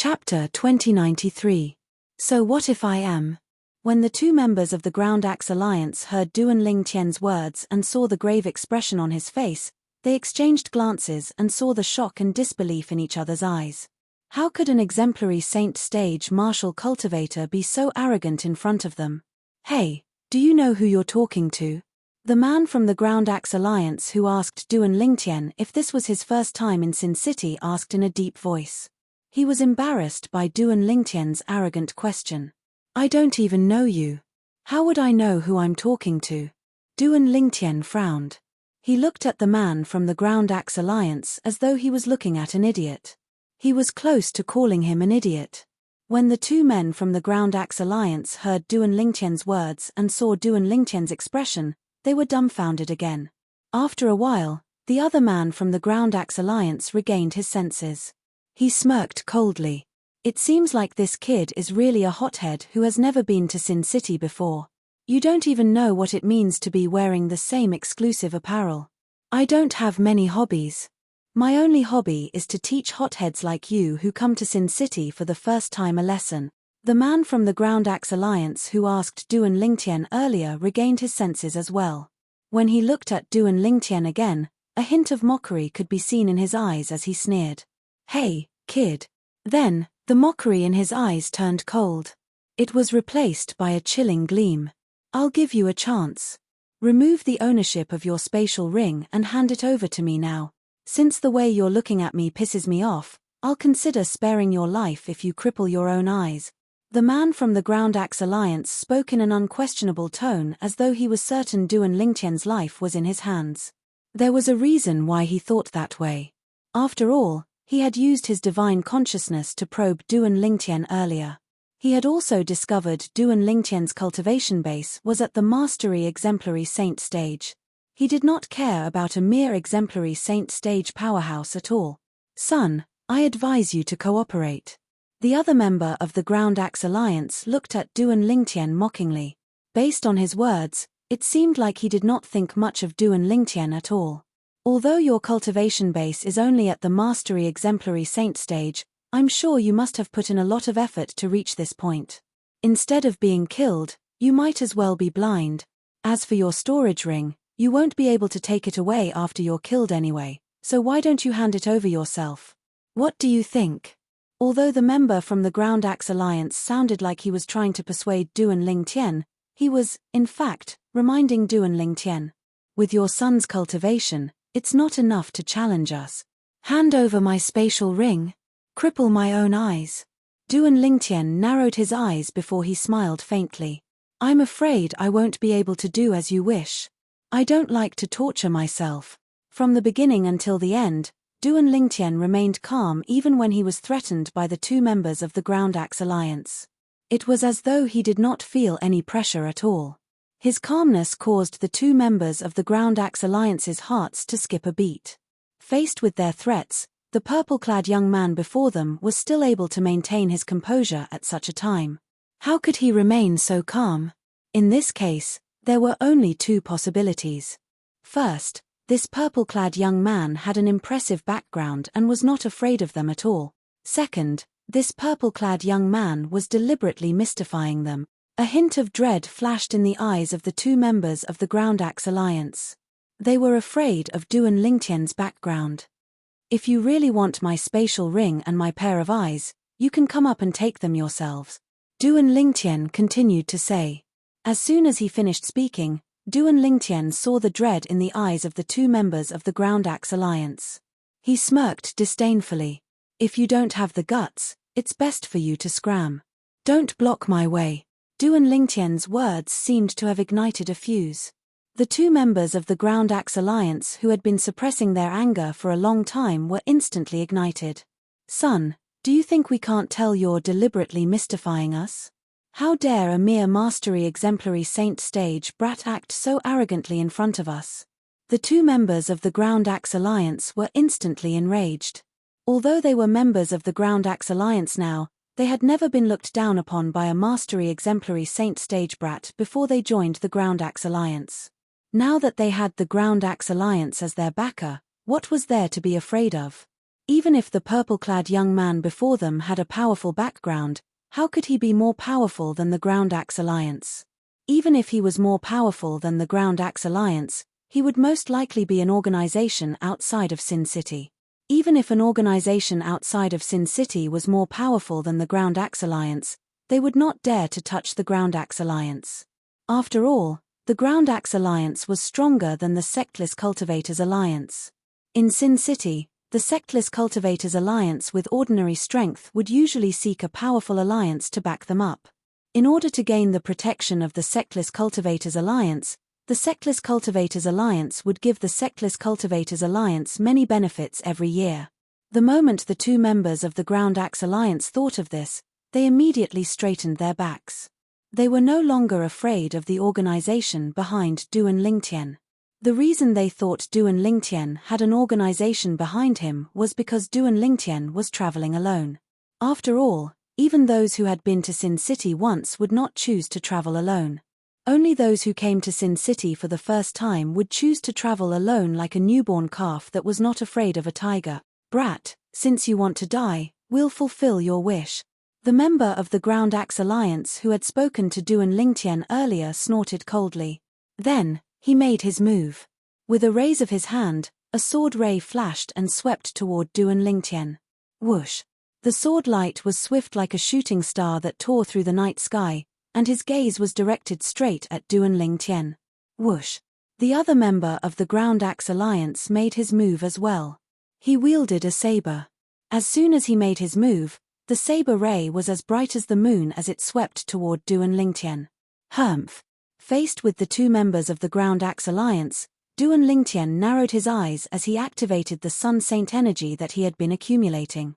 Chapter 2093. So what if I am? When the two members of the Ground Axe Alliance heard Duan Lingtian's words and saw the grave expression on his face, they exchanged glances and saw the shock and disbelief in each other's eyes. How could an exemplary saint stage martial cultivator be so arrogant in front of them? Hey, do you know who you're talking to? The man from the Ground Axe Alliance who asked Duan Lingtian if this was his first time in Sin City asked in a deep voice. He was embarrassed by Duan Lingtian's arrogant question. I don't even know you. How would I know who I'm talking to? Duan Lingtian frowned. He looked at the man from the Ground Axe Alliance as though he was looking at an idiot. He was close to calling him an idiot. When the two men from the Ground Axe Alliance heard Duan Lingtian's words and saw Duan Lingtian's expression, they were dumbfounded again. After a while, the other man from the Ground Axe Alliance regained his senses. He smirked coldly. It seems like this kid is really a hothead who has never been to Sin City before. You don't even know what it means to be wearing the same exclusive apparel. I don't have many hobbies. My only hobby is to teach hotheads like you who come to Sin City for the first time a lesson. The man from the Ground Axe Alliance who asked Duan Lingtian earlier regained his senses as well. When he looked at Duan Lingtian again, a hint of mockery could be seen in his eyes as he sneered. Hey, kid. Then, the mockery in his eyes turned cold. It was replaced by a chilling gleam. I'll give you a chance. Remove the ownership of your spatial ring and hand it over to me now. Since the way you're looking at me pisses me off, I'll consider sparing your life if you cripple your own eyes. The man from the Ground Axe Alliance spoke in an unquestionable tone as though he was certain Duan Lingtian's life was in his hands. There was a reason why he thought that way. After all, he had used his divine consciousness to probe Duan Lingtian earlier. He had also discovered Duan Lingtian's cultivation base was at the Mastery Exemplary Saint stage. He did not care about a mere Exemplary Saint stage powerhouse at all. Son, I advise you to cooperate. The other member of the Ground Axe Alliance looked at Duan Lingtian mockingly. Based on his words, it seemed like he did not think much of Duan Lingtian at all. Although your cultivation base is only at the Mastery Exemplary Saint stage, I'm sure you must have put in a lot of effort to reach this point. Instead of being killed, you might as well be blind. As for your storage ring, you won't be able to take it away after you're killed anyway, so why don't you hand it over yourself? What do you think? Although the member from the Ground Axe Alliance sounded like he was trying to persuade Duan Lingtian, he was, in fact, reminding Duan Lingtian. With your son's cultivation, it's not enough to challenge us. Hand over my spatial ring? Cripple my own eyes? Duan Lingtian narrowed his eyes before he smiled faintly. I'm afraid I won't be able to do as you wish. I don't like to torture myself. From the beginning until the end, Duan Lingtian remained calm even when he was threatened by the two members of the Ground Axe Alliance. It was as though he did not feel any pressure at all. His calmness caused the two members of the Ground Axe Alliance's hearts to skip a beat. Faced with their threats, the purple-clad young man before them was still able to maintain his composure at such a time. How could he remain so calm? In this case, there were only two possibilities. First, this purple-clad young man had an impressive background and was not afraid of them at all. Second, this purple-clad young man was deliberately mystifying them. A hint of dread flashed in the eyes of the two members of the Ground Axe Alliance. They were afraid of Duan Lingtian's background. If you really want my spatial ring and my pair of eyes, you can come up and take them yourselves. Duan Lingtian continued to say. As soon as he finished speaking, Duan Lingtian saw the dread in the eyes of the two members of the Ground Axe Alliance. He smirked disdainfully. If you don't have the guts, it's best for you to scram. Don't block my way. Duan Lingtian's words seemed to have ignited a fuse. The two members of the Ground Axe Alliance who had been suppressing their anger for a long time were instantly ignited. Son, do you think we can't tell you're deliberately mystifying us? How dare a mere Mastery Exemplary Saint stage brat act so arrogantly in front of us? The two members of the Ground Axe Alliance were instantly enraged. Although they were members of the Ground Axe Alliance now, they had never been looked down upon by a Mastery Exemplary Saint stage brat before they joined the Ground Axe Alliance. Now that they had the Ground Axe Alliance as their backer, what was there to be afraid of? Even if the purple-clad young man before them had a powerful background, how could he be more powerful than the Ground Axe Alliance? Even if he was more powerful than the Ground Axe Alliance, he would most likely be an organization outside of Sin City. Even if an organization outside of Sin City was more powerful than the Ground Axe Alliance, they would not dare to touch the Ground Axe Alliance. After all, the Ground Axe Alliance was stronger than the Sectless Cultivators Alliance. In Sin City, the Sectless Cultivators Alliance with ordinary strength would usually seek a powerful alliance to back them up. In order to gain the protection of the Sectless Cultivators Alliance, the Sectless Cultivators Alliance would give the Sectless Cultivators Alliance many benefits every year. The moment the two members of the Ground Axe Alliance thought of this, they immediately straightened their backs. They were no longer afraid of the organization behind Duan Lingtian. The reason they thought Duan Lingtian had an organization behind him was because Duan Lingtian was traveling alone. After all, even those who had been to Sin City once would not choose to travel alone. Only those who came to Sin City for the first time would choose to travel alone like a newborn calf that was not afraid of a tiger. Brat, since you want to die, we'll fulfill your wish. The member of the Ground Axe Alliance who had spoken to Duan Lingtian earlier snorted coldly. Then, he made his move. With a raise of his hand, a sword ray flashed and swept toward Duan Lingtian. Whoosh! The sword light was swift like a shooting star that tore through the night sky, and his gaze was directed straight at Duan Lingtian. Whoosh! The other member of the Ground Axe Alliance made his move as well. He wielded a saber. As soon as he made his move, the saber ray was as bright as the moon as it swept toward Duan Lingtian. Humph! Faced with the two members of the Ground Axe Alliance, Duan Lingtian narrowed his eyes as he activated the Sun Saint energy that he had been accumulating.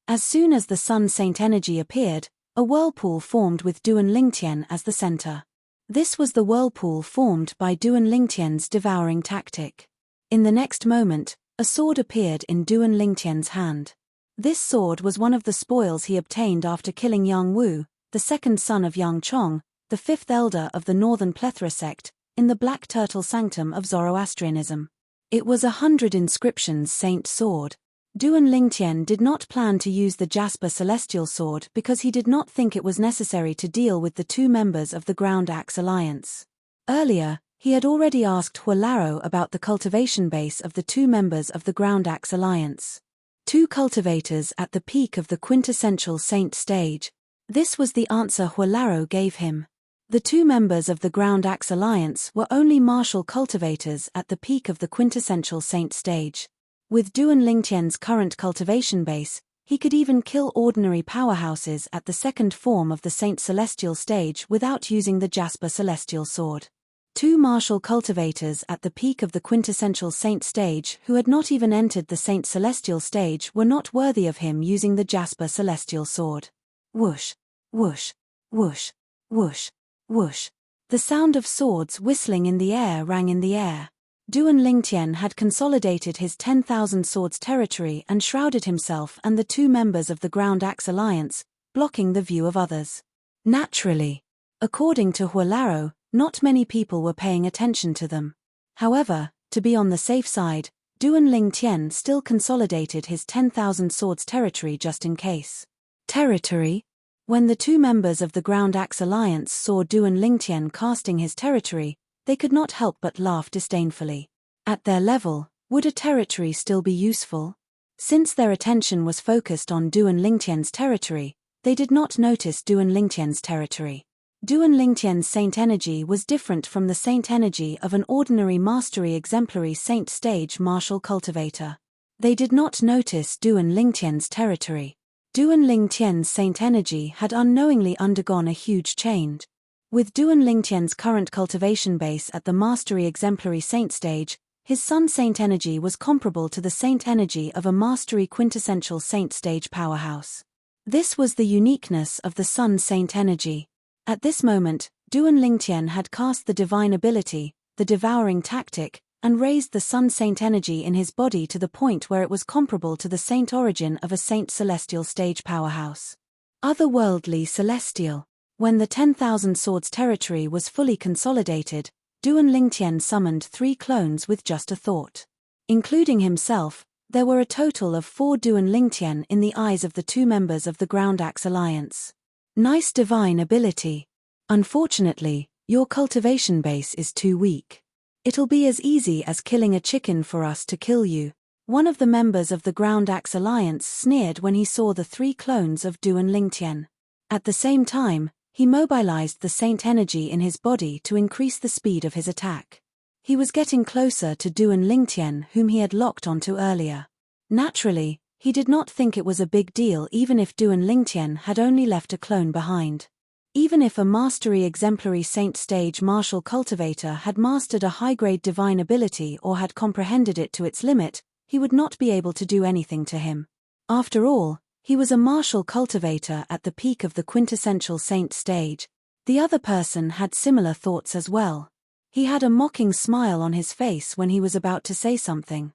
As soon as the Sun Saint energy appeared, a whirlpool formed with Duan Lingtian as the center. This was the whirlpool formed by Duan Lingtian's devouring tactic. In the next moment, a sword appeared in Duan Lingtian's hand. This sword was one of the spoils he obtained after killing Yang Wu, the second son of Yang Chong, the fifth elder of the Northern Plethora sect, in the Black Turtle Sanctum of Zoroastrianism. It was 100 inscriptions saint sword. Duan Lingtian did not plan to use the Jasper Celestial Sword because he did not think it was necessary to deal with the two members of the Ground Axe Alliance. Earlier, he had already asked Huolaro about the cultivation base of the two members of the Ground Axe Alliance. Two cultivators at the peak of the quintessential saint stage. This was the answer Huolaro gave him. The two members of the Ground Axe Alliance were only martial cultivators at the peak of the quintessential saint stage. With Duan Lingtian's current cultivation base, he could even kill ordinary powerhouses at the second form of the Saint Celestial stage without using the Jasper Celestial Sword. Two martial cultivators at the peak of the quintessential saint stage who had not even entered the Saint Celestial stage were not worthy of him using the Jasper Celestial Sword. Whoosh! Whoosh! Whoosh! Whoosh! Whoosh! The sound of swords whistling in the air rang in the air. Duan Lingtian had consolidated his 10,000 swords territory and shrouded himself and the two members of the Ground Axe Alliance, blocking the view of others. Naturally. According to Huolaro, not many people were paying attention to them. However, to be on the safe side, Duan Lingtian still consolidated his 10,000 swords territory just in case. Territory? When the two members of the Ground Axe Alliance saw Duan Lingtian casting his territory, they could not help but laugh disdainfully. At their level, would a territory still be useful? Since their attention was focused on Duan Lingtian's territory, they did not notice Duan Lingtian's territory. Duan Lingtian's saint energy was different from the saint energy of an ordinary mastery exemplary saint stage martial cultivator. They did not notice Duan Lingtian's territory. Duan Lingtian's saint energy had unknowingly undergone a huge change. With Duan Lingtian's current cultivation base at the mastery exemplary saint stage, his sun saint energy was comparable to the saint energy of a mastery quintessential saint stage powerhouse. This was the uniqueness of the sun saint energy. At this moment, Duan Lingtian had cast the divine ability, the devouring tactic, and raised the sun saint energy in his body to the point where it was comparable to the saint origin of a saint celestial stage powerhouse. Otherworldly celestial. When the 10,000 swords territory was fully consolidated, Duan Lingtian summoned 3 clones with just a thought. Including himself, There were a total of 4 Duan Lingtian in the eyes of the 2 members of the Ground Axe Alliance. Nice divine ability. Unfortunately, your cultivation base is too weak. It'll be as easy as killing a chicken for us to kill you. One of the members of the Ground Axe Alliance sneered when he saw the 3 clones of Duan Lingtian. At the same time, he mobilized the saint energy in his body to increase the speed of his attack. He was getting closer to Duan Lingtian, whom he had locked onto earlier. Naturally, he did not think it was a big deal even if Duan Lingtian had only left a clone behind. Even if a mastery exemplary saint stage martial cultivator had mastered a high-grade divine ability or had comprehended it to its limit, he would not be able to do anything to him. After all, he was a martial cultivator at the peak of the quintessential saint stage. The other person had similar thoughts as well. He had a mocking smile on his face when he was about to say something.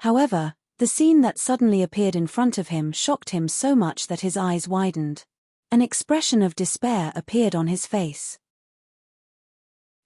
However, the scene that suddenly appeared in front of him shocked him so much that his eyes widened. An expression of despair appeared on his face.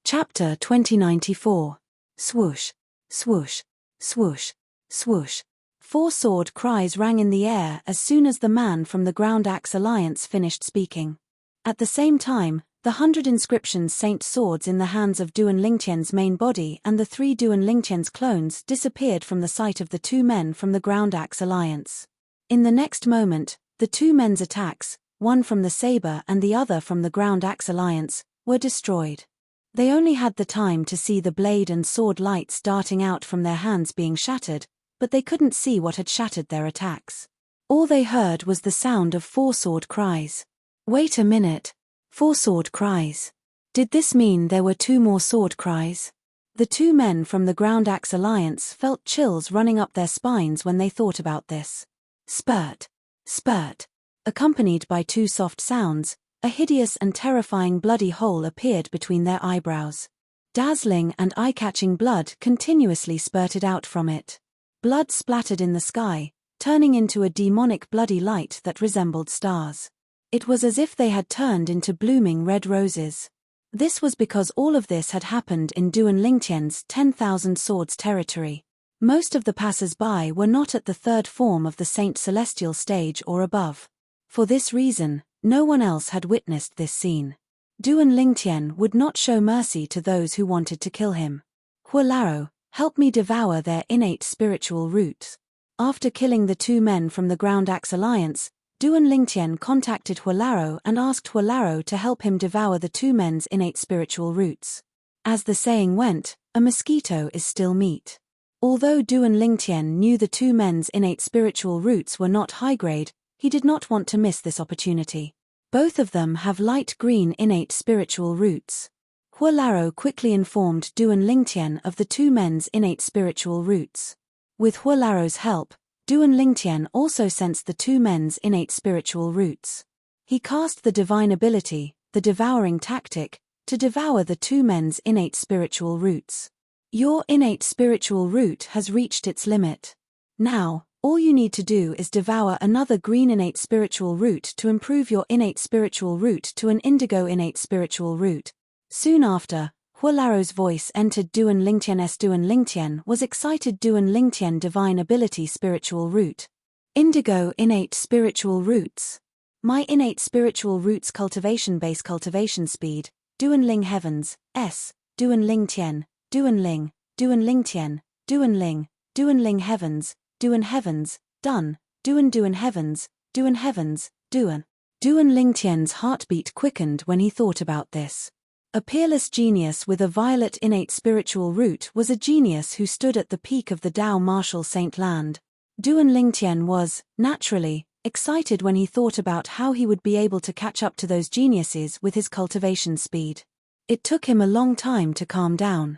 Chapter 2094. Swoosh, swoosh, swoosh, swoosh. 4 sword cries rang in the air as soon as the man from the Ground Axe Alliance finished speaking. At the same time, the 100 inscriptions saint swords in the hands of Duan Lingtian's main body and the 3 Duan Lingtian's clones disappeared from the sight of the 2 men from the Ground Axe Alliance. In the next moment, the 2 men's attacks, one from the saber and the other from the Ground Axe Alliance, were destroyed. They only had the time to see the blade and sword lights darting out from their hands being shattered, but they couldn't see what had shattered their attacks. All they heard was the sound of 4 sword cries. Wait a minute. 4 sword cries. Did this mean there were 2 more sword cries? The 2 men from the Ground Axe Alliance felt chills running up their spines when they thought about this. Spurt. Spurt. Accompanied by 2 soft sounds, a hideous and terrifying bloody hole appeared between their eyebrows. Dazzling and eye-catching blood continuously spurted out from it. Blood splattered in the sky, turning into a demonic bloody light that resembled stars. It was as if they had turned into blooming red roses. This was because all of this had happened in Duan Lingtian's 10,000 swords territory. Most of the passers-by were not at the 3rd form of the Saint Celestial stage or above. For this reason, no one else had witnessed this scene. Duan Lingtian would not show mercy to those who wanted to kill him. Huolaro, help me devour their innate spiritual roots. After killing the 2 men from the Ground Axe Alliance, Duan Lingtian contacted Huolaro and asked Huolaro to help him devour the 2 men's innate spiritual roots. As the saying went, a mosquito is still meat. Although Duan Lingtian knew the 2 men's innate spiritual roots were not high-grade, he did not want to miss this opportunity. Both of them have light green innate spiritual roots. Huolaro quickly informed Duan Lingtian of the 2 men's innate spiritual roots. With Huolaro's help, Duan Lingtian also sensed the 2 men's innate spiritual roots. He cast the divine ability, the devouring tactic, to devour the 2 men's innate spiritual roots. Your innate spiritual root has reached its limit. Now, all you need to do is devour another green innate spiritual root to improve your innate spiritual root to an indigo innate spiritual root. Soon after, Huolaro's voice entered Duan Lingtian's. Duan Lingtian was excited. Duan Lingtian divine ability spiritual root. Indigo innate spiritual roots. My innate spiritual roots cultivation base cultivation speed, Duan Ling heavens, S, Duan Lingtian, Duan Ling, Duan Lingtian, Duan Ling, Duan Ling heavens, Duan heavens, done, Duan heavens, Duan heavens, Duan. Duan Lingtian's heartbeat quickened when he thought about this. A peerless genius with a violet innate spiritual root was a genius who stood at the peak of the Tao martial saint land. Duan Lingtian was, naturally, excited when he thought about how he would be able to catch up to those geniuses with his cultivation speed. It took him a long time to calm down.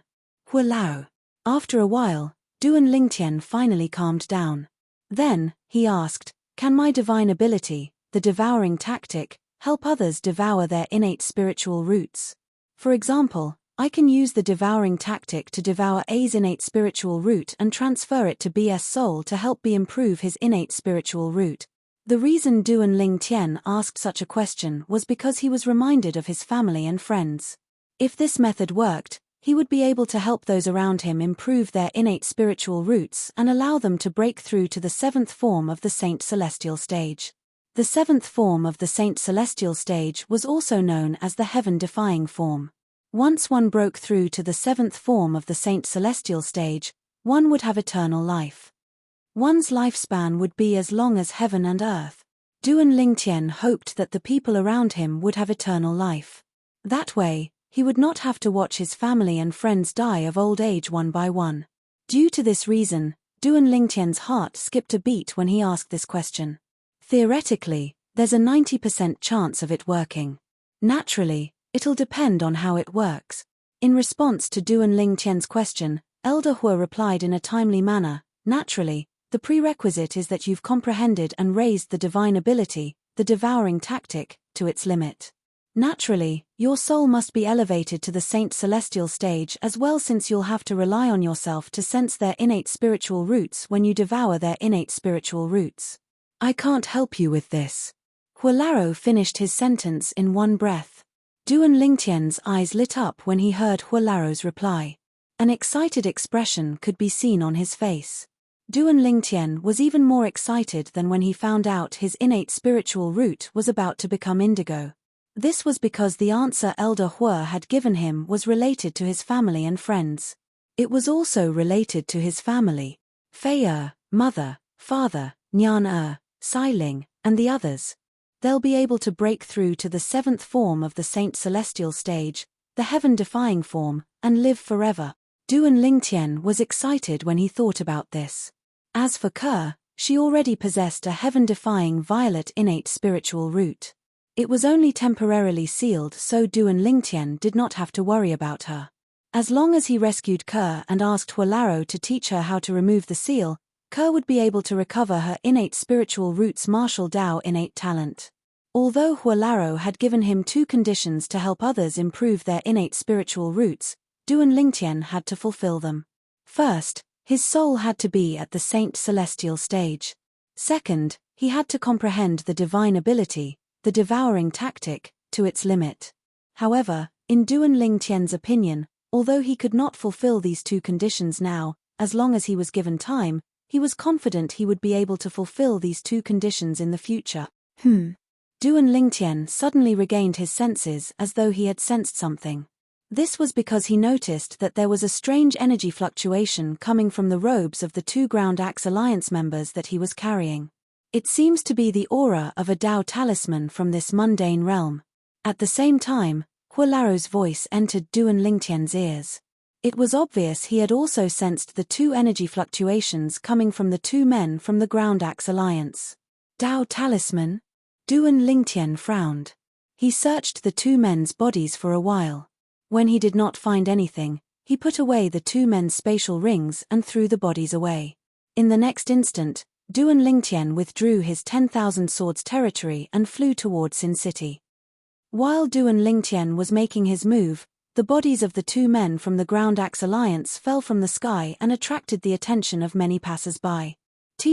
Huolao. After a while, Duan Lingtian finally calmed down. Then, he asked, can my divine ability, the devouring tactic, help others devour their innate spiritual roots? For example, I can use the devouring tactic to devour A's innate spiritual root and transfer it to B's soul to help B improve his innate spiritual root. The reason Duan Lingtian asked such a question was because he was reminded of his family and friends. If this method worked, He would be able to help those around him improve their innate spiritual roots and allow them to break through to the seventh form of the Saint Celestial stage. The seventh form of the Saint Celestial stage was also known as the heaven-defying form. Once one broke through to the seventh form of the Saint Celestial stage, one would have eternal life. One's lifespan would be as long as heaven and earth. Duan Lingtian hoped that the people around him would have eternal life. That way, he would not have to watch his family and friends die of old age one by one. Due to this reason, Duan Lingtian's heart skipped a beat when he asked this question. Theoretically, there's a 90% chance of it working. Naturally, it'll depend on how it works. In response to Duan Lingtian's question, Elder Hua replied in a timely manner, naturally, the prerequisite is that you've comprehended and raised the divine ability, the devouring tactic, to its limit. Naturally, your soul must be elevated to the Saint Celestial stage as well, since you'll have to rely on yourself to sense their innate spiritual roots when you devour their innate spiritual roots. I can't help you with this. Hualaro finished his sentence in one breath. Duan Lingtian's eyes lit up when he heard Hualaro's reply. An excited expression could be seen on his face. Duan Lingtian was even more excited than when he found out his innate spiritual root was about to become indigo. This was because the answer Elder Hua had given him was related to his family and friends. It was also related to his family. Fei mother, father, Nyan Sai Ling, and the others. They'll be able to break through to the seventh form of the Saint Celestial stage, the heaven-defying form, and live forever. Duan Lingtian was excited when he thought about this. As for Ke, she already possessed a heaven-defying violet innate spiritual root. It was only temporarily sealed, so Duan Lingtian did not have to worry about her. As long as he rescued Ke and asked Hualaro to teach her how to remove the seal, Ke would be able to recover her innate spiritual roots martial Dao innate talent. Although Hualaro had given him 2 conditions to help others improve their innate spiritual roots, Duan Lingtian had to fulfill them. First, his soul had to be at the Saint Celestial stage. Second, he had to comprehend the divine ability, the devouring tactic, to its limit. However, in Duan Lingtian's opinion, although he could not fulfill these 2 conditions now, as long as he was given time, he was confident he would be able to fulfill these 2 conditions in the future. Duan Lingtian suddenly regained his senses as though he had sensed something. This was because he noticed that there was a strange energy fluctuation coming from the robes of the 2 Ground Axe Alliance members that he was carrying. It seems to be the aura of a Dao talisman from this mundane realm. At the same time, Hualaro's voice entered Duan Lingtian's ears. It was obvious he had also sensed the 2 energy fluctuations coming from the 2 men from the Ground Axe Alliance. Dao talisman? Duan Lingtian frowned. He searched the 2 men's bodies for a while. When he did not find anything, he put away the 2 men's spatial rings and threw the bodies away. In the next instant, Duan Lingtian withdrew his 10,000 swords territory and flew toward Sin City. While Duan Lingtian was making his move, the bodies of the 2 men from the Ground Axe Alliance fell from the sky and attracted the attention of many passers-by.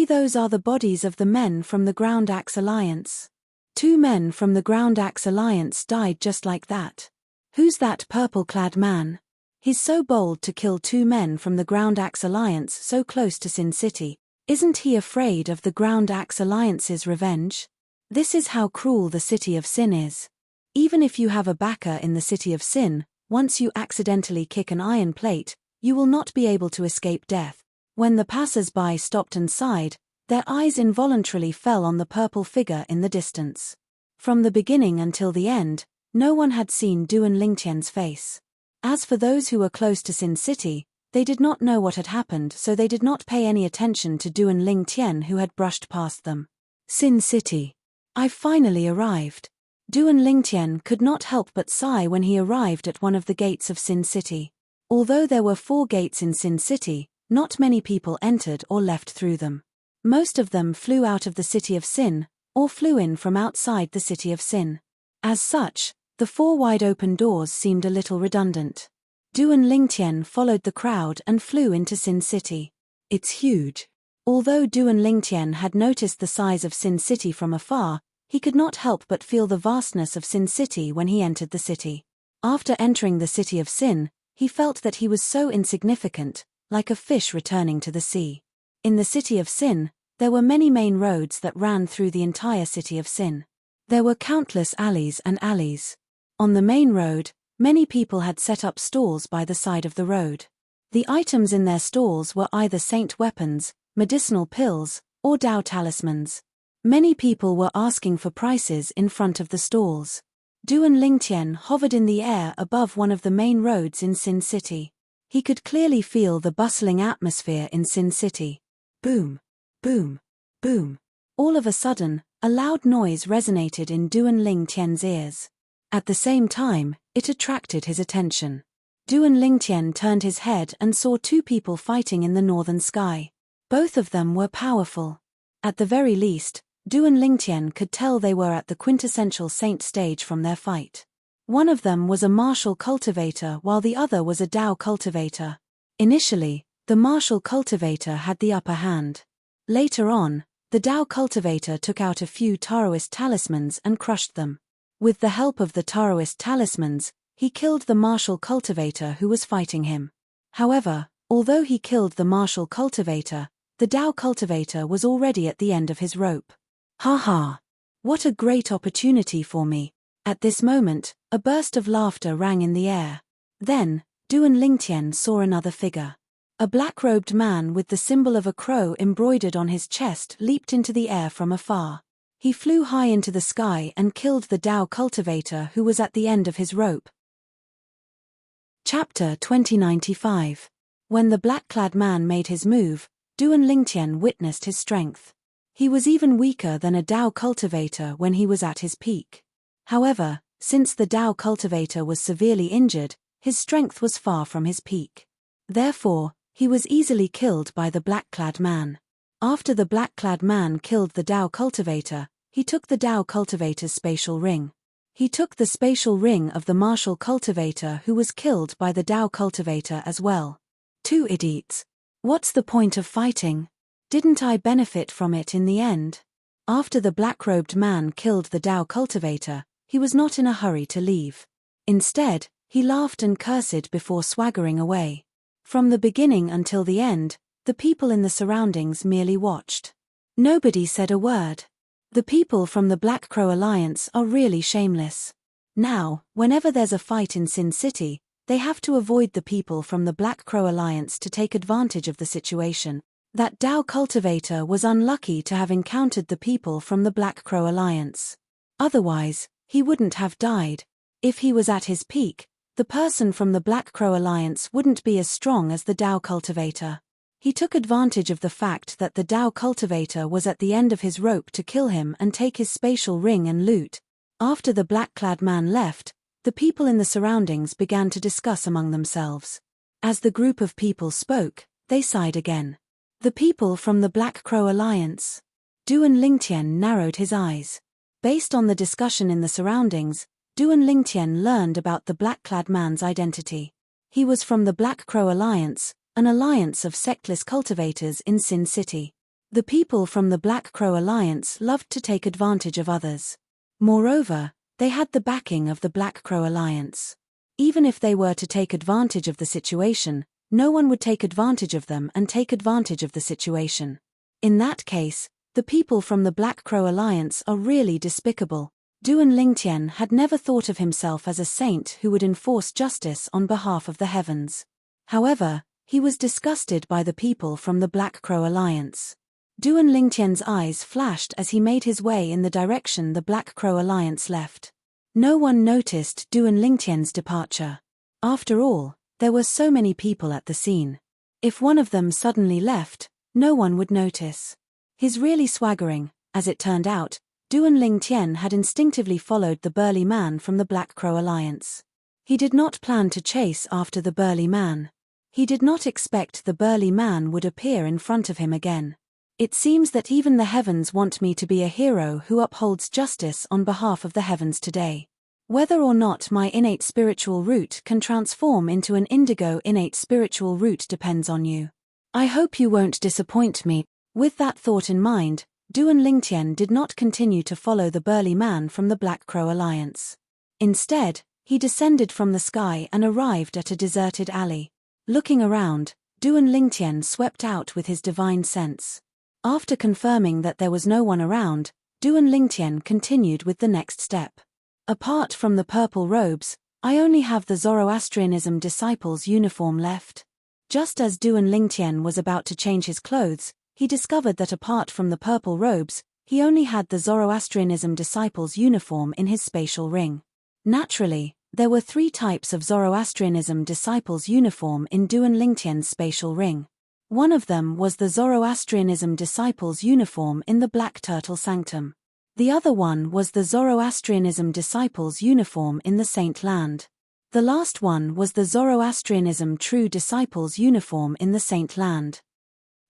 Those are the bodies of the men from the Ground Axe Alliance. 2 men from the Ground Axe Alliance died just like that. Who's that purple-clad man? He's so bold to kill 2 men from the Ground Axe Alliance so close to Sin City. Isn't he afraid of the Ground Axe Alliance's revenge? This is how cruel the city of Sin is. Even if you have a backer in the city of Sin, once you accidentally kick an iron plate, you will not be able to escape death. When the passers-by stopped and sighed, their eyes involuntarily fell on the purple figure in the distance. From the beginning until the end, no one had seen Duan Lingtian's face. As for those who were close to Sin City, they did not know what had happened, so they did not pay any attention to Duan Lingtian, who had brushed past them. Sin City. I've finally arrived. Duan Lingtian could not help but sigh when he arrived at one of the gates of Sin City. Although there were 4 gates in Sin City, not many people entered or left through them. Most of them flew out of the city of Sin, or flew in from outside the city of Sin. As such, the 4 wide-open doors seemed a little redundant. Duan Lingtian followed the crowd and flew into Sin City. It's huge. Although Duan Lingtian had noticed the size of Sin City from afar, he could not help but feel the vastness of Sin City when he entered the city. After entering the city of Sin, He felt that he was so insignificant, like a fish returning to the sea. In the city of Sin, there were many main roads that ran through the entire city of Sin. There were countless alleys and alleys. On the main road, many people had set up stalls by the side of the road. The items in their stalls were either saint weapons, medicinal pills, or Tao talismans. Many people were asking for prices in front of the stalls. Duan Lingtian hovered in the air above one of the main roads in Sin City. He could clearly feel the bustling atmosphere in Sin City. Boom, boom, boom. All of a sudden, a loud noise resonated in Duan Lingtian's ears. At the same time, it attracted his attention. Duan Lingtian turned his head and saw two people fighting in the northern sky. Both of them were powerful. At the very least, Duan Lingtian could tell they were at the quintessential saint stage from their fight. One of them was a martial cultivator while the other was a Tao cultivator. Initially, the martial cultivator had the upper hand. Later on, the Tao cultivator took out a few Taoist talismans and crushed them. With the help of the Taoist talismans, he killed the martial cultivator who was fighting him. However, although he killed the martial cultivator, the Tao cultivator was already at the end of his rope. Ha ha! What a great opportunity for me. At this moment, a burst of laughter rang in the air. Then, Duan Lingtian saw another figure. A black-robed man with the symbol of a crow embroidered on his chest leaped into the air from afar. He flew high into the sky and killed the Tao cultivator who was at the end of his rope. Chapter 2095. When the black-clad man made his move, Duan Lingtian witnessed his strength. He was even weaker than a Tao cultivator when he was at his peak. However, since the Tao cultivator was severely injured, his strength was far from his peak. Therefore, he was easily killed by the black-clad man. After the black-clad man killed the Tao cultivator, he took the Tao cultivator's spatial ring. He took the spatial ring of the martial cultivator who was killed by the Tao cultivator as well. Two idiots. What's the point of fighting? Didn't I benefit from it in the end? After the black-robed man killed the Tao cultivator, he was not in a hurry to leave. Instead, he laughed and cursed before swaggering away. From the beginning until the end, the people in the surroundings merely watched. Nobody said a word. The people from the Black Crow Alliance are really shameless. Now, whenever there's a fight in Sin City, they have to avoid the people from the Black Crow Alliance to take advantage of the situation. That Tao cultivator was unlucky to have encountered the people from the Black Crow Alliance. Otherwise, he wouldn't have died. If he was at his peak, the person from the Black Crow Alliance wouldn't be as strong as the Tao cultivator. He took advantage of the fact that the Tao cultivator was at the end of his rope to kill him and take his spatial ring and loot. After the black-clad man left, the people in the surroundings began to discuss among themselves. As the group of people spoke, they sighed again. The people from the Black Crow Alliance. Duan Lingtian narrowed his eyes. Based on the discussion in the surroundings, Duan Lingtian learned about the black-clad man's identity. He was from the Black Crow Alliance, an alliance of sectless cultivators in Sin City. The people from the Black Crow Alliance loved to take advantage of others. Moreover, they had the backing of the Black Crow Alliance. Even if they were to take advantage of the situation, no one would take advantage of them and take advantage of the situation. In that case, the people from the Black Crow Alliance are really despicable. Duan Lingtian had never thought of himself as a saint who would enforce justice on behalf of the heavens. However, he was disgusted by the people from the Black Crow Alliance. Duan Lingtian's eyes flashed as he made his way in the direction the Black Crow Alliance left. No one noticed Duan Lingtian's departure. After all, there were so many people at the scene. If one of them suddenly left, no one would notice. His really swaggering, as it turned out, Duan Lingtian had instinctively followed the burly man from the Black Crow Alliance. He did not plan to chase after the burly man. He did not expect the burly man would appear in front of him again. It seems that even the heavens want me to be a hero who upholds justice on behalf of the heavens today. Whether or not my innate spiritual root can transform into an indigo innate spiritual root depends on you. I hope you won't disappoint me. With that thought in mind, Duan Lingtian did not continue to follow the burly man from the Black Crow Alliance. Instead, He descended from the sky and arrived at a deserted alley. Looking around, Duan Lingtian swept out with his divine sense. After confirming that there was no one around, Duan Lingtian continued with the next step. Apart from the purple robes, I only have the Zoroastrianism disciple's uniform left. Just as Duan Lingtian was about to change his clothes, he discovered that apart from the purple robes, he only had the Zoroastrianism disciple's uniform in his spatial ring. Naturally, there were 3 types of Zoroastrianism disciples' uniform in Duan Lingtian's spatial ring. One of them was the Zoroastrianism disciples' uniform in the Black Turtle Sanctum. The other one was the Zoroastrianism disciples' uniform in the Saint Land. The last one was the Zoroastrianism True Disciples' uniform in the Saint Land.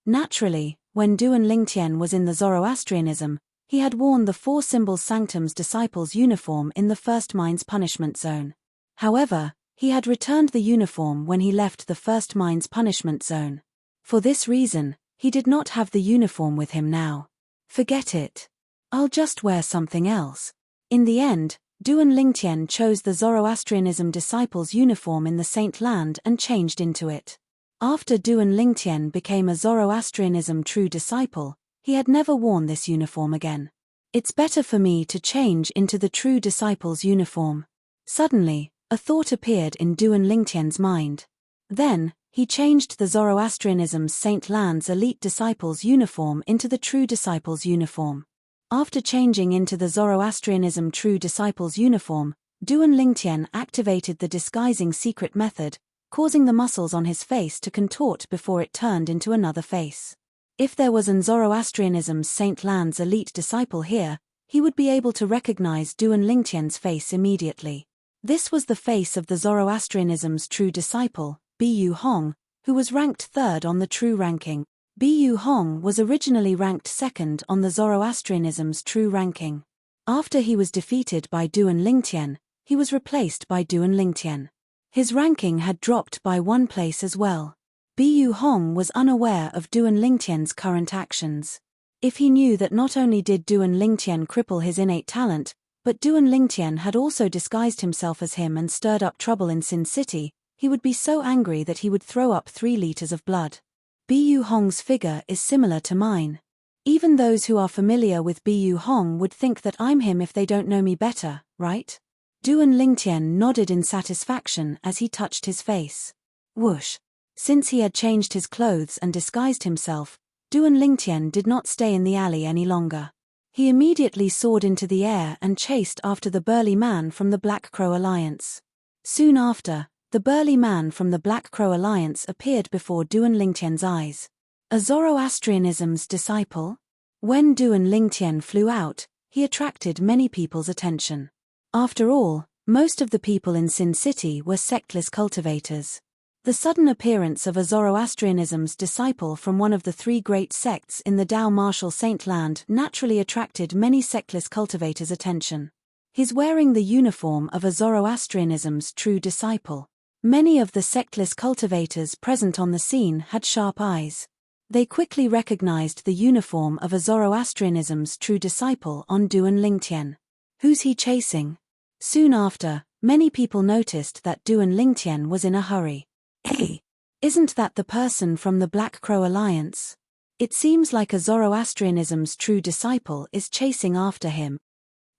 Naturally, when Duan Lingtian was in the Zoroastrianism, he had worn the 4 Symbols Sanctum's disciples' uniform in the First Mind's punishment zone. However, he had returned the uniform when he left the First Mind's punishment zone. For this reason, he did not have the uniform with him now. Forget it. I'll just wear something else. In the end, Duan Lingtian chose the Zoroastrianism disciples' uniform in the Saint Land and changed into it. After Duan Lingtian became a Zoroastrianism true disciple, he had never worn this uniform again. It's better for me to change into the true disciple's uniform. Suddenly, a thought appeared in Duan Lingtian's mind. Then, he changed the Zoroastrianism's Saint Land's elite disciple's uniform into the true disciple's uniform. After changing into the Zoroastrianism true disciple's uniform, Duan Lingtian activated the disguising secret method, causing the muscles on his face to contort before it turned into another face. If there was an Zoroastrianism's Saint Land's elite disciple here, he would be able to recognize Duan Lingtian's face immediately. This was the face of the Zoroastrianism's true disciple, Bu Hong, who was ranked 3rd on the true ranking. Bu Hong was originally ranked 2nd on the Zoroastrianism's true ranking. After he was defeated by Duan Lingtian, he was replaced by Duan Lingtian. His ranking had dropped by 1 place as well. Bu Hong was unaware of Duan Lingtian's current actions. If he knew that not only did Duan Lingtian cripple his innate talent, but Duan Lingtian had also disguised himself as him and stirred up trouble in Sin City, he would be so angry that he would throw up 3 liters of blood. Bu Hong's figure is similar to mine. Even those who are familiar with Bu Hong would think that I'm him if they don't know me better, right? Duan Lingtian nodded in satisfaction as he touched his face. Whoosh. Since he had changed his clothes and disguised himself, Duan Lingtian did not stay in the alley any longer. He immediately soared into the air and chased after the burly man from the Black Crow Alliance. Soon after, the burly man from the Black Crow Alliance appeared before Duan Lingtian's eyes. A Zoroastrianism's disciple? When Duan Lingtian flew out, he attracted many people's attention. After all, most of the people in Sin City were sectless cultivators. The sudden appearance of a Zoroastrianism's disciple from one of the 3 great sects in the Dao Martial Saint Land naturally attracted many sectless cultivators' attention. He's wearing the uniform of a Zoroastrianism's true disciple. Many of the sectless cultivators present on the scene had sharp eyes. They quickly recognized the uniform of a Zoroastrianism's true disciple on Duan Lingtian. Who's he chasing? Soon after, many people noticed that Duan Lingtian was in a hurry. Hey, isn't that the person from the Black Crow Alliance? It seems like a Zoroastrianism's true disciple is chasing after him.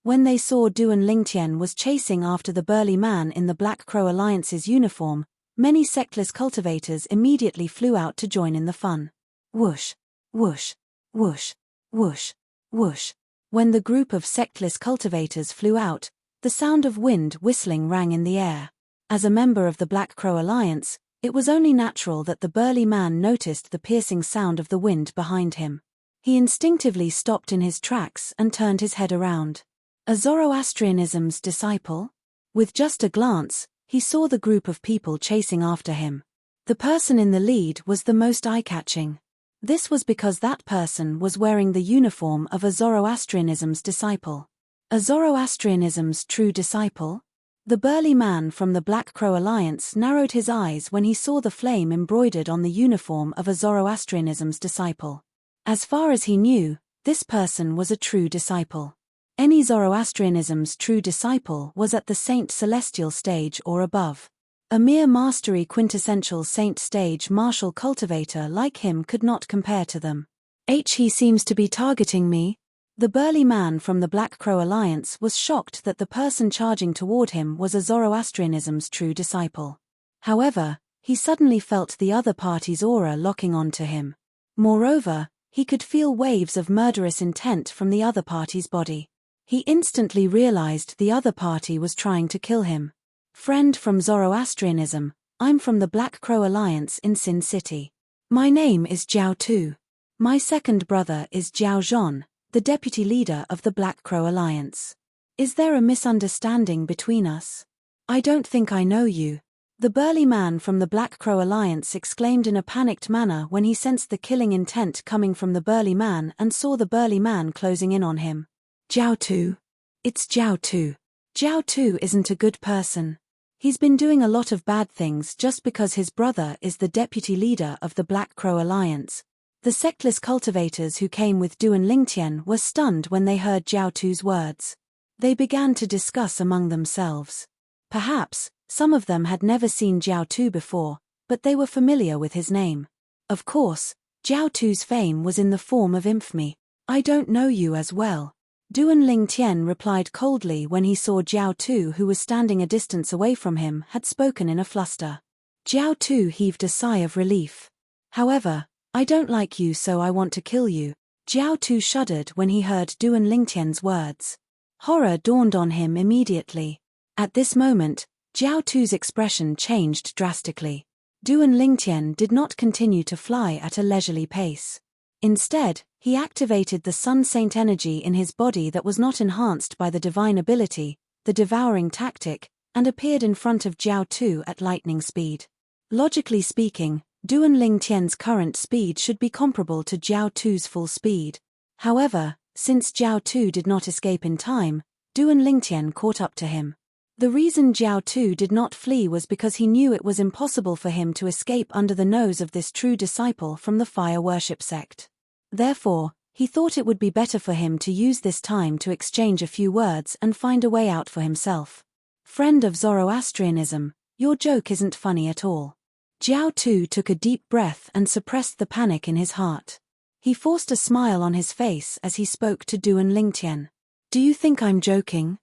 When they saw Duan Lingtian was chasing after the burly man in the Black Crow Alliance's uniform, many sectless cultivators immediately flew out to join in the fun. Whoosh, whoosh, whoosh, whoosh, whoosh. When the group of sectless cultivators flew out, the sound of wind whistling rang in the air. As a member of the Black Crow Alliance, it was only natural that the burly man noticed the piercing sound of the wind behind him. He instinctively stopped in his tracks and turned his head around. A Zoroastrianism's disciple? With just a glance, he saw the group of people chasing after him. The person in the lead was the most eye-catching. This was because that person was wearing the uniform of a Zoroastrianism's disciple. A Zoroastrianism's true disciple? The burly man from the Black Crow Alliance narrowed his eyes when he saw the flame embroidered on the uniform of a Zoroastrianism's disciple. As far as he knew, this person was a true disciple. Any Zoroastrianism's true disciple was at the saint celestial stage or above. A mere mastery quintessential saint stage martial cultivator like him could not compare to them. He seems to be targeting me. The burly man from the Black Crow Alliance was shocked that the person charging toward him was a Zoroastrianism's true disciple. However, he suddenly felt the other party's aura locking onto him. Moreover, he could feel waves of murderous intent from the other party's body. He instantly realized the other party was trying to kill him. Friend from Zoroastrianism, I'm from the Black Crow Alliance in Sin City. My name is Jiao Tu. My second brother is Jiao Zhon, the deputy leader of the Black Crow Alliance. Is there a misunderstanding between us? I don't think I know you. The burly man from the Black Crow Alliance exclaimed in a panicked manner when he sensed the killing intent coming from the burly man and saw the burly man closing in on him. Jiao Tu. It's Jiao Tu. Jiao Tu isn't a good person. He's been doing a lot of bad things just because his brother is the deputy leader of the Black Crow Alliance. The sectless cultivators who came with Du and Lingtian were stunned when they heard Jiao Tu's words. They began to discuss among themselves. Perhaps, some of them had never seen Jiao Tu before, but they were familiar with his name. Of course, Jiao Tu's fame was in the form of infamy. I don't know you as well. Du and Lingtian replied coldly when he saw Jiao Tu, who was standing a distance away from him, had spoken in a fluster. Jiao Tu heaved a sigh of relief. However, I don't like you, so I want to kill you. Jiao Tu shuddered when he heard Du and Lingtian's words. Horror dawned on him immediately. At this moment, Jiao Tu's expression changed drastically. Du and Lingtian did not continue to fly at a leisurely pace. Instead, he activated the Sun Saint energy in his body that was not enhanced by the divine ability, the devouring tactic, and appeared in front of Jiao Tu at lightning speed. Logically speaking, Du and Lingtian's current speed should be comparable to Jiao Tu's full speed. However, since Jiao Tu did not escape in time, Du and Lingtian caught up to him. The reason Jiao Tu did not flee was because he knew it was impossible for him to escape under the nose of this true disciple from the fire worship sect. Therefore, he thought it would be better for him to use this time to exchange a few words and find a way out for himself. Friend of Zoroastrianism, your joke isn't funny at all. Jiao Tu took a deep breath and suppressed the panic in his heart. He forced a smile on his face as he spoke to Du and Lingtian. Do you think I'm joking?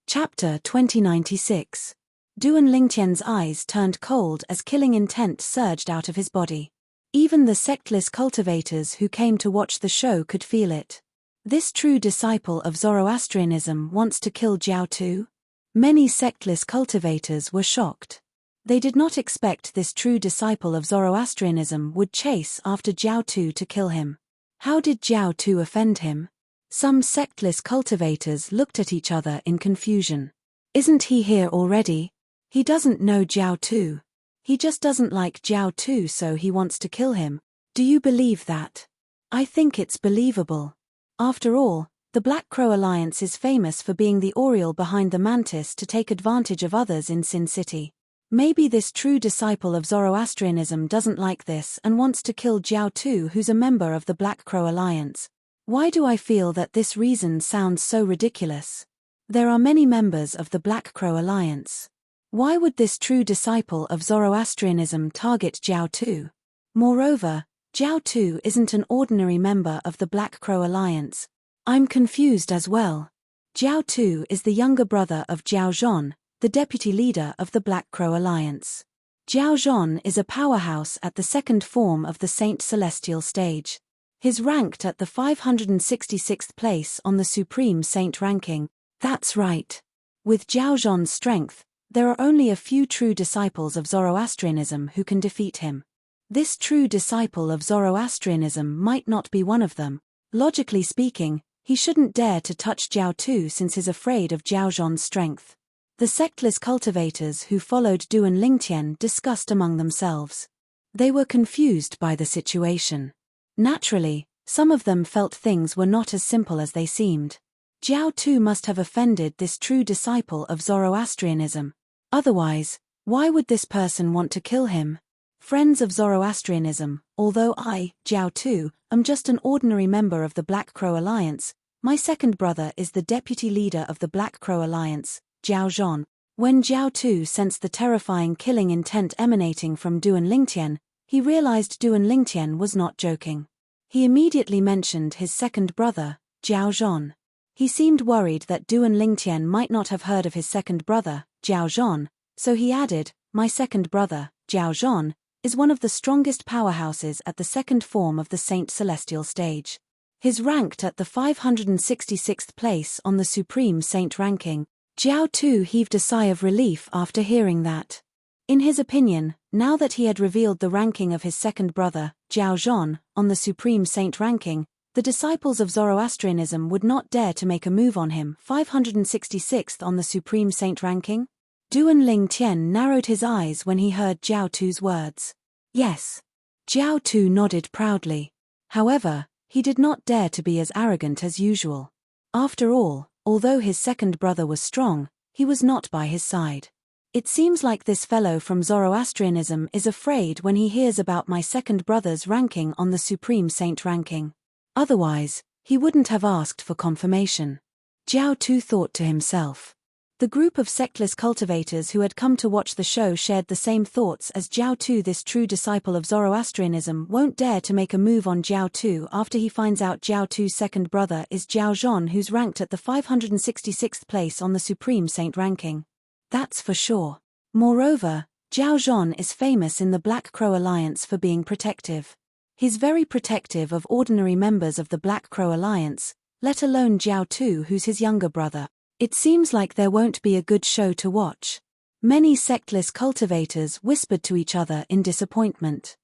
Chapter 2096. Du and Lingtian's eyes turned cold as killing intent surged out of his body. Even the sectless cultivators who came to watch the show could feel it. This true disciple of Zoroastrianism wants to kill Jiao Tu? Many sectless cultivators were shocked. They did not expect this true disciple of Zoroastrianism would chase after Jiao Tu to kill him. How did Jiao Tu offend him? Some sectless cultivators looked at each other in confusion. Isn't he here already? He doesn't know Jiao Tu. He just doesn't like Jiao Tu, so he wants to kill him. Do you believe that? I think it's believable. After all, the Black Crow Alliance is famous for being the Oriole behind the mantis to take advantage of others in Sin City. Maybe this true disciple of Zoroastrianism doesn't like this and wants to kill Jiao Tu, who's a member of the Black Crow Alliance. Why do I feel that this reason sounds so ridiculous? There are many members of the Black Crow Alliance. Why would this true disciple of Zoroastrianism target Jiao Tu? Moreover, Jiao Tu isn't an ordinary member of the Black Crow Alliance. I'm confused as well. Jiao Tu is the younger brother of Jiao Zhon, the deputy leader of the Black Crow Alliance. Jiao Zhon is a powerhouse at the second form of the Saint Celestial stage. He's ranked at the 566th place on the Supreme Saint ranking. That's right. With Jiao Zhon's strength, there are only a few true disciples of Zoroastrianism who can defeat him. This true disciple of Zoroastrianism might not be one of them. Logically speaking, he shouldn't dare to touch Jiao Tu since he's afraid of Jiao Zhon's strength. The sectless cultivators who followed Du and Lingtian discussed among themselves. They were confused by the situation. Naturally, some of them felt things were not as simple as they seemed. Jiao Tu must have offended this true disciple of Zoroastrianism. Otherwise, why would this person want to kill him? Friends of Zoroastrianism, although I, Jiao Tu, am just an ordinary member of the Black Crow Alliance, My second brother is the deputy leader of the Black Crow Alliance, Zhao Zhan. When Zhao Tu sensed the terrifying killing intent emanating from Duan Lingtian, he realized Duan Lingtian was not joking. He immediately mentioned his second brother, Zhao Zhan. He seemed worried that Duan Lingtian might not have heard of his second brother, Zhao Zhan, so he added, "My second brother, Zhao Zhan, is one of the strongest powerhouses at the second form of the Saint Celestial stage. He's ranked at the 566th place on the Supreme Saint ranking." Zhao Tu heaved a sigh of relief after hearing that. In his opinion, now that he had revealed the ranking of his second brother, Zhao Zhan, on the Supreme Saint ranking, the disciples of Zoroastrianism would not dare to make a move on him. 566th on the Supreme Saint ranking? Duan Lingtian narrowed his eyes when he heard Zhao Tu's words. Yes. Zhao Tu nodded proudly. However, he did not dare to be as arrogant as usual. After all, although his second brother was strong, he was not by his side. It seems like this fellow from Zoroastrianism is afraid when he hears about my second brother's ranking on the Supreme Saint ranking. Otherwise, he wouldn't have asked for confirmation. Zhao Tu thought to himself. The group of sectless cultivators who had come to watch the show shared the same thoughts as Zhao Tu. This true disciple of Zoroastrianism won't dare to make a move on Zhao Tu after he finds out Zhao Tu's second brother is Zhao Zhan, who's ranked at the 566th place on the Supreme Saint ranking. That's for sure. Moreover, Zhao Zhan is famous in the Black Crow Alliance for being protective. He's very protective of ordinary members of the Black Crow Alliance, let alone Zhao Tu, who's his younger brother. It seems like there won't be a good show to watch. Many sectless cultivators whispered to each other in disappointment.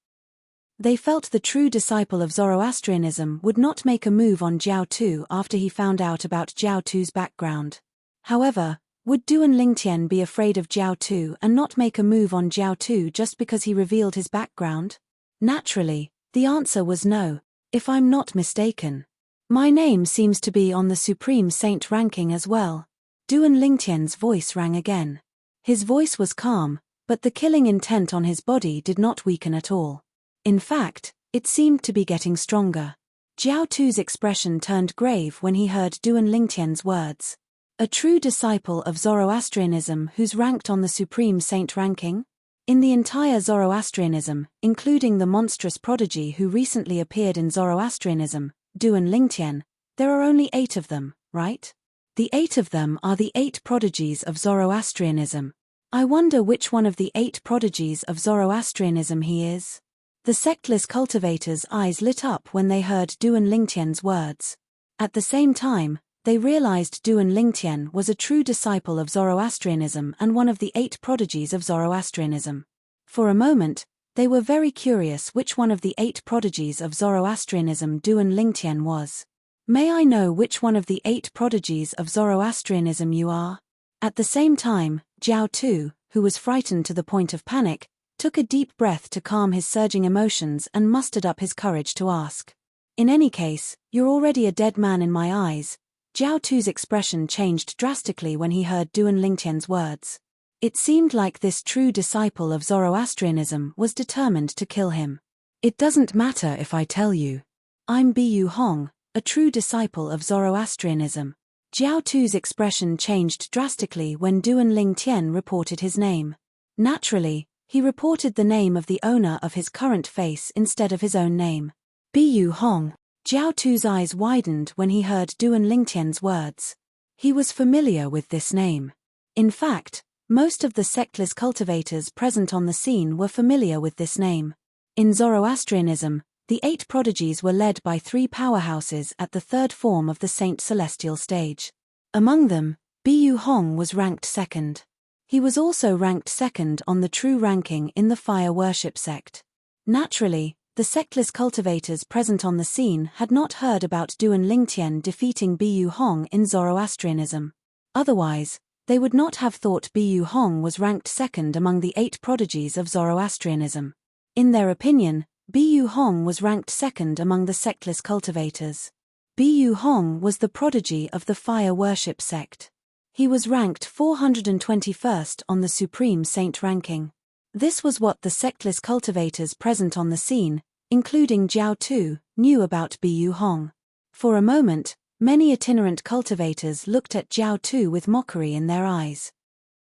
They felt the true disciple of Zoroastrianism would not make a move on Zhao Tu after he found out about Zhao Tu's background. However, would Duan Lingtian be afraid of Zhao Tu and not make a move on Zhao Tu just because he revealed his background? Naturally, the answer was no, if I'm not mistaken. My name seems to be on the Supreme Saint ranking as well. Duan Lingtian's voice rang again. His voice was calm, but the killing intent on his body did not weaken at all. In fact, it seemed to be getting stronger. Zhao Tu's expression turned grave when he heard Duan Lingtian's words. A true disciple of Zoroastrianism who's ranked on the Supreme Saint ranking? In the entire Zoroastrianism, including the monstrous prodigy who recently appeared in Zoroastrianism, Duan Lingtian, there are only 8 of them, right? The 8 of them are the 8 prodigies of Zoroastrianism. I wonder which one of the 8 prodigies of Zoroastrianism he is. The sectless cultivators' eyes lit up when they heard Duan Lingtian's words. At the same time, they realized Duan Lingtian was a true disciple of Zoroastrianism and one of the 8 prodigies of Zoroastrianism. For a moment, they were very curious which one of the 8 prodigies of Zoroastrianism Duan Lingtian was. May I know which one of the 8 prodigies of Zoroastrianism you are? At the same time, Zhao Tu, who was frightened to the point of panic, took a deep breath to calm his surging emotions and mustered up his courage to ask. In any case, you're already a dead man in my eyes. Zhao Tu's expression changed drastically when he heard Duan Lingtian's words. It seemed like this true disciple of Zoroastrianism was determined to kill him. It doesn't matter if I tell you. I'm Bu Hong, a true disciple of Zoroastrianism. Zhao Tu's expression changed drastically when Duan Lingtian reported his name. Naturally, he reported the name of the owner of his current face instead of his own name. Bu Hong. Zhao Tu's eyes widened when he heard Duan Lingtian's words. He was familiar with this name. In fact, most of the sectless cultivators present on the scene were familiar with this name. In Zoroastrianism, the 8 prodigies were led by 3 powerhouses at the 3rd form of the Saint Celestial stage. Among them, Bu Hong was ranked 2nd. He was also ranked 2nd on the true ranking in the fire worship sect. Naturally, the sectless cultivators present on the scene had not heard about Duan Lingtian defeating Bu Hong in Zoroastrianism. Otherwise, they would not have thought Bu Hong was ranked 2nd among the 8 prodigies of Zoroastrianism. In their opinion, Bu Hong was ranked 2nd among the sectless cultivators. Bu Hong was the prodigy of the fire worship sect. He was ranked 421st on the Supreme Saint ranking. This was what the sectless cultivators present on the scene, including Zhao Tu, knew about Bu Hong. For a moment, Many itinerant cultivators looked at Jiao Tu with mockery in their eyes.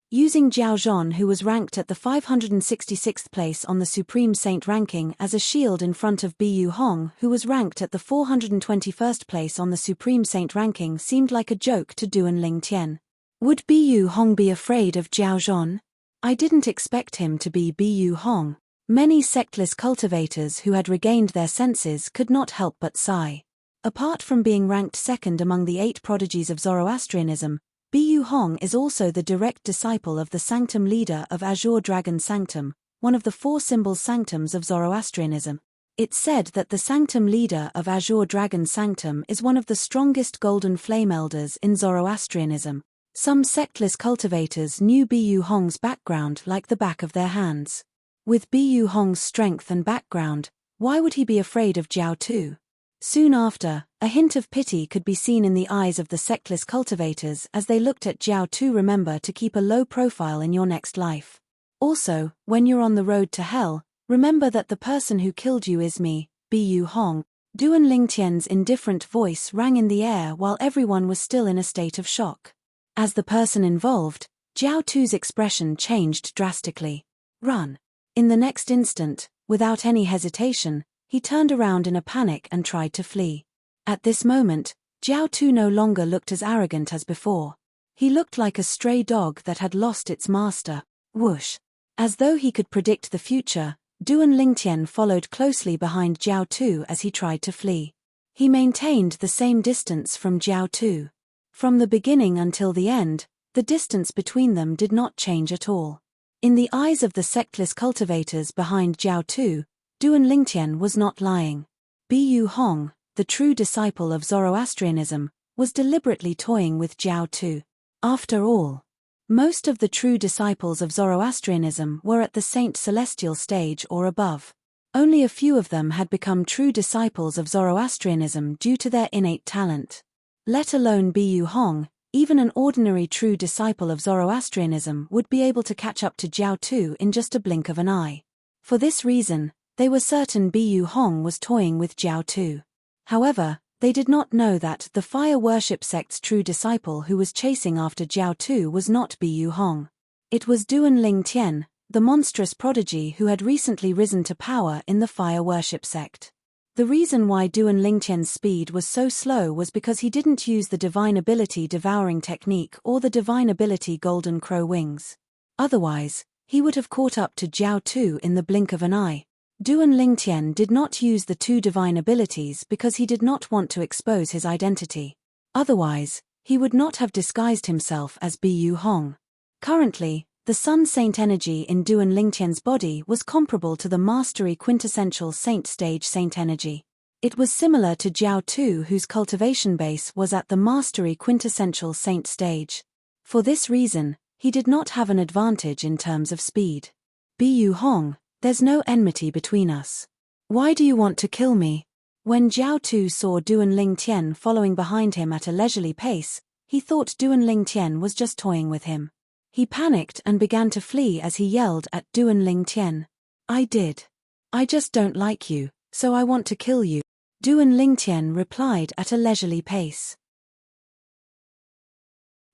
Using Jiao Zhon, who was ranked at the 566th place on the Supreme Saint ranking, as a shield in front of Bu Hong, who was ranked at the 421st place on the Supreme Saint ranking, seemed like a joke to Duan Lingtian. Would Bu Hong be afraid of Jiao Zhon? I didn't expect him to be Bu Hong. Many sectless cultivators who had regained their senses could not help but sigh. Apart from being ranked second among the 8 prodigies of Zoroastrianism, Bu Hong is also the direct disciple of the sanctum leader of Azure Dragon Sanctum, one of the 4 symbol sanctums of Zoroastrianism. It's said that the sanctum leader of Azure Dragon Sanctum is one of the strongest golden flame elders in Zoroastrianism. Some sectless cultivators knew Bu Hong's background like the back of their hands. With Bu Hong's strength and background, why would he be afraid of Jiao Tu? Soon after, a hint of pity could be seen in the eyes of the sectless cultivators as they looked at Jiao Tu. Remember to keep a low profile in your next life. Also, when you're on the road to hell, remember that the person who killed you is me, Bu Hong. Duan Lingtian's indifferent voice rang in the air while everyone was still in a state of shock. As the person involved, Jiao Tu's expression changed drastically. Run. In the next instant, without any hesitation, he turned around in a panic and tried to flee. At this moment, Jiao Tu no longer looked as arrogant as before. He looked like a stray dog that had lost its master. Whoosh! As though he could predict the future, Duan Lingtian followed closely behind Jiao Tu as he tried to flee. He maintained the same distance from Jiao Tu. From the beginning until the end, the distance between them did not change at all. In the eyes of the sectless cultivators behind Jiao Tu, Duan Lingtian was not lying. Bu Hong, the true disciple of Zoroastrianism, was deliberately toying with Jiao Tu. After all, most of the true disciples of Zoroastrianism were at the Saint Celestial stage or above. Only a few of them had become true disciples of Zoroastrianism due to their innate talent. Let alone Bu Hong, even an ordinary true disciple of Zoroastrianism would be able to catch up to Jiao Tu in just a blink of an eye. For this reason, they were certain Bu Hong was toying with Jiao Tu. However, they did not know that the fire worship sect's true disciple who was chasing after Jiao Tu was not Bu Hong. It was Duan Lingtian, the monstrous prodigy who had recently risen to power in the fire worship sect. The reason why Duan Lingtian's speed was so slow was because he didn't use the divine ability devouring technique or the divine ability golden crow wings. Otherwise, he would have caught up to Jiao Tu in the blink of an eye. Duan Lingtian did not use the 2 divine abilities because he did not want to expose his identity. Otherwise, he would not have disguised himself as Bu Hong. Currently, the Sun Saint energy in Duan Lingtian's body was comparable to the Mastery Quintessential Saint stage Saint energy. It was similar to Jiao Tu, whose cultivation base was at the Mastery Quintessential Saint stage. For this reason, he did not have an advantage in terms of speed. Bu Hong, there's no enmity between us. Why do you want to kill me? When Jiao Tu saw Duan Lingtian following behind him at a leisurely pace, he thought Duan Lingtian was just toying with him. He panicked and began to flee as he yelled at Duan Lingtian. I just don't like you, so I want to kill you. Duan Lingtian replied at a leisurely pace.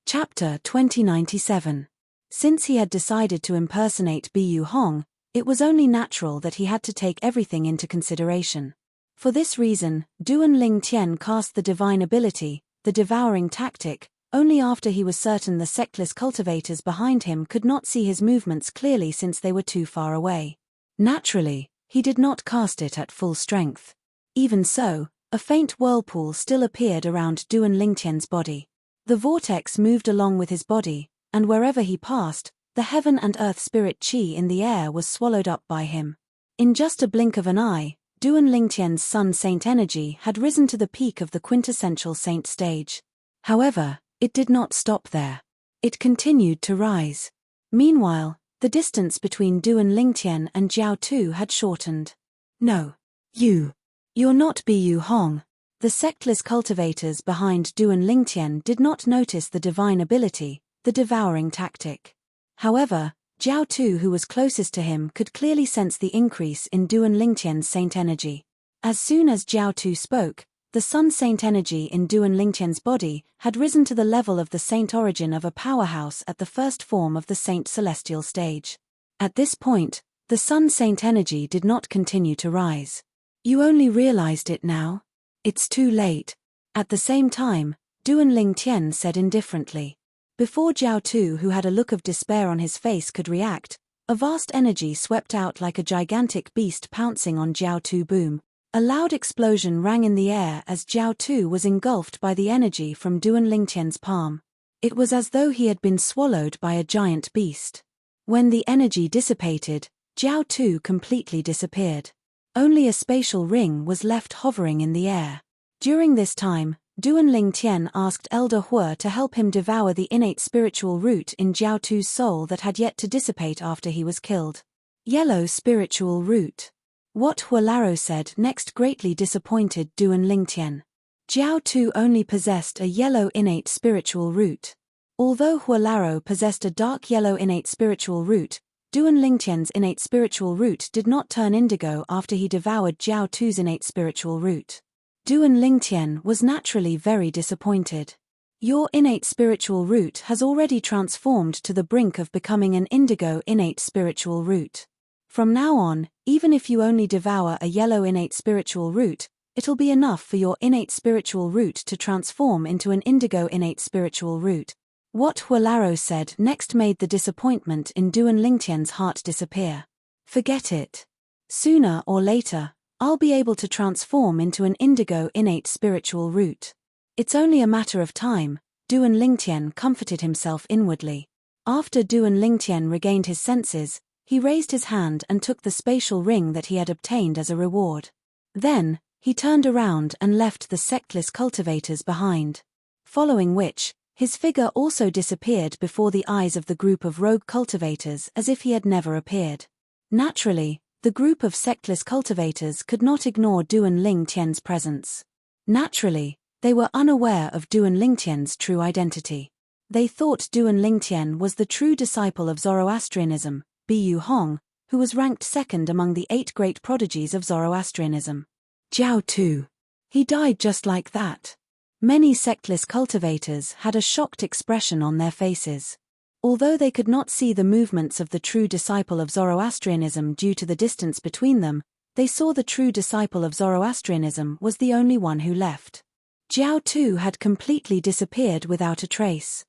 Chapter 2097. Since he had decided to impersonate Bu Hong, it was only natural that he had to take everything into consideration. For this reason, Duan Lingtian cast the divine ability, the devouring tactic, only after he was certain the sectless cultivators behind him could not see his movements clearly since they were too far away. Naturally, he did not cast it at full strength. Even so, a faint whirlpool still appeared around Duan Lingtian's body. The vortex moved along with his body, and wherever he passed, the heaven and earth spirit chi in the air was swallowed up by him. In just a blink of an eye, Duan Lingtian's Sun Saint energy had risen to the peak of the quintessential saint stage. However, it did not stop there. It continued to rise. Meanwhile, the distance between Duan Lingtian and Jiao Tu had shortened. No. You're not Bu Hong. The sectless cultivators behind Duan Lingtian did not notice the divine ability, the devouring tactic. However, Jiao Tu, who was closest to him, could clearly sense the increase in Duan Lingtian's saint energy. As soon as Jiao Tu spoke, the the Sun Saint energy in Duan Lingtian's body had risen to the level of the saint origin of a powerhouse at the first form of the saint celestial stage. At this point, the Sun Saint energy did not continue to rise. You only realized it now? It's too late. At the same time, Duan Lingtian said indifferently. Before Jiao Tu, who had a look of despair on his face, could react, a vast energy swept out like a gigantic beast pouncing on Jiao Tu. Boom. A loud explosion rang in the air as Jiao Tu was engulfed by the energy from Duan Lingtian's palm. It was as though he had been swallowed by a giant beast. When the energy dissipated, Jiao Tu completely disappeared. Only a spatial ring was left hovering in the air. During this time, Duan Lingtian asked Elder Hua to help him devour the innate spiritual root in Jiao Tu's soul that had yet to dissipate after he was killed. Yellow spiritual root. What Hualaro said next greatly disappointed Duan Lingtian. Jiao Tu only possessed a yellow innate spiritual root. Although Hualaro possessed a dark yellow innate spiritual root, Duan Lingtian's innate spiritual root did not turn indigo after he devoured Jiao Tu's innate spiritual root. Duan Lingtian was naturally very disappointed. Your innate spiritual root has already transformed to the brink of becoming an indigo innate spiritual root. From now on, even if you only devour a yellow innate spiritual root, it'll be enough for your innate spiritual root to transform into an indigo innate spiritual root. What Hualaro said next made the disappointment in Duan Lingtian's heart disappear. Forget it. Sooner or later, I'll be able to transform into an indigo innate spiritual root. It's only a matter of time, Duan Lingtian comforted himself inwardly. After Duan Lingtian regained his senses, he raised his hand and took the spatial ring that he had obtained as a reward. Then, he turned around and left the sectless cultivators behind. Following which, his figure also disappeared before the eyes of the group of rogue cultivators as if he had never appeared. Naturally, the group of sectless cultivators could not ignore Duan Lingtian's presence. Naturally, they were unaware of Duan Lingtian's true identity. They thought Duan Lingtian was the true disciple of Zoroastrianism, Bu Hong, who was ranked second among the 8 great prodigies of Zoroastrianism. Jiao Tu. He died just like that. Many sectless cultivators had a shocked expression on their faces. Although they could not see the movements of the true disciple of Zoroastrianism due to the distance between them, they saw the true disciple of Zoroastrianism was the only one who left. Jiao Tu had completely disappeared without a trace.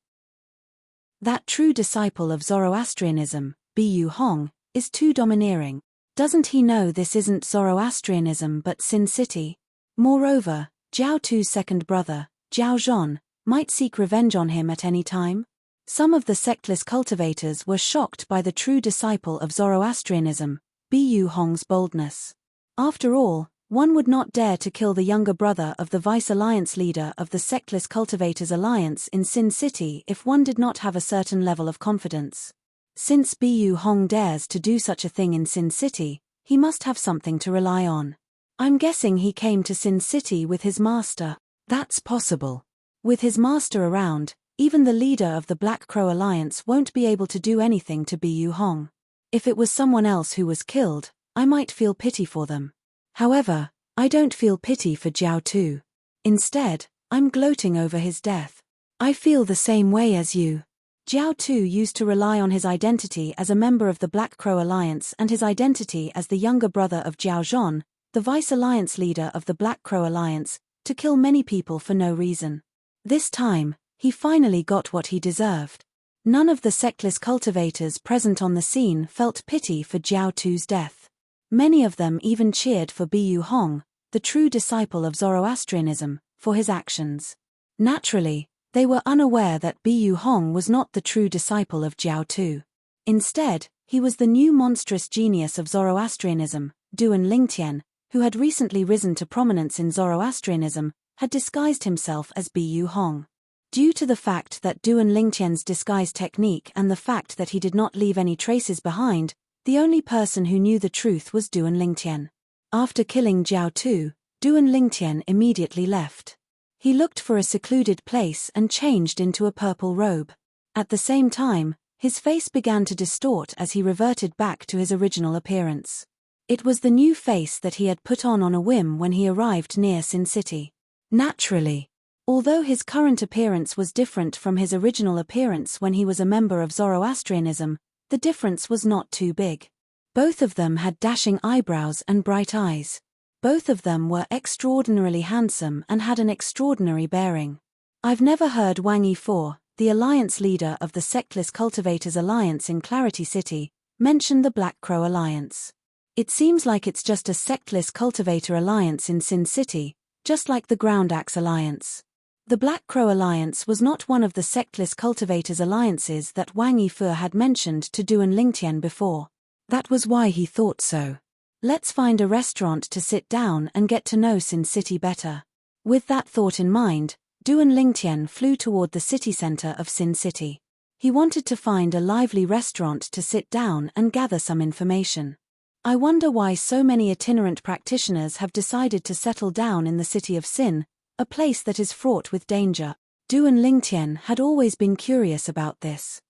That true disciple of Zoroastrianism, Bu Hong, is too domineering. Doesn't he know this isn't Zoroastrianism but Sin City? Moreover, Jiao Tu's second brother, Jiao Zhon, might seek revenge on him at any time. Some of the sectless cultivators were shocked by the true disciple of Zoroastrianism, Bu Hong's boldness. After all, one would not dare to kill the younger brother of the Vice Alliance leader of the Sectless Cultivators Alliance in Sin City if one did not have a certain level of confidence. Since Bu Hong dares to do such a thing in Sin City, he must have something to rely on. I'm guessing he came to Sin City with his master. That's possible. With his master around, even the leader of the Black Crow Alliance won't be able to do anything to Bu Hong. If it was someone else who was killed, I might feel pity for them. However, I don't feel pity for Jiao Tu. Instead, I'm gloating over his death. I feel the same way as you. Jiao Tu used to rely on his identity as a member of the Black Crow Alliance and his identity as the younger brother of Jiao Zhon, the Vice Alliance leader of the Black Crow Alliance, to kill many people for no reason. This time, he finally got what he deserved. None of the sectless cultivators present on the scene felt pity for Jiao Tu's death. Many of them even cheered for Bu Hong, the true disciple of Zoroastrianism, for his actions. Naturally, they were unaware that Bu Hong was not the true disciple of Jiao Tu. Instead, he was the new monstrous genius of Zoroastrianism, Duan Lingtian, who had recently risen to prominence in Zoroastrianism, had disguised himself as Bu Hong. Due to the fact that Duan Lingtian's disguise technique and the fact that he did not leave any traces behind, the only person who knew the truth was Duan Lingtian. After killing Jiao Tu, Duan Lingtian immediately left. He looked for a secluded place and changed into a purple robe. At the same time, his face began to distort as he reverted back to his original appearance. It was the new face that he had put on a whim when he arrived near Sin City. Naturally. Although his current appearance was different from his original appearance when he was a member of Zoroastrianism, the difference was not too big. Both of them had dashing eyebrows and bright eyes. Both of them were extraordinarily handsome and had an extraordinary bearing. I've never heard Wang Yifu, the alliance leader of the Sectless Cultivators Alliance in Clarity City, mention the Black Crow Alliance. It seems like it's just a Sectless Cultivator Alliance in Sin City, just like the Ground Axe Alliance. The Black Crow Alliance was not one of the Sectless Cultivators Alliances that Wang Yifu had mentioned to Duan Lingtian before. That was why he thought so. Let's find a restaurant to sit down and get to know Sin City better. With that thought in mind, Duan Lingtian flew toward the city center of Sin City. He wanted to find a lively restaurant to sit down and gather some information. I wonder why so many itinerant practitioners have decided to settle down in the city of Sin, a place that is fraught with danger. Duan Lingtian had always been curious about this.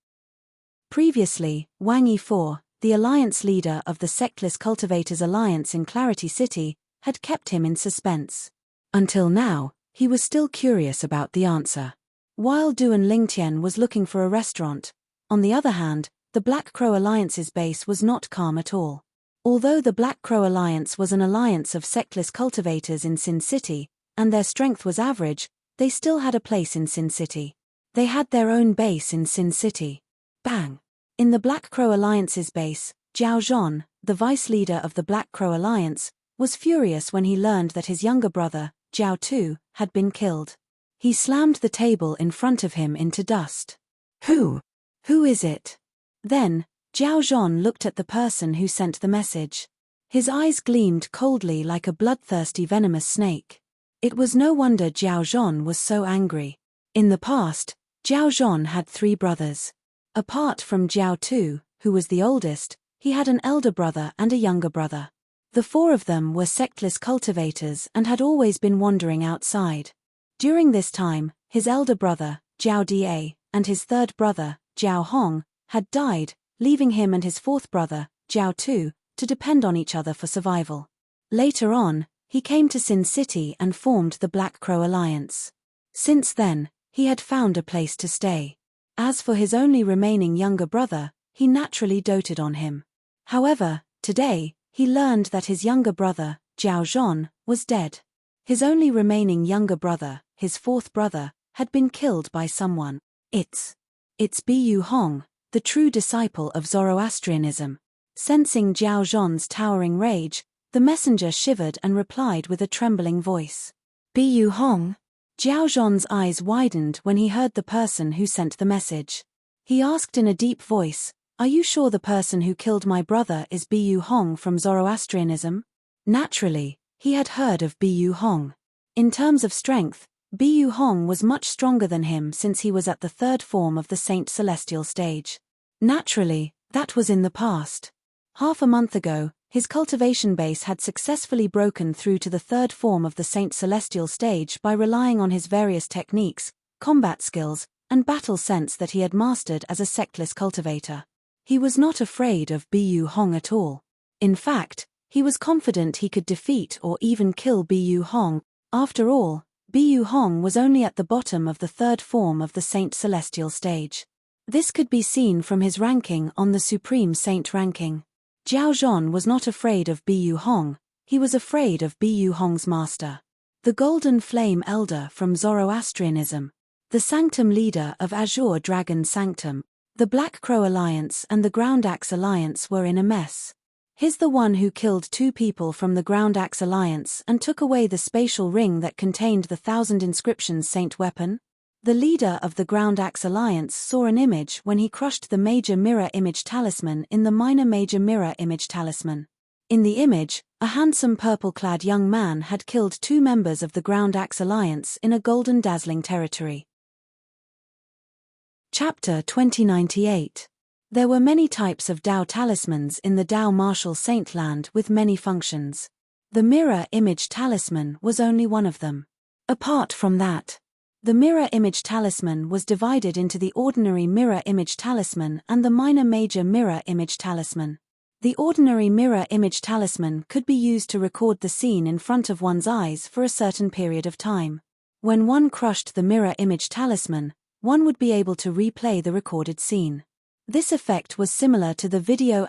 Previously, Wang Yifu, the alliance leader of the Sectless Cultivators Alliance in Clarity City, had kept him in suspense. Until now, he was still curious about the answer. While Duan Lingtian was looking for a restaurant, on the other hand, the Black Crow Alliance's base was not calm at all. Although the Black Crow Alliance was an alliance of sectless cultivators in Sin City, and their strength was average, they still had a place in Sin City. They had their own base in Sin City. Bang! In the Black Crow Alliance's base, Zhao Zhon, the vice leader of the Black Crow Alliance, was furious when he learned that his younger brother, Zhao Tu, had been killed. He slammed the table in front of him into dust. Who is it? Then, Zhao Zhon looked at the person who sent the message. His eyes gleamed coldly like a bloodthirsty venomous snake. It was no wonder Zhao Zhon was so angry. In the past, Zhao Zhon had 3 brothers. Apart from Zhao Tu, who was the oldest, he had an elder brother and a younger brother. The 4 of them were sectless cultivators and had always been wandering outside. During this time, his elder brother, Zhao Da, and his 3rd brother, Zhao Hong, had died, leaving him and his 4th brother, Zhao Tu, to depend on each other for survival. Later on, he came to Sin City and formed the Black Crow Alliance. Since then, he had found a place to stay. As for his only remaining younger brother, he naturally doted on him. However, today, he learned that his younger brother, Zhao Zhon, was dead. His only remaining younger brother, his 4th brother, had been killed by someone. It's Bu Hong, the true disciple of Zoroastrianism. Sensing Zhao Zhon's towering rage, the messenger shivered and replied with a trembling voice. Bu Hong? Zhao Zhon's eyes widened when he heard the person who sent the message. He asked in a deep voice, "Are you sure the person who killed my brother is Bu Hong from Zoroastrianism?" Naturally, he had heard of Bu Hong. In terms of strength, Bu Hong was much stronger than him since he was at the 3rd form of the Saint Celestial stage. Naturally, that was in the past. Half a month ago, his cultivation base had successfully broken through to the 3rd form of the Saint Celestial stage by relying on his various techniques, combat skills, and battle sense that he had mastered as a sectless cultivator. He was not afraid of Bu Hong at all. In fact, he was confident he could defeat or even kill Bu Hong. After all, Bu Hong was only at the bottom of the 3rd form of the Saint Celestial stage. This could be seen from his ranking on the Supreme Saint ranking. Zhao Zhon was not afraid of Bu Hong, he was afraid of Bu Hong's master. The Golden Flame Elder from Zoroastrianism. The Sanctum leader of Azure Dragon Sanctum. The Black Crow Alliance and the Ground Axe Alliance were in a mess. He's the one who killed 2 people from the Ground Axe Alliance and took away the spatial ring that contained the 1000 inscriptions saint weapon. The leader of the Ground Axe Alliance saw an image when he crushed the Major Mirror Image Talisman in the Minor Major Mirror Image Talisman. In the image, a handsome purple-clad young man had killed 2 members of the Ground Axe Alliance in a golden dazzling territory. Chapter 2098. There were many types of Dao talismans in the Dao Martial Saint Land with many functions. The Mirror Image Talisman was only one of them. Apart from that, the Mirror Image Talisman was divided into the Ordinary Mirror Image Talisman and the Minor Major Mirror Image Talisman. The Ordinary Mirror Image Talisman could be used to record the scene in front of one's eyes for a certain period of time. When one crushed the mirror image talisman, one would be able to replay the recorded scene. This effect was similar to the video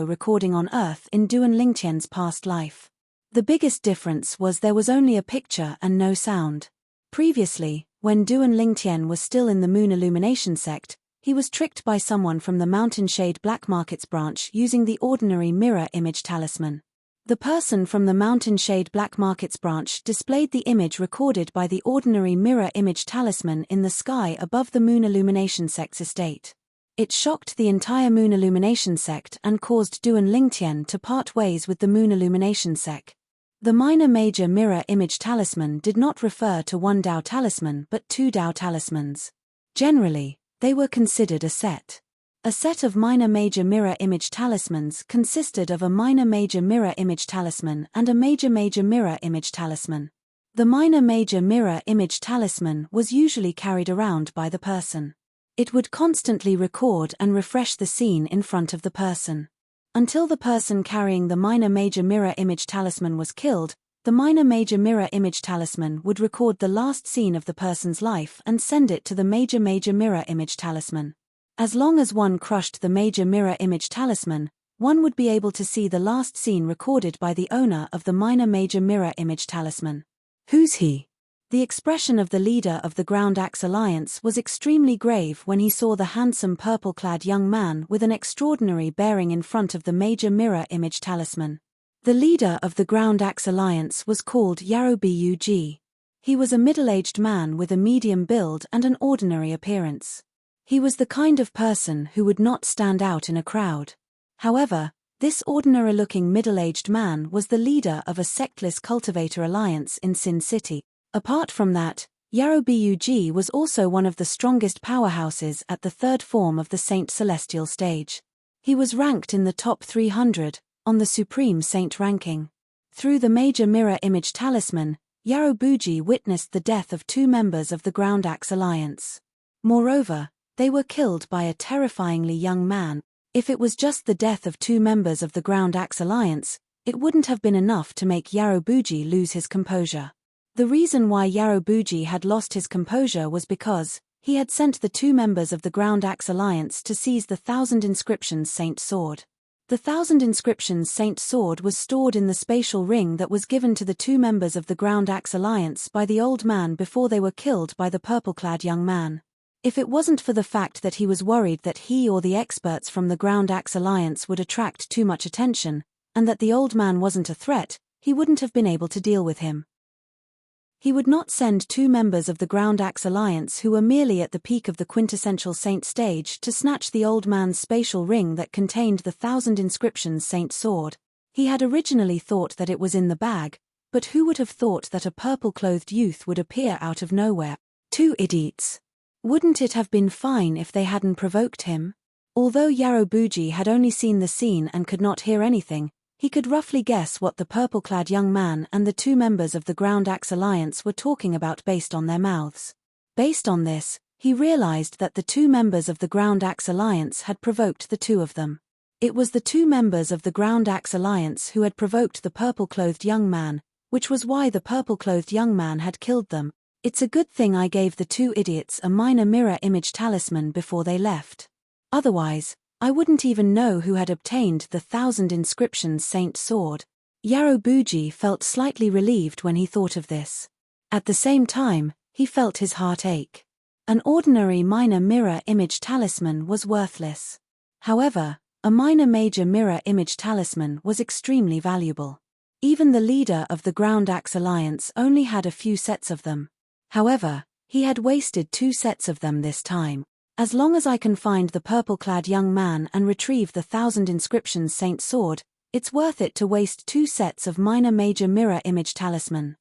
recording on Earth in Duan Lingtian's past life. The biggest difference was there was only a picture and no sound. Previously, when Duan Lingtian was still in the Moon Illumination sect, he was tricked by someone from the Mountain Shade Black Markets branch using the ordinary mirror image talisman. The person from the Mountain Shade Black Markets branch displayed the image recorded by the ordinary mirror image talisman in the sky above the Moon Illumination sect's estate. It shocked the entire Moon Illumination sect and caused Duan Lingtian to part ways with the Moon Illumination sect. The minor-major mirror image talisman did not refer to one Dao talisman but two Dao talismans. Generally, they were considered a set. A set of minor-major mirror image talismans consisted of a minor-major mirror image talisman and a major-major mirror image talisman. The minor-major mirror image talisman was usually carried around by the person. It would constantly record and refresh the scene in front of the person. Until the person carrying the minor-major mirror image talisman was killed, the minor-major mirror image talisman would record the last scene of the person's life and send it to the major-major mirror image talisman. As long as one crushed the major mirror image talisman, one would be able to see the last scene recorded by the owner of the minor-major mirror image talisman. Who's he? The expression of the leader of the Ground Axe Alliance was extremely grave when he saw the handsome purple-clad young man with an extraordinary bearing in front of the major mirror image talisman. The leader of the Ground Axe Alliance was called Yarobug. He was a middle-aged man with a medium build and an ordinary appearance. He was the kind of person who would not stand out in a crowd. However, this ordinary-looking middle-aged man was the leader of a sectless cultivator alliance in Sin City. Apart from that, Yarobug was also one of the strongest powerhouses at the third form of the Saint Celestial stage. He was ranked in the top 300, on the Supreme Saint ranking. Through the major mirror image talisman, Yarobug witnessed the death of two members of the Ground Axe Alliance. Moreover, they were killed by a terrifyingly young man. If it was just the death of two members of the Ground Axe Alliance, it wouldn't have been enough to make Yarobug lose his composure. The reason why Yarobug had lost his composure was because he had sent the two members of the Ground Axe Alliance to seize the 1,000 Inscriptions Saint Sword. The 1,000 Inscriptions Saint Sword was stored in the spatial ring that was given to the two members of the Ground Axe Alliance by the old man before they were killed by the purple-clad young man. If it wasn't for the fact that he was worried that he or the experts from the Ground Axe Alliance would attract too much attention, and that the old man wasn't a threat, he wouldn't have been able to deal with him. He would not send two members of the Ground Axe Alliance who were merely at the peak of the quintessential saint stage to snatch the old man's spatial ring that contained the 1,000 Inscriptions Saint Sword. He had originally thought that it was in the bag, but who would have thought that a purple-clothed youth would appear out of nowhere? Two idiots. Wouldn't it have been fine if they hadn't provoked him? Although Yarobug had only seen the scene and could not hear anything, he could roughly guess what the purple-clad young man and the two members of the Ground Axe Alliance were talking about based on their mouths. Based on this, he realized that the two members of the Ground Axe Alliance had provoked the two of them. It was the two members of the Ground Axe Alliance who had provoked the purple-clothed young man, which was why the purple-clothed young man had killed them. It's a good thing I gave the two idiots a minor mirror image talisman before they left. Otherwise, I wouldn't even know who had obtained the 1,000 Inscriptions Saint Sword. Yarobug felt slightly relieved when he thought of this. At the same time, he felt his heart ache. An ordinary minor mirror image talisman was worthless. However, a minor major mirror image talisman was extremely valuable. Even the leader of the Ground Axe Alliance only had a few sets of them. However, he had wasted 2 sets of them this time. As long as I can find the purple-clad young man and retrieve the 1,000 Inscriptions Saint Sword, it's worth it to waste 2 sets of minor major mirror image talisman.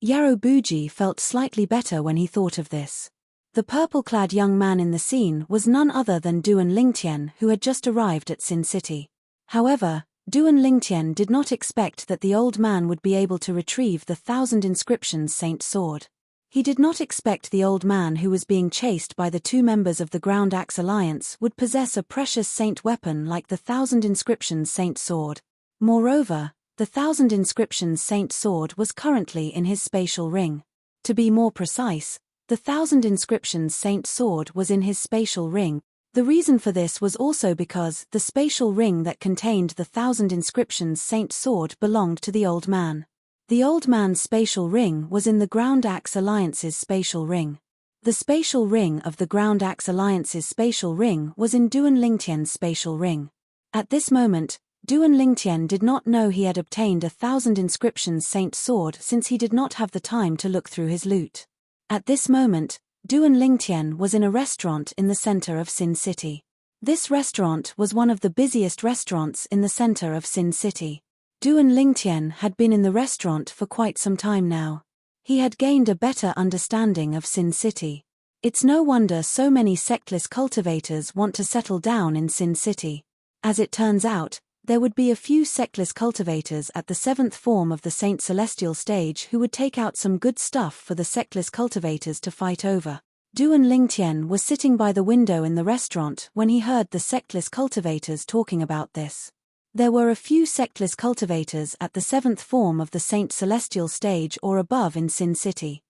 Yarobug felt slightly better when he thought of this. The purple-clad young man in the scene was none other than Duan Lingtian, who had just arrived at Sin City. However, Duan Lingtian did not expect that the old man would be able to retrieve the 1,000 Inscriptions Saint Sword. He did not expect the old man who was being chased by the 2 members of the Ground Axe Alliance would possess a precious saint weapon like the 1,000 Inscriptions Saint Sword. Moreover, the 1,000 Inscriptions Saint Sword was currently in his spatial ring. To be more precise, the 1,000 inscriptions saint sword was in his spatial ring. The reason for this was also because the spatial ring that contained the 1,000 inscriptions saint sword belonged to the old man. The old man's spatial ring was in the Ground Axe Alliance's spatial ring. The spatial ring of the Ground Axe Alliance's spatial ring was in Duan Lingtian's spatial ring. At this moment, Duan Lingtian did not know he had obtained a 1,000 inscriptions saint sword since he did not have the time to look through his loot. At this moment, Duan Lingtian was in a restaurant in the center of Sin City. This restaurant was one of the busiest restaurants in the center of Sin City. Duan Lingtian had been in the restaurant for quite some time now. He had gained a better understanding of Sin City. It's no wonder so many sectless cultivators want to settle down in Sin City. As it turns out, there would be a few sectless cultivators at the 7th form of the Saint Celestial stage who would take out some good stuff for the sectless cultivators to fight over. Duan Lingtian was sitting by the window in the restaurant when he heard the sectless cultivators talking about this. There were a few sectless cultivators at the 7th form of the Saint Celestial stage or above in Sin City.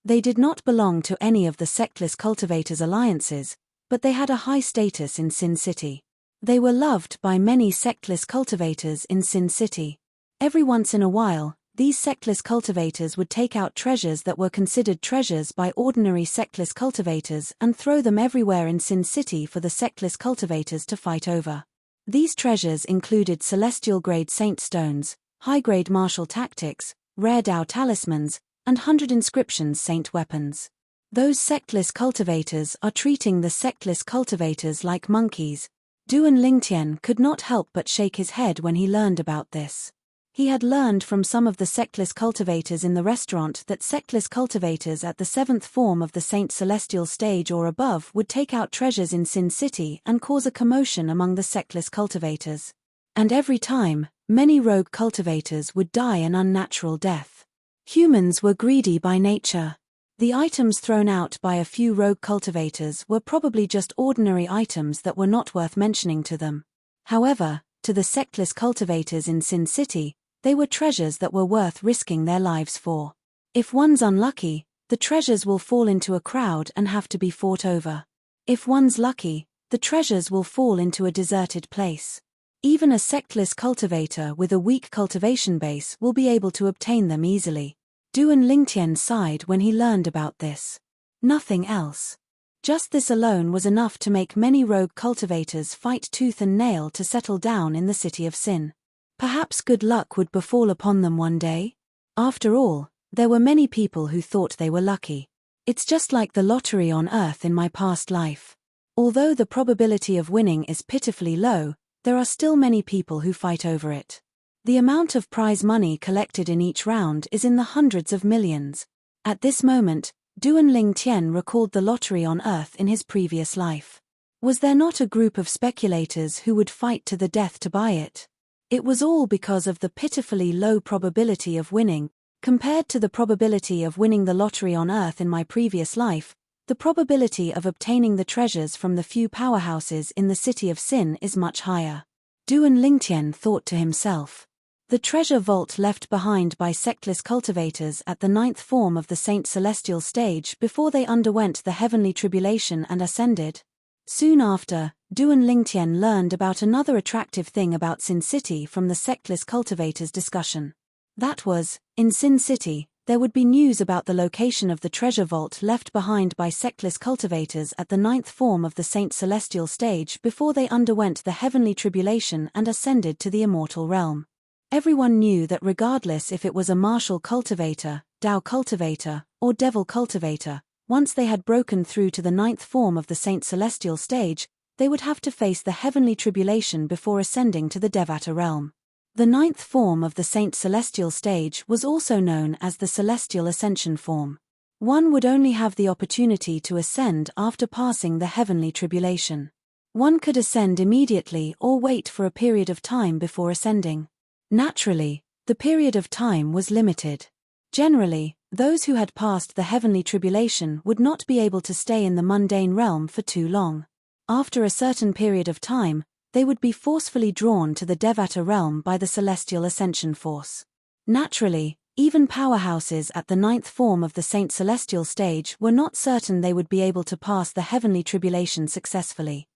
They did not belong to any of the sectless cultivators' alliances, but they had a high status in Sin City. They were loved by many sectless cultivators in Sin City. Every once in a while, these sectless cultivators would take out treasures that were considered treasures by ordinary sectless cultivators and throw them everywhere in Sin City for the sectless cultivators to fight over. These treasures included celestial-grade saint stones, high-grade martial tactics, rare Dao talismans, and 100 inscriptions saint weapons. Those sectless cultivators are treating the sectless cultivators like monkeys. Duan Lingtian could not help but shake his head when he learned about this. He had learned from some of the sectless cultivators in the restaurant that sectless cultivators at the 7th form of the Saint Celestial stage or above would take out treasures in Sin City and cause a commotion among the sectless cultivators. And every time, many rogue cultivators would die an unnatural death. Humans were greedy by nature. The items thrown out by a few rogue cultivators were probably just ordinary items that were not worth mentioning to them. However, to the sectless cultivators in Sin City, they were treasures that were worth risking their lives for. If one's unlucky, the treasures will fall into a crowd and have to be fought over. If one's lucky, the treasures will fall into a deserted place. Even a sectless cultivator with a weak cultivation base will be able to obtain them easily. Duan Lingtian sighed when he learned about this. Nothing else. Just this alone was enough to make many rogue cultivators fight tooth and nail to settle down in the city of Sin. Perhaps good luck would befall upon them one day? After all, there were many people who thought they were lucky. It's just like the lottery on Earth in my past life. Although the probability of winning is pitifully low, there are still many people who fight over it. The amount of prize money collected in each round is in the hundreds of millions. At this moment, Duan Lingtian recalled the lottery on Earth in his previous life. Was there not a group of speculators who would fight to the death to buy it? It was all because of the pitifully low probability of winning. Compared to the probability of winning the lottery on Earth in my previous life, the probability of obtaining the treasures from the few powerhouses in the city of Sin is much higher. Duan Lingtian thought to himself. The treasure vault left behind by sectless cultivators at the 9th form of the Saint Celestial stage before they underwent the heavenly tribulation and ascended. Soon after, Duan Lingtian learned about another attractive thing about Sin City from the sectless cultivators' discussion. That was, in Sin City, there would be news about the location of the treasure vault left behind by sectless cultivators at the 9th form of the Saint Celestial stage before they underwent the heavenly tribulation and ascended to the immortal realm. Everyone knew that regardless if it was a martial cultivator, Dao cultivator, or devil cultivator, once they had broken through to the 9th form of the Saint Celestial stage, they would have to face the heavenly tribulation before ascending to the Devata realm. The 9th form of the Saint Celestial stage was also known as the Celestial Ascension form. One would only have the opportunity to ascend after passing the heavenly tribulation. One could ascend immediately or wait for a period of time before ascending. Naturally, the period of time was limited. Generally, those who had passed the heavenly tribulation would not be able to stay in the mundane realm for too long. After a certain period of time, they would be forcefully drawn to the Devata realm by the celestial ascension force. Naturally, Even powerhouses at the ninth form of the Saint Celestial stage were not certain they would be able to pass the heavenly tribulation successfully.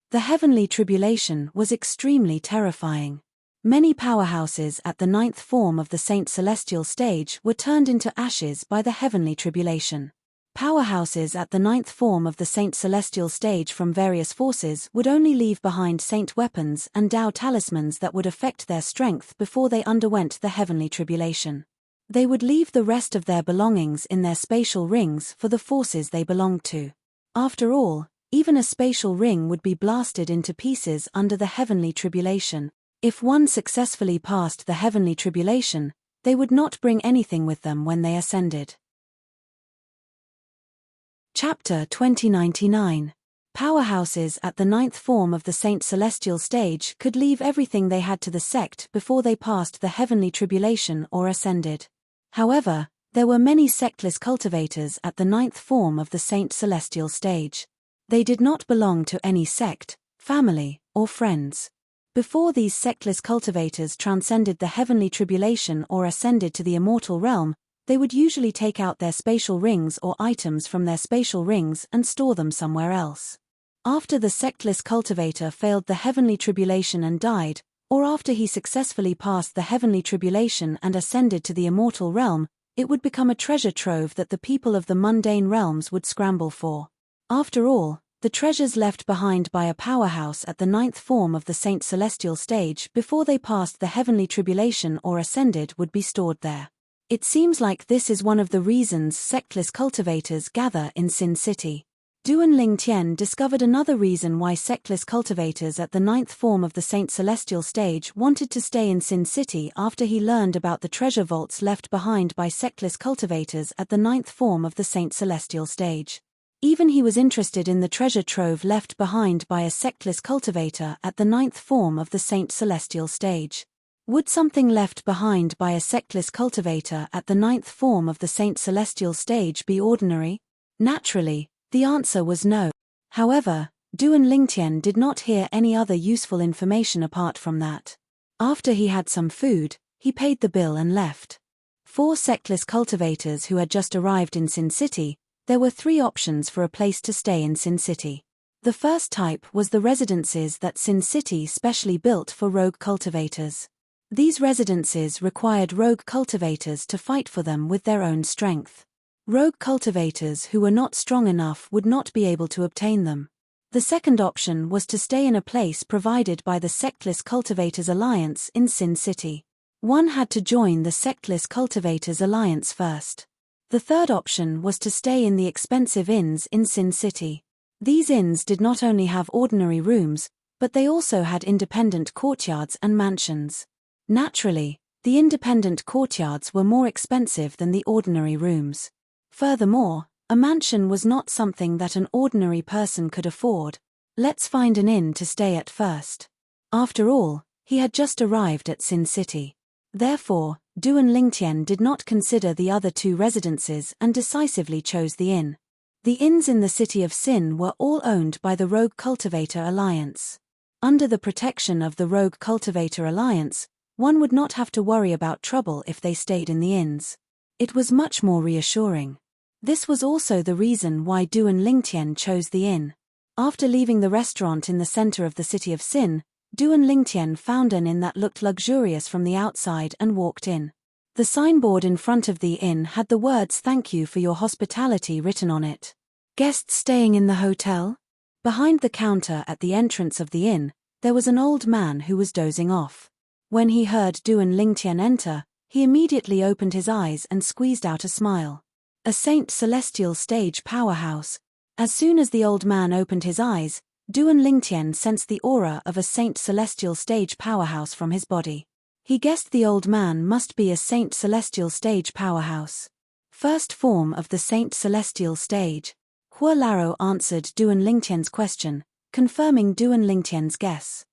The heavenly tribulation was extremely terrifying. Many powerhouses at the ninth form of the Saint Celestial stage were turned into ashes by the heavenly tribulation. Powerhouses at the ninth form of the Saint Celestial stage from various forces would only leave behind saint weapons and Tao talismans that would affect their strength before they underwent the heavenly tribulation. They would leave the rest of their belongings in their spatial rings for the forces they belonged to. After all, even a spatial ring would be blasted into pieces under the heavenly tribulation. If one successfully passed the heavenly tribulation, they would not bring anything with them when they ascended. Chapter 2099. Powerhouses at the ninth form of the Saint Celestial stage could leave everything they had to the sect before they passed the heavenly tribulation or ascended. However, there were many sectless cultivators at the ninth form of the Saint Celestial stage. They did not belong to any sect, family, or friends. Before these sectless cultivators transcended the heavenly tribulation or ascended to the immortal realm, they would usually take out their spatial rings or items from their spatial rings and store them somewhere else. After the sectless cultivator failed the heavenly tribulation and died, or after he successfully passed the heavenly tribulation and ascended to the immortal realm, it would become a treasure trove that the people of the mundane realms would scramble for. After all, the treasures left behind by a powerhouse at the ninth form of the Saint Celestial stage before they passed the heavenly tribulation or ascended would be stored there. It seems like this is one of the reasons sectless cultivators gather in Sin City. Duan Ling Tian discovered another reason why sectless cultivators at the ninth form of the Saint Celestial stage wanted to stay in Sin City after he learned about the treasure vaults left behind by sectless cultivators at the ninth form of the Saint Celestial stage. Even he was interested in the treasure trove left behind by a sectless cultivator at the ninth form of the Saint Celestial stage. Would something left behind by a sectless cultivator at the ninth form of the Saint Celestial stage be ordinary? Naturally, the answer was no. However, Duan Lingtian did not hear any other useful information apart from that. After he had some food, he paid the bill and left. For sectless cultivators who had just arrived in Sin City, there were 3 options for a place to stay in Sin City. The first type was the residences that Sin City specially built for rogue cultivators. These residences required rogue cultivators to fight for them with their own strength. Rogue cultivators who were not strong enough would not be able to obtain them. The second option was to stay in a place provided by the Sectless Cultivators Alliance in Sin City. One had to join the Sectless Cultivators Alliance first. The third option was to stay in the expensive inns in Sin City. These inns did not only have ordinary rooms, but they also had independent courtyards and mansions. Naturally, the independent courtyards were more expensive than the ordinary rooms. Furthermore, a mansion was not something that an ordinary person could afford. Let's find an inn to stay at first. After all, he had just arrived at Sin City. Therefore, Duan Lingtian did not consider the other 2 residences and decisively chose the inn. The inns in the city of Sin were all owned by the Rogue Cultivator Alliance. Under the protection of the Rogue Cultivator Alliance, one would not have to worry about trouble if they stayed in the inns. It was much more reassuring. This was also the reason why Duan Lingtian chose the inn. After leaving the restaurant in the center of the city of Sin, Duan Lingtian found an inn that looked luxurious from the outside and walked in. The signboard in front of the inn had the words "Thank you for your hospitality" written on it. Guests staying in the hotel? Behind the counter at the entrance of the inn, there was an old man who was dozing off. When he heard Duan Lingtian enter, he immediately opened his eyes and squeezed out a smile. A Saint Celestial stage powerhouse. As soon as the old man opened his eyes, Duan Lingtian sensed the aura of a Saint Celestial stage powerhouse from his body. He guessed the old man must be a Saint Celestial stage powerhouse. First form of the Saint Celestial stage. Hua Laro answered Duan Lingtian's question, confirming Duan Lingtian's guess.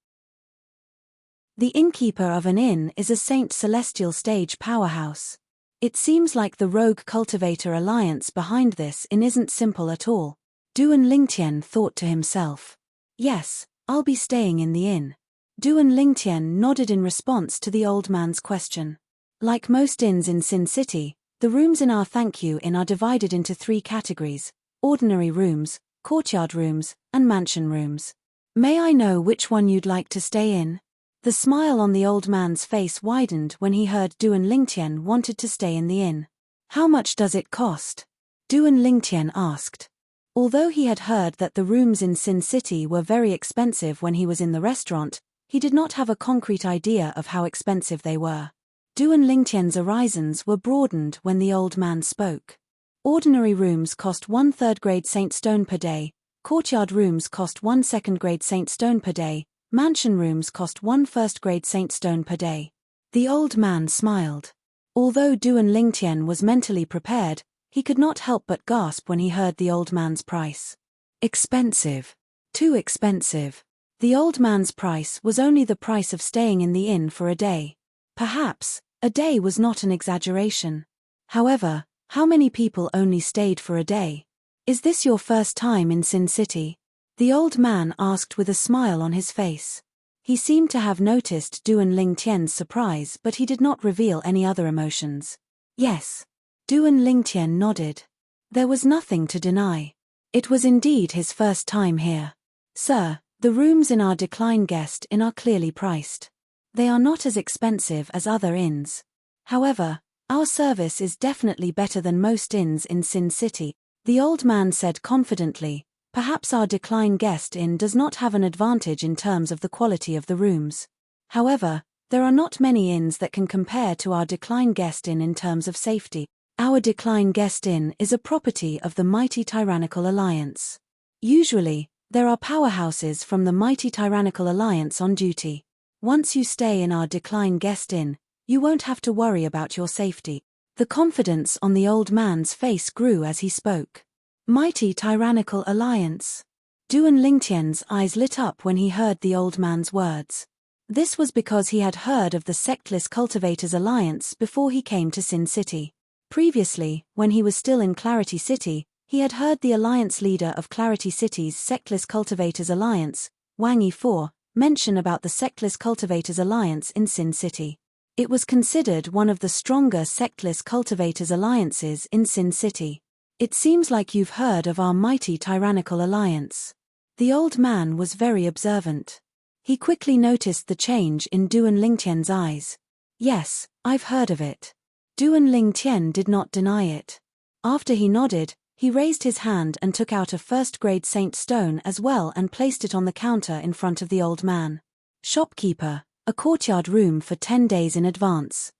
The innkeeper of an inn is a Saint Celestial stage powerhouse. It seems like the Rogue Cultivator Alliance behind this inn isn't simple at all. Duan Lingtian thought to himself. Yes, I'll be staying in the inn. Duan Lingtian nodded in response to the old man's question. Like most inns in Sin City, the rooms in our Thank You Inn are divided into 3 categories: ordinary rooms, courtyard rooms, and mansion rooms. May I know which one you'd like to stay in? The smile on the old man's face widened when he heard Duan Lingtian wanted to stay in the inn. How much does it cost? Duan Lingtian asked. Although he had heard that the rooms in Sin City were very expensive when he was in the restaurant, he did not have a concrete idea of how expensive they were. Duan Lingtian's horizons were broadened when the old man spoke. Ordinary rooms cost 1 3rd grade Saint Stone per day, courtyard rooms cost 1 2nd grade Saint Stone per day, mansion rooms cost 1 1st grade Saint Stone per day. The old man smiled. Although Duan Lingtian was mentally prepared, he could not help but gasp when he heard the old man's price. Expensive. Too expensive. The old man's price was only the price of staying in the inn for a day. Perhaps, a day was not an exaggeration. However, how many people only stayed for a day? Is this your first time in Sin City? The old man asked with a smile on his face. He seemed to have noticed Duan Lingtian's surprise, but he did not reveal any other emotions. Yes. Duan Lingtian nodded. There was nothing to deny. It was indeed his first time here. Sir, the rooms in our Decline Guest Inn are clearly priced. They are not as expensive as other inns. However, our service is definitely better than most inns in Sin City, the old man said confidently. Perhaps our Decline Guest Inn does not have an advantage in terms of the quality of the rooms. However, there are not many inns that can compare to our Decline Guest Inn in terms of safety. Our Decline Guest Inn is a property of the Mighty Tyrannical Alliance. Usually, there are powerhouses from the Mighty Tyrannical Alliance on duty. Once you stay in our Decline Guest Inn, you won't have to worry about your safety. The confidence on the old man's face grew as he spoke. Mighty Tyrannical Alliance. Duan Lingtian's eyes lit up when he heard the old man's words. This was because he had heard of the Sectless Cultivators Alliance before he came to Sin City. Previously, when he was still in Clarity City, he had heard the alliance leader of Clarity City's Sectless Cultivators Alliance, Wang Yi4, mention about the Sectless Cultivators Alliance in Sin City. It was considered one of the stronger Sectless Cultivators Alliances in Sin City. It seems like you've heard of our Mighty Tyrannical Alliance. The old man was very observant. He quickly noticed the change in Duan Lingtian's eyes. Yes, I've heard of it. Duan Lingtian did not deny it. After he nodded, he raised his hand and took out a 1st grade Saint Stone as well and placed it on the counter in front of the old man. Shopkeeper, a courtyard room for 10 days in advance.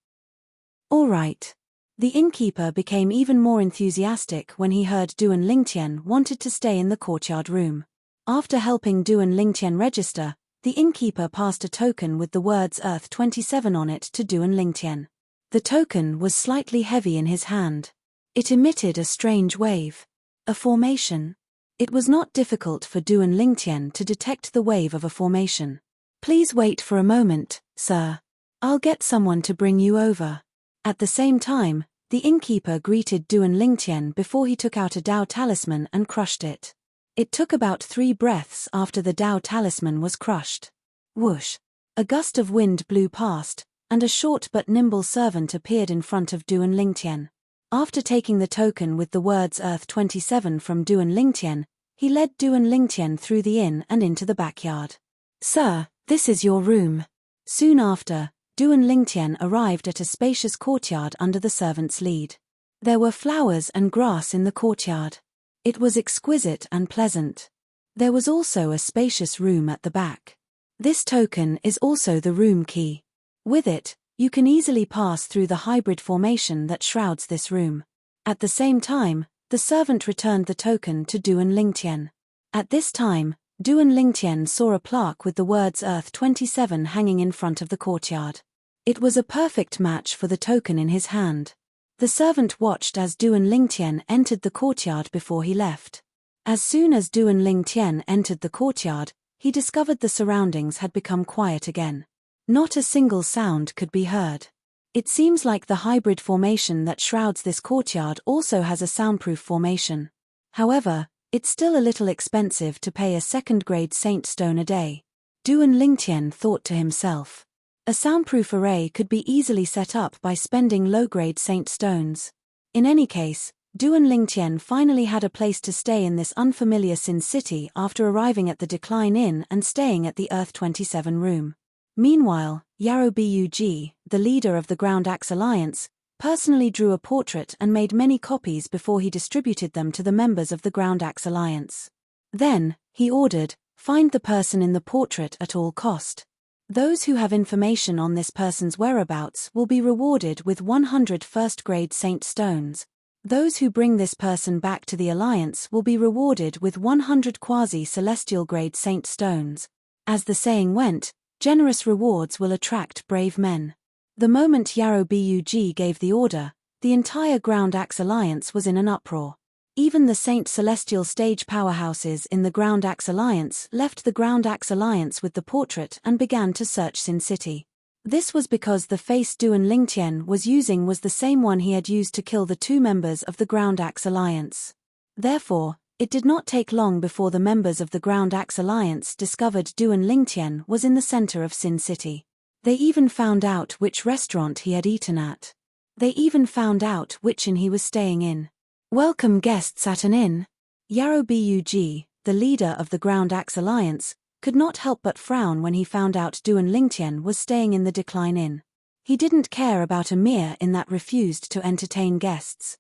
All right. The innkeeper became even more enthusiastic when he heard Duan Lingtian wanted to stay in the courtyard room. After helping Duan Lingtian register, the innkeeper passed a token with the words Earth 27 on it to Duan Lingtian. The token was slightly heavy in his hand. It emitted a strange wave. A formation. It was not difficult for Duan Lingtian to detect the wave of a formation. Please wait for a moment, sir. I'll get someone to bring you over. At the same time, the innkeeper greeted Duan Lingtian before he took out a Dao talisman and crushed it. It took about 3 breaths after the Dao talisman was crushed. Whoosh! A gust of wind blew past, and a short but nimble servant appeared in front of Duan Lingtian. After taking the token with the words Earth 27 from Duan Lingtian, he led Duan Lingtian through the inn and into the backyard. Sir, this is your room. Soon after, Duan Lingtian arrived at a spacious courtyard under the servant's lead. There were flowers and grass in the courtyard. It was exquisite and pleasant. There was also a spacious room at the back. This token is also the room key. With it, you can easily pass through the hybrid formation that shrouds this room. At the same time, the servant returned the token to Duan Lingtian. At this time, Duan Lingtian saw a plaque with the words Earth 27 hanging in front of the courtyard. It was a perfect match for the token in his hand. The servant watched as Duan Lingtian entered the courtyard before he left. As soon as Duan Lingtian entered the courtyard, he discovered the surroundings had become quiet again. Not a single sound could be heard. It seems like the hybrid formation that shrouds this courtyard also has a soundproof formation. However, it's still a little expensive to pay a 2nd grade Saint Stone a day. Duan Lingtian thought to himself. A soundproof array could be easily set up by spending low-grade saint stones. In any case, Duan Lingtian finally had a place to stay in this unfamiliar Sin City after arriving at the Decline Inn and staying at the Earth 27 room. Meanwhile, Yarrow Bug, the leader of the Ground Axe Alliance, personally drew a portrait and made many copies before he distributed them to the members of the Ground Axe Alliance. Then, he ordered, "Find the person in the portrait at all cost. Those who have information on this person's whereabouts will be rewarded with 100 first-grade saint stones. Those who bring this person back to the Alliance will be rewarded with 100 quasi-celestial grade saint stones. As the saying went, generous rewards will attract brave men." The moment Yarrow Bug gave the order, the entire Ground Axe Alliance was in an uproar. Even the Saint Celestial stage powerhouses in the Ground Axe Alliance left the Ground Axe Alliance with the portrait and began to search Sin City. This was because the face Duan Lingtian was using was the same one he had used to kill the two members of the Ground Axe Alliance. Therefore, it did not take long before the members of the Ground Axe Alliance discovered Duan Lingtian was in the center of Sin City. They even found out which restaurant he had eaten at. They even found out which inn he was staying in. Welcome guests at an inn. Yarrow Bug, the leader of the Ground Axe Alliance, could not help but frown when he found out Duan Lingtian was staying in the Decline Inn. He didn't care about a mere inn that refused to entertain guests.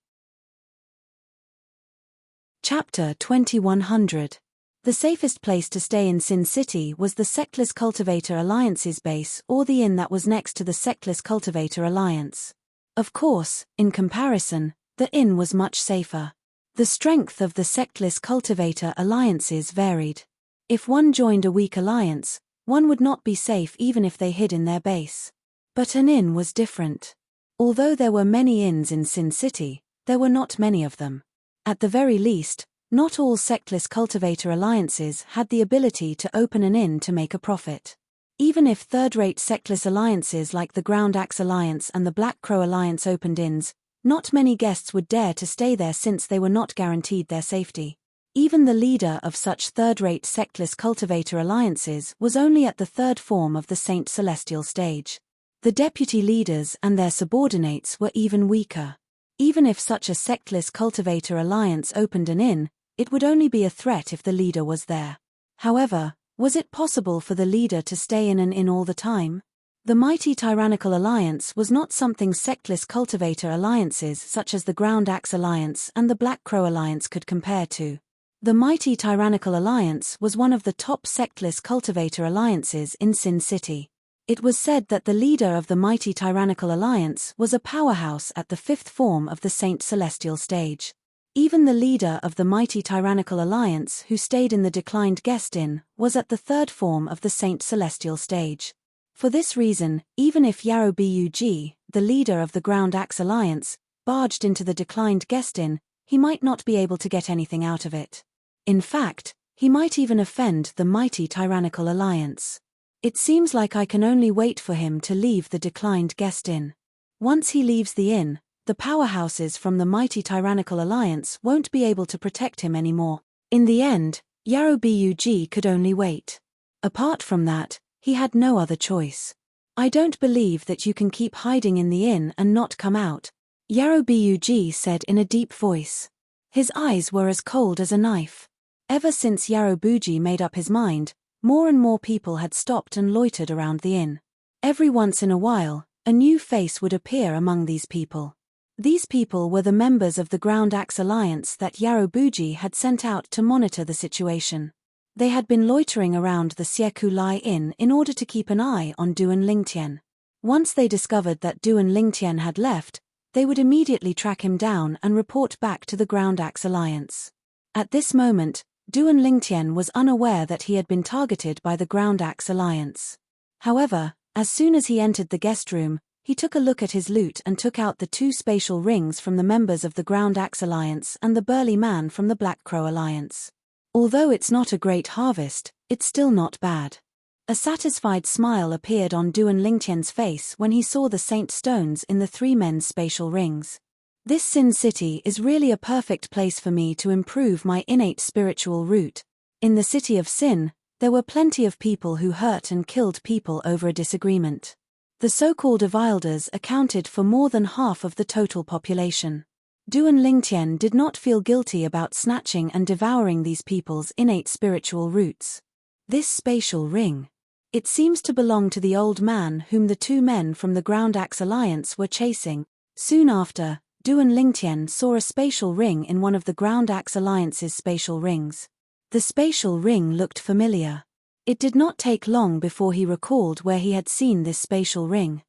Chapter 2100. The safest place to stay in Sin City was the Sectless Cultivator Alliance's base or the inn that was next to the Sectless Cultivator Alliance. Of course, in comparison, the inn was much safer. The strength of the Sectless Cultivator Alliances varied. If one joined a weak alliance, one would not be safe even if they hid in their base. But an inn was different. Although there were many inns in Sin City, there were not many of them. At the very least, not all Sectless Cultivator Alliances had the ability to open an inn to make a profit. Even if third-rate Sectless Alliances like the Ground Axe Alliance and the Black Crow Alliance opened inns, not many guests would dare to stay there since they were not guaranteed their safety. Even the leader of such third-rate Sectless Cultivator Alliances was only at the third form of the Saint Celestial stage. The deputy leaders and their subordinates were even weaker. Even if such a Sectless Cultivator Alliance opened an inn, it would only be a threat if the leader was there. However, was it possible for the leader to stay in an inn all the time? The mighty Tyrannical Alliance was not something Sectless Cultivator Alliances such as the Ground Axe Alliance and the Black Crow Alliance could compare to. The mighty Tyrannical Alliance was one of the top Sectless Cultivator Alliances in Sin City. It was said that the leader of the mighty Tyrannical Alliance was a powerhouse at the fifth form of the Saint Celestial stage. Even the leader of the mighty Tyrannical Alliance who stayed in the Declined Guest Inn was at the third form of the Saint Celestial stage. For this reason, even if Yarrow Bug, the leader of the Ground Axe Alliance, barged into the Declined Guest Inn, he might not be able to get anything out of it. In fact, he might even offend the mighty Tyrannical Alliance. It seems like I can only wait for him to leave the Declined Guest Inn. Once he leaves the inn, the powerhouses from the mighty Tyrannical Alliance won't be able to protect him anymore. In the end, Yarrow Bug could only wait. Apart from that, he had no other choice. "I don't believe that you can keep hiding in the inn and not come out," Yarrow Bug said in a deep voice. His eyes were as cold as a knife. Ever since Yarrow Bug made up his mind, more and more people had stopped and loitered around the inn. Every once in a while, a new face would appear among these people. These people were the members of the Ground Axe Alliance that Yarrow Bug had sent out to monitor the situation. They had been loitering around the Sieku Lai Inn in order to keep an eye on Duan Lingtian. Once they discovered that Duan Lingtian had left, they would immediately track him down and report back to the Ground Axe Alliance. At this moment, Duan Lingtian was unaware that he had been targeted by the Ground Axe Alliance. However, as soon as he entered the guest room, he took a look at his loot and took out the 2 spatial rings from the members of the Ground Axe Alliance and the burly man from the Black Crow Alliance. Although it's not a great harvest, it's still not bad. A satisfied smile appeared on Duan Lingtian's face when he saw the saint stones in the 3 men's spatial rings. This Sin City is really a perfect place for me to improve my innate spiritual root. In the city of Sin, there were plenty of people who hurt and killed people over a disagreement. The so-called Avilders accounted for more than half of the total population. Duan Lingtian did not feel guilty about snatching and devouring these people's innate spiritual roots. This spatial ring. It seems to belong to the old man whom the two men from the Ground Axe Alliance were chasing. Soon after, Duan Lingtian saw a spatial ring in one of the Ground Axe Alliance's spatial rings. The spatial ring looked familiar. It did not take long before he recalled where he had seen this spatial ring.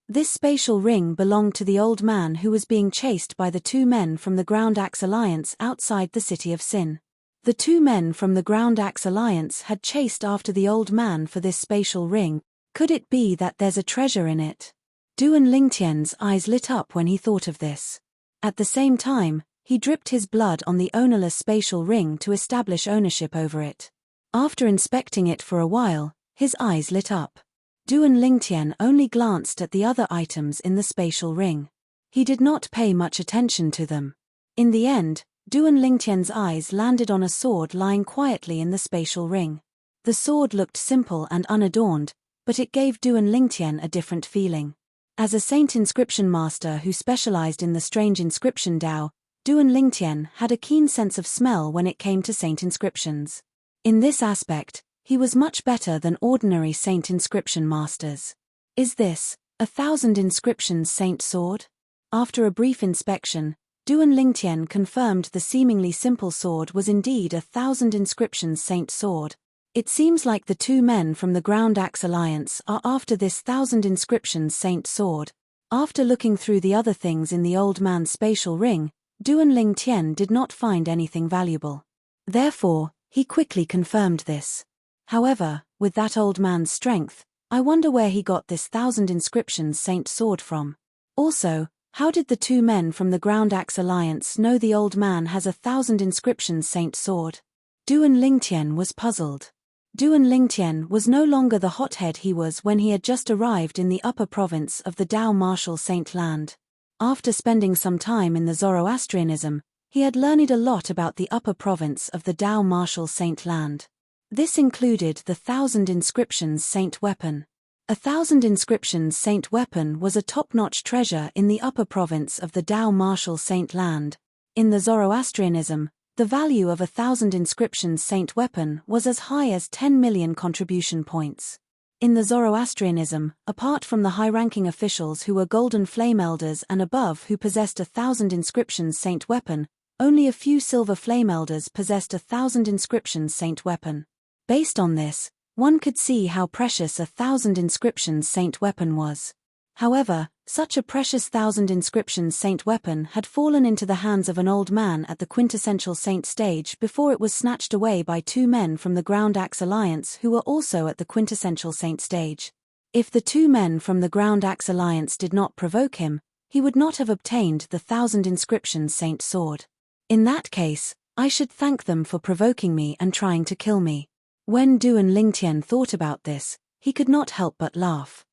This spatial ring belonged to the old man who was being chased by the two men from the Ground Axe Alliance outside the city of Sin. The two men from the Ground Axe Alliance had chased after the old man for this spatial ring. Could it be that there's a treasure in it? Duan Lingtian's eyes lit up when he thought of this. At the same time, he dripped his blood on the ownerless spatial ring to establish ownership over it. After inspecting it for a while, his eyes lit up. Duan Lingtian only glanced at the other items in the spatial ring. He did not pay much attention to them. In the end, Duan Lingtian's eyes landed on a sword lying quietly in the spatial ring. The sword looked simple and unadorned, but it gave Duan Lingtian a different feeling. As a saint inscription master who specialized in the strange inscription Dao, Duan Lingtian had a keen sense of smell when it came to saint inscriptions. In this aspect, he was much better than ordinary saint inscription masters. Is this 1,000 inscriptions saint sword? After a brief inspection, Duan Lingtian confirmed the seemingly simple sword was indeed 1,000 inscriptions saint sword. It seems like the two men from the Ground Axe Alliance are after this 1,000 inscriptions saint sword. After looking through the other things in the old man's spatial ring, Duan Lingtian did not find anything valuable. Therefore, he quickly confirmed this. However, with that old man's strength, I wonder where he got this 1,000 inscriptions saint sword from. Also, how did the two men from the Ground Axe Alliance know the old man has 1,000 inscriptions saint sword? Duan Lingtian was puzzled. Duan Lingtian was no longer the hothead he was when he had just arrived in the upper province of the Dao Martial Saint Land. After spending some time in the Zoroastrianism, he had learned a lot about the upper province of the Dao Martial Saint Land. This included the 1,000 inscriptions saint weapon. 1,000 inscriptions saint weapon was a top-notch treasure in the upper province of the Dao Martial Saint Land. In the Zoroastrianism, the value of 1,000 inscriptions saint weapon was as high as 10 million contribution points. In the Zoroastrianism, apart from the high-ranking officials who were golden flame elders and above who possessed 1,000 inscriptions saint weapon, only a few silver flame elders possessed 1,000 inscriptions saint weapon. Based on this, one could see how precious 1,000 inscriptions saint weapon was. However, such a precious 1,000 inscriptions saint weapon had fallen into the hands of an old man at the quintessential saint stage before it was snatched away by two men from the Ground Axe Alliance who were also at the quintessential saint stage. If the two men from the Ground Axe Alliance did not provoke him, he would not have obtained the 1,000 inscriptions saint sword. In that case, I should thank them for provoking me and trying to kill me. When Duan Lingtian thought about this, he could not help but laugh.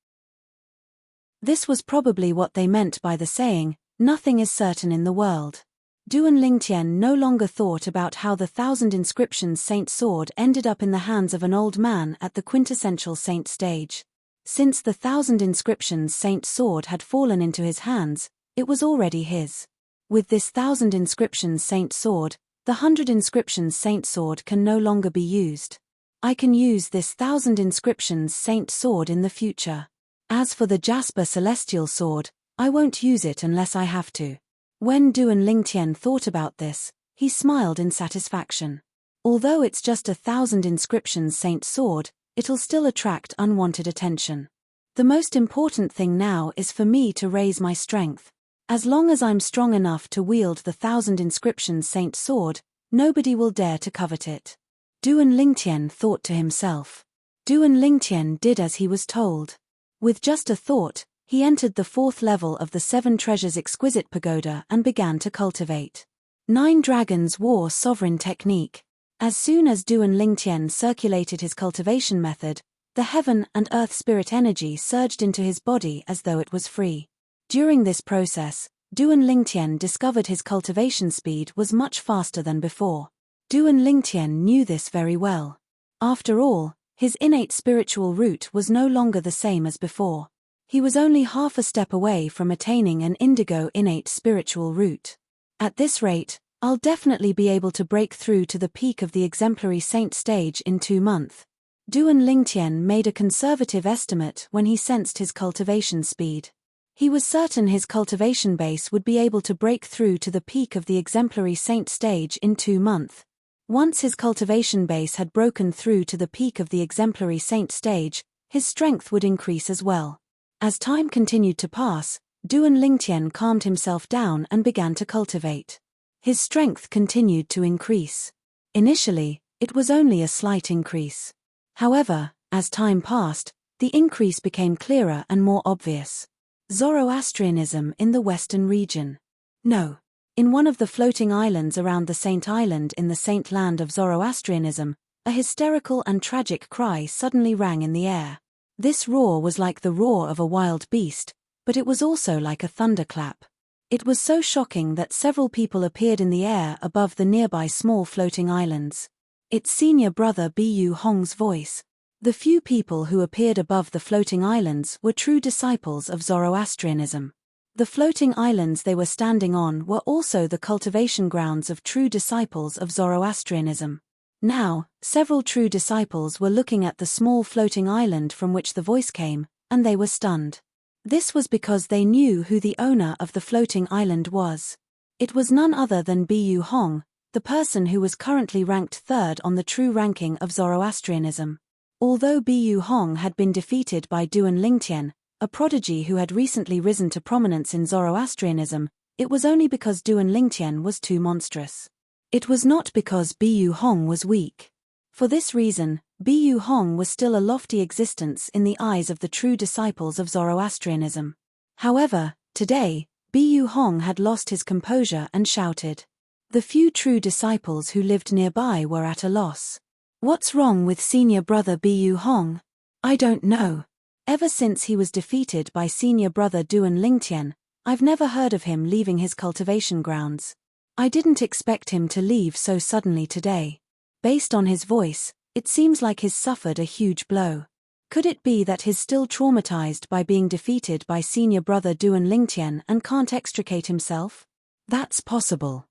This was probably what they meant by the saying, "Nothing is certain in the world." Duan Lingtian no longer thought about how the 1,000 inscriptions saint sword ended up in the hands of an old man at the quintessential saint stage. Since the 1,000 inscriptions saint sword had fallen into his hands, it was already his. With this 1,000 inscriptions saint sword, the 100 inscriptions saint sword can no longer be used. I can use this 1,000 inscriptions saint sword in the future. As for the Jasper Celestial Sword, I won't use it unless I have to. When Duan Lingtian thought about this, he smiled in satisfaction. Although it's just 1,000 inscriptions saint sword, it'll still attract unwanted attention. The most important thing now is for me to raise my strength. As long as I'm strong enough to wield the 1,000 inscriptions saint sword, nobody will dare to covet it. Duan Lingtian thought to himself. Duan Lingtian did as he was told. With just a thought, he entered the 4th level of the 7 Treasures Exquisite Pagoda and began to cultivate 9 Dragons War Sovereign Technique. As soon as Duan Lingtian circulated his cultivation method, the heaven and earth spirit energy surged into his body as though it was free. During this process, Duan Lingtian discovered his cultivation speed was much faster than before. Duan Lingtian knew this very well. After all, His innate spiritual root was no longer the same as before. He was only half a step away from attaining an indigo innate spiritual root. At this rate, I'll definitely be able to break through to the peak of the exemplary saint stage in 2 months. Duan Lingtian made a conservative estimate when he sensed his cultivation speed. He was certain his cultivation base would be able to break through to the peak of the exemplary saint stage in 2 months. Once his cultivation base had broken through to the peak of the exemplary saint stage, his strength would increase as well. As time continued to pass, Duan Lingtian calmed himself down and began to cultivate. His strength continued to increase. Initially, it was only a slight increase. However, as time passed, the increase became clearer and more obvious. Zoroastrianism in the Western region. No. In one of the floating islands around the Saint Island in the Saint Land of Zoroastrianism, a hysterical and tragic cry suddenly rang in the air. This roar was like the roar of a wild beast, but it was also like a thunderclap. It was so shocking that several people appeared in the air above the nearby small floating islands. It's senior brother Bu Hong's voice. The few people who appeared above the floating islands were true disciples of Zoroastrianism. The floating islands they were standing on were also the cultivation grounds of true disciples of Zoroastrianism. Now, several true disciples were looking at the small floating island from which the voice came, and they were stunned. This was because they knew who the owner of the floating island was. It was none other than Bu Hong, the person who was currently ranked 3rd on the true ranking of Zoroastrianism. Although Bu Hong had been defeated by Duan Lingtian, a prodigy who had recently risen to prominence in Zoroastrianism, it was only because Duan Lingtian was too monstrous. It was not because Bu Hong was weak. For this reason, Bu Hong was still a lofty existence in the eyes of the true disciples of Zoroastrianism. However, today, Bu Hong had lost his composure and shouted. The few true disciples who lived nearby were at a loss. What's wrong with senior brother Bu Hong? I don't know. Ever since he was defeated by senior brother Duan Lingtian, I've never heard of him leaving his cultivation grounds. I didn't expect him to leave so suddenly today. Based on his voice, it seems like he's suffered a huge blow. Could it be that he's still traumatized by being defeated by senior brother Duan Lingtian and can't extricate himself? That's possible.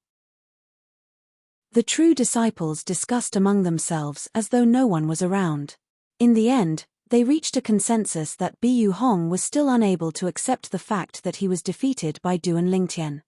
The true disciples discussed among themselves as though no one was around. In the end, they reached a consensus that Bu Hong was still unable to accept the fact that he was defeated by Duan Lingtian.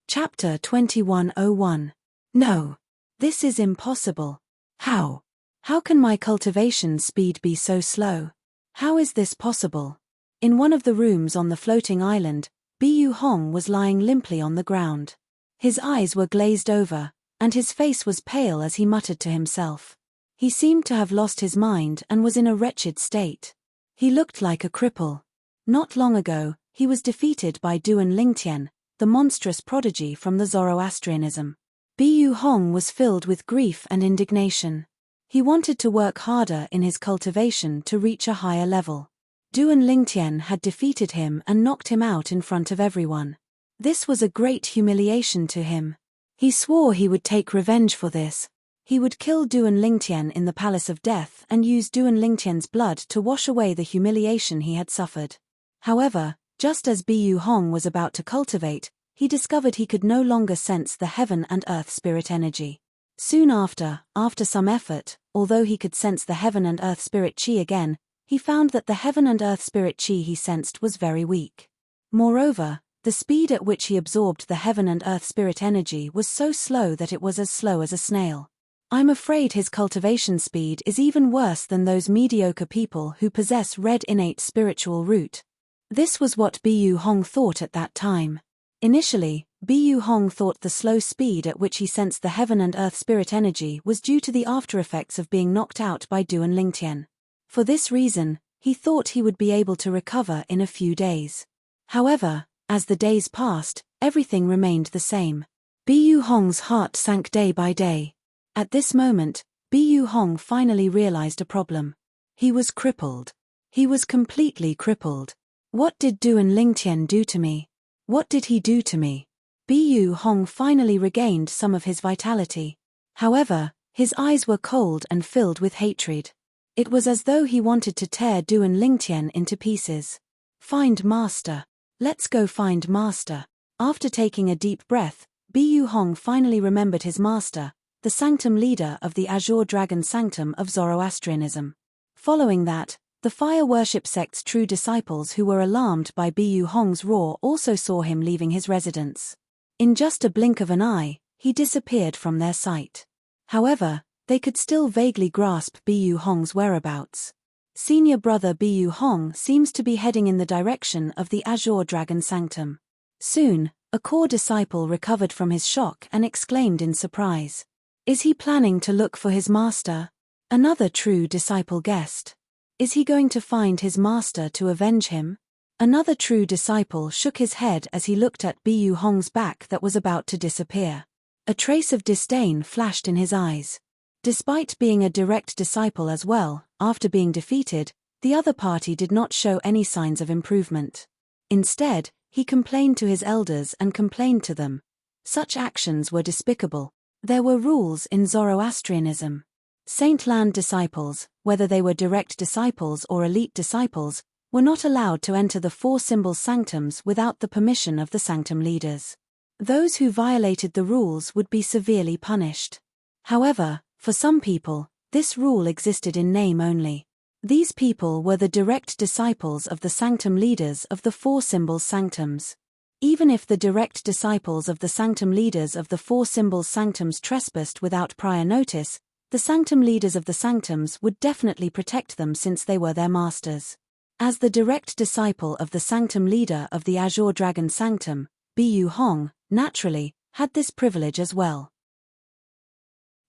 Chapter 2101. No. This is impossible. How? How can my cultivation speed be so slow? How is this possible? In one of the rooms on the floating island, Bu Hong was lying limply on the ground. His eyes were glazed over, and his face was pale as he muttered to himself. He seemed to have lost his mind and was in a wretched state. He looked like a cripple. Not long ago, he was defeated by Duan Lingtian, the monstrous prodigy from the Zoroastrianism. Bu Hong was filled with grief and indignation. He wanted to work harder in his cultivation to reach a higher level. Duan Lingtian had defeated him and knocked him out in front of everyone. This was a great humiliation to him. He swore he would take revenge for this. He would kill Duan Lingtian in the Palace of Death and use Duan Lingtian's blood to wash away the humiliation he had suffered. However, just as Bu Hong was about to cultivate, he discovered he could no longer sense the heaven and earth spirit energy. Soon after some effort, although he could sense the heaven and earth spirit chi again, he found that the heaven and earth spirit chi he sensed was very weak. Moreover, the speed at which he absorbed the heaven and earth spirit energy was so slow that it was as slow as a snail. I'm afraid his cultivation speed is even worse than those mediocre people who possess red innate spiritual root. This was what Bu Hong thought at that time. Initially, Bu Hong thought the slow speed at which he sensed the heaven and earth spirit energy was due to the after-effects of being knocked out by Duan Lingtian. For this reason, he thought he would be able to recover in a few days. However, as the days passed, everything remained the same. Bu Hong's heart sank day by day. At this moment, Bu Hong finally realized a problem. He was crippled. He was completely crippled. What did Duan Lingtian do to me? What did he do to me? Bu Hong finally regained some of his vitality. However, His eyes were cold and filled with hatred. It was as though he wanted to tear Duan Lingtian into pieces. Find Master. Let's go find Master. After taking a deep breath, Bu Hong finally remembered his master, the sanctum leader of the Azure Dragon Sanctum of Zoroastrianism. Following that, the fire worship sect's true disciples who were alarmed by Bu Hong's roar also saw him leaving his residence. In just a blink of an eye, he disappeared from their sight. However, they could still vaguely grasp Bu Hong's whereabouts. Senior brother Bu Hong seems to be heading in the direction of the Azure Dragon Sanctum. Soon, a core disciple recovered from his shock and exclaimed in surprise. Is he planning to look for his master? Another true disciple guessed. Is he going to find his master to avenge him? Another true disciple shook his head as he looked at Bu Hong's back that was about to disappear. A trace of disdain flashed in his eyes. Despite being a direct disciple as well, after being defeated, the other party did not show any signs of improvement. Instead, he complained to his elders and complained to them. Such actions were despicable. There were rules in Zoroastrianism. Saint Land disciples, whether they were direct disciples or elite disciples, were not allowed to enter the four symbols sanctums without the permission of the sanctum leaders. Those who violated the rules would be severely punished. However, for some people, this rule existed in name only. These people were the direct disciples of the sanctum leaders of the four symbols sanctums. Even if the direct disciples of the sanctum leaders of the four symbols sanctums trespassed without prior notice, the sanctum leaders of the sanctums would definitely protect them since they were their masters. As the direct disciple of the sanctum leader of the Azure Dragon Sanctum, Bu Hong, naturally, had this privilege as well.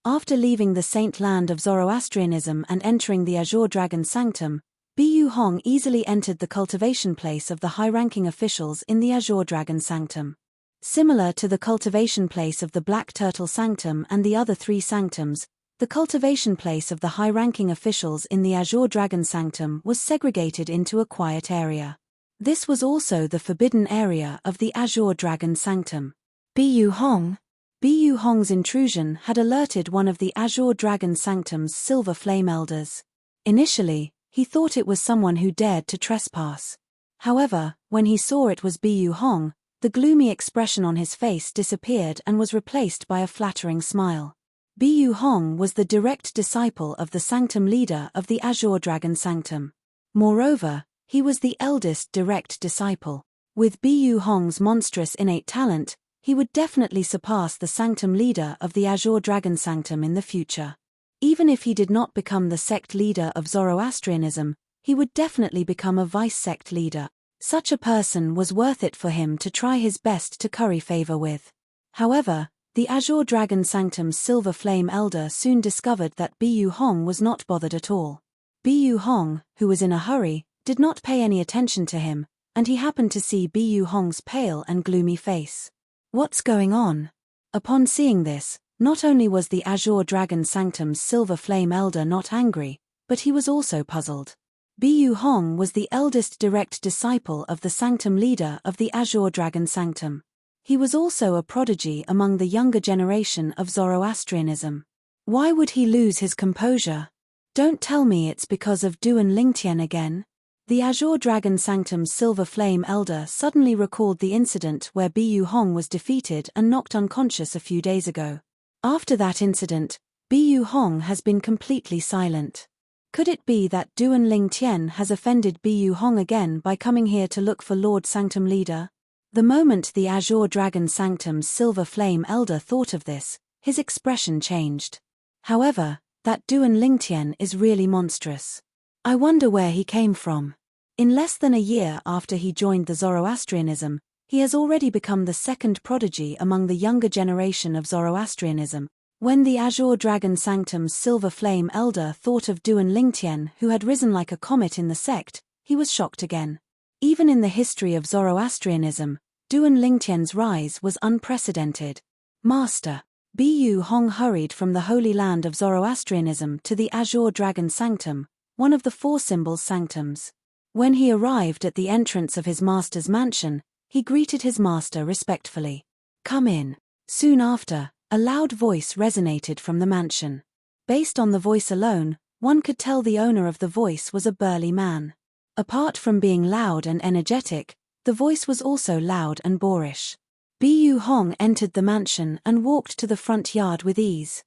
After leaving the saint land of Zoroastrianism and entering the Azure Dragon Sanctum, Bu Hong easily entered the cultivation place of the high-ranking officials in the Azure Dragon Sanctum. Similar to the cultivation place of the Black Turtle Sanctum and the other three sanctums, the cultivation place of the high-ranking officials in the Azure Dragon Sanctum was segregated into a quiet area. This was also the forbidden area of the Azure Dragon Sanctum. Bu Hong's intrusion had alerted one of the Azure Dragon Sanctum's Silver Flame Elders. Initially, he thought it was someone who dared to trespass. However, when he saw it was Bu Hong, the gloomy expression on his face disappeared and was replaced by a flattering smile. Bu Hong was the direct disciple of the sanctum leader of the Azure Dragon Sanctum. Moreover, he was the eldest direct disciple. With Bu Hong's monstrous innate talent, he would definitely surpass the sanctum leader of the Azure Dragon Sanctum in the future. Even if he did not become the sect leader of Zoroastrianism, he would definitely become a vice-sect leader. Such a person was worth it for him to try his best to curry favor with. However, the Azure Dragon Sanctum's Silver Flame Elder soon discovered that Bu Hong was not bothered at all. Bu Hong, who was in a hurry, did not pay any attention to him, and he happened to see Bu Hong's pale and gloomy face. What's going on? Upon seeing this, not only was the Azure Dragon Sanctum's Silver Flame Elder not angry, but he was also puzzled. Bu Hong was the eldest direct disciple of the sanctum leader of the Azure Dragon Sanctum. He was also a prodigy among the younger generation of Zoroastrianism. Why would he lose his composure? Don't tell me it's because of Duan Lingtian again. The Azure Dragon Sanctum's Silver Flame Elder suddenly recalled the incident where Bu Hong was defeated and knocked unconscious a few days ago. After that incident, Bu Hong has been completely silent. Could it be that Duan Lingtian has offended Bu Hong again by coming here to look for Lord Sanctum Leader? The moment the Azure Dragon Sanctum's Silver Flame Elder thought of this, his expression changed. However, that Duan Lingtian is really monstrous. I wonder where he came from. In less than a year after he joined the Zoroastrianism, he has already become the second prodigy among the younger generation of Zoroastrianism. When the Azure Dragon Sanctum's Silver Flame Elder thought of Duan Lingtian, who had risen like a comet in the sect, he was shocked again. Even in the history of Zoroastrianism, Duan Lingtian's rise was unprecedented. Master. Bu Hong hurried from the holy land of Zoroastrianism to the Azure Dragon Sanctum, one of the four symbols sanctums. When he arrived at the entrance of his master's mansion, he greeted his master respectfully. Come in. Soon after, a loud voice resonated from the mansion. Based on the voice alone, one could tell the owner of the voice was a burly man. Apart from being loud and energetic, the voice was also loud and boorish. Bu Hong entered the mansion and walked to the front yard with ease.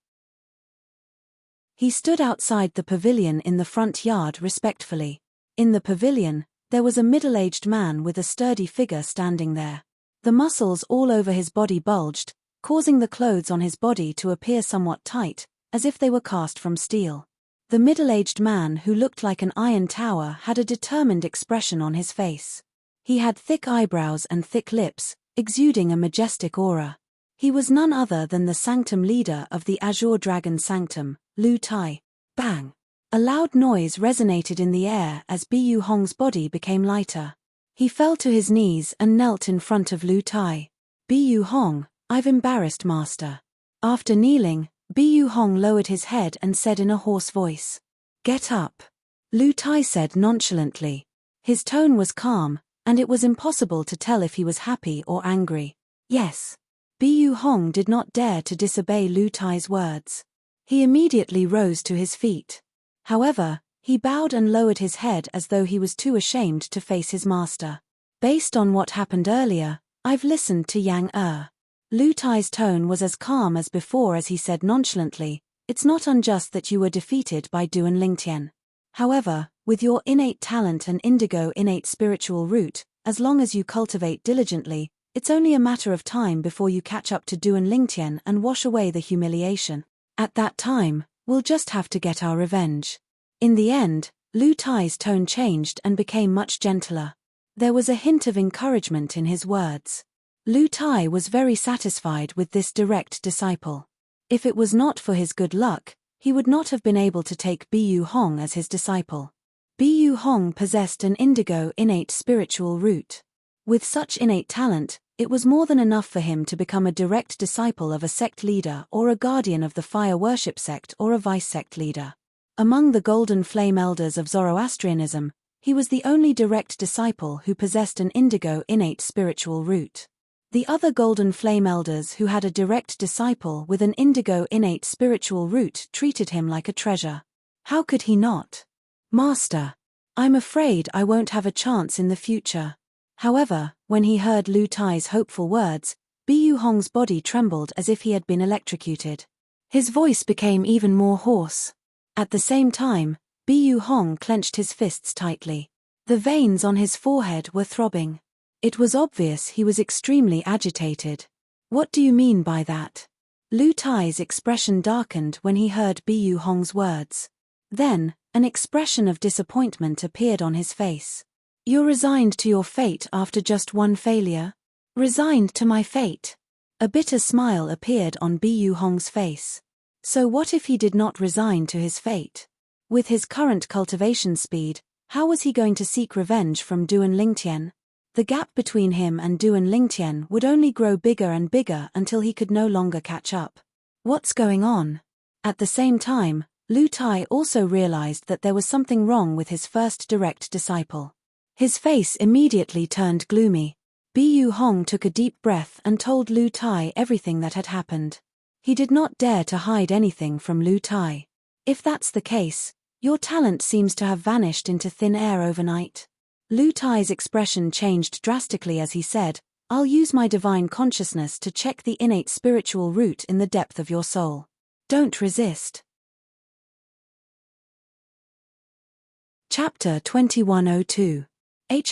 He stood outside the pavilion in the front yard respectfully. In the pavilion, there was a middle-aged man with a sturdy figure standing there. The muscles all over his body bulged, causing the clothes on his body to appear somewhat tight, as if they were cast from steel. The middle-aged man, who looked like an iron tower, had a determined expression on his face. He had thick eyebrows and thick lips, exuding a majestic aura. He was none other than the sanctum leader of the Azure Dragon Sanctum, Lu Tai. Bang! A loud noise resonated in the air as Bu Hong's body became lighter. He fell to his knees and knelt in front of Lu Tai. Bu Hong, I've embarrassed master. After kneeling, Bu Hong lowered his head and said in a hoarse voice, "Get up." Lu Tai said nonchalantly. His tone was calm, and it was impossible to tell if he was happy or angry. Yes. Bu Hong did not dare to disobey Lu Tai's words. He immediately rose to his feet. However, he bowed and lowered his head as though he was too ashamed to face his master. Based on what happened earlier, I've listened to Yang Lu Tai's tone was as calm as before as he said nonchalantly, "It's not unjust that you were defeated by Duan Lingtian. However, with your innate talent and indigo innate spiritual root, as long as you cultivate diligently, it's only a matter of time before you catch up to Duan Lingtian and wash away the humiliation. At that time, we'll just have to get our revenge." In the end, Lu Tai's tone changed and became much gentler. There was a hint of encouragement in his words. Lu Tai was very satisfied with this direct disciple. If it was not for his good luck, he would not have been able to take Bu Hong as his disciple. Bu Hong possessed an indigo innate spiritual root. With such innate talent, it was more than enough for him to become a direct disciple of a sect leader or a guardian of the fire worship sect or a vice sect leader. Among the Golden Flame Elders of Zoroastrianism, he was the only direct disciple who possessed an indigo innate spiritual root. The other Golden Flame Elders who had a direct disciple with an indigo innate spiritual root treated him like a treasure. How could he not? "Master, I'm afraid I won't have a chance in the future." However, when he heard Lu Tai's hopeful words, Bu Hong's body trembled as if he had been electrocuted. His voice became even more hoarse. At the same time, Bu Hong clenched his fists tightly. The veins on his forehead were throbbing. It was obvious he was extremely agitated. "What do you mean by that?" Lu Tai's expression darkened when he heard Bu Hong's words. Then, an expression of disappointment appeared on his face. "You're resigned to your fate after just one failure?" "Resigned to my fate?" A bitter smile appeared on Bu Hong's face. So what if he did not resign to his fate? With his current cultivation speed, how was he going to seek revenge from Duan Lingtian? The gap between him and Duan Lingtian would only grow bigger and bigger until he could no longer catch up. What's going on? At the same time, Lu Tai also realized that there was something wrong with his first direct disciple. His face immediately turned gloomy. Bu Hong took a deep breath and told Lu Tai everything that had happened. He did not dare to hide anything from Lu Tai. "If that's the case, your talent seems to have vanished into thin air overnight." Lu Tai's expression changed drastically as he said, "I'll use my divine consciousness to check the innate spiritual root in the depth of your soul. Don't resist." Chapter 2102.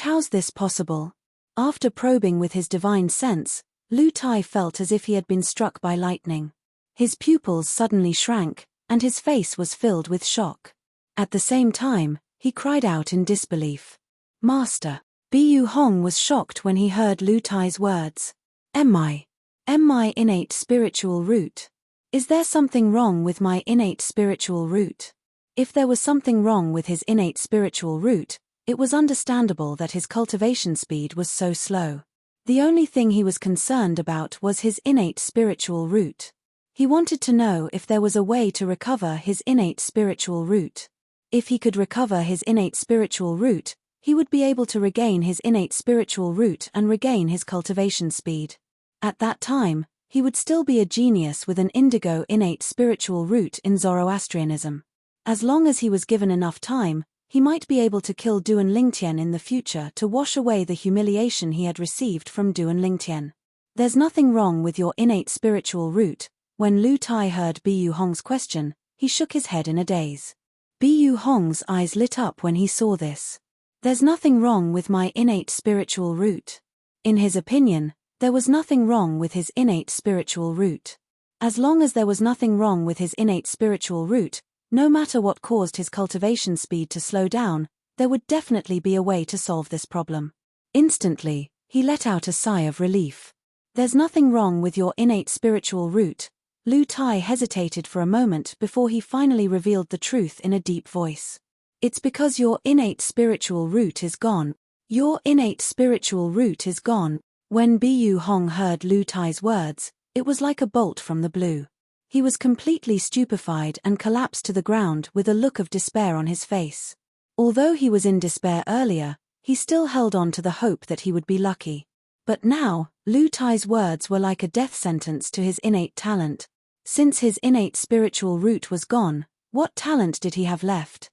How's this possible? After probing with his divine sense, Lu Tai felt as if he had been struck by lightning. His pupils suddenly shrank, and his face was filled with shock. At the same time, he cried out in disbelief. "Master!" Bu Hong was shocked when he heard Lu Tai's words. Am I innate spiritual root? Is there something wrong with my innate spiritual root?" If there was something wrong with his innate spiritual root, it was understandable that his cultivation speed was so slow. The only thing he was concerned about was his innate spiritual root. He wanted to know if there was a way to recover his innate spiritual root. If he could recover his innate spiritual root, he would be able to regain his innate spiritual root and regain his cultivation speed. At that time, he would still be a genius with an indigo innate spiritual root in Zoroastrianism. As long as he was given enough time, he might be able to kill Duan Lingtian in the future to wash away the humiliation he had received from Duan Lingtian. There's nothing wrong with your innate spiritual root. When Lu Tai heard Bu Hong's question, he shook his head in a daze. Bu Hong's eyes lit up when he saw this. There's nothing wrong with my innate spiritual root. In his opinion, there was nothing wrong with his innate spiritual root. As long as there was nothing wrong with his innate spiritual root, no matter what caused his cultivation speed to slow down, there would definitely be a way to solve this problem. Instantly, he let out a sigh of relief. There's nothing wrong with your innate spiritual root. Lu Tai hesitated for a moment before he finally revealed the truth in a deep voice. It's because your innate spiritual root is gone. Your innate spiritual root is gone. When Bu Hong heard Lu Tai's words, it was like a bolt from the blue. He was completely stupefied and collapsed to the ground with a look of despair on his face. Although he was in despair earlier, he still held on to the hope that he would be lucky. But now, Lu Tai's words were like a death sentence to his innate talent. Since his innate spiritual root was gone, what talent did he have left?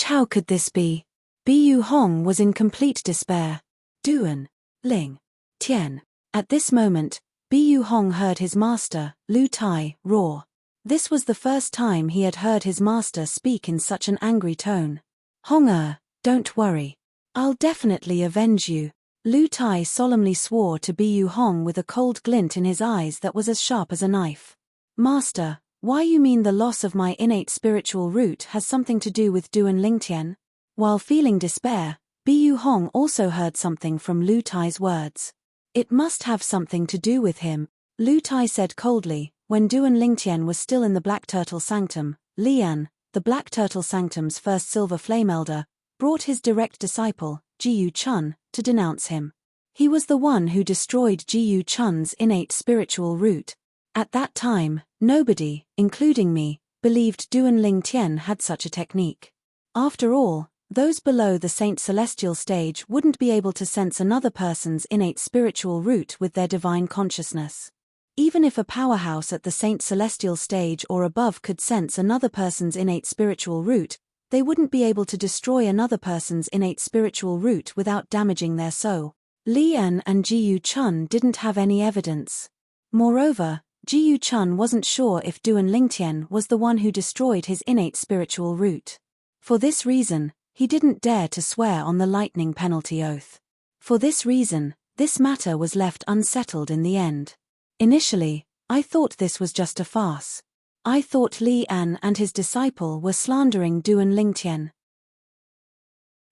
How could this be? Bu Hong was in complete despair. Duan Lingtian. At this moment, Bu Hong heard his master, Lu Tai, roar. This was the first time he had heard his master speak in such an angry tone. Hong don't worry. I'll definitely avenge you. Lu Tai solemnly swore to Bu Hong with a cold glint in his eyes that was as sharp as a knife. Master, why you mean the loss of my innate spiritual root has something to do with Duan Lingtian? While feeling despair, Bu Hong also heard something from Lu Tai's words. It must have something to do with him, Lu Tai said coldly. When Duan Lingtian was still in the Black Turtle Sanctum, Lian, the Black Turtle Sanctum's first Silver Flame Elder, brought his direct disciple, Jiyu Chun, to denounce him. He was the one who destroyed Jiyu Chun's innate spiritual root. At that time, nobody, including me, believed Duan Lingtian had such a technique. After all, those below the Saint Celestial stage wouldn't be able to sense another person's innate spiritual root with their divine consciousness. Even if a powerhouse at the Saint Celestial stage or above could sense another person's innate spiritual root, they wouldn't be able to destroy another person's innate spiritual root without damaging their soul. Lian and Jiyu Chun didn't have any evidence. Moreover, Jiyu Chun wasn't sure if Duan Lingtian was the one who destroyed his innate spiritual root. For this reason, he didn't dare to swear on the lightning penalty oath. For this reason, this matter was left unsettled in the end. Initially, I thought this was just a farce. I thought Lian and his disciple were slandering Duan Lingtian.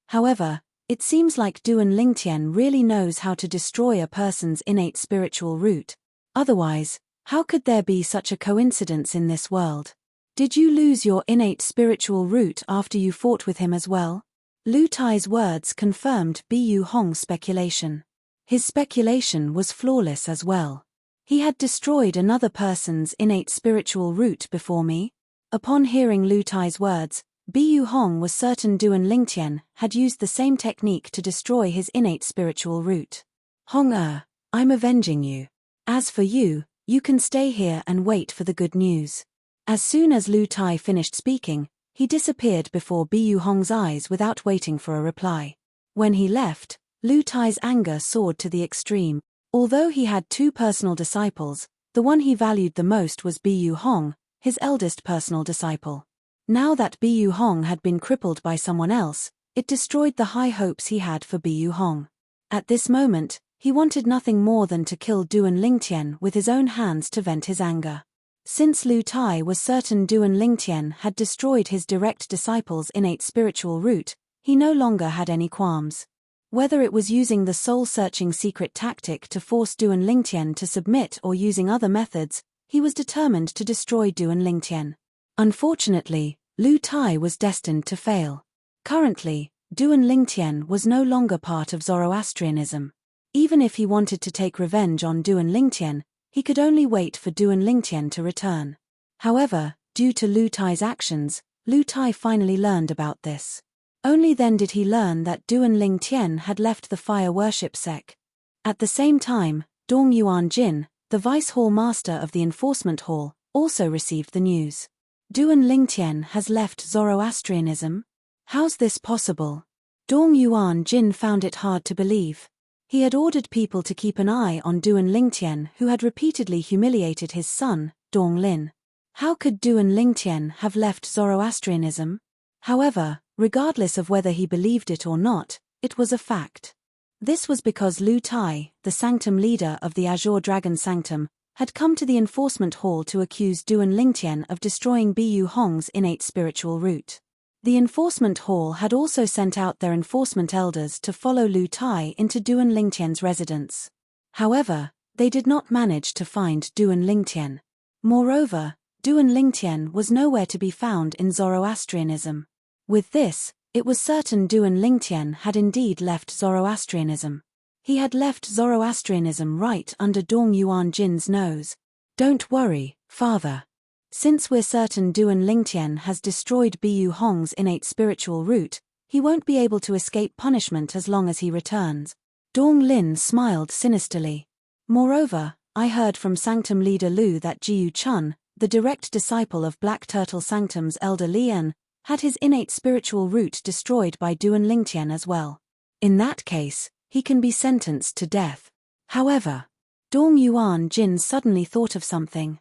However, it seems like Duan Lingtian really knows how to destroy a person's innate spiritual root. Otherwise, how could there be such a coincidence in this world? Did you lose your innate spiritual root after you fought with him as well? Lu Tai's words confirmed Bu Hong's speculation. His speculation was flawless as well. He had destroyed another person's innate spiritual root before me. Upon hearing Lu Tai's words, Bu Hong was certain Duan Lingtian had used the same technique to destroy his innate spiritual root. Hong I'm avenging you. As for you, you can stay here and wait for the good news. As soon as Lu Tai finished speaking, he disappeared before Bu Hong's eyes without waiting for a reply. When he left, Lu Tai's anger soared to the extreme. Although he had two personal disciples, the one he valued the most was Bu Hong, his eldest personal disciple. Now that Bu Hong had been crippled by someone else, it destroyed the high hopes he had for Bu Hong. At this moment, he wanted nothing more than to kill Duan Lingtian with his own hands to vent his anger. Since Lu Tai was certain Duan Lingtian had destroyed his direct disciple's innate spiritual root, he no longer had any qualms. Whether it was using the soul-searching secret tactic to force Duan Lingtian to submit or using other methods, he was determined to destroy Duan Lingtian. Unfortunately, Lu Tai was destined to fail. Currently, Duan Lingtian was no longer part of Zoroastrianism. Even if he wanted to take revenge on Duan Lingtian, he could only wait for Duan Lingtian to return. However, due to Lu Tai's actions, Lu Tai finally learned about this. Only then did he learn that Duan Lingtian had left the fire worship sect. At the same time, Dong Yuan Jin, the vice hall master of the enforcement hall, also received the news. Duan Lingtian has left Zoroastrianism? How's this possible? Dong Yuan Jin found it hard to believe. He had ordered people to keep an eye on Duan Lingtian, who had repeatedly humiliated his son, Dong Lin. How could Duan Lingtian have left Zoroastrianism? However, regardless of whether he believed it or not, it was a fact. This was because Lu Tai, the sanctum leader of the Azure Dragon Sanctum, had come to the enforcement hall to accuse Duan Lingtian of destroying Bu Hong's innate spiritual root. The enforcement hall had also sent out their enforcement elders to follow Lu Tai into Duan Lingtian's residence. However, they did not manage to find Duan Lingtian. Moreover, Duan Lingtian was nowhere to be found in Zoroastrianism. With this, it was certain Duan Lingtian had indeed left Zoroastrianism. He had left Zoroastrianism right under Dong Yuan Jin's nose. Don't worry, father. Since we're certain Duan Lingtian has destroyed Bu Hong's innate spiritual root, he won't be able to escape punishment as long as he returns. Dong Lin smiled sinisterly. Moreover, I heard from Sanctum leader Lu that Jiu Chun, the direct disciple of Black Turtle Sanctum's elder Lian, had his innate spiritual root destroyed by Duan Lingtian as well. In that case, he can be sentenced to death. However, Dong Yuan Jin suddenly thought of something.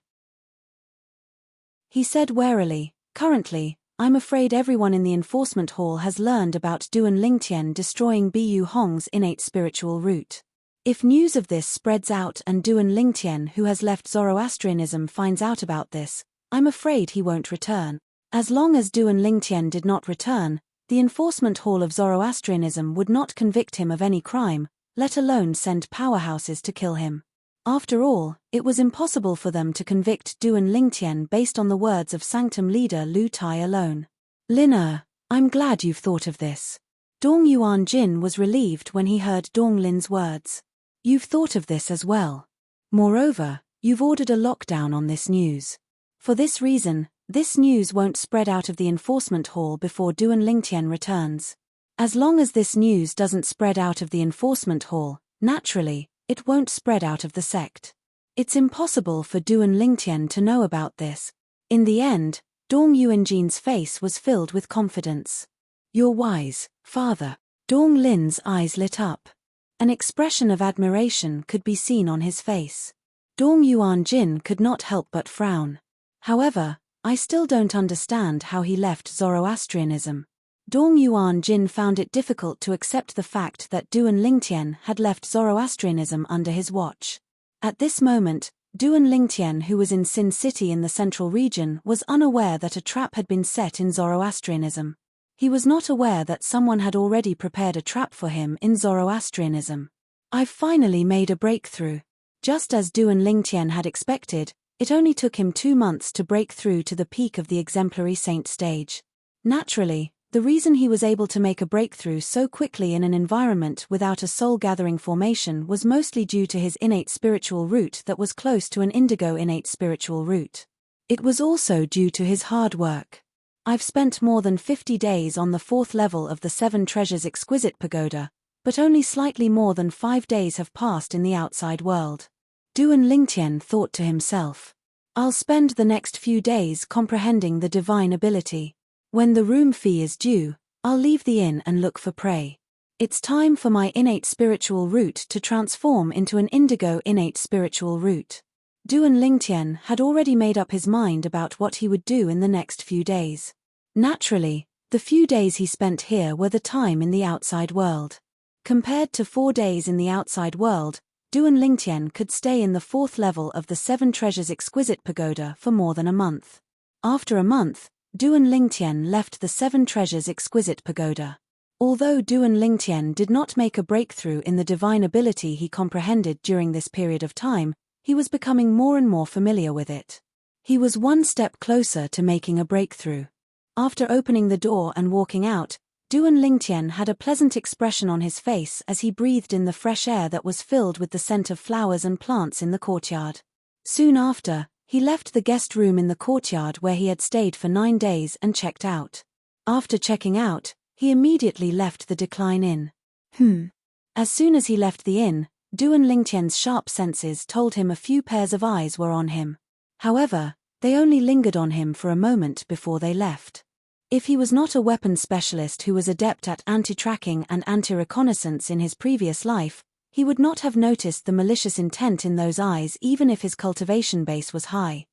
He said warily, currently, I'm afraid everyone in the enforcement hall has learned about Duan Lingtian destroying Bu Hong's innate spiritual root. If news of this spreads out and Duan Lingtian, who has left Zoroastrianism, finds out about this, I'm afraid he won't return. As long as Duan Lingtian did not return, the enforcement hall of Zoroastrianism would not convict him of any crime, let alone send powerhouses to kill him. After all, it was impossible for them to convict Duan Lingtian based on the words of Sanctum leader Lu Tai alone. Lin, I'm glad you've thought of this. Dong Yuan Jin was relieved when he heard Dong Lin's words. You've thought of this as well. Moreover, you've ordered a lockdown on this news. For this reason, this news won't spread out of the enforcement hall before Duan Lingtian returns. As long as this news doesn't spread out of the enforcement hall, naturally, it won't spread out of the sect. It's impossible for Duan Lingtian to know about this. In the end, Dong Yuanjin's face was filled with confidence. You're wise, father. Dong Lin's eyes lit up. An expression of admiration could be seen on his face. Dong Yuanjin could not help but frown. However, I still don't understand how he left Zoroastrianism. Dong Yuan Jin found it difficult to accept the fact that Duan Lingtian had left Zoroastrianism under his watch. At this moment, Duan Lingtian, who was in Sin City in the central region, was unaware that a trap had been set in Zoroastrianism. He was not aware that someone had already prepared a trap for him in Zoroastrianism. I've finally made a breakthrough. Just as Duan Lingtian had expected, it only took him 2 months to break through to the peak of the exemplary saint stage. Naturally, the reason he was able to make a breakthrough so quickly in an environment without a soul-gathering formation was mostly due to his innate spiritual root that was close to an indigo innate spiritual root. It was also due to his hard work. I've spent more than 50 days on the 4th level of the 7 Treasures Exquisite Pagoda, but only slightly more than 5 days have passed in the outside world. Duan Lingtian thought to himself. I'll spend the next few days comprehending the divine ability. When the room fee is due, I'll leave the inn and look for prey. It's time for my innate spiritual root to transform into an indigo innate spiritual root. Duan Lingtian had already made up his mind about what he would do in the next few days. Naturally, the few days he spent here were the time in the outside world. Compared to 4 days in the outside world, Duan Lingtian could stay in the 4th level of the 7 Treasures Exquisite Pagoda for more than a month. After a month, Duan Lingtian left the 7 Treasures Exquisite Pagoda. Although Duan Lingtian did not make a breakthrough in the divine ability he comprehended during this period of time, he was becoming more and more familiar with it. He was 1 step closer to making a breakthrough. After opening the door and walking out, Duan Lingtian had a pleasant expression on his face as he breathed in the fresh air that was filled with the scent of flowers and plants in the courtyard. Soon after, he left the guest room in the courtyard where he had stayed for 9 days and checked out. After checking out, he immediately left the Decline Inn. As soon as he left the inn, Duan Lingtian's sharp senses told him a few pairs of eyes were on him. However, they only lingered on him for a moment before they left. If he was not a weapons specialist who was adept at anti-tracking and anti-reconnaissance in his previous life, he would not have noticed the malicious intent in those eyes even if his cultivation base was high.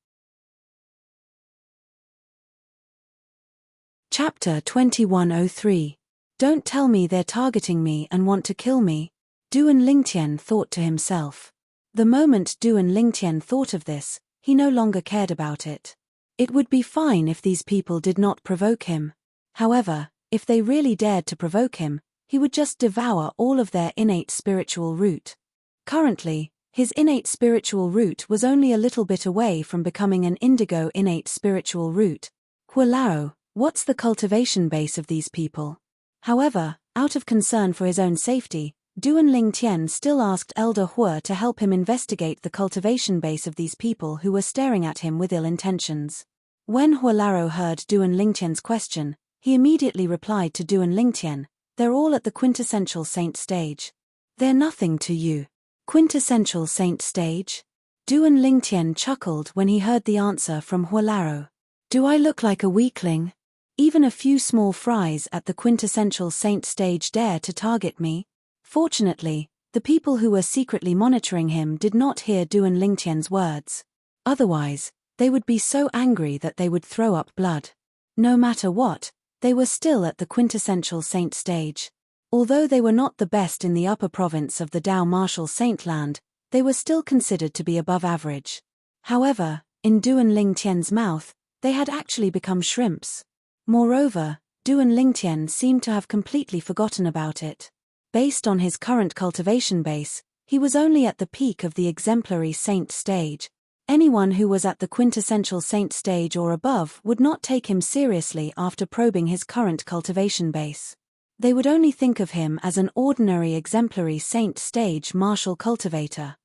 Chapter 2103. Don't tell me they're targeting me and want to kill me, Duan Lingtian thought to himself. The moment Duan Lingtian thought of this, he no longer cared about it. It would be fine if these people did not provoke him. However, if they really dared to provoke him, he would just devour all of their innate spiritual root. Currently, his innate spiritual root was only a little bit away from becoming an indigo innate spiritual root. Hualao, what's the cultivation base of these people? However, out of concern for his own safety, Duan Lingtian still asked Elder Hua to help him investigate the cultivation base of these people who were staring at him with ill intentions. When Hualao heard Duan Lingtian's question, he immediately replied to Duan Lingtian, "They're all at the quintessential saint stage." "They're nothing to you." "Quintessential saint stage?" Duan Lingtian chuckled when he heard the answer from Hualao. "Do I look like a weakling? Even a few small fries at the quintessential saint stage dare to target me?" Fortunately, the people who were secretly monitoring him did not hear Duan Lingtian's words. Otherwise, they would be so angry that they would throw up blood. No matter what, they were still at the quintessential saint stage. Although they were not the best in the upper province of the Dao Martial Saintland, they were still considered to be above average. However, in Duan Lingtian's mouth, they had actually become shrimps. Moreover, Duan Lingtian seemed to have completely forgotten about it. Based on his current cultivation base, he was only at the peak of the exemplary saint stage. Anyone who was at the quintessential saint stage or above would not take him seriously after probing his current cultivation base. They would only think of him as an ordinary exemplary saint stage martial cultivator.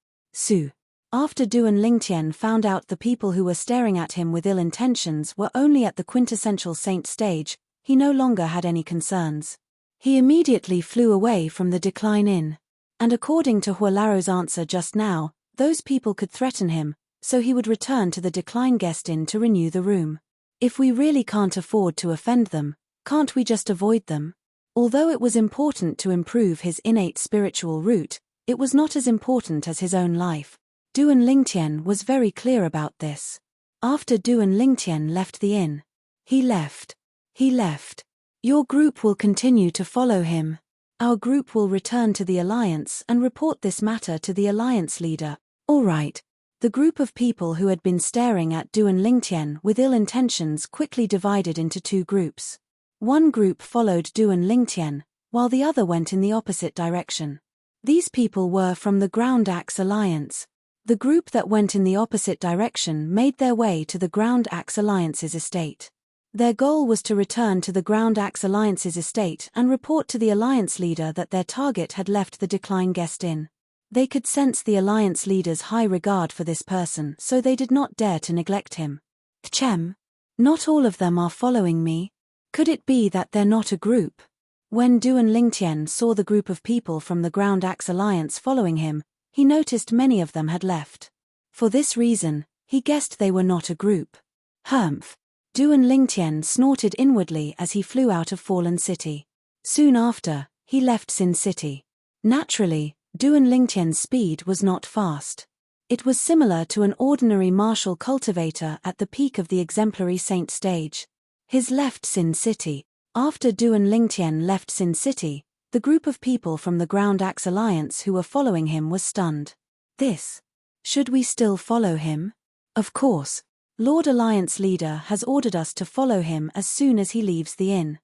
After Duan Lingtian found out the people who were staring at him with ill intentions were only at the quintessential saint stage, he no longer had any concerns. He immediately flew away from the Decline Inn. And according to Hualao's answer just now, those people could threaten him, so he would return to the Decline Guest Inn to renew the room. If we really can't afford to offend them, can't we just avoid them? Although it was important to improve his innate spiritual root, it was not as important as his own life. Duan Lingtian was very clear about this. After Duan Lingtian left the inn, he left. "Your group will continue to follow him. Our group will return to the Alliance and report this matter to the Alliance leader." "All right." The group of people who had been staring at Duan Lingtian with ill intentions quickly divided into two groups. One group followed Duan Lingtian, while the other went in the opposite direction. These people were from the Ground Axe Alliance. The group that went in the opposite direction made their way to the Ground Axe Alliance's estate. Their goal was to return to the Ground Axe Alliance's estate and report to the Alliance leader that their target had left the Decline Guest Inn. They could sense the Alliance leader's high regard for this person, so they did not dare to neglect him. "Chem, not all of them are following me. Could it be that they're not a group?" When Duan Lingtian saw the group of people from the Ground Axe Alliance following him, he noticed many of them had left. For this reason, he guessed they were not a group. Humph. Duan Lingtian snorted inwardly as he flew out of Fallen City. Soon after, he left Sin City. Naturally, Duan Lingtian's speed was not fast. It was similar to an ordinary martial cultivator at the peak of the exemplary saint stage. His left Sin City. After Duan Lingtian left Sin City, the group of people from the Ground Axe Alliance who were following him was stunned. Should we still follow him? Of course. Lord Alliance leader has ordered us to follow him as soon as he leaves the inn.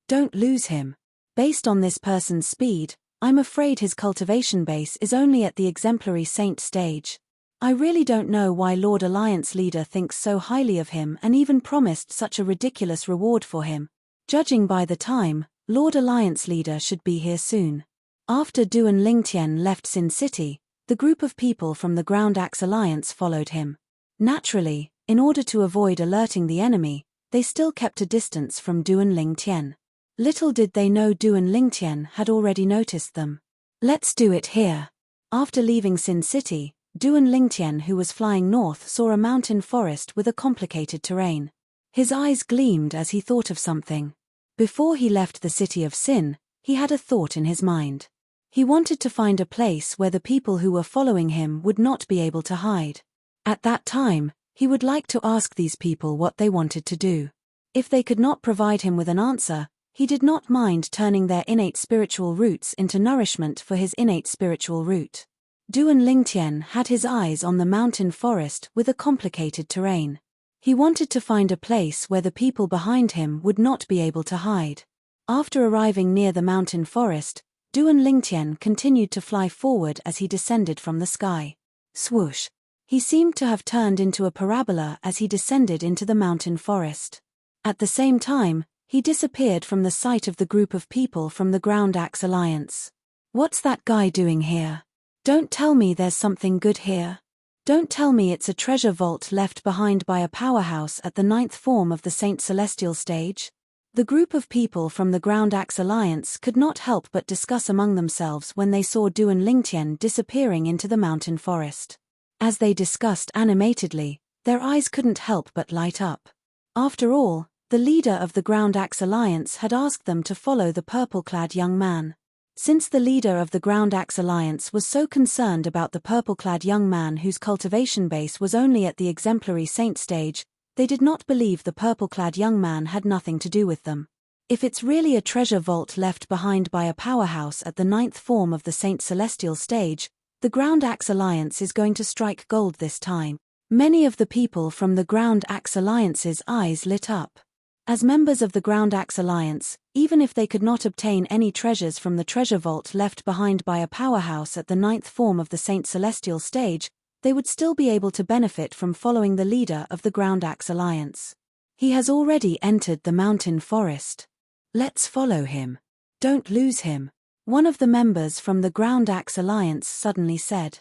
Don't lose him. Based on this person's speed, I'm afraid his cultivation base is only at the exemplary saint stage. I really don't know why Lord Alliance leader thinks so highly of him and even promised such a ridiculous reward for him. Judging by the time, Lord Alliance leader should be here soon. After Duan Lingtian left Sin City, the group of people from the Ground Axe Alliance followed him. Naturally, in order to avoid alerting the enemy, they still kept a distance from Duan Lingtian. Little did they know Duan Lingtian had already noticed them. Let's do it here. After leaving Sin City, Duan Lingtian, who was flying north, saw a mountain forest with a complicated terrain. His eyes gleamed as he thought of something. Before he left the city of Sin, he had a thought in his mind. He wanted to find a place where the people who were following him would not be able to hide. At that time, he would like to ask these people what they wanted to do. If they could not provide him with an answer, he did not mind turning their innate spiritual roots into nourishment for his innate spiritual root. Duan Lingtian had his eyes on the mountain forest with a complicated terrain. He wanted to find a place where the people behind him would not be able to hide. After arriving near the mountain forest, Duan Lingtian continued to fly forward as he descended from the sky. Swoosh! He seemed to have turned into a parabola as he descended into the mountain forest. At the same time, he disappeared from the sight of the group of people from the Ground Axe Alliance. What's that guy doing here? Don't tell me there's something good here. Don't tell me it's a treasure vault left behind by a powerhouse at the 9th form of the Saint Celestial stage? The group of people from the Ground Axe Alliance could not help but discuss among themselves when they saw Duan Lingtian disappearing into the mountain forest. As they discussed animatedly, their eyes couldn't help but light up. After all, the leader of the Ground Axe Alliance had asked them to follow the purple-clad young man. Since the leader of the Ground Axe Alliance was so concerned about the purple-clad young man whose cultivation base was only at the exemplary saint stage, they did not believe the purple-clad young man had nothing to do with them. If it's really a treasure vault left behind by a powerhouse at the 9th form of the Saint Celestial stage, the Ground Axe Alliance is going to strike gold this time. Many of the people from the Ground Axe Alliance's eyes lit up. As members of the Ground Axe Alliance, even if they could not obtain any treasures from the treasure vault left behind by a powerhouse at the 9th form of the Saint Celestial stage, they would still be able to benefit from following the leader of the Ground Axe Alliance. He has already entered the mountain forest. Let's follow him. Don't lose him, one of the members from the Ground Axe Alliance suddenly said.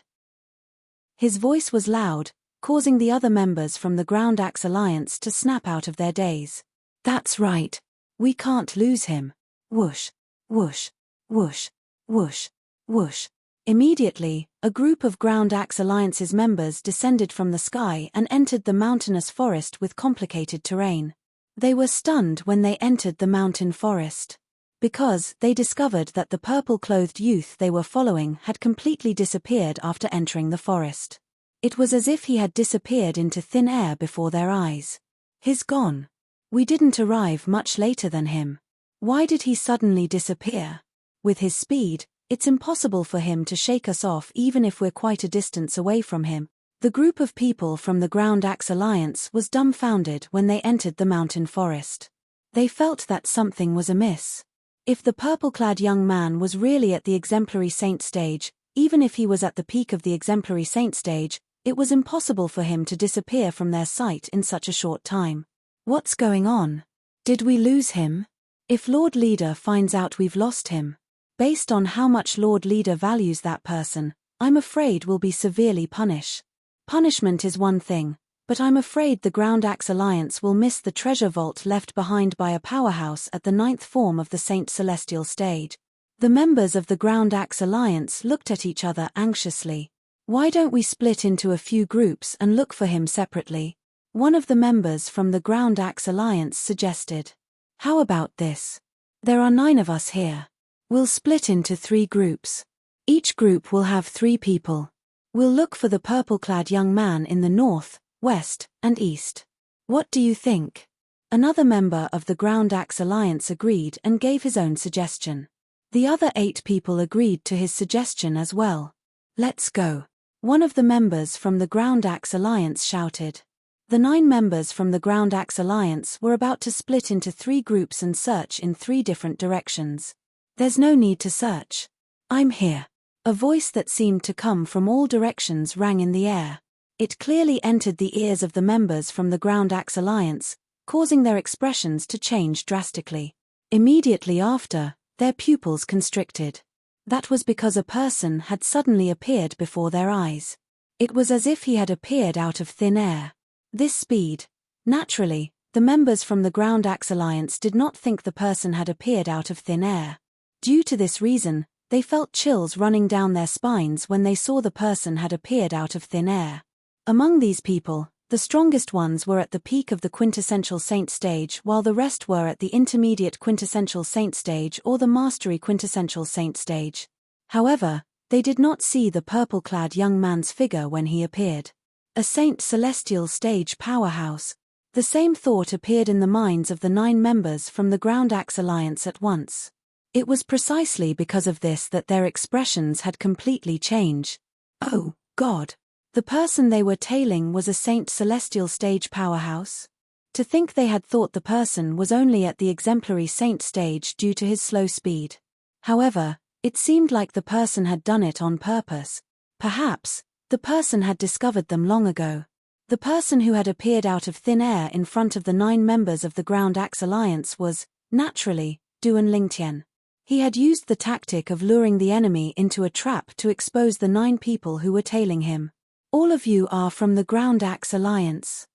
His voice was loud, causing the other members from the Ground Axe Alliance to snap out of their daze. That's right. We can't lose him. Whoosh, whoosh, whoosh, whoosh, whoosh. Immediately, a group of Ground Axe Alliance's members descended from the sky and entered the mountainous forest with complicated terrain. They were stunned when they entered the mountain forest. Because they discovered that the purple-clothed youth they were following had completely disappeared after entering the forest. It was as if he had disappeared into thin air before their eyes. He's gone. We didn't arrive much later than him. Why did he suddenly disappear? With his speed, it's impossible for him to shake us off even if we're quite a distance away from him. The group of people from the Ground Axe Alliance was dumbfounded when they entered the mountain forest. They felt that something was amiss. If the purple-clad young man was really at the exemplary saint stage, even if he was at the peak of the exemplary saint stage, it was impossible for him to disappear from their sight in such a short time. What's going on? Did we lose him? If Lord Leader finds out we've lost him, based on how much Lord Leader values that person, I'm afraid we'll be severely punished. Punishment is one thing, but I'm afraid the Ground Axe Alliance will miss the treasure vault left behind by a powerhouse at the 9th form of the Saint Celestial stage. The members of the Ground Axe Alliance looked at each other anxiously. Why don't we split into a few groups and look for him separately? One of the members from the Ground Axe Alliance suggested. How about this? There are 9 of us here. We'll split into 3 groups. Each group will have 3 people. We'll look for the purple-clad young man in the north, west, and east. What do you think? Another member of the Ground Axe Alliance agreed and gave his own suggestion. The other 8 people agreed to his suggestion as well. Let's go. One of the members from the Ground Axe Alliance shouted. The 9 members from the Ground Axe Alliance were about to split into 3 groups and search in 3 different directions. There's no need to search. I'm here. A voice that seemed to come from all directions rang in the air. It clearly entered the ears of the members from the Ground Axe Alliance, causing their expressions to change drastically. Immediately after, their pupils constricted. That was because a person had suddenly appeared before their eyes. It was as if he had appeared out of thin air. This speed. Naturally, the members from the Ground Axe Alliance did not think the person had appeared out of thin air. Due to this reason, They felt chills running down their spines when they saw the person had appeared out of thin air. Among these people, the strongest ones were at the peak of the quintessential saint stage, while the rest were at the intermediate quintessential saint stage or the mastery quintessential saint stage. However, they did not see the purple-clad young man's figure when he appeared. A saint celestial stage powerhouse. The same thought appeared in the minds of the 9 members from the Ground Axe Alliance at once. It was precisely because of this that their expressions had completely changed. Oh, God! The person they were tailing was a saint celestial stage powerhouse? To think they had thought the person was only at the exemplary saint stage due to his slow speed. However, it seemed like the person had done it on purpose. Perhaps, the person had discovered them long ago. The person who had appeared out of thin air in front of the 9 members of the Ground Axe Alliance was, naturally, Duan Lingtian. He had used the tactic of luring the enemy into a trap to expose the 9 people who were tailing him. All of you are from the Ground Axe Alliance.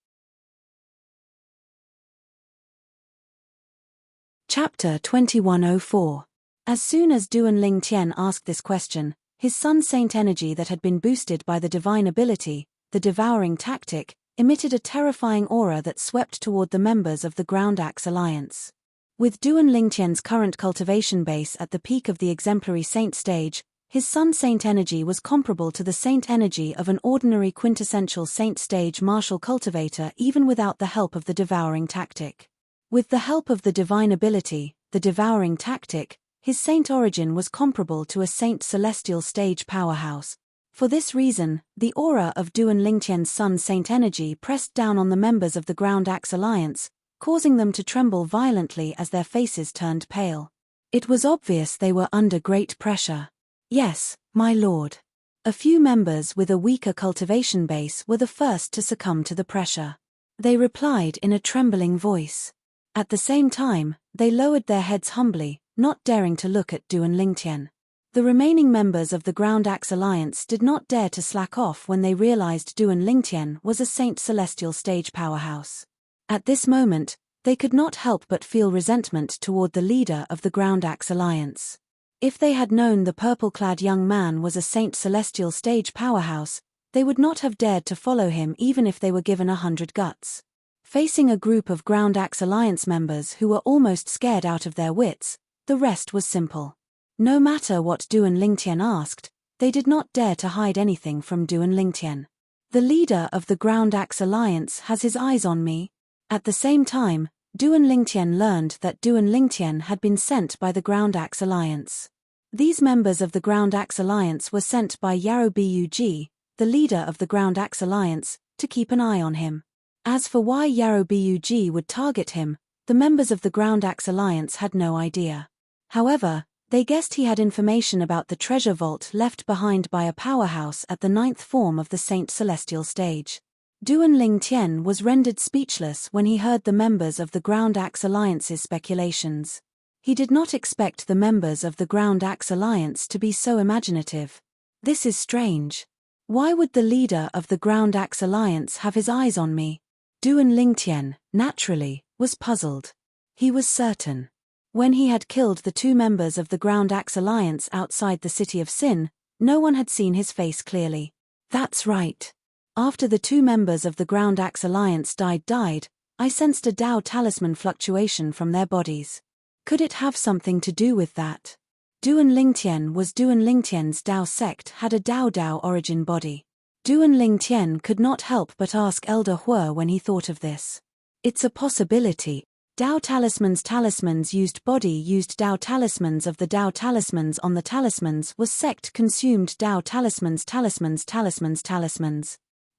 Chapter 2104. As soon as Duan Lingtian asked this question, his sun saint energy that had been boosted by the divine ability, the devouring tactic, emitted a terrifying aura that swept toward the members of the Ground Axe Alliance. With Duan Lingtian's current cultivation base at the peak of the exemplary saint stage, his sun saint energy was comparable to the saint energy of an ordinary quintessential saint stage martial cultivator even without the help of the devouring tactic. With the help of the divine ability, the devouring tactic, his saint origin was comparable to a saint celestial stage powerhouse. For this reason, the aura of Duan Lingtian's sun saint energy pressed down on the members of the Ground Axe Alliance, causing them to tremble violently as their faces turned pale. It was obvious they were under great pressure. Yes, my lord. A few members with a weaker cultivation base were the first to succumb to the pressure. They replied in a trembling voice. At the same time, they lowered their heads humbly, not daring to look at Duan Lingtian. The remaining members of the Ground Axe Alliance did not dare to slack off when they realized Duan Lingtian was a saint celestial stage powerhouse. At this moment, they could not help but feel resentment toward the leader of the Ground Axe Alliance. If they had known the purple-clad young man was a saint celestial stage powerhouse, they would not have dared to follow him even if they were given 100 guts. Facing a group of Ground Axe Alliance members who were almost scared out of their wits, the rest was simple. No matter what Duan Lingtian asked, they did not dare to hide anything from Duan Lingtian. The leader of the Ground Axe Alliance has his eyes on me. At the same time, Duan Lingtian learned that Duan Lingtian had been sent by the Ground Axe Alliance. These members of the Ground Axe Alliance were sent by Yarobug, the leader of the Ground Axe Alliance, to keep an eye on him. As for why Yarobug would target him, the members of the Ground Axe Alliance had no idea. However, they guessed he had information about the treasure vault left behind by a powerhouse at the 9th form of the Saint Celestial stage. Duan Lingtian was rendered speechless when he heard the members of the Ground Axe Alliance's speculations. He did not expect the members of the Ground Axe Alliance to be so imaginative. This is strange. Why would the leader of the Ground Axe Alliance have his eyes on me? Duan Lingtian, naturally, was puzzled. He was certain. When he had killed the 2 members of the Ground Axe Alliance outside the city of Sin, no one had seen his face clearly. That's right. After the 2 members of the Ground Axe Alliance died, I sensed a Dao talisman fluctuation from their bodies. Could it have something to do with that? Duan Lingtian Lingtian's Dao sect had a Dao origin body. Duan Lingtian could not help but ask Elder Hue when he thought of this. It's a possibility. Dao talismans used Dao talismans of the Dao talismans on the talismans was sect consumed Dao talismans.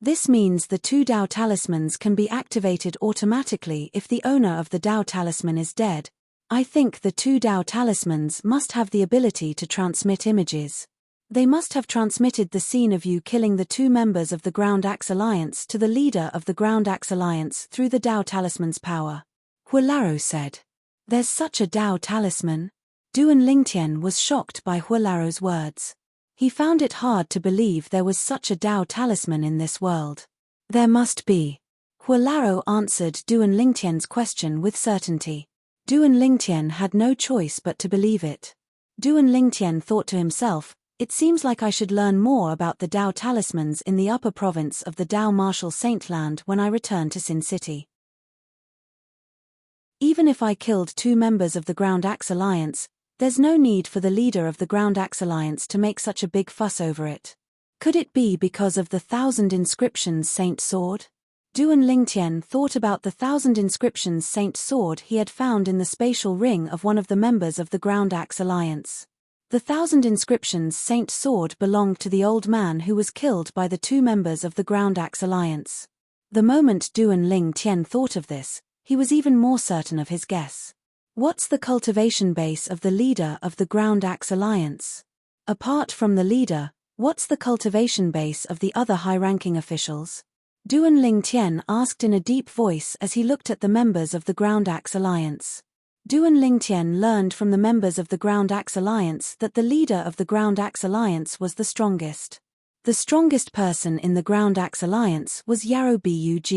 This means the 2 Dao talismans can be activated automatically if the owner of the Dao talisman is dead. I think the 2 Dao talismans must have the ability to transmit images. They must have transmitted the scene of you killing the 2 members of the Ground Axe Alliance to the leader of the Ground Axe Alliance through the Dao talisman's power. Huilaro said. There's such a Dao talisman? Duan Lingtian was shocked by Huilaro's words. He found it hard to believe there was such a Dao talisman in this world. There must be. Huilaro answered Duan Lingtian's question with certainty. Duan Lingtian had no choice but to believe it. Duan Lingtian thought to himself, it seems like I should learn more about the Dao talismans in the upper province of the Dao Martial Saintland when I return to Sin City. Even if I killed 2 members of the Ground Axe Alliance, there's no need for the leader of the Ground Axe Alliance to make such a big fuss over it. Could it be because of the 1,000 inscriptions Saint Sword? Duan Lingtian thought about the 1,000 inscriptions Saint Sword he had found in the spatial ring of one of the members of the Ground Axe Alliance. The 1,000 inscriptions Saint Sword belonged to the old man who was killed by the 2 members of the Ground Axe Alliance. The moment Duan Lingtian thought of this, he was even more certain of his guess. What's the cultivation base of the leader of the Ground Axe Alliance? Apart from the leader, what's the cultivation base of the other high-ranking officials? Duan Lingtian asked in a deep voice as he looked at the members of the Ground Axe Alliance. Duan Lingtian learned from the members of the Ground Axe Alliance that the leader of the Ground Axe Alliance was the strongest. The strongest person in the Ground Axe Alliance was Yarrow Bug.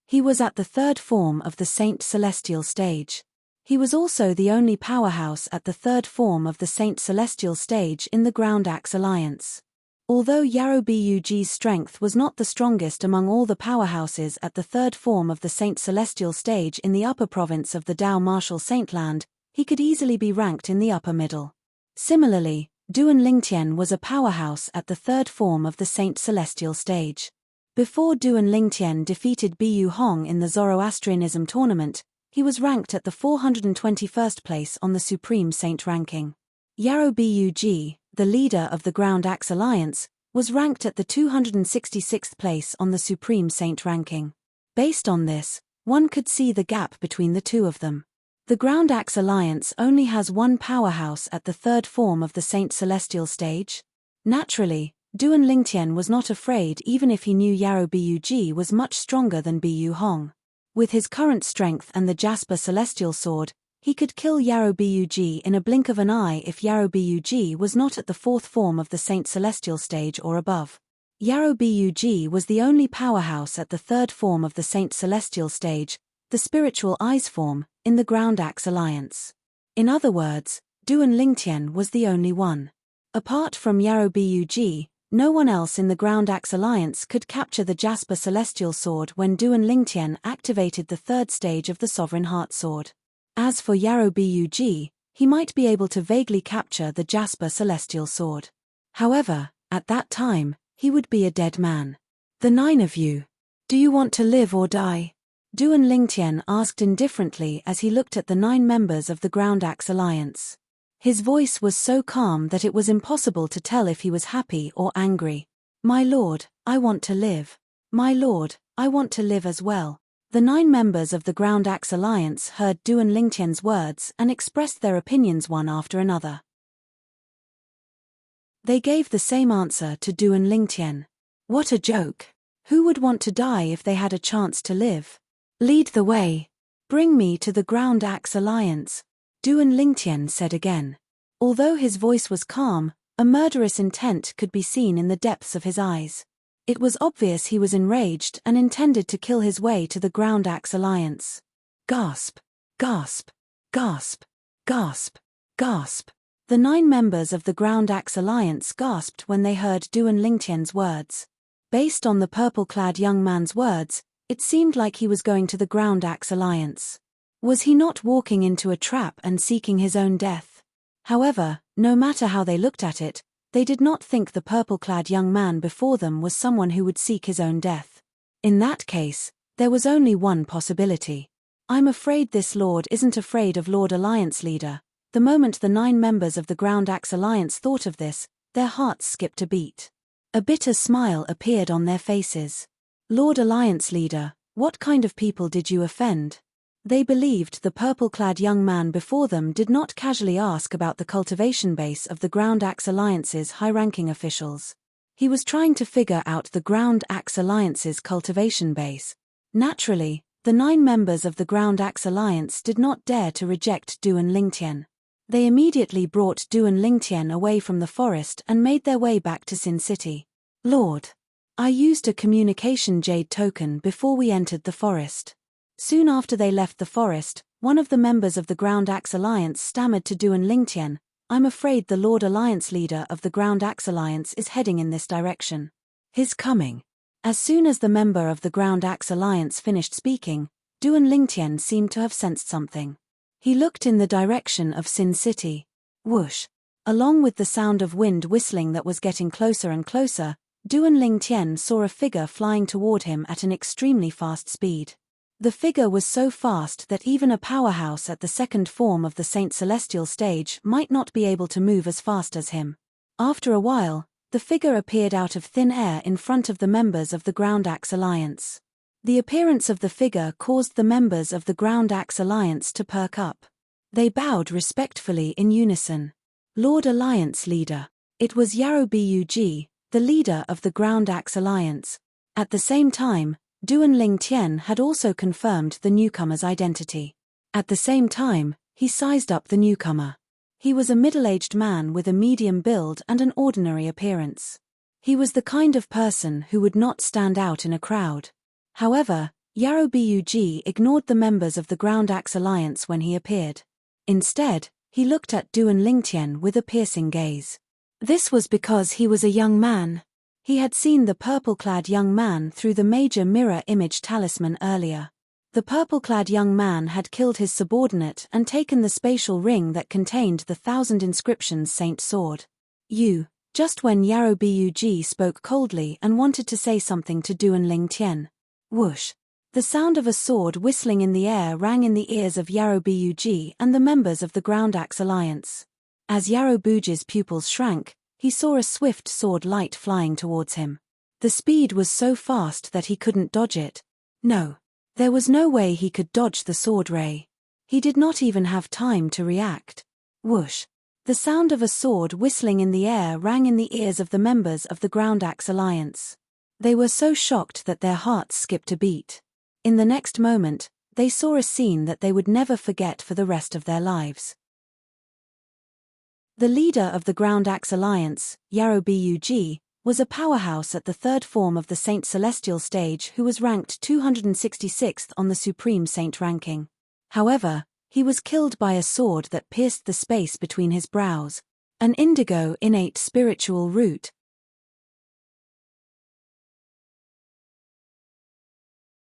He was at the 3rd form of the Saint Celestial stage. He was also the only powerhouse at the 3rd form of the Saint Celestial stage in the Ground Axe Alliance. Although Yarrow Bug's strength was not the strongest among all the powerhouses at the 3rd form of the Saint Celestial stage in the upper province of the Dao Martial Saintland, he could easily be ranked in the upper middle. Similarly, Duan Lingtian was a powerhouse at the 3rd form of the Saint Celestial stage. Before Duan Lingtian defeated Bu Hong in the Zoroastrianism tournament, he was ranked at the 421st place on the Supreme Saint ranking. Yarrow Bug, the leader of the Ground Axe Alliance, was ranked at the 266th place on the Supreme Saint ranking. Based on this, one could see the gap between the two of them. The Ground Axe Alliance only has one powerhouse at the 3rd form of the Saint Celestial stage. Naturally, Duan Lingtian was not afraid even if he knew Yarrow Bug was much stronger than Bu Hong. With his current strength and the Jasper Celestial Sword, he could kill Yarrow Bug in a blink of an eye if Yarrow Bug was not at the 4th form of the Saint Celestial stage or above. Yarrow Bug was the only powerhouse at the 3rd form of the Saint Celestial stage, the Spiritual Eyes form, in the Ground Axe Alliance. In other words, Duan Lingtian was the only one. Apart from Yarrow Bug, no one else in the Ground Axe Alliance could capture the Jasper Celestial Sword when Duan Lingtian activated the 3rd stage of the Sovereign Heart Sword. As for Yarrow Bug, he might be able to vaguely capture the Jasper Celestial Sword. However, at that time, he would be a dead man. The 9 of you. Do you want to live or die? Duan Lingtian asked indifferently as he looked at the 9 members of the Ground Axe Alliance. His voice was so calm that it was impossible to tell if he was happy or angry. My lord, I want to live. My lord, I want to live as well. The 9 members of the Ground Axe Alliance heard Duan Lingtian's words and expressed their opinions one after another. They gave the same answer to Duan Lingtian. What a joke! Who would want to die if they had a chance to live? Lead the way. Bring me to the Ground Axe Alliance, Duan Lingtian said again. Although his voice was calm, a murderous intent could be seen in the depths of his eyes. It was obvious he was enraged and intended to kill his way to the Ground Axe Alliance. Gasp! Gasp! Gasp! Gasp! Gasp! The 9 members of the Ground Axe Alliance gasped when they heard Duan Lingtian's words. Based on the purple-clad young man's words, it seemed like he was going to the Ground Axe Alliance. Was he not walking into a trap and seeking his own death? However, no matter how they looked at it, they did not think the purple-clad young man before them was someone who would seek his own death. In that case, there was only one possibility. I'm afraid this lord isn't afraid of Lord Alliance Leader. The moment the 9 members of the Ground Axe Alliance thought of this, their hearts skipped a beat. A bitter smile appeared on their faces. Lord Alliance Leader, what kind of people did you offend? They believed the purple-clad young man before them did not casually ask about the cultivation base of the Ground Axe Alliance's high-ranking officials. He was trying to figure out the Ground Axe Alliance's cultivation base. Naturally, the 9 members of the Ground Axe Alliance did not dare to reject Duan Lingtian. They immediately brought Duan Lingtian away from the forest and made their way back to Sin City. Lord, I used a communication jade token before we entered the forest. Soon after they left the forest, one of the members of the Ground Axe Alliance stammered to Duan Lingtian, I'm afraid the Lord Alliance leader of the Ground Axe Alliance is heading in this direction. His coming. As soon as the member of the Ground Axe Alliance finished speaking, Duan Lingtian seemed to have sensed something. He looked in the direction of Sin City. Whoosh! Along with the sound of wind whistling that was getting closer and closer, Duan Lingtian saw a figure flying toward him at an extremely fast speed. The figure was so fast that even a powerhouse at the second form of the Saint Celestial stage might not be able to move as fast as him. After a while, the figure appeared out of thin air in front of the members of the Ground Axe Alliance. The appearance of the figure caused the members of the Ground Axe Alliance to perk up. They bowed respectfully in unison. Lord Alliance leader. It was Yarrow Bug, the leader of the Ground Axe Alliance. At the same time, Duan Lingtian had also confirmed the newcomer's identity. At the same time, he sized up the newcomer. He was a middle-aged man with a medium build and an ordinary appearance. He was the kind of person who would not stand out in a crowd. However, Yarrow Bug ignored the members of the Ground Axe Alliance when he appeared. Instead, he looked at Duan Lingtian with a piercing gaze. This was because he was a young man. He had seen the purple-clad young man through the major mirror image talisman earlier. The purple-clad young man had killed his subordinate and taken the spatial ring that contained the 1,000 inscriptions Saint Sword. Just when Yarrow Bug spoke coldly and wanted to say something to Duan Lingtian. Whoosh! The sound of a sword whistling in the air rang in the ears of Yarrow Bug and the members of the Ground Axe Alliance. As Yarrow Bug's pupils shrank, he saw a swift sword light flying towards him. The speed was so fast that he couldn't dodge it. No. There was no way he could dodge the sword ray. He did not even have time to react. Whoosh! The sound of a sword whistling in the air rang in the ears of the members of the Ground Axe Alliance. They were so shocked that their hearts skipped a beat. In the next moment, they saw a scene that they would never forget for the rest of their lives. The leader of the Ground Axe Alliance, Yarrow Bug, was a powerhouse at the third form of the Saint Celestial stage who was ranked 266th on the Supreme Saint ranking. However, he was killed by a sword that pierced the space between his brows. An indigo innate spiritual root.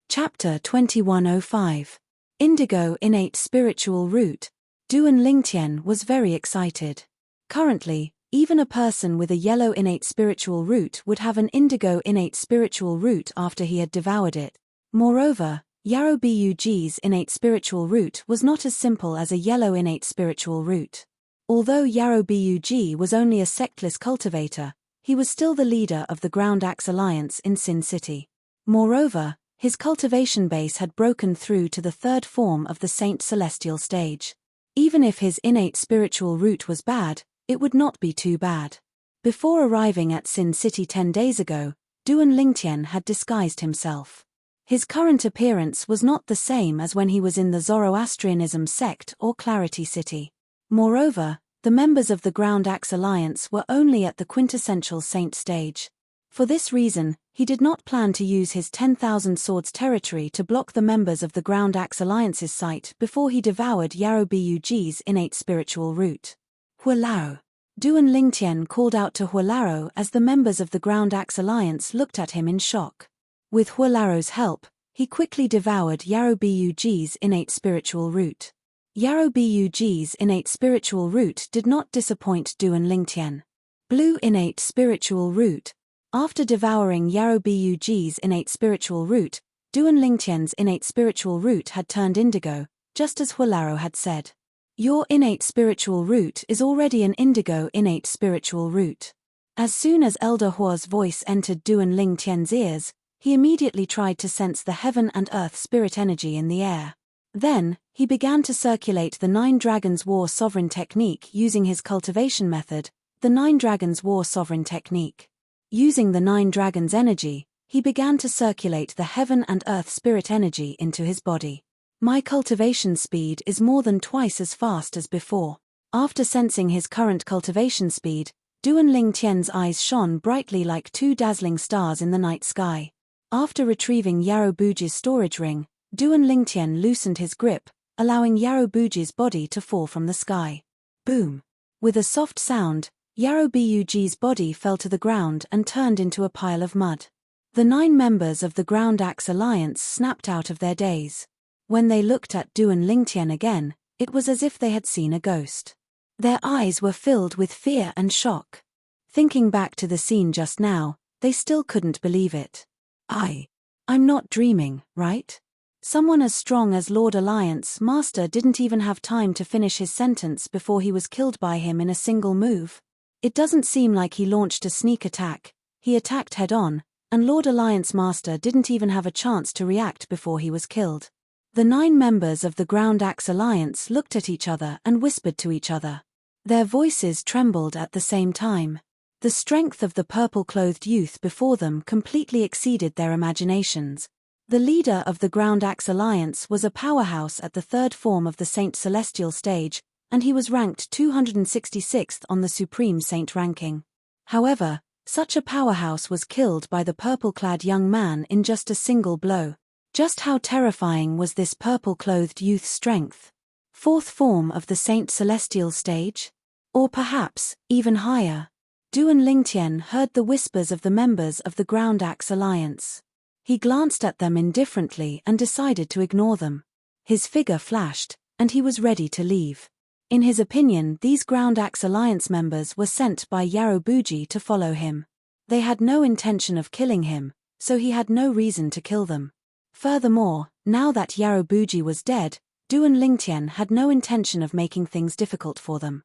Chapter 2105. Indigo innate spiritual root. Duan Lingtian was very excited. Currently, even a person with a yellow innate spiritual root would have an indigo innate spiritual root after he had devoured it. Moreover, Yarrow Bug's innate spiritual root was not as simple as a yellow innate spiritual root. Although Yarrow Bug was only a sectless cultivator, he was still the leader of the Ground Axe Alliance in Sin City. Moreover, his cultivation base had broken through to the third form of the Saint Celestial stage. Even if his innate spiritual root was bad, it would not be too bad. Before arriving at Sin City 10 days ago, Duan Lingtian had disguised himself. His current appearance was not the same as when he was in the Zoroastrianism sect or Clarity City. Moreover, the members of the Ground Axe Alliance were only at the quintessential saint stage. For this reason, he did not plan to use his 10,000 swords territory to block the members of the Ground Axe Alliance's sight before he devoured Yarrow Bug's innate spiritual root. Hualaro. Duan Lingtian called out to Hualaro as the members of the Ground Axe Alliance looked at him in shock. With Hualaro's help, he quickly devoured Yarrow Bug's innate spiritual root. Yarrow Bug's innate spiritual root did not disappoint Duan Lingtian. Blue innate spiritual root. After devouring Yarrow Bug's innate spiritual root, Duan Lingtian's innate spiritual root had turned indigo, just as Hualaro had said. Your innate spiritual root is already an indigo innate spiritual root. As soon as Elder Hua's voice entered Duan Lingtian's ears, he immediately tried to sense the heaven and earth spirit energy in the air. Then, he began to circulate the 9 Dragons War Sovereign Technique using his cultivation method, the 9 Dragons War Sovereign Technique. Using the 9 Dragons energy, he began to circulate the heaven and earth spirit energy into his body. My cultivation speed is more than twice as fast as before. After sensing his current cultivation speed, Duan Lingtian's eyes shone brightly like 2 dazzling stars in the night sky. After retrieving Yarrow Bug's storage ring, Duan Lingtian loosened his grip, allowing Yarrow Bug's body to fall from the sky. Boom! With a soft sound, Yarobug's body fell to the ground and turned into a pile of mud. The 9 members of the Ground Axe Alliance snapped out of their daze. When they looked at Duan Lingtian again, it was as if they had seen a ghost. Their eyes were filled with fear and shock. Thinking back to the scene just now, they still couldn't believe it. I'm not dreaming, right? Someone as strong as Lord Alliance Master didn't even have time to finish his sentence before he was killed by him in a single move. It doesn't seem like he launched a sneak attack, he attacked head-on, and Lord Alliance Master didn't even have a chance to react before he was killed. The 9 members of the Ground Axe Alliance looked at each other and whispered to each other. Their voices trembled at the same time. The strength of the purple-clothed youth before them completely exceeded their imaginations. The leader of the Ground Axe Alliance was a powerhouse at the 3rd form of the Saint Celestial stage, and he was ranked 266th on the Supreme Saint ranking. However, such a powerhouse was killed by the purple-clad young man in just a single blow. Just how terrifying was this purple-clothed youth's strength? 4th form of the Saint Celestial stage? Or perhaps, even higher? Duan Lingtian heard the whispers of the members of the Ground Axe Alliance. He glanced at them indifferently and decided to ignore them. His figure flashed, and he was ready to leave. In his opinion, these Ground Axe Alliance members were sent by Yarobugi to follow him. They had no intention of killing him, so he had no reason to kill them. Furthermore, now that Yarobugi was dead, Duan Lingtian had no intention of making things difficult for them.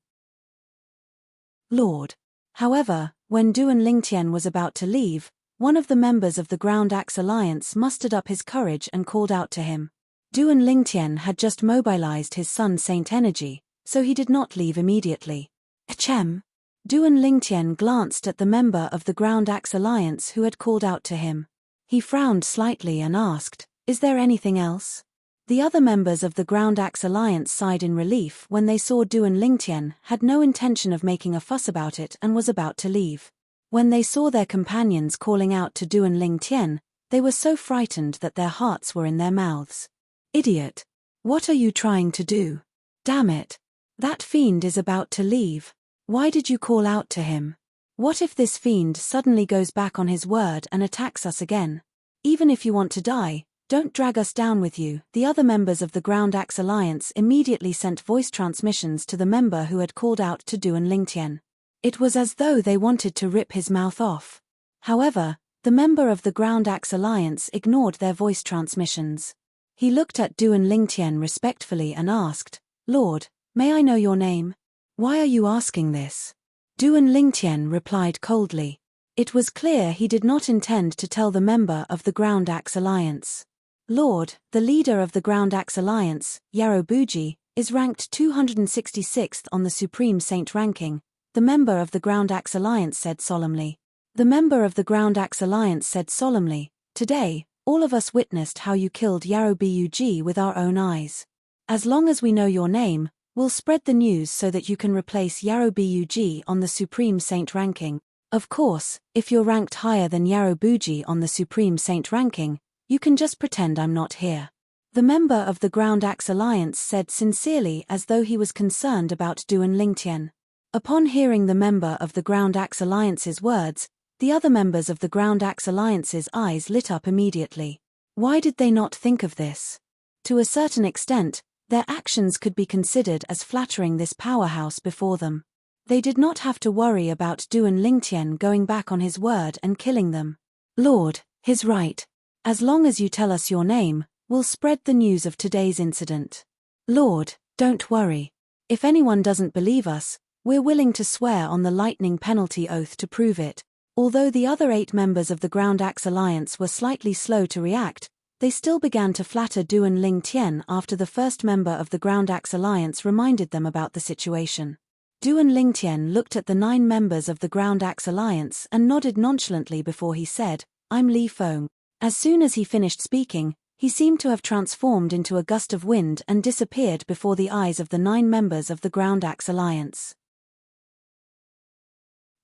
Lord. However, when Duan Lingtian was about to leave, one of the members of the Ground Axe Alliance mustered up his courage and called out to him. Duan Lingtian had just mobilized his Sun Saint energy, so he did not leave immediately. Achem. Duan Lingtian glanced at the member of the Ground Axe Alliance who had called out to him. He frowned slightly and asked, "Is there anything else?" The other members of the Ground Axe Alliance sighed in relief when they saw Duan Lingtian had no intention of making a fuss about it and was about to leave. When they saw their companions calling out to Duan Lingtian, they were so frightened that their hearts were in their mouths. "Idiot! What are you trying to do? Damn it! That fiend is about to leave. Why did you call out to him? What if this fiend suddenly goes back on his word and attacks us again? Even if you want to die, don't drag us down with you." The other members of the Ground Axe Alliance immediately sent voice transmissions to the member who had called out to Duan Lingtian. It was as though they wanted to rip his mouth off. However, the member of the Ground Axe Alliance ignored their voice transmissions. He looked at Duan Lingtian respectfully and asked, "Lord, may I know your name? Why are you asking this?" Duan Lingtian replied coldly. It was clear he did not intend to tell the member of the Ground Axe Alliance. "Lord, the leader of the Ground Axe Alliance, Yarobugi, is ranked 266th on the Supreme Saint ranking," the member of the Ground Axe Alliance said solemnly. The member of the Ground Axe Alliance said solemnly, "Today, all of us witnessed how you killed Yarobug with our own eyes. As long as we know your name, we'll spread the news so that you can replace Yarobug on the Supreme Saint ranking. Of course, if you're ranked higher than Yarobug on the Supreme Saint ranking, you can just pretend I'm not here." The member of the Ground Axe Alliance said sincerely as though he was concerned about Duan Lingtian. Upon hearing the member of the Ground Axe Alliance's words, the other members of the Ground Axe Alliance's eyes lit up immediately. Why did they not think of this? To a certain extent, their actions could be considered as flattering this powerhouse before them. They did not have to worry about Duan Lingtian going back on his word and killing them. "Lord, he's right. As long as you tell us your name, we'll spread the news of today's incident. Lord, don't worry. If anyone doesn't believe us, we're willing to swear on the lightning penalty oath to prove it." Although the other 8 members of the Ground Axe Alliance were slightly slow to react, they still began to flatter Duan Lingtian after the first member of the Ground Axe Alliance reminded them about the situation. Duan Lingtian looked at the 9 members of the Ground Axe Alliance and nodded nonchalantly before he said, "I'm Li Feng." As soon as he finished speaking, he seemed to have transformed into a gust of wind and disappeared before the eyes of the 9 members of the Ground Axe Alliance.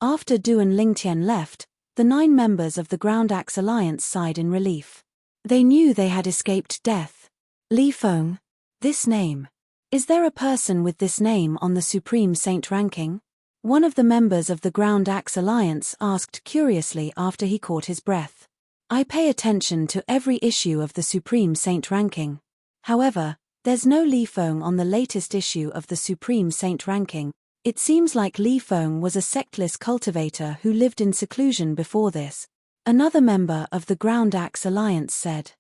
After Duan Lingtian left, the 9 members of the Ground Axe Alliance sighed in relief. They knew they had escaped death. Li Feng. This name. Is there a person with this name on the Supreme Saint ranking? One of the members of the Ground Axe Alliance asked curiously after he caught his breath. I pay attention to every issue of the Supreme Saint ranking. However, there's no Li Feng on the latest issue of the Supreme Saint ranking. It seems like Li Feng was a sectless cultivator who lived in seclusion before this. Another member of the Ground Axe Alliance said.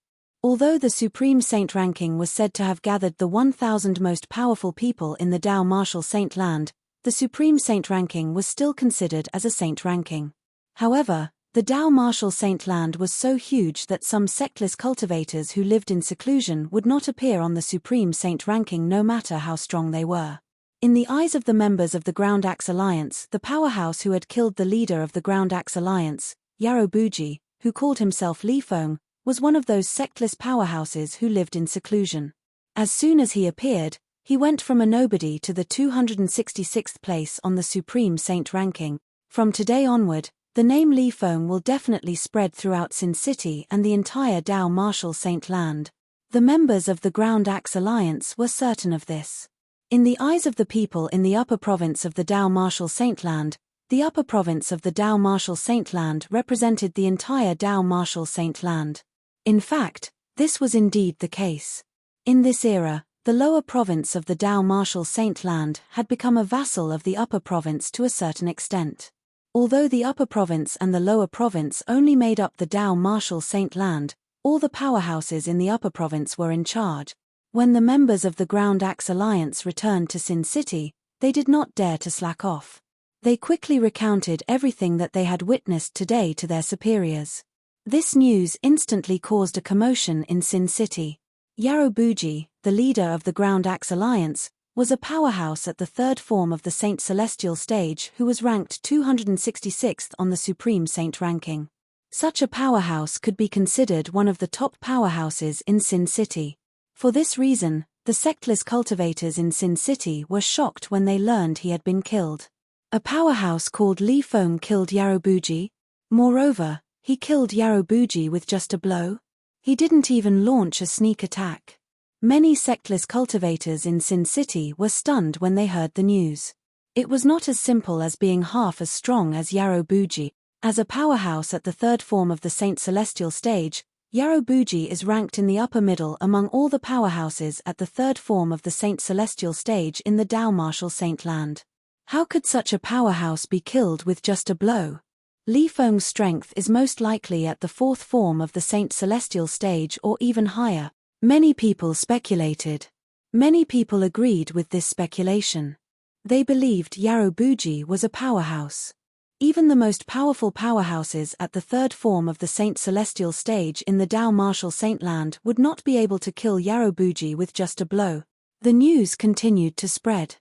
Although the Supreme Saint ranking was said to have gathered the 1,000 most powerful people in the Dao Martial Saint land, the Supreme Saint ranking was still considered as a saint ranking. However, the Dao Martial Saint land was so huge that some sectless cultivators who lived in seclusion would not appear on the Supreme Saint ranking no matter how strong they were. In the eyes of the members of the Ground Axe Alliance, the powerhouse who had killed the leader of the Ground Axe Alliance, Yarobuji, who called himself Li Feng, was one of those sectless powerhouses who lived in seclusion. As soon as he appeared, he went from a nobody to the 266th place on the Supreme Saint ranking. From today onward, the name Li Feng will definitely spread throughout Sin City and the entire Dao Martial Saint land. The members of the Ground Axe Alliance were certain of this. In the eyes of the people in the upper province of the Dao Martial Saint land, the upper province of the Dao Martial Saint land represented the entire Dao Martial Saint land. In fact, this was indeed the case. In this era, the lower province of the Dao Martial Saint land had become a vassal of the upper province to a certain extent. Although the upper province and the lower province only made up the Dao Martial Saint land, all the powerhouses in the upper province were in charge. When the members of the Ground Axe Alliance returned to Sin City, they did not dare to slack off. They quickly recounted everything that they had witnessed today to their superiors. This news instantly caused a commotion in Sin City. Yarobuji, the leader of the Ground Axe Alliance, was a powerhouse at the third form of the Saint Celestial stage who was ranked 266th on the Supreme Saint ranking. Such a powerhouse could be considered one of the top powerhouses in Sin City. For this reason, the sectless cultivators in Sin City were shocked when they learned he had been killed. A powerhouse called Li Feng killed Yarobuji. Moreover, he killed Yarobuji with just a blow. He didn't even launch a sneak attack. Many sectless cultivators in Sin City were stunned when they heard the news. It was not as simple as being half as strong as Yarobuji. As a powerhouse at the third form of the Saint Celestial stage, Yarobuji is ranked in the upper middle among all the powerhouses at the third form of the Saint Celestial stage in the Dao Martial Saint land. How could such a powerhouse be killed with just a blow? Li Feng's strength is most likely at the fourth form of the Saint Celestial stage or even higher. Many people speculated. Many people agreed with this speculation. They believed Yarobuji was a powerhouse. Even the most powerful powerhouses at the third form of the Saint Celestial stage in the Dao Martial Saint land would not be able to kill Yarobuji with just a blow. The news continued to spread.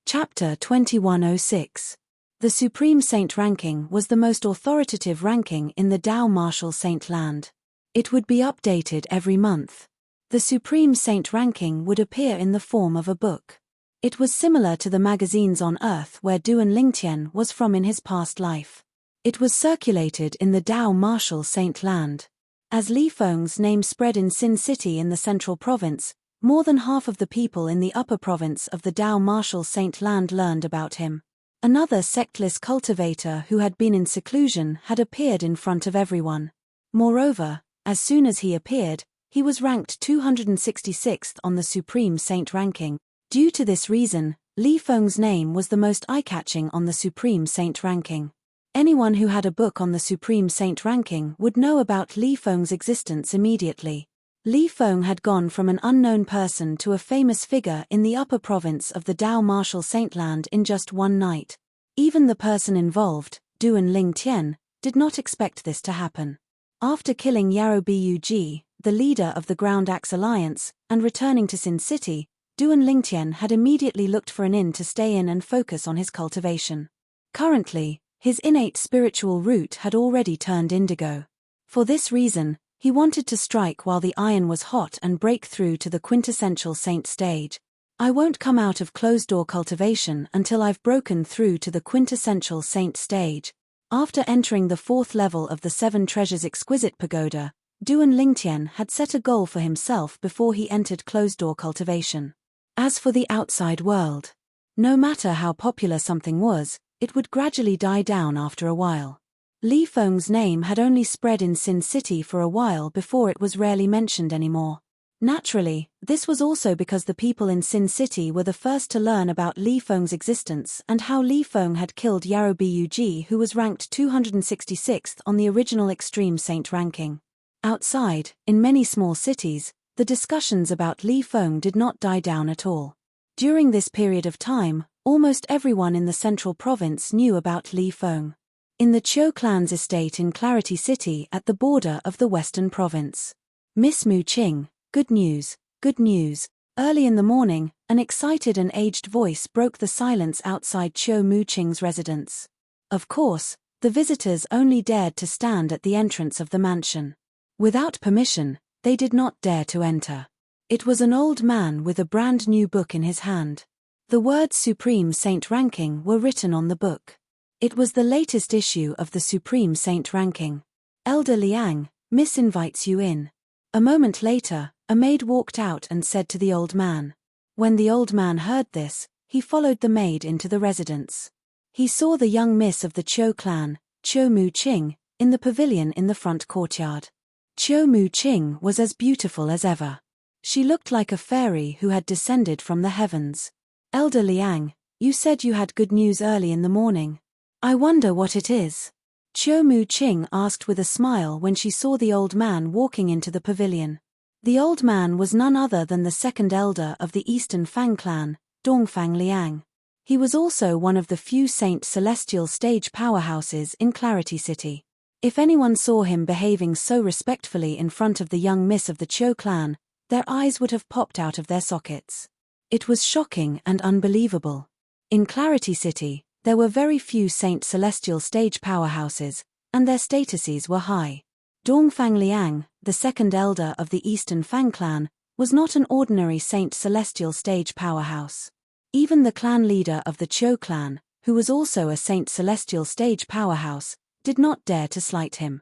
Chapter 2106. The Supreme Saint ranking was the most authoritative ranking in the Dao Martial Saint land. It would be updated every month. The Supreme Saint ranking would appear in the form of a book. It was similar to the magazines on Earth where Duan Lingtian was from in his past life. It was circulated in the Dao Martial Saint land. As Li Feng's name spread in Sin City in the central province, more than half of the people in the upper province of the Dao Martial Saint land learned about him. Another sectless cultivator who had been in seclusion had appeared in front of everyone. Moreover, as soon as he appeared, he was ranked 266th on the Supreme Saint ranking. Due to this reason, Li Feng's name was the most eye-catching on the Supreme Saint ranking. Anyone who had a book on the Supreme Saint ranking would know about Li Feng's existence immediately. Li Feng had gone from an unknown person to a famous figure in the upper province of the Dao Martial Saint land in just one night. Even the person involved, Duan Lingtian, did not expect this to happen. After killing Yarobuji, the leader of the Ground Axe Alliance, and returning to Sin City, Duan Lingtian had immediately looked for an inn to stay in and focus on his cultivation. Currently, his innate spiritual root had already turned indigo. For this reason, he wanted to strike while the iron was hot and break through to the quintessential saint stage. I won't come out of closed-door cultivation until I've broken through to the quintessential saint stage. After entering the fourth level of the Seven Treasures Exquisite Pagoda, Duan Lingtian had set a goal for himself before he entered closed-door cultivation. As for the outside world, no matter how popular something was, it would gradually die down after a while. Li Feng's name had only spread in Sin City for a while before it was rarely mentioned anymore. Naturally, this was also because the people in Sin City were the first to learn about Li Feng's existence and how Li Feng had killed Yarrow Bug, who was ranked 266th on the original Extreme Saint ranking. Outside, in many small cities, the discussions about Li Feng did not die down at all. During this period of time, almost everyone in the central province knew about Li Feng. In the Chiu clan's estate in Clarity City at the border of the western province. Miss Mu Qing, good news, good news. Early in the morning, an excited and aged voice broke the silence outside Chiu Mu Qing's residence. Of course, the visitors only dared to stand at the entrance of the mansion. Without permission, they did not dare to enter. It was an old man with a brand new book in his hand. The words Supreme Saint Ranking were written on the book. It was the latest issue of the Supreme Saint Ranking. Elder Liang, Miss invites you in. A moment later, a maid walked out and said to the old man. When the old man heard this, he followed the maid into the residence. He saw the young miss of the Chiu clan, Chiu Mu Qing, in the pavilion in the front courtyard. Chiu Mu Qing was as beautiful as ever. She looked like a fairy who had descended from the heavens. Elder Liang, you said you had good news early in the morning. I wonder what it is. Chiu Mu Qing asked with a smile when she saw the old man walking into the pavilion. The old man was none other than the second elder of the Eastern Fang clan, Dongfang Liang. He was also one of the few Saint Celestial stage powerhouses in Clarity City. If anyone saw him behaving so respectfully in front of the young miss of the Chiu clan, their eyes would have popped out of their sockets. It was shocking and unbelievable. In Clarity City, there were very few Saint Celestial stage powerhouses, and their statuses were high. Dongfang Liang, the second elder of the Eastern Fang clan, was not an ordinary Saint Celestial stage powerhouse. Even the clan leader of the Chiu clan, who was also a Saint Celestial stage powerhouse, did not dare to slight him.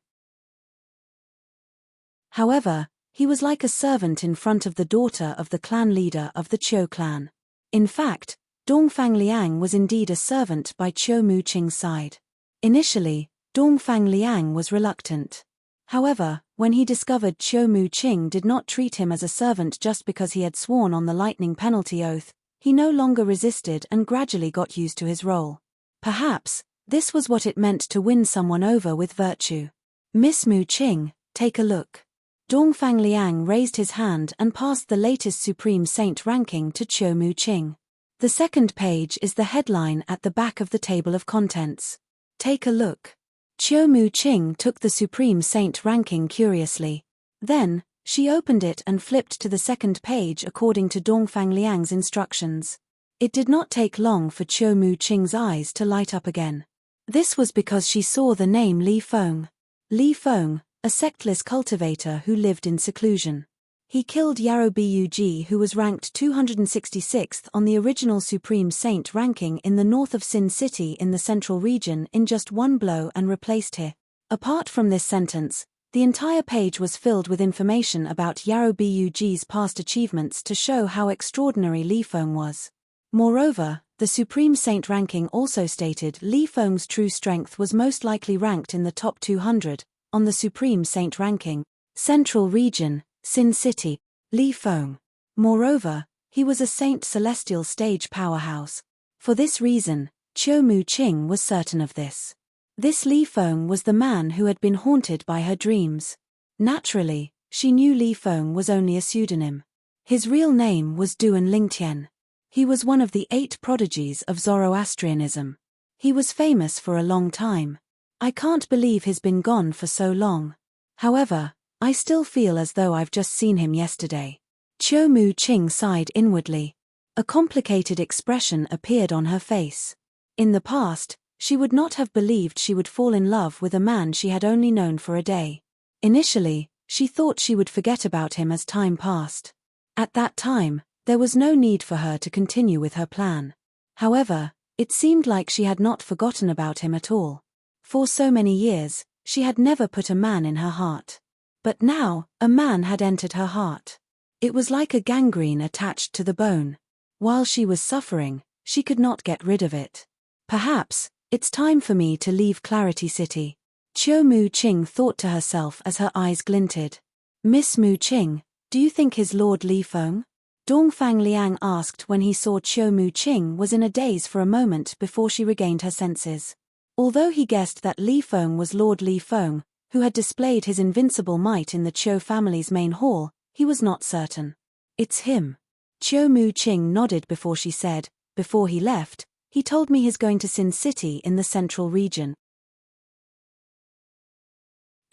However, he was like a servant in front of the daughter of the clan leader of the Chiu clan. In fact, Dongfang Liang was indeed a servant by Chiu Mu Qing's side. Initially, Dongfang Liang was reluctant. However, when he discovered Chiu Mu Qing did not treat him as a servant just because he had sworn on the lightning penalty oath, he no longer resisted and gradually got used to his role. Perhaps, this was what it meant to win someone over with virtue. Miss Mu Qing, take a look. Dongfang Liang raised his hand and passed the latest Supreme Saint ranking to Chiu Mu Qing. The second page is the headline at the back of the table of contents. Take a look. Chiu Mu Qing took the Supreme Saint ranking curiously. Then, she opened it and flipped to the second page according to Dongfang Liang's instructions. It did not take long for Chiu Mu Qing's eyes to light up again. This was because she saw the name Li Feng. Li Feng, a sectless cultivator who lived in seclusion. He killed Yarrow Bug, who was ranked 266th on the original Supreme Saint ranking in the north of Sin City in the central region in just one blow and replaced him. Apart from this sentence, the entire page was filled with information about Yarrow Bug's past achievements to show how extraordinary Li Feng was. Moreover, the Supreme Saint ranking also stated Li Feng's true strength was most likely ranked in the top 200, on the Supreme Saint ranking. Central Region, Sin City, Li Feng. Moreover, he was a Saint Celestial stage powerhouse. For this reason, Chiu Mu Qing was certain of this. This Li Feng was the man who had been haunted by her dreams. Naturally, she knew Li Feng was only a pseudonym. His real name was Duan Lingtian. He was one of the 8 prodigies of Zoroastrianism. He was famous for a long time. I can't believe he's been gone for so long. However, I still feel as though I've just seen him yesterday. Chiu Mu Qing sighed inwardly. A complicated expression appeared on her face. In the past, she would not have believed she would fall in love with a man she had only known for a day. Initially, she thought she would forget about him as time passed. At that time, there was no need for her to continue with her plan. However, it seemed like she had not forgotten about him at all. For so many years, she had never put a man in her heart. But now, a man had entered her heart. It was like a gangrene attached to the bone. While she was suffering, she could not get rid of it. Perhaps, it's time for me to leave Clarity City. Chiu Mu Qing thought to herself as her eyes glinted. Miss Mu Qing, do you think his Lord Li Feng? Dongfang Liang asked when he saw Chiu Mu Qing was in a daze for a moment before she regained her senses. Although he guessed that Li Feng was Lord Li Feng, who had displayed his invincible might in the Chiu family's main hall, he was not certain. It's him. Chiu Mu Qing nodded before she said, before he left, he told me he's going to Sin City in the central region.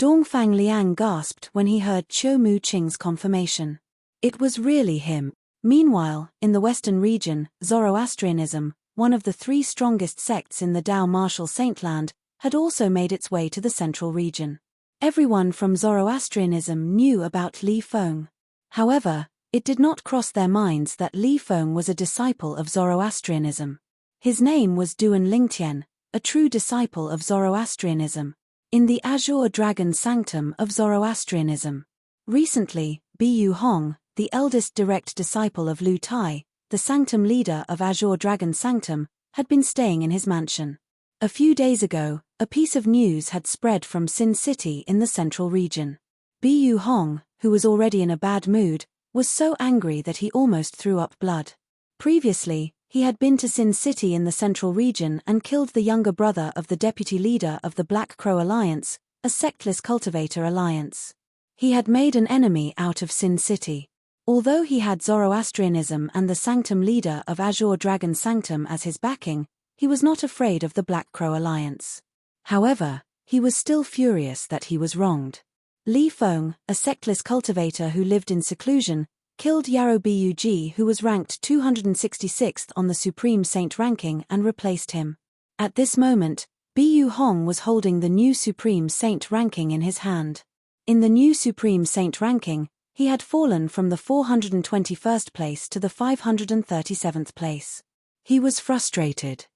Dongfang Liang gasped when he heard Chiu Mu Qing's confirmation. It was really him. Meanwhile, in the western region, Zoroastrianism, one of the three strongest sects in the Dao martial saintland, had also made its way to the central region. Everyone from Zoroastrianism knew about Li Feng. However, it did not cross their minds that Li Feng was a disciple of Zoroastrianism. His name was Duan Lingtian, a true disciple of Zoroastrianism, in the Azure Dragon Sanctum of Zoroastrianism. Recently, Bu Hong, the eldest direct disciple of Lu Tai, the sanctum leader of Azure Dragon Sanctum, had been staying in his mansion. A few days ago, a piece of news had spread from Sin City in the central region. Bu Hong, who was already in a bad mood, was so angry that he almost threw up blood. Previously, he had been to Sin City in the central region and killed the younger brother of the deputy leader of the Black Crow Alliance, a sectless cultivator alliance. He had made an enemy out of Sin City. Although he had Zoroastrianism and the sanctum leader of Azure Dragon Sanctum as his backing, he was not afraid of the Black Crow Alliance. However, he was still furious that he was wronged. Li Feng, a sectless cultivator who lived in seclusion, killed Yarrow Bug, who was ranked 266th on the Supreme Saint ranking, and replaced him. At this moment, Bu Hong was holding the new Supreme Saint ranking in his hand. In the new Supreme Saint ranking, he had fallen from the 421st place to the 537th place. He was frustrated.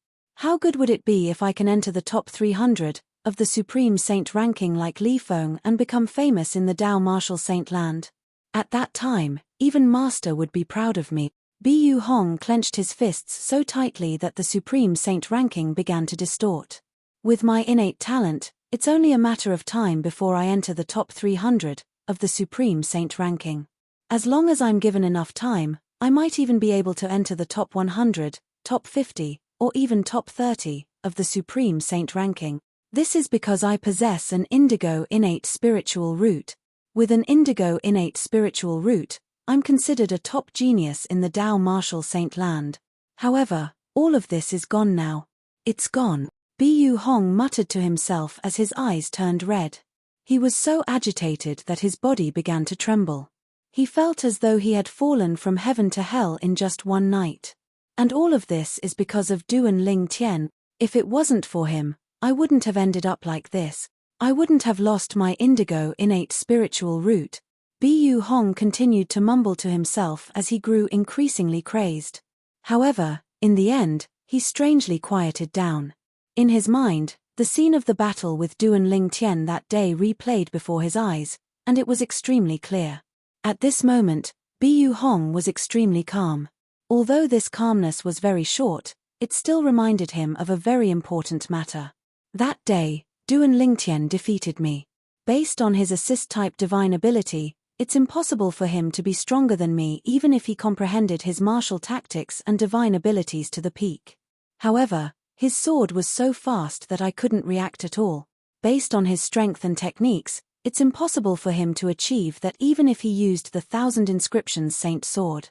How good would it be if I can enter the top 300 of the Supreme Saint ranking like Li Feng and become famous in the Dao martial saint land? At that time, even Master would be proud of me. Bu Hong clenched his fists so tightly that the Supreme Saint ranking began to distort. With my innate talent, it's only a matter of time before I enter the top 300 of the Supreme Saint ranking. As long as I'm given enough time, I might even be able to enter the top 100, top 50, or even top 30 of the Supreme Saint ranking. This is because I possess an indigo innate spiritual root. With an indigo innate spiritual root, I'm considered a top genius in the Dao martial saint land. However, all of this is gone now. It's gone. Bu Hong muttered to himself as his eyes turned red. He was so agitated that his body began to tremble. He felt as though he had fallen from heaven to hell in just one night. And all of this is because of Duan Lingtian. If it wasn't for him, I wouldn't have ended up like this. I wouldn't have lost my indigo innate spiritual root. Bu Hong continued to mumble to himself as he grew increasingly crazed. However, in the end, he strangely quieted down. In his mind, the scene of the battle with Duan Lingtian that day replayed before his eyes, and it was extremely clear. At this moment, Bu Hong was extremely calm. Although this calmness was very short, it still reminded him of a very important matter. That day, Duan Lingtian defeated me. Based on his assist-type divine ability, it's impossible for him to be stronger than me even if he comprehended his martial tactics and divine abilities to the peak. However, his sword was so fast that I couldn't react at all. Based on his strength and techniques, it's impossible for him to achieve that even if he used the 1,000 inscriptions saint sword.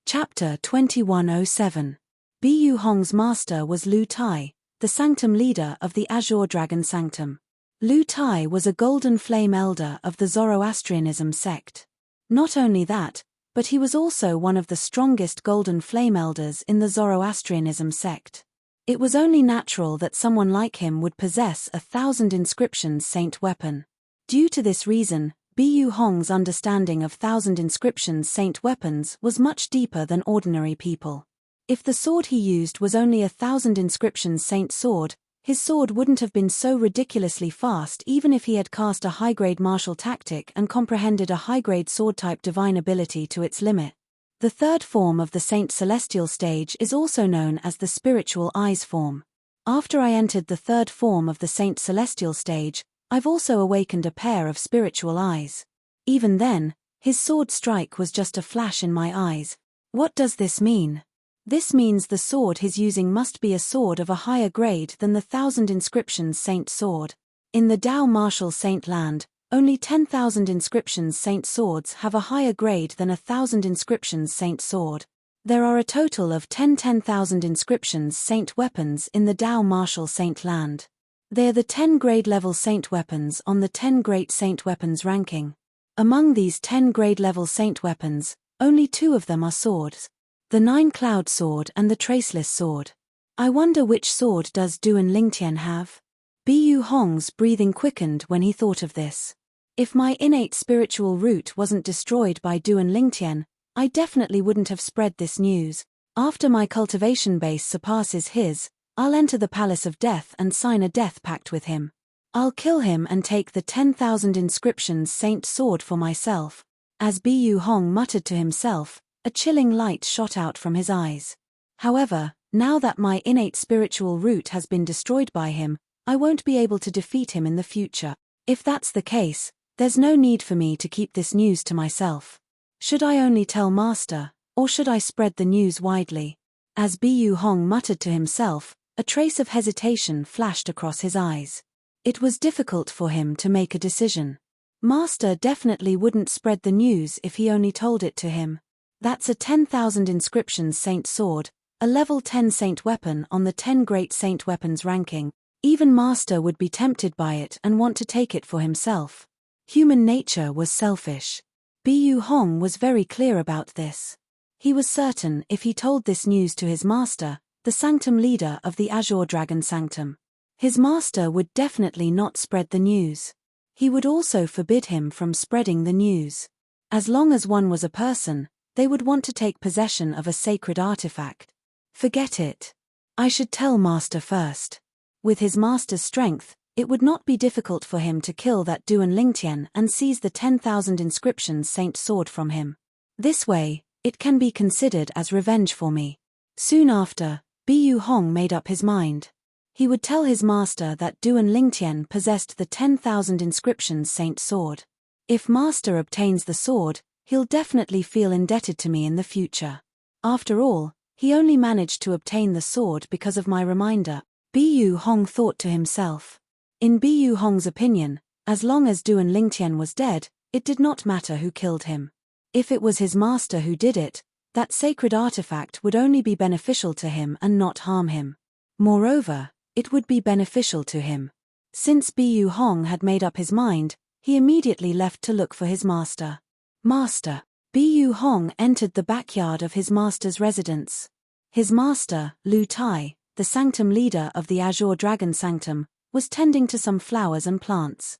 Chapter 2107. Bu Hong's master was Lu Tai, the sanctum leader of the Azure Dragon Sanctum. Lu Tai was a golden flame elder of the Zoroastrianism sect. Not only that, but he was also one of the strongest golden flame elders in the Zoroastrianism sect. It was only natural that someone like him would possess a 1,000 inscriptions saint weapon. Due to this reason, Bu Hong's understanding of 1,000 inscriptions saint weapons was much deeper than ordinary people. If the sword he used was only a 1,000 inscriptions saint sword, His sword wouldn't have been so ridiculously fast even if he had cast a high-grade martial tactic and comprehended a high-grade sword-type divine ability to its limit. The third form of the Saint Celestial stage is also known as the Spiritual Eyes form. After I entered the third form of the Saint Celestial stage, I've also awakened a pair of spiritual eyes. Even then, his sword strike was just a flash in my eyes. What does this mean? This means the sword he's using must be a sword of a higher grade than the 1,000 inscriptions saint sword. In the Dao martial saint land, only 10,000 inscriptions saint swords have a higher grade than 1,000 inscriptions saint sword. There are a total of 10,000 inscriptions saint weapons in the Dao martial saint land. They are the 10 grade level saint weapons on the 10 great saint weapons ranking. Among these 10 grade level saint weapons, only 2 of them are swords. The 9 cloud sword and the traceless sword. I wonder which sword does Duan Lingtian have? Bu Hong's breathing quickened when he thought of this. If my innate spiritual root wasn't destroyed by Duan Lingtian, I definitely wouldn't have spread this news. After my cultivation base surpasses his, I'll enter the Palace of Death and sign a death pact with him. I'll kill him and take the 10,000 inscriptions saint sword for myself. As Bu Hong muttered to himself, a chilling light shot out from his eyes. However, now that my innate spiritual root has been destroyed by him, I won't be able to defeat him in the future. If that's the case, there's no need for me to keep this news to myself. Should I only tell Master, or should I spread the news widely? As Bu Hong muttered to himself, a trace of hesitation flashed across his eyes. It was difficult for him to make a decision. Master definitely wouldn't spread the news if he only told it to him. That's a 10,000 inscriptions saint sword, a level 10 saint weapon on the 10 great saint weapons ranking. Even Master would be tempted by it and want to take it for himself. Human nature was selfish. Bu Hong was very clear about this. He was certain if he told this news to his master, the sanctum leader of the Azure Dragon Sanctum, his master would definitely not spread the news. He would also forbid him from spreading the news. As long as one was a person, they would want to take possession of a sacred artifact. Forget it. I should tell Master first. With his master's strength, it would not be difficult for him to kill that Duan Lingtian and seize the 10,000 inscriptions saint sword from him. This way, it can be considered as revenge for me. Soon after, Bu Hong made up his mind. He would tell his master that Duan Lingtian possessed the 10,000 inscriptions saint sword. If Master obtains the sword, he'll definitely feel indebted to me in the future. After all, he only managed to obtain the sword because of my reminder. Bu Hong thought to himself. In Bu Hong's opinion, as long as Duan Lingtian was dead, it did not matter who killed him. If it was his master who did it, that sacred artifact would only be beneficial to him and not harm him. Moreover, it would be beneficial to him. Since Bu Hong had made up his mind, he immediately left to look for his master. Master. Bu Hong entered the backyard of his master's residence. His master, Lu Tai, the sanctum leader of the Azure Dragon Sanctum, was tending to some flowers and plants.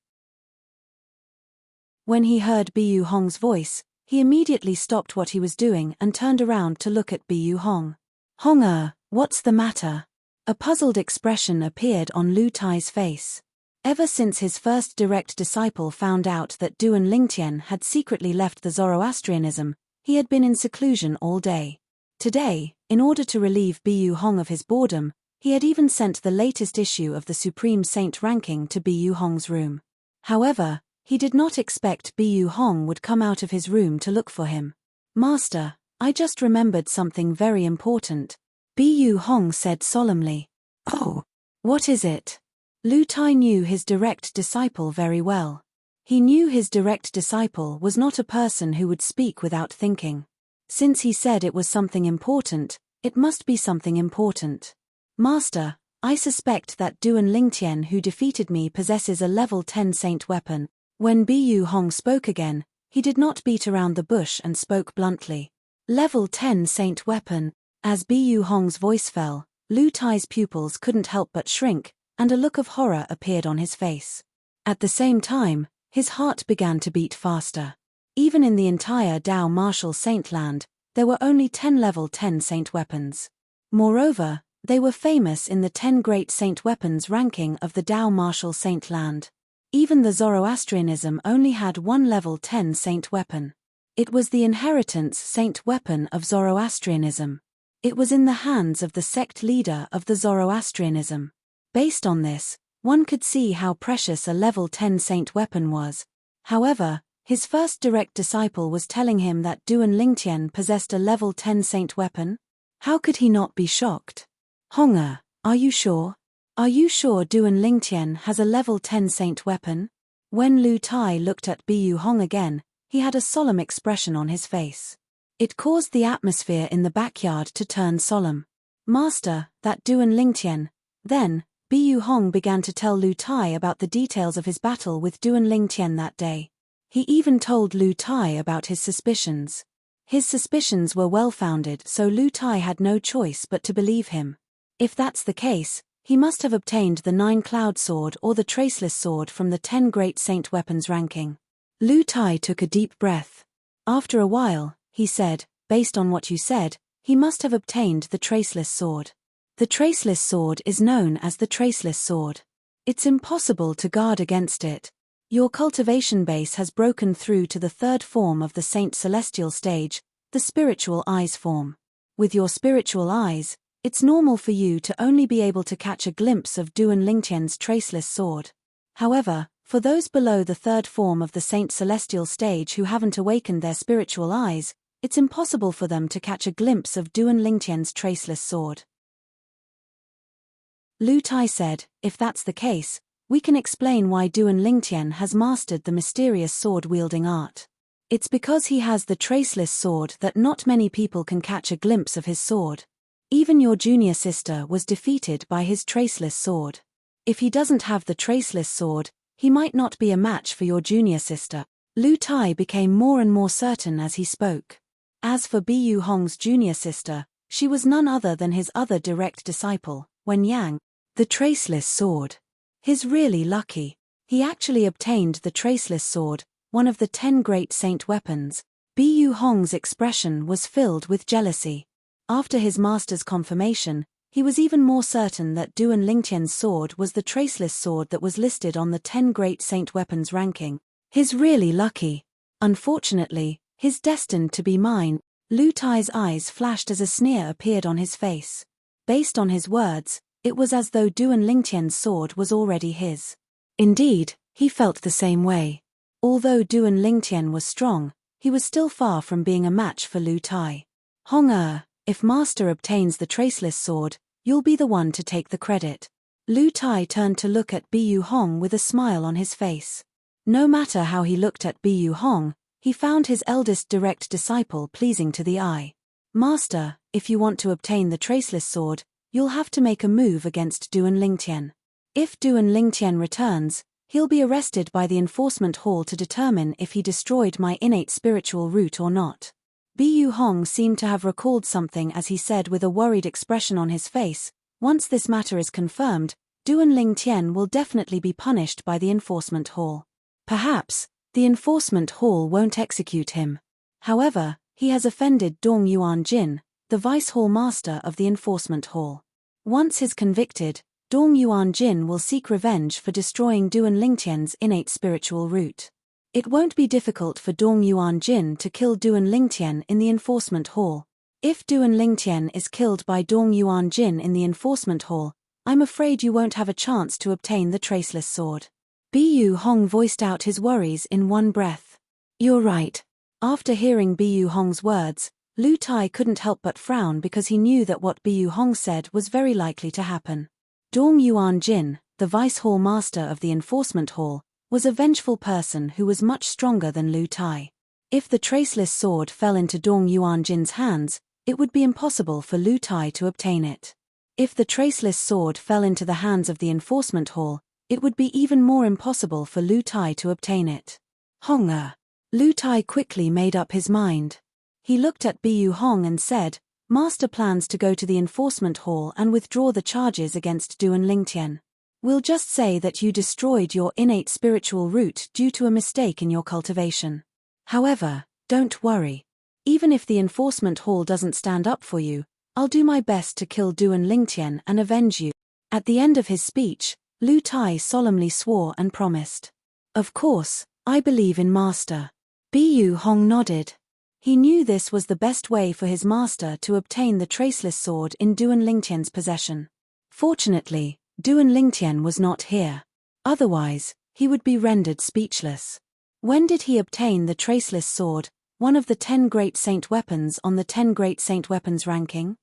When he heard Bu Hong's voice, he immediately stopped what he was doing and turned around to look at Bu Hong. Hong, what's the matter? A puzzled expression appeared on Lu Tai's face. Ever since his first direct disciple found out that Duan Lingtian had secretly left the Zoroastrianism, he had been in seclusion all day. Today, in order to relieve Bu Hong of his boredom, he had even sent the latest issue of the Supreme Saint ranking to Bu Hong's room. However, he did not expect Bu Hong would come out of his room to look for him. Master, I just remembered something very important, Bu Hong said solemnly. Oh, what is it? Lu Tai knew his direct disciple very well. He knew his direct disciple was not a person who would speak without thinking. Since he said it was something important, it must be something important. Master, I suspect that Duan Lingtian who defeated me possesses a level 10 saint weapon. When Bu Hong spoke again, he did not beat around the bush and spoke bluntly. Level 10 saint weapon. As Bu Hong's voice fell, Lu Tai's pupils couldn't help but shrink, and a look of horror appeared on his face. At the same time, his heart began to beat faster. Even in the entire Dao martial saint land, there were only 10 level 10 saint weapons. Moreover, They were famous in the 10 Great Saint Weapons ranking of the Tao Martial Saint Land. Even the Zoroastrianism only had one level 10 saint weapon. It was the inheritance saint weapon of Zoroastrianism. It was in the hands of the sect leader of the Zoroastrianism. Based on this, one could see how precious a level 10 saint weapon was. However, his first direct disciple was telling him that Duan Lingtian possessed a level 10 saint weapon. How could he not be shocked? Hong'er, are you sure? Are you sure Duan Lingtian has a level 10 saint weapon? When Lu Tai looked at Bu Hong again, he had a solemn expression on his face. It caused the atmosphere in the backyard to turn solemn. Master, that Duan Lingtian. Then, Bu Hong began to tell Lu Tai about the details of his battle with Duan Lingtian that day. He even told Lu Tai about his suspicions. His suspicions were well-founded, so Lu Tai had no choice but to believe him. If that's the case, he must have obtained the 9-Cloud Sword or the Traceless Sword from the 10 Great Saint Weapons ranking. Lu Tai took a deep breath. After a while, he said, based on what you said, he must have obtained the Traceless Sword. The Traceless Sword is known as the Traceless Sword. It's impossible to guard against it. Your cultivation base has broken through to the third form of the Saint Celestial stage, the spiritual eyes form. With your spiritual eyes, it's normal for you to only be able to catch a glimpse of Duan Lingtian's Traceless Sword. However, for those below the third form of the Saint Celestial stage who haven't awakened their spiritual eyes, it's impossible for them to catch a glimpse of Duan Lingtian's Traceless Sword. Lu Tai said, if that's the case, we can explain why Duan Lingtian has mastered the mysterious sword-wielding art. It's because he has the Traceless Sword that not many people can catch a glimpse of his sword. Even your junior sister was defeated by his Traceless Sword. If he doesn't have the Traceless Sword, he might not be a match for your junior sister. Lu Tai became more and more certain as he spoke. As for Bu Hong's junior sister, she was none other than his other direct disciple, Wen Yang. The Traceless Sword. He's really lucky. He actually obtained the Traceless Sword, one of the 10 Great Saint Weapons. Bu Hong's expression was filled with jealousy. After his master's confirmation, he was even more certain that Duan Lingtian's sword was the Traceless Sword that was listed on the 10 Great Saint Weapons ranking. He's really lucky. Unfortunately, he's destined to be mine. Lu Tai's eyes flashed as a sneer appeared on his face. Based on his words, it was as though Duan Lingtian's sword was already his. Indeed, he felt the same way. Although Duan Lingtian was strong, he was still far from being a match for Lu Tai. Hong'er, if Master obtains the Traceless Sword, you'll be the one to take the credit. Lu Tai turned to look at Bu Hong with a smile on his face. No matter how he looked at Bu Hong, he found his eldest direct disciple pleasing to the eye. Master, if you want to obtain the Traceless Sword, you'll have to make a move against Duan Lingtian. If Duan Lingtian returns, he'll be arrested by the Enforcement Hall to determine if he destroyed my innate spiritual root or not. Bu Hong seemed to have recalled something as he said with a worried expression on his face, once this matter is confirmed, Duan Lingtian will definitely be punished by the Enforcement Hall. Perhaps, the Enforcement Hall won't execute him. However, he has offended Dong Yuan Jin, the Vice Hall Master of the Enforcement Hall. Once he's convicted, Dong Yuan Jin will seek revenge for destroying Duan Lingtian's innate spiritual root. It won't be difficult for Dong Yuan Jin to kill Duan Lingtian in the Enforcement Hall. If Duan Lingtian is killed by Dong Yuan Jin in the Enforcement Hall, I'm afraid you won't have a chance to obtain the Traceless Sword. Bu Hong voiced out his worries in one breath. You're right. After hearing Bu Hong's words, Lu Tai couldn't help but frown because he knew that what Bu Hong said was very likely to happen. Dong Yuan Jin, the Vice Hall Master of the Enforcement Hall, was a vengeful person who was much stronger than Lu Tai. If the Traceless Sword fell into Dong Yuan Jin's hands, it would be impossible for Lu Tai to obtain it. If the Traceless Sword fell into the hands of the Enforcement Hall, it would be even more impossible for Lu Tai to obtain it. Hong'er. Lu Tai quickly made up his mind. He looked at Bu Hong and said, Master plans to go to the Enforcement Hall and withdraw the charges against Duan Lingtian. We'll just say that you destroyed your innate spiritual root due to a mistake in your cultivation. However, don't worry. Even if the Enforcement Hall doesn't stand up for you, I'll do my best to kill Duan Lingtian and avenge you. At the end of his speech, Lu Tai solemnly swore and promised. Of course, I believe in Master. Bu Hong nodded. He knew this was the best way for his master to obtain the traceless sword in Duan Lingtian's possession. Fortunately, Duan Lingtian was not here. Otherwise, he would be rendered speechless. When did he obtain the traceless sword, one of the 10 great saint weapons on the 10 great saint weapons ranking?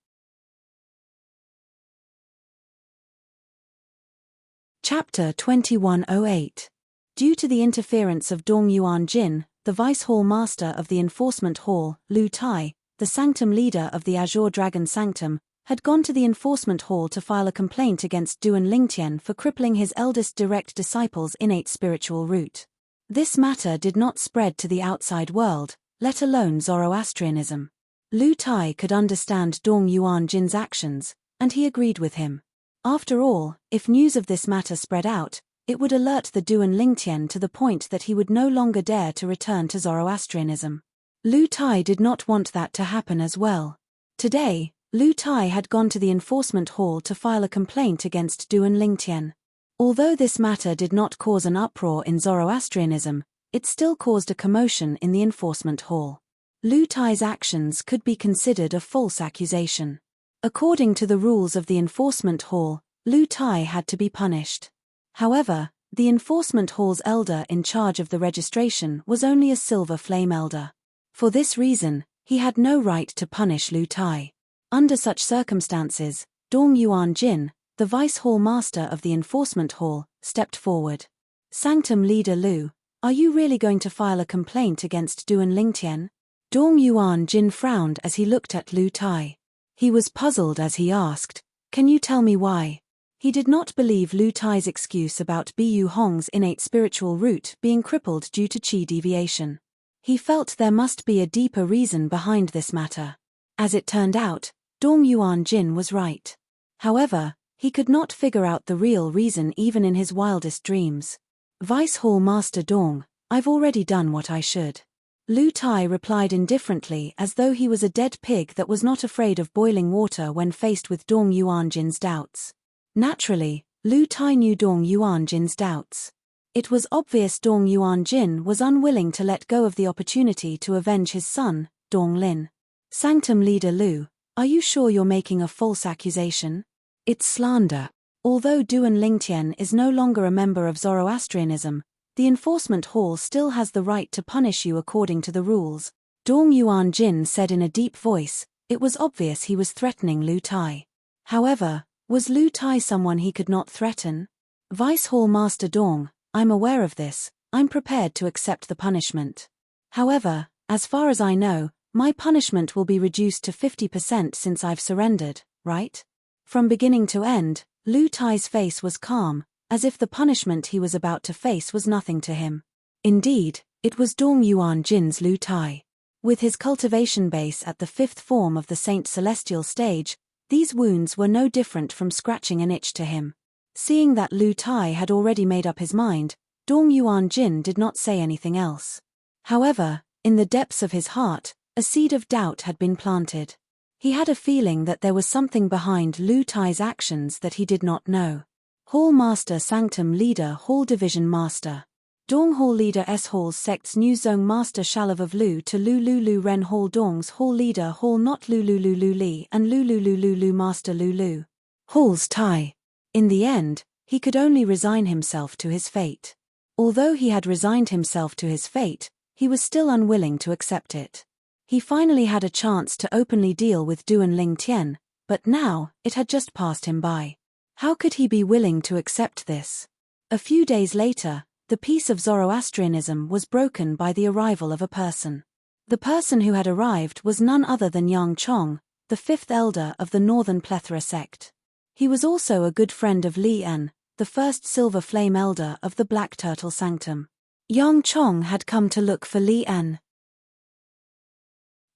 Chapter 2108. Due to the interference of Dong Yuan Jin, the Vice Hall Master of the Enforcement Hall, Lu Tai, the Sanctum Leader of the Azure Dragon Sanctum, had gone to the Enforcement Hall to file a complaint against Duan Lingtian for crippling his eldest direct disciple's innate spiritual root. This matter did not spread to the outside world, let alone Zoroastrianism. Lu Tai could understand Dong Yuan Jin's actions, and he agreed with him. After all, if news of this matter spread out, it would alert the Duan Lingtian to the point that he would no longer dare to return to Zoroastrianism. Lu Tai did not want that to happen as well. Today, Lu Tai had gone to the Enforcement Hall to file a complaint against Duan Lingtian. Although this matter did not cause an uproar in Zoroastrianism, it still caused a commotion in the Enforcement Hall. Lu Tai's actions could be considered a false accusation. According to the rules of the Enforcement Hall, Lu Tai had to be punished. However, the Enforcement Hall's elder in charge of the registration was only a Silver Flame elder. For this reason, he had no right to punish Lu Tai. Under such circumstances, Dong Yuan Jin, the Vice Hall Master of the Enforcement Hall, stepped forward. Sanctum Leader Lu, are you really going to file a complaint against Duan Lingtian? Dong Yuan Jin frowned as he looked at Lu Tai. He was puzzled as he asked, "Can you tell me why?" He did not believe Lu Tai's excuse about Bu Hong's innate spiritual root being crippled due to qi deviation. He felt there must be a deeper reason behind this matter. As it turned out, Dong Yuan Jin was right. However, he could not figure out the real reason even in his wildest dreams. Vice Hall Master Dong, I've already done what I should. Lu Tai replied indifferently as though he was a dead pig that was not afraid of boiling water when faced with Dong Yuan Jin's doubts. Naturally, Lu Tai knew Dong Yuan Jin's doubts. It was obvious Dong Yuan Jin was unwilling to let go of the opportunity to avenge his son, Dong Lin. Sanctum Leader Lu, are you sure you're making a false accusation? It's slander. Although Duan Lingtian is no longer a member of Zoroastrianism, the Enforcement Hall still has the right to punish you according to the rules. Dong Yuan Jin said in a deep voice. It was obvious he was threatening Lu Tai. However, was Lu Tai someone he could not threaten? Vice Hall Master Dong, I'm aware of this, I'm prepared to accept the punishment. However, as far as I know, my punishment will be reduced to 50% since I've surrendered, right? From beginning to end, Lu Tai's face was calm, as if the punishment he was about to face was nothing to him. Indeed, it was Dong Yuan Jin's Lu Tai. With his cultivation base at the 5th form of the Saint Celestial stage, these wounds were no different from scratching an itch to him. Seeing that Lu Tai had already made up his mind, Dong Yuan Jin did not say anything else. However, in the depths of his heart, a seed of doubt had been planted. He had a feeling that there was something behind Lu Tai's actions that he did not know. Hall Master Sanctum Leader Hall Division Master. Dong Hall Leader S Hall's Sect's New Zone Master Shalav of Lu to Lu Lu Lu Ren Hall Dong's Hall Leader Hall Not Lu Lu Lu Lu Li and Lu Lu Lu Lu Lu Master Lu Lu. Hall's Tai. In the end, he could only resign himself to his fate. Although he had resigned himself to his fate, he was still unwilling to accept it. He finally had a chance to openly deal with Duan Lingtian, but now, it had just passed him by. How could he be willing to accept this? A few days later, the peace of Zoroastrianism was broken by the arrival of a person. The person who had arrived was none other than Yang Chong, the 5th elder of the Northern Plethora sect. He was also a good friend of Li En, the first Silver Flame elder of the Black Turtle Sanctum. Yang Chong had come to look for Li En.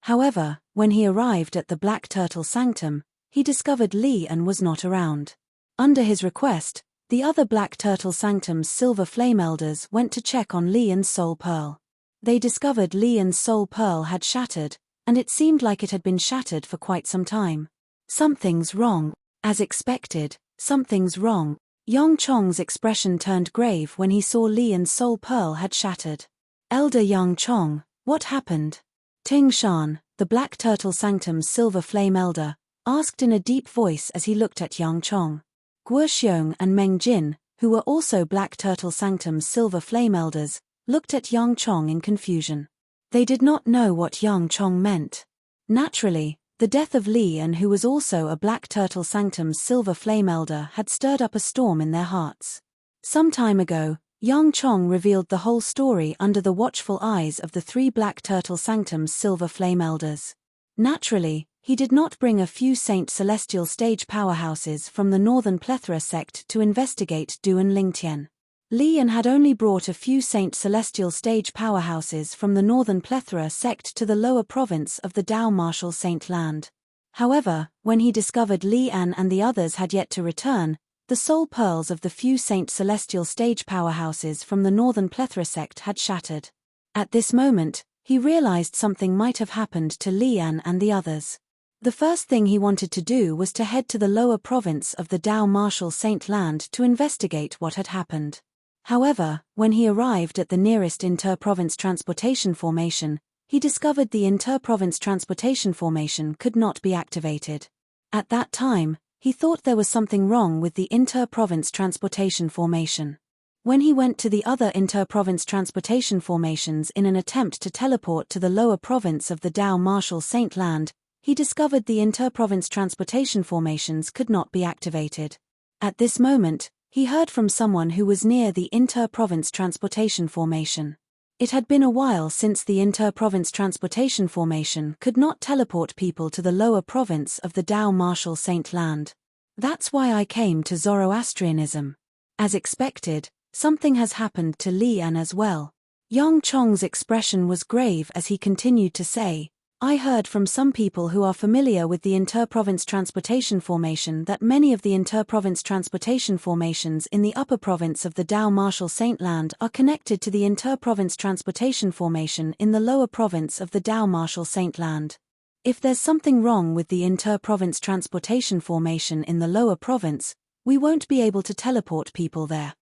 However, when he arrived at the Black Turtle Sanctum, he discovered Li En was not around. Under his request, the other Black Turtle Sanctum's Silver Flame elders went to check on Li En's soul pearl. They discovered Li En's soul pearl had shattered, and it seemed like it had been shattered for quite some time. Something's wrong. As expected, something's wrong. Yang Chong's expression turned grave when he saw Li Yan's soul pearl had shattered. Elder Yang Chong, what happened? Ting Shan, the Black Turtle Sanctum's silver flame elder, asked in a deep voice as he looked at Yang Chong. Guo Xiong and Meng Jin, who were also Black Turtle Sanctum's silver flame elders, looked at Yang Chong in confusion. They did not know what Yang Chong meant. Naturally, the death of Li Yan, who was also a Black Turtle Sanctum's silver flame elder, had stirred up a storm in their hearts. Some time ago, Yang Chong revealed the whole story under the watchful eyes of the 3 Black Turtle Sanctum's silver flame elders. Naturally, he did not bring a few Saint Celestial stage powerhouses from the Northern Plethora sect to investigate Duan Lingtian. Li Yan had only brought a few Saint Celestial stage powerhouses from the Northern Plethora sect to the lower province of the Dao Martial Saint Land. However, when he discovered Li Yan and the others had yet to return, the soul pearls of the few Saint Celestial stage powerhouses from the Northern Plethora sect had shattered. At this moment, he realized something might have happened to Li Yan and the others. The first thing he wanted to do was to head to the lower province of the Dao Martial Saint Land to investigate what had happened. However, when he arrived at the nearest inter-province transportation formation, he discovered the inter-province transportation formation could not be activated. At that time, he thought there was something wrong with the inter-province transportation formation. When he went to the other inter-province transportation formations in an attempt to teleport to the lower province of the Dao Martial Saint Land, he discovered the inter-province transportation formations could not be activated. At this moment, he heard from someone who was near the inter-province transportation formation. It had been a while since the inter-province transportation formation could not teleport people to the lower province of the Dao Martial Saint Land. That's why I came to Zoroastrianism. As expected, something has happened to Li Yan as well. Yang Chong's expression was grave as he continued to say, I heard from some people who are familiar with the inter-province transportation formation that many of the inter-province transportation formations in the upper province of the Dao Martial Saint Land are connected to the inter-province transportation formation in the lower province of the Dao Martial Saint Land. If there's something wrong with the inter-province transportation formation in the lower province, we won't be able to teleport people there.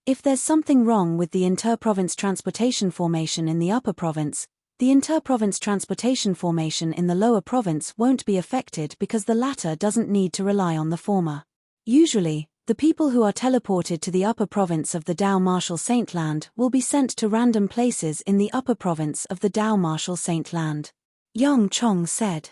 If there's something wrong with the inter-province transportation formation in the upper province, the inter-province transportation formation in the lower province won't be affected because the latter doesn't need to rely on the former. Usually, the people who are teleported to the upper province of the Dao Martial Saint Land will be sent to random places in the upper province of the Dao Martial Saint Land. Yang Chong said.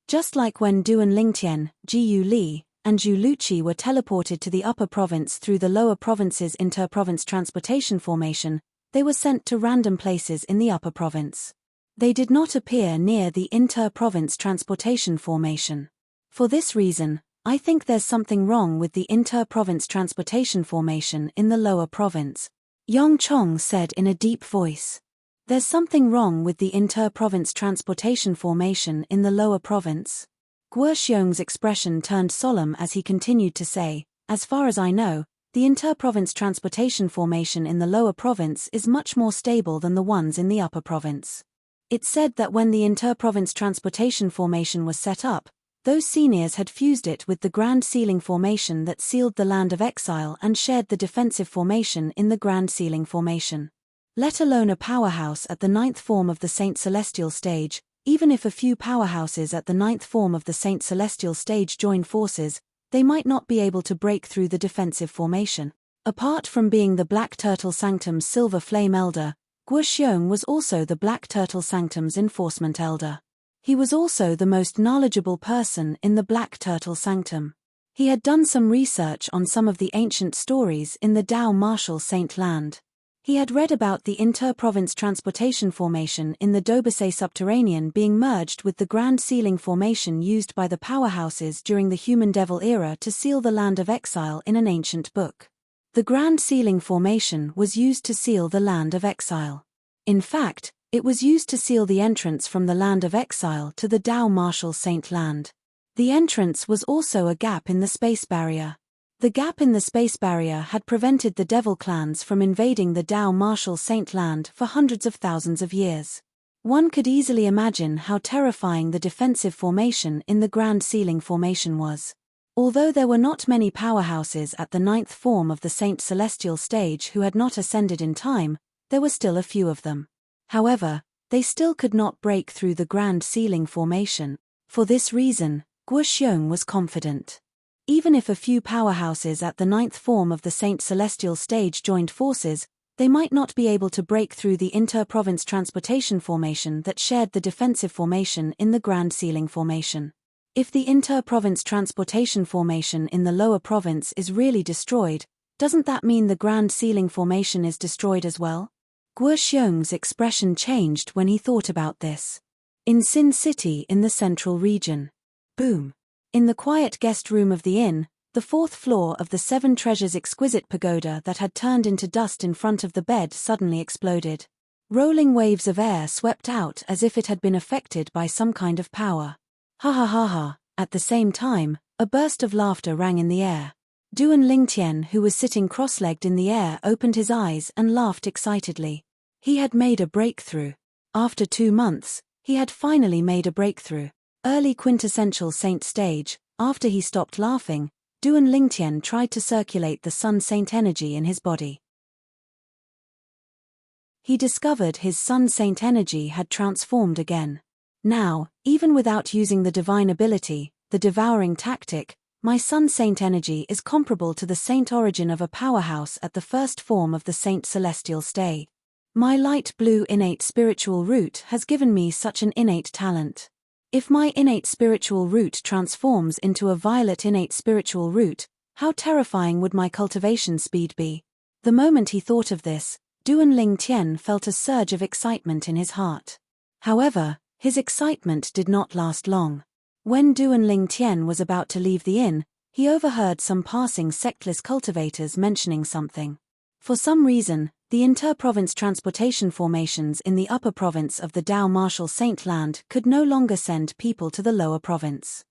Just like when Duan Lingtian, Jiu Li, and Zhu Luqi were teleported to the upper province through the lower province's inter-province transportation formation, they were sent to random places in the upper province. They did not appear near the inter-province transportation formation. For this reason, I think there's something wrong with the inter-province transportation formation in the lower province. Yang Chong said in a deep voice. There's something wrong with the inter-province transportation formation in the lower province. Guo Xiong's expression turned solemn as he continued to say, as far as I know, the inter-province transportation formation in the lower province is much more stable than the ones in the upper province. It's said that when the inter-province transportation formation was set up, those seniors had fused it with the Grand Sealing formation that sealed the Land of Exile and shared the defensive formation in the Grand Sealing formation. Let alone a powerhouse at the 9th form of the Saint Celestial stage, even if a few powerhouses at the 9th form of the Saint Celestial stage join forces, they might not be able to break through the defensive formation. Apart from being the Black Turtle Sanctum's Silver Flame Elder, Guo Xiong was also the Black Turtle Sanctum's Enforcement Elder. He was also the most knowledgeable person in the Black Turtle Sanctum. He had done some research on some of the ancient stories in the Dao Martial Saint Land. He had read about the inter-province transportation formation in the Dobasay Subterranean being merged with the Grand Sealing formation used by the powerhouses during the Human Devil era to seal the Land of Exile in an ancient book. The Grand Sealing formation was used to seal the Land of Exile. In fact, it was used to seal the entrance from the Land of Exile to the Dao Martial Saint Land. The entrance was also a gap in the space barrier. The gap in the space barrier had prevented the Devil clans from invading the Dao Martial Saint Land for hundreds of thousands of years. One could easily imagine how terrifying the defensive formation in the Grand Ceiling Formation was. Although there were not many powerhouses at the 9th form of the Saint Celestial stage who had not ascended in time, there were still a few of them. However, they still could not break through the Grand Ceiling Formation. For this reason, Guo Xiong was confident. Even if a few powerhouses at the 9th form of the Saint Celestial stage joined forces, they might not be able to break through the inter-province transportation formation that shared the defensive formation in the Grand Ceiling Formation. If the inter-province transportation formation in the lower province is really destroyed, doesn't that mean the Grand Ceiling Formation is destroyed as well? Guo Xiong's expression changed when he thought about this. In Sin City in the central region. Boom. In the quiet guest room of the inn, the 4th floor of the Seven Treasures exquisite pagoda that had turned into dust in front of the bed suddenly exploded. Rolling waves of air swept out as if it had been affected by some kind of power. Ha ha ha ha. At the same time, a burst of laughter rang in the air. Duan Lingtian, who was sitting cross-legged in the air, opened his eyes and laughed excitedly. He had made a breakthrough. After 2 months, he had finally made a breakthrough. Early quintessential saint stage. After he stopped laughing, Duan Lingtian tried to circulate the Sun Saint energy in his body. He discovered his Sun Saint energy had transformed again. Now, even without using the divine ability, the devouring tactic, my Sun Saint energy is comparable to the saint origin of a powerhouse at the 1st form of the Saint Celestial stage. My light blue innate spiritual root has given me such an innate talent. If my innate spiritual root transforms into a violet innate spiritual root, how terrifying would my cultivation speed be? The moment he thought of this, Duan Lingtian felt a surge of excitement in his heart. However, his excitement did not last long. When Duan Lingtian was about to leave the inn, he overheard some passing sectless cultivators mentioning something. For some reason, the inter-province transportation formations in the upper province of the Dao Martial Saint Land could no longer send people to the lower province.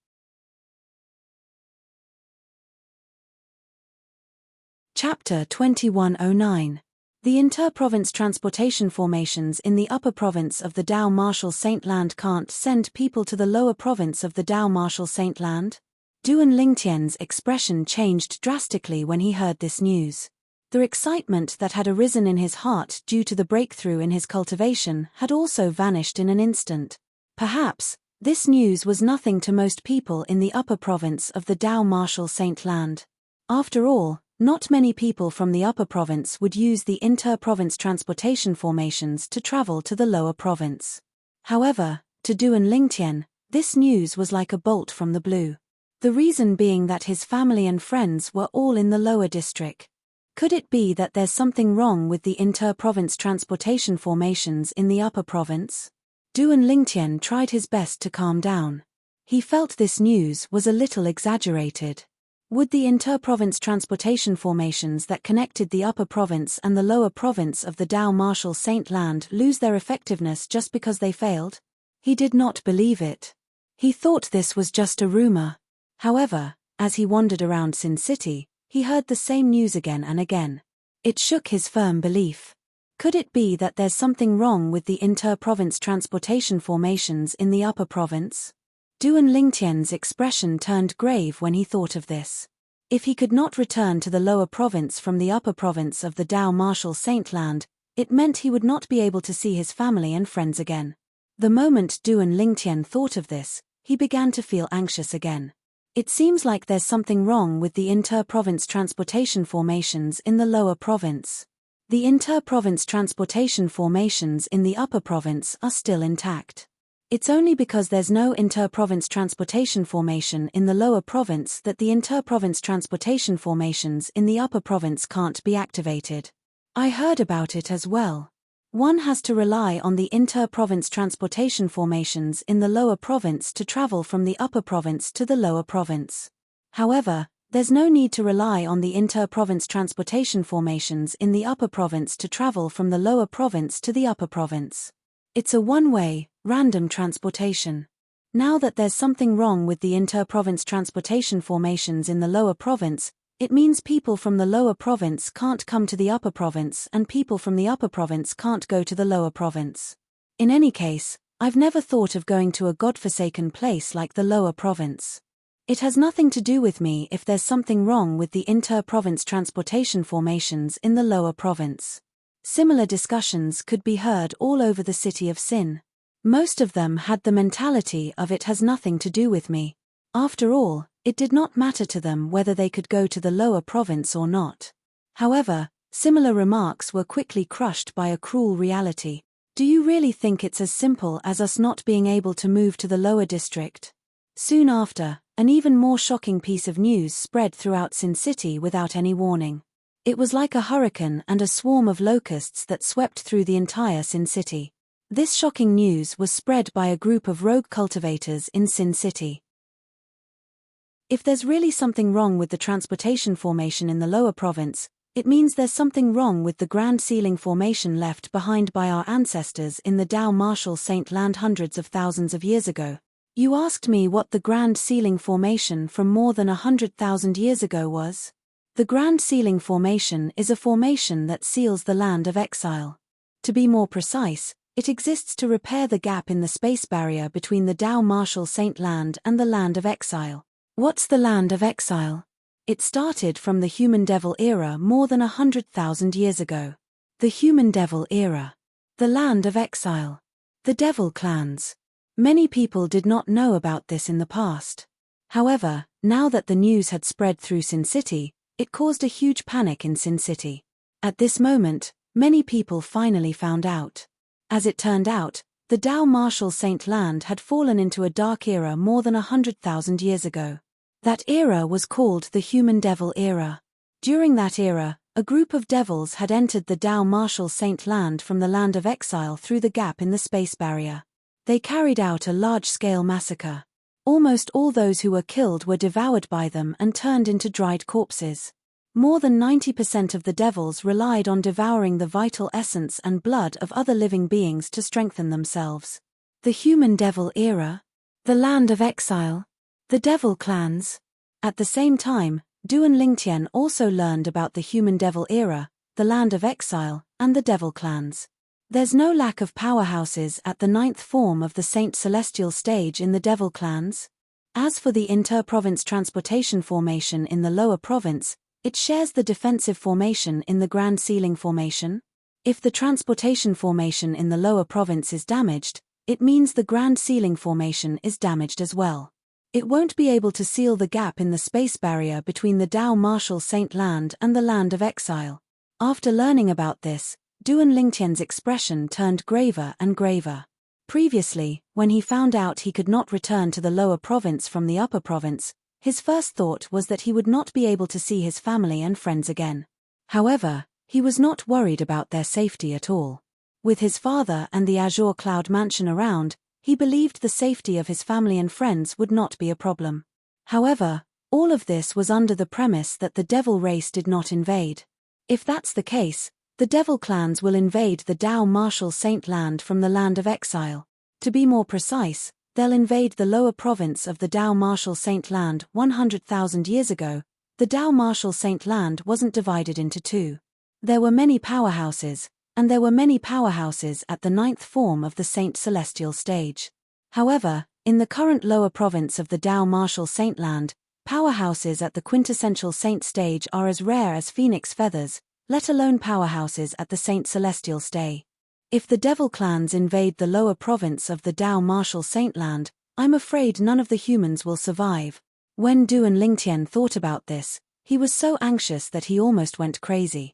Chapter 2109. The inter-province transportation formations in the upper province of the Dao Martial Saint Land can't send people to the lower province of the Dao Martial Saint Land? Duan Lingtian's expression changed drastically when he heard this news. The excitement that had arisen in his heart due to the breakthrough in his cultivation had also vanished in an instant. Perhaps, this news was nothing to most people in the upper province of the Dao Martial Saint Land. After all, not many people from the upper province would use the inter-province transportation formations to travel to the lower province. However, to Duan Lingtian, this news was like a bolt from the blue. The reason being that his family and friends were all in the lower district. Could it be that there's something wrong with the inter-province transportation formations in the upper province? Duan Lingtian tried his best to calm down. He felt this news was a little exaggerated. Would the inter-province transportation formations that connected the upper province and the lower province of the Dao Martial Saint Land lose their effectiveness just because they failed? He did not believe it. He thought this was just a rumor. However, as he wandered around Sin City, he heard the same news again and again. It shook his firm belief. Could it be that there's something wrong with the inter-province transportation formations in the upper province? Duan Lingtian's expression turned grave when he thought of this. If he could not return to the lower province from the upper province of the Dao Martial Saint Land, it meant he would not be able to see his family and friends again. The moment Duan Lingtian thought of this, he began to feel anxious again. It seems like there's something wrong with the inter-province transportation formations in the lower province. The inter-province transportation formations in the upper province are still intact. It's only because there's no inter-province transportation formation in the lower province that the inter-province transportation formations in the upper province can't be activated. I heard about it as well. One has to rely on the inter-province transportation formations in the lower province to travel from the upper province to the lower province. However, there's no need to rely on the inter-province transportation formations in the upper province to travel from the lower province to the upper province. It's a one-way, random transportation. Now that there's something wrong with the inter-province transportation formations in the lower province, it means people from the lower province can't come to the upper province and people from the upper province can't go to the lower province. In any case, I've never thought of going to a godforsaken place like the lower province. It has nothing to do with me if there's something wrong with the inter-province transportation formations in the lower province. Similar discussions could be heard all over the city of Sin. Most of them had the mentality of it has nothing to do with me. After all, it did not matter to them whether they could go to the lower province or not. However, similar remarks were quickly crushed by a cruel reality. Do you really think it's as simple as us not being able to move to the lower district? Soon after, an even more shocking piece of news spread throughout Sin City without any warning. It was like a hurricane and a swarm of locusts that swept through the entire Sin City. This shocking news was spread by a group of rogue cultivators in Sin City. If there's really something wrong with the transportation formation in the lower province, it means there's something wrong with the Grand Ceiling formation left behind by our ancestors in the Dao Marshall Saint Land hundreds of thousands of years ago. You asked me what the Grand Ceiling formation from more than 100,000 years ago was. The Grand Ceiling formation is a formation that seals the land of exile. To be more precise, it exists to repair the gap in the space barrier between the Dao Marshall Saint Land and the land of exile. What's the land of exile? It started from the human devil era more than 100,000 years ago. The human devil era. The land of exile. The devil clans. Many people did not know about this in the past. However, now that the news had spread through Sin City, it caused a huge panic in Sin City. At this moment, many people finally found out. As it turned out, the Dao Marshall Saint Land had fallen into a dark era more than 100,000 years ago. That era was called the Human Devil Era. During that era, a group of devils had entered the Dao Marshall Saint Land from the land of exile through the gap in the space barrier. They carried out a large-scale massacre. Almost all those who were killed were devoured by them and turned into dried corpses. More than 90% of the devils relied on devouring the vital essence and blood of other living beings to strengthen themselves. The Human Devil Era. The land of exile. The devil clans. At the same time, Duan Lingtian also learned about the Human Devil Era, the land of exile, and the devil clans. There's no lack of powerhouses at the 9th form of the Saint Celestial stage in the devil clans. As for the inter-province transportation formation in the lower province, it shares the defensive formation in the Grand Ceiling formation. If the transportation formation in the lower province is damaged, it means the Grand Ceiling formation is damaged as well. It won't be able to seal the gap in the space barrier between the Dao Marshall Saint Land and the land of exile. After learning about this, Duan Lingtian's expression turned graver and graver. Previously, when he found out he could not return to the lower province from the upper province, his first thought was that he would not be able to see his family and friends again. However, he was not worried about their safety at all. With his father and the Azure Cloud Mansion around, he believed the safety of his family and friends would not be a problem. However, all of this was under the premise that the devil race did not invade. If that's the case, the devil clans will invade the Dao Marshall Saint Land from the land of exile. To be more precise, they'll invade the lower province of the Dao Marshall Saint Land 100,000 years ago. The Dao Marshall Saint Land wasn't divided into two. There were many powerhouses, and there were many powerhouses at the 9th form of the Saint Celestial stage. However, in the current lower province of the Dao Marshall Saint Land, powerhouses at the quintessential Saint stage are as rare as phoenix feathers, let alone powerhouses at the Saint Celestial stage. If the devil clans invade the lower province of the Dao Marshall Saint Land, I'm afraid none of the humans will survive. When Duan Lingtian thought about this, he was so anxious that he almost went crazy.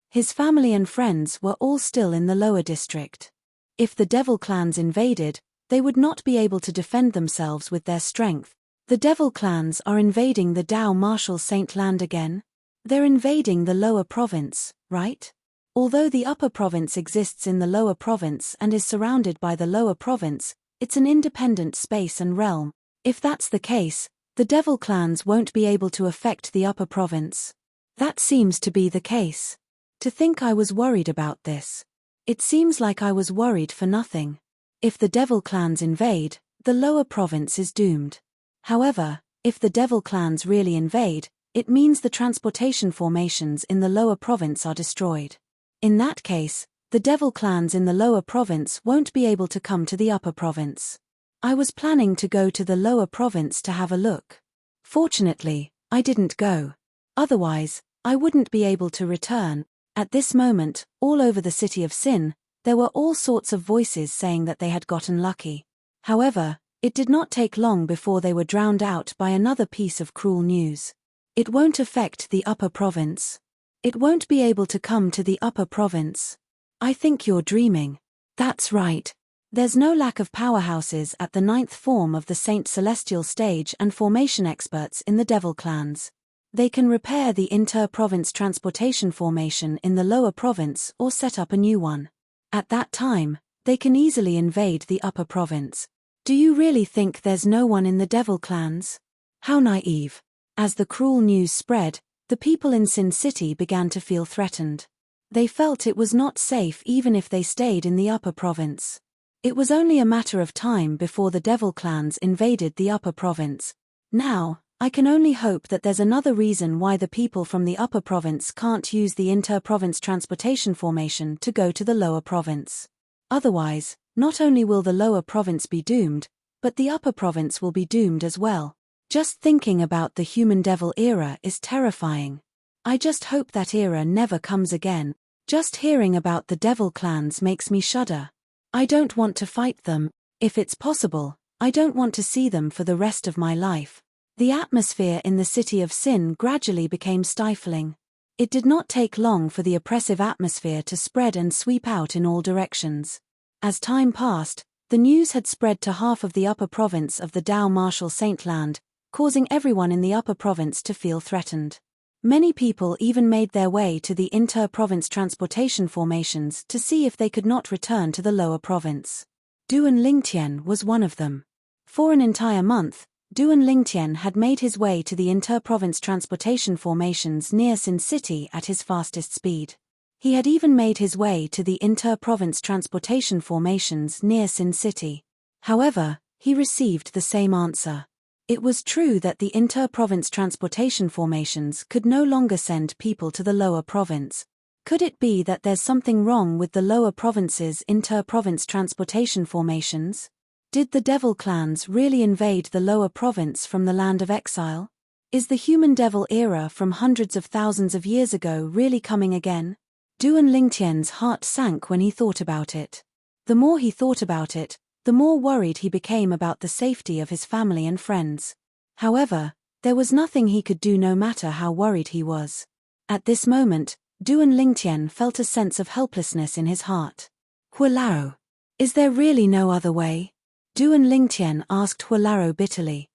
His family and friends were all still in the lower district. If the devil clans invaded, they would not be able to defend themselves with their strength. The devil clans are invading the Dao Marshall Saint Land again? They're invading the lower province, right? Although the upper province exists in the lower province and is surrounded by the lower province, it's an independent space and realm. If that's the case, the devil clans won't be able to affect the upper province. That seems to be the case. To think I was worried about this. It seems like I was worried for nothing. If the devil clans invade, the lower province is doomed. However, if the devil clans really invade, it means the transportation formations in the lower province are destroyed. In that case, The devil clans in the lower province won't be able to come to the upper province. I was planning to go to the lower province to have a look. Fortunately, I didn't go. Otherwise, I wouldn't be able to return. At this moment, all over the city of Sin, there were all sorts of voices saying that they had gotten lucky. However, it did not take long before they were drowned out by another piece of cruel news. It won't affect the upper province. It won't be able to come to the upper province. I think you're dreaming. That's right. There's no lack of powerhouses at the 9th form of the Saint Celestial stage and formation experts in the devil clans. They can repair the inter-province transportation formation in the lower province or set up a new one. At that time, they can easily invade the upper province. Do you really think there's no one in the devil clans? How naive. As the cruel news spread, the people in Sin City began to feel threatened. They felt it was not safe even if they stayed in the upper province. It was only a matter of time before the devil clans invaded the upper province. Now, I can only hope that there's another reason why the people from the upper province can't use the inter-province transportation formation to go to the lower province. Otherwise, not only will the lower province be doomed, but the upper province will be doomed as well. Just thinking about the human devil era is terrifying. I just hope that era never comes again. Just hearing about the devil clans makes me shudder. I don't want to fight them. If it's possible, I don't want to see them for the rest of my life. The atmosphere in the city of Sin gradually became stifling. It did not take long for the oppressive atmosphere to spread and sweep out in all directions. As time passed, the news had spread to half of the upper province of the Dao Martial Saintland, causing everyone in the upper province to feel threatened. Many people even made their way to the inter-province transportation formations to see if they could not return to the lower province. Duan Lingtian was one of them. For an entire month, Duan Lingtian had made his way to the inter-province transportation formations near Sin City at his fastest speed. He had even made his way to the inter-province transportation formations near Sin City. However, he received the same answer. It was true that the inter-province transportation formations could no longer send people to the lower province. Could it be that there's something wrong with the lower province's inter-province transportation formations? Did the devil clans really invade the lower province from the land of exile? Is the human devil era from hundreds of thousands of years ago really coming again? Duan Lingtian's heart sank when he thought about it. The more he thought about it, the more worried he became about the safety of his family and friends. However, there was nothing he could do no matter how worried he was. At this moment, Duan Lingtian felt a sense of helplessness in his heart. Hualaro. Is there really no other way? Duan Lingtian asked Hualaro bitterly.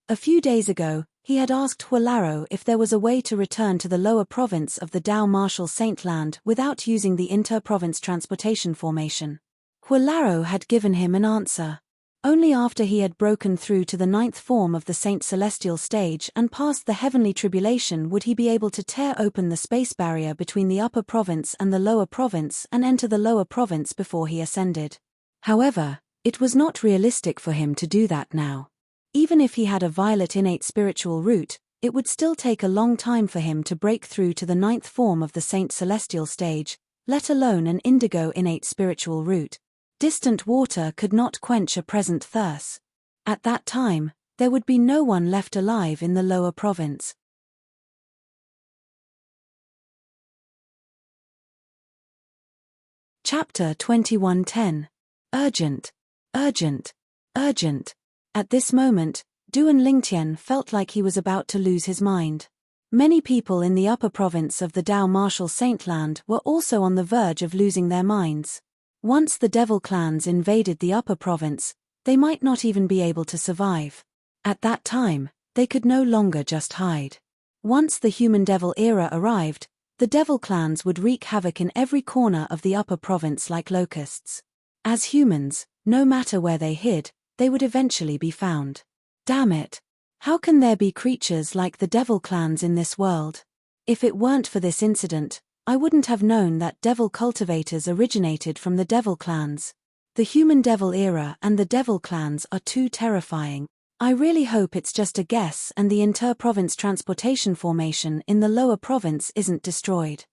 A few days ago, he had asked Hualaro if there was a way to return to the lower province of the Dao Martial Saintland without using the inter-province transportation formation. Hualaro had given him an answer. Only after he had broken through to the 9th form of the Saint Celestial stage and passed the heavenly tribulation would he be able to tear open the space barrier between the upper province and the lower province and enter the lower province before he ascended. However, it was not realistic for him to do that now. Even if he had a violet innate spiritual root, it would still take a long time for him to break through to the 9th form of the Saint Celestial stage, let alone an indigo innate spiritual root. Distant water could not quench a present thirst. At that time, there would be no one left alive in the lower province. Chapter 21:10. Urgent. Urgent. Urgent. At this moment, Duan Lingtian felt like he was about to lose his mind. Many people in the upper province of the Dao Martial Saintland were also on the verge of losing their minds. Once the devil clans invaded the upper province, they might not even be able to survive. At that time, they could no longer just hide. Once the human devil era arrived, the devil clans would wreak havoc in every corner of the upper province like locusts. As humans, no matter where they hid, they would eventually be found. Damn it! How can there be creatures like the devil clans in this world? If it weren't for this incident, I wouldn't have known that devil cultivators originated from the devil clans. The human devil era and the devil clans are too terrifying. I really hope it's just a guess and the inter-province transportation formation in the lower province isn't destroyed.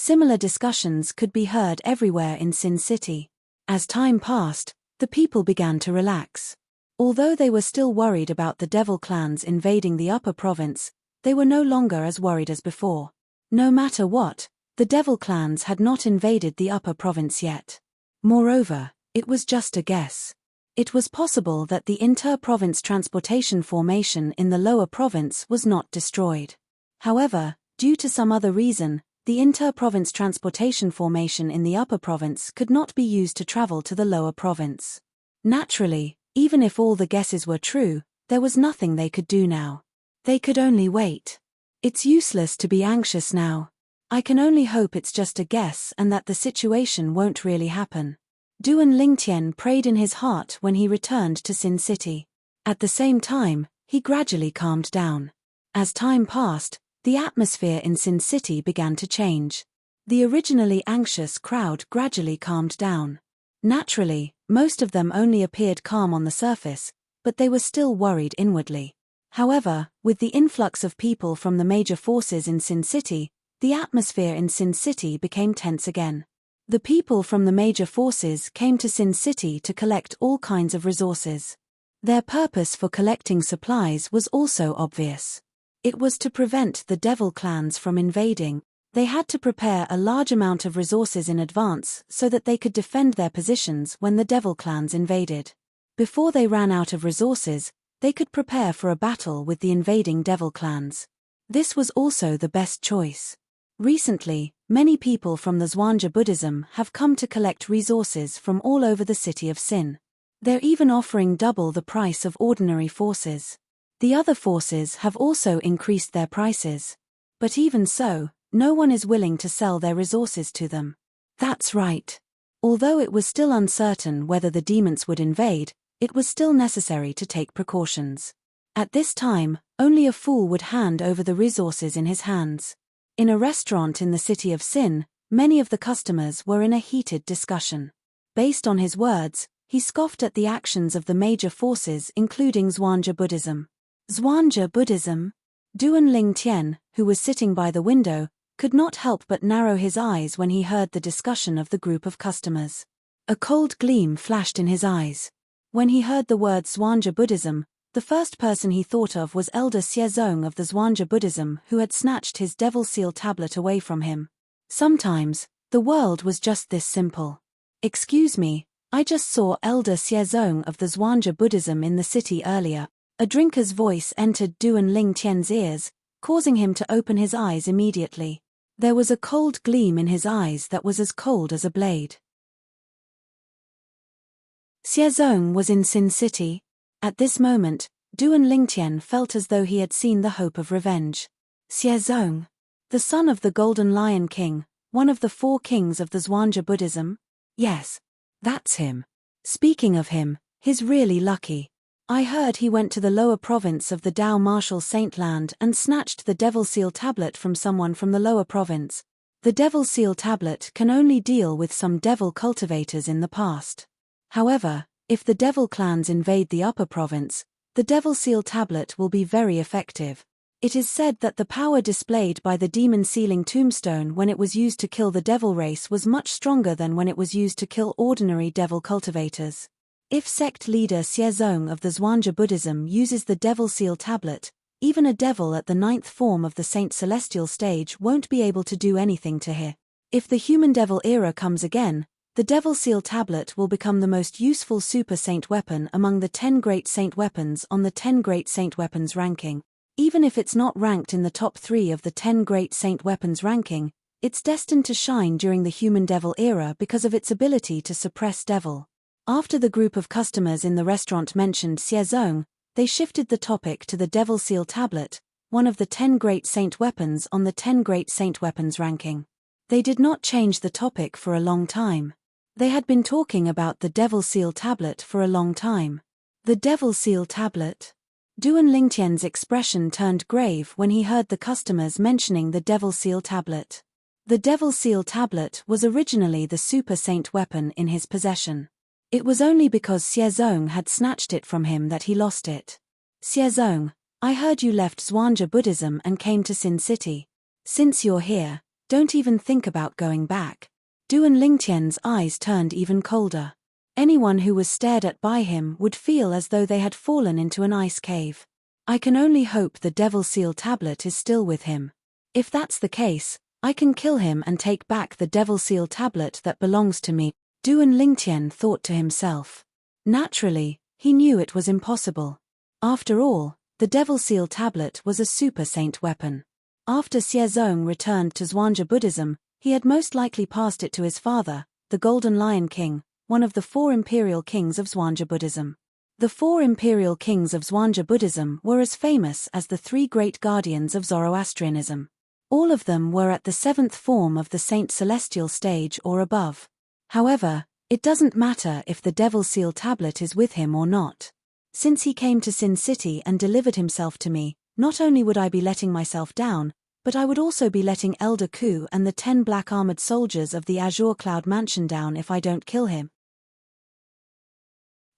Similar discussions could be heard everywhere in Sin City. As time passed, the people began to relax. Although they were still worried about the devil clans invading the upper province, they were no longer as worried as before. No matter what, the devil clans had not invaded the upper province yet. Moreover, it was just a guess. It was possible that the inter-province transportation formation in the lower province was not destroyed. However, due to some other reason, the inter-province transportation formation in the upper province could not be used to travel to the lower province. Naturally, even if all the guesses were true, there was nothing they could do now. They could only wait. It's useless to be anxious now. I can only hope it's just a guess and that the situation won't really happen. Duan Lingtian prayed in his heart when he returned to Sin City. At the same time, he gradually calmed down. As time passed, the atmosphere in Sin City began to change. The originally anxious crowd gradually calmed down. Naturally, most of them only appeared calm on the surface, but they were still worried inwardly. However, with the influx of people from the major forces in Sin City, the atmosphere in Sin City became tense again. The people from the major forces came to Sin City to collect all kinds of resources. Their purpose for collecting supplies was also obvious. It was to prevent the devil clans from invading. They had to prepare a large amount of resources in advance so that they could defend their positions when the devil clans invaded. Before they ran out of resources, they could prepare for a battle with the invading devil clans. This was also the best choice. Recently, many people from the Zhuangzi Buddhism have come to collect resources from all over the city of Sin. They're even offering double the price of ordinary forces. The other forces have also increased their prices. But even so, no one is willing to sell their resources to them. That's right. Although it was still uncertain whether the demons would invade, it was still necessary to take precautions. At this time, only a fool would hand over the resources in his hands. In a restaurant in the city of Sin, many of the customers were in a heated discussion. Based on his words, he scoffed at the actions of the major forces including Zhuangzi Buddhism. Zhuangzi Buddhism? Duan Lingtian, who was sitting by the window, could not help but narrow his eyes when he heard the discussion of the group of customers. A cold gleam flashed in his eyes. When he heard the word Zhuangzi Buddhism, the first person he thought of was Elder Xiezong of the Zhuangzi Buddhism who had snatched his devil seal tablet away from him. Sometimes, the world was just this simple. Excuse me, I just saw Elder Xiezong of the Zhuangzi Buddhism in the city earlier. A drinker's voice entered Duan Lingtian's ears, causing him to open his eyes immediately. There was a cold gleam in his eyes that was as cold as a blade. Xiezong was in Sin City. At this moment, Duan Lingtian felt as though he had seen the hope of revenge. Xiezong, the son of the Golden Lion King, one of the 4 kings of the Zhuangzi Buddhism? Yes, that's him. Speaking of him, he's really lucky. I heard he went to the lower province of the Dao Martial Saint Land and snatched the Devil Seal Tablet from someone from the lower province. The Devil Seal Tablet can only deal with some devil cultivators in the past. However, if the devil clans invade the upper province, the Devil Seal Tablet will be very effective. It is said that the power displayed by the demon sealing tombstone when it was used to kill the devil race was much stronger than when it was used to kill ordinary devil cultivators. If sect leader Xiezong of the Zhuangzi Buddhism uses the Devil Seal Tablet, even a devil at the 9th form of the Saint Celestial stage won't be able to do anything to her. If the human devil era comes again, the Devil Seal Tablet will become the most useful super saint weapon among the 10 great saint weapons on the 10 great saint weapons ranking. Even if it's not ranked in the top 3 of the 10 great saint weapons ranking, it's destined to shine during the human devil era because of its ability to suppress devil. After the group of customers in the restaurant mentioned Xiezong, they shifted the topic to the Devil Seal Tablet, one of the 10 great saint weapons on the 10 great saint weapons ranking. They did not change the topic for a long time. They had been talking about the Devil Seal Tablet for a long time. The Devil Seal Tablet? Duan Lingtian's expression turned grave when he heard the customers mentioning the Devil Seal Tablet. The Devil Seal Tablet was originally the super saint weapon in his possession. It was only because Xiezong had snatched it from him that he lost it. Xiezong, I heard you left Zhuangzi Buddhism and came to Sin City. Since you're here, Don't even think about going back. Duan Lingtian's eyes turned even colder. Anyone who was stared at by him would feel as though they had fallen into an ice cave. I can only hope the Devil Seal tablet is still with him. If that's the case, I can kill him and take back the Devil Seal tablet that belongs to me, Duan Lingtian thought to himself. Naturally, he knew it was impossible. After all, the Devil Seal tablet was a super saint weapon. After Xiezong returned to Zhuangzi Buddhism, he had most likely passed it to his father, the Golden Lion King, one of the 4 imperial kings of Zhuangzi Buddhism. The 4 imperial kings of Zhuangzi Buddhism were as famous as the 3 great guardians of Zoroastrianism. All of them were at the 7th form of the Saint Celestial stage or above. However, it doesn't matter if the Devil Seal tablet is with him or not. Since he came to Sin City and delivered himself to me, not only would I be letting myself down, but I would also be letting Elder Ku and the 10 black armored soldiers of the Azure Cloud Mansion down if I don't kill him.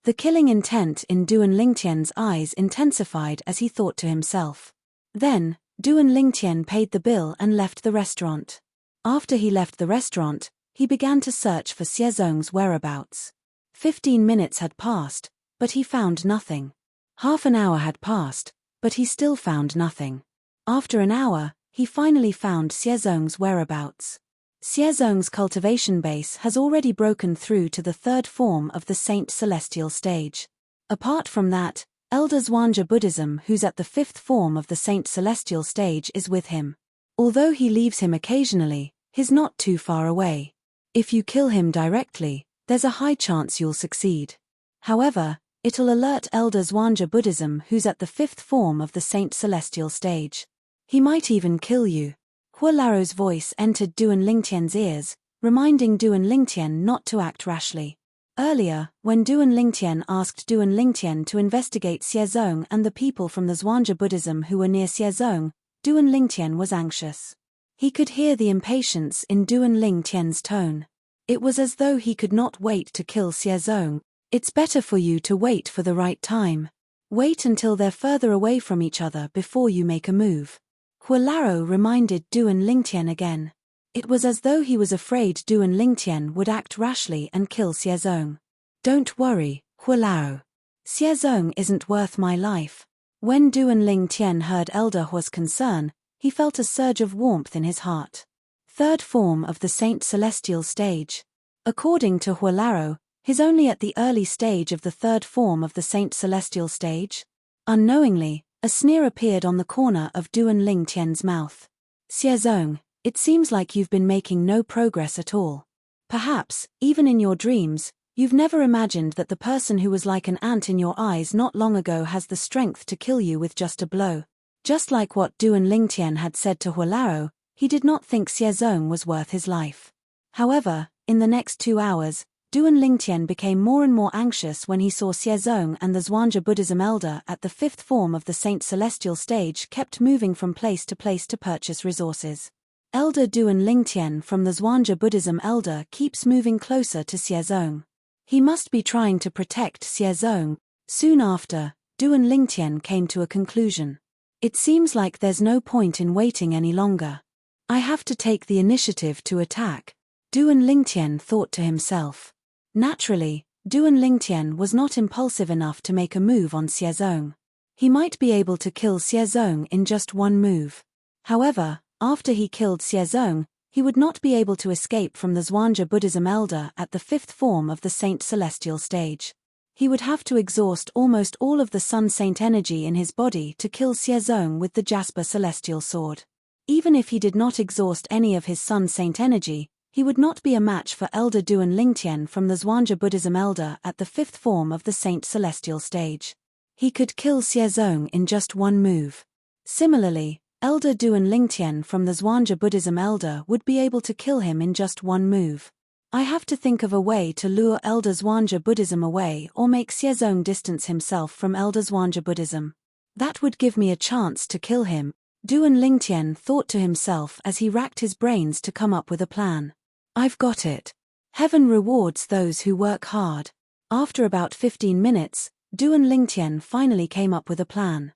The killing intent in Duan Lingtian's eyes intensified as he thought to himself. Then, Duan Lingtian paid the bill and left the restaurant. After he left the restaurant, he began to search for Xiezong's whereabouts. 15 minutes had passed, but he found nothing. Half an hour had passed, but he still found nothing. After an hour, he finally found Xiezong's whereabouts. Xiezong's cultivation base has already broken through to the 3rd form of the Saint Celestial stage. Apart from that, Elder Zhuangzi Buddhism, who's at the 5th form of the Saint Celestial stage, is with him. Although he leaves him occasionally, he's not too far away. If you kill him directly, there's a high chance you'll succeed. However, it'll alert Elder Zhuangzi Buddhism, who's at the 5th form of the Saint Celestial stage. He might even kill you. Hua Laro's voice entered Duan Lingtian's ears, reminding Duan Lingtian not to act rashly. Earlier, when Duan Lingtian asked Duan Lingtian to investigate Xiezong and the people from the Zhuangzi Buddhism who were near Xiezong, Duan Lingtian was anxious. He could hear the impatience in Duan Lingtian's tone. It was as though he could not wait to kill Xiezong. It's better for you to wait for the right time. Wait until they're further away from each other before you make a move. Hua Laro reminded Duan Lingtian again. It was as though he was afraid Duan Lingtian would act rashly and kill Xiezong. Don't worry, Hua Laro. Xiezong isn't worth my life. When Duan Lingtian heard Elder Hua's concern, he felt a surge of warmth in his heart. 3rd form of the Saint Celestial stage. According to Hua Laro, he's only at the early stage of the 3rd form of the Saint Celestial stage. Unknowingly, a sneer appeared on the corner of Duan Lingtian's mouth. Xiezong, it seems like you've been making no progress at all. Perhaps, even in your dreams, you've never imagined that the person who was like an ant in your eyes not long ago has the strength to kill you with just a blow. Just like what Duan Lingtian had said to Hua Laro, he did not think Xiezong was worth his life. However, in the next 2 hours, Duan Lingtian became more and more anxious when he saw Xiezong and the Zhuangzi Buddhism elder at the 5th form of the Saint Celestial stage kept moving from place to purchase resources. Elder Duan Lingtian from the Zhuangzi Buddhism elder keeps moving closer to Xiezong. He must be trying to protect Xiezong. Soon after, Duan Lingtian came to a conclusion. It seems like there's no point in waiting any longer. I have to take the initiative to attack, Duan Lingtian thought to himself. Naturally, Duan Lingtian was not impulsive enough to make a move on Xiezong. He might be able to kill Xiezong in just one move. However, after he killed Xiezong, he would not be able to escape from the Zhuangzi Buddhism elder at the 5th form of the Saint Celestial stage. He would have to exhaust almost all of the Sun Saint energy in his body to kill Xiezong with the Jasper Celestial Sword. Even if he did not exhaust any of his Sun Saint energy, he would not be a match for Elder Duan Lingtian from the Zhuangzi Buddhism elder at the 5th form of the Saint Celestial stage. He could kill Xiezong in just one move. Similarly, Elder Duan Lingtian from the Zhuangzi Buddhism elder would be able to kill him in just one move. I have to think of a way to lure Elder Zhuangzi Buddhism away or make Xiezong distance himself from Elder Zhuangzi Buddhism. That would give me a chance to kill him, Duan Lingtian thought to himself as he racked his brains to come up with a plan. I've got it. Heaven rewards those who work hard. After about 15 minutes, Duan Lingtian finally came up with a plan.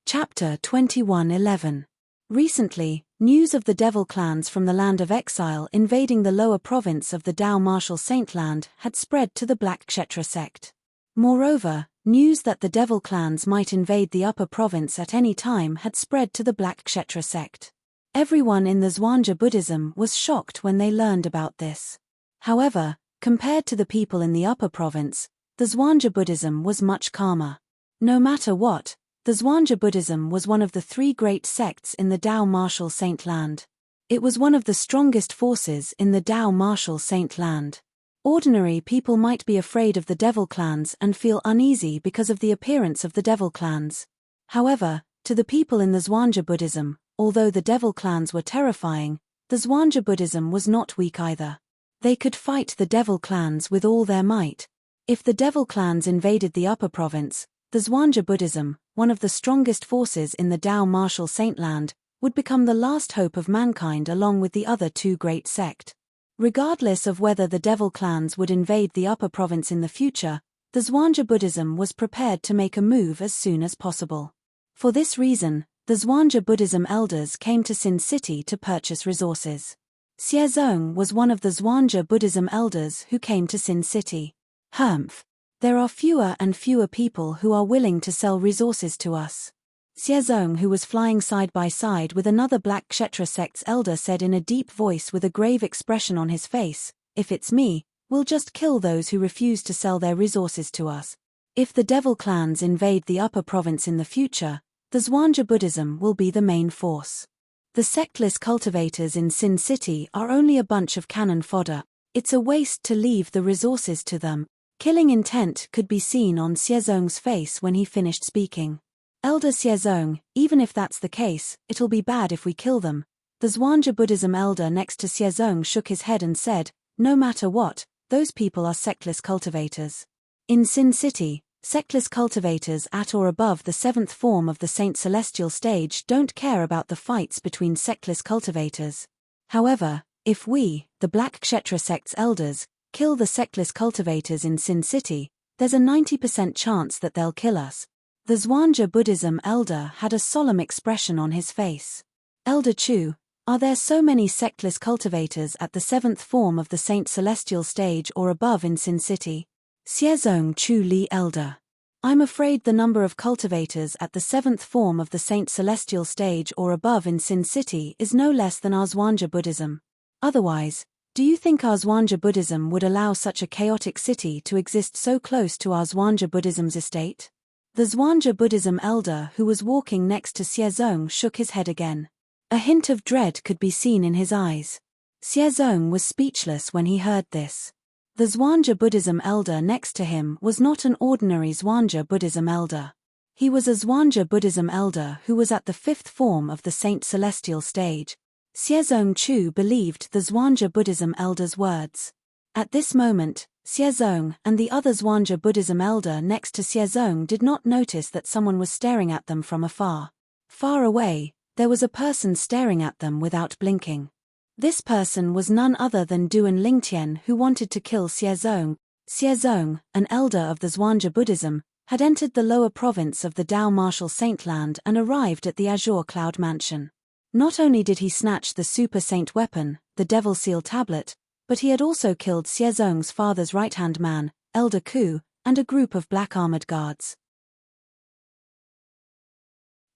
Chapter 21:11. Recently, news of the devil clans from the land of exile invading the lower province of the Dao Martial Saintland had spread to the Black Kshetra sect. Moreover, news that the devil clans might invade the upper province at any time had spread to the Black Kshetra sect. Everyone in the Zhuangzi Buddhism was shocked when they learned about this. However, compared to the people in the upper province, the Zhuangzi Buddhism was much calmer. No matter what, the Zhuangzi Buddhism was one of the three great sects in the Dao Martial Saintland. It was one of the strongest forces in the Dao Martial Saintland. Ordinary people might be afraid of the devil clans and feel uneasy because of the appearance of the devil clans. However, to the people in the Zhuangzi Buddhism, although the devil clans were terrifying, the Zhuangzi Buddhism was not weak either. They could fight the devil clans with all their might. If the devil clans invaded the upper province, the Zhuangzi Buddhism, one of the strongest forces in the Dao Martial Saintland, would become the last hope of mankind along with the other two great sects. Regardless of whether the devil clans would invade the upper province in the future, the Zhuangzi Buddhism was prepared to make a move as soon as possible. For this reason, the Zhuangzi Buddhism elders came to Sin City to purchase resources. Xiezong was one of the Zhuangzi Buddhism elders who came to Sin City. Humph. There are fewer and fewer people who are willing to sell resources to us. Xiezong, who was flying side by side with another Black Kshetra sect's elder, said in a deep voice with a grave expression on his face, "If it's me, we'll just kill those who refuse to sell their resources to us. If the devil clans invade the upper province in the future, the Zhuangzi Buddhism will be the main force. The sectless cultivators in Sin City are only a bunch of cannon fodder. It's a waste to leave the resources to them." Killing intent could be seen on Xiezong's face when he finished speaking. "Elder Xiezong, even if that's the case, it'll be bad if we kill them." The Zhuangzi Buddhism elder next to Xiezong shook his head and said, "No matter what, those people are sectless cultivators. In Sin City, sectless cultivators at or above the 7th form of the Saint Celestial stage don't care about the fights between sectless cultivators. However, if we, the Black Kshetra sect's elders, kill the sectless cultivators in Sin City, there's a 90% chance that they'll kill us." The Zhuangzi Buddhism elder had a solemn expression on his face. "Elder Chu, are there so many sectless cultivators at the 7th form of the Saint Celestial stage or above in Sin City?" Xiezong Chu Li elder. "I'm afraid the number of cultivators at the 7th form of the Saint Celestial stage or above in Sin City is no less than our Zhuangzi Buddhism. Otherwise, do you think our Zhuangzi Buddhism would allow such a chaotic city to exist so close to our Zhuangzi Buddhism's estate?" The Zhuangzi Buddhism elder who was walking next to Xiezong shook his head again. A hint of dread could be seen in his eyes. Xiezong was speechless when he heard this. The Zhuangzi Buddhism elder next to him was not an ordinary Zhuangzi Buddhism elder. He was a Zhuangzi Buddhism elder who was at the 5th form of the Saint Celestial stage. Xiezong Chu believed the Zhuangzi Buddhism elder's words. At this moment, Xiezong and the other Zhuangzi Buddhism elder next to Xiezong did not notice that someone was staring at them from afar. Far away, there was a person staring at them without blinking. This person was none other than Duan Lingtian, who wanted to kill Xiezong. Xiezong, an elder of the Zhuangzi Buddhism, had entered the lower province of the Dao Martial Saintland and arrived at the Azure Cloud Mansion. Not only did he snatch the Super Saint weapon, the Devil Seal tablet, but he had also killed Xiezong's father's right-hand man, Elder Ku, and a group of black-armored guards.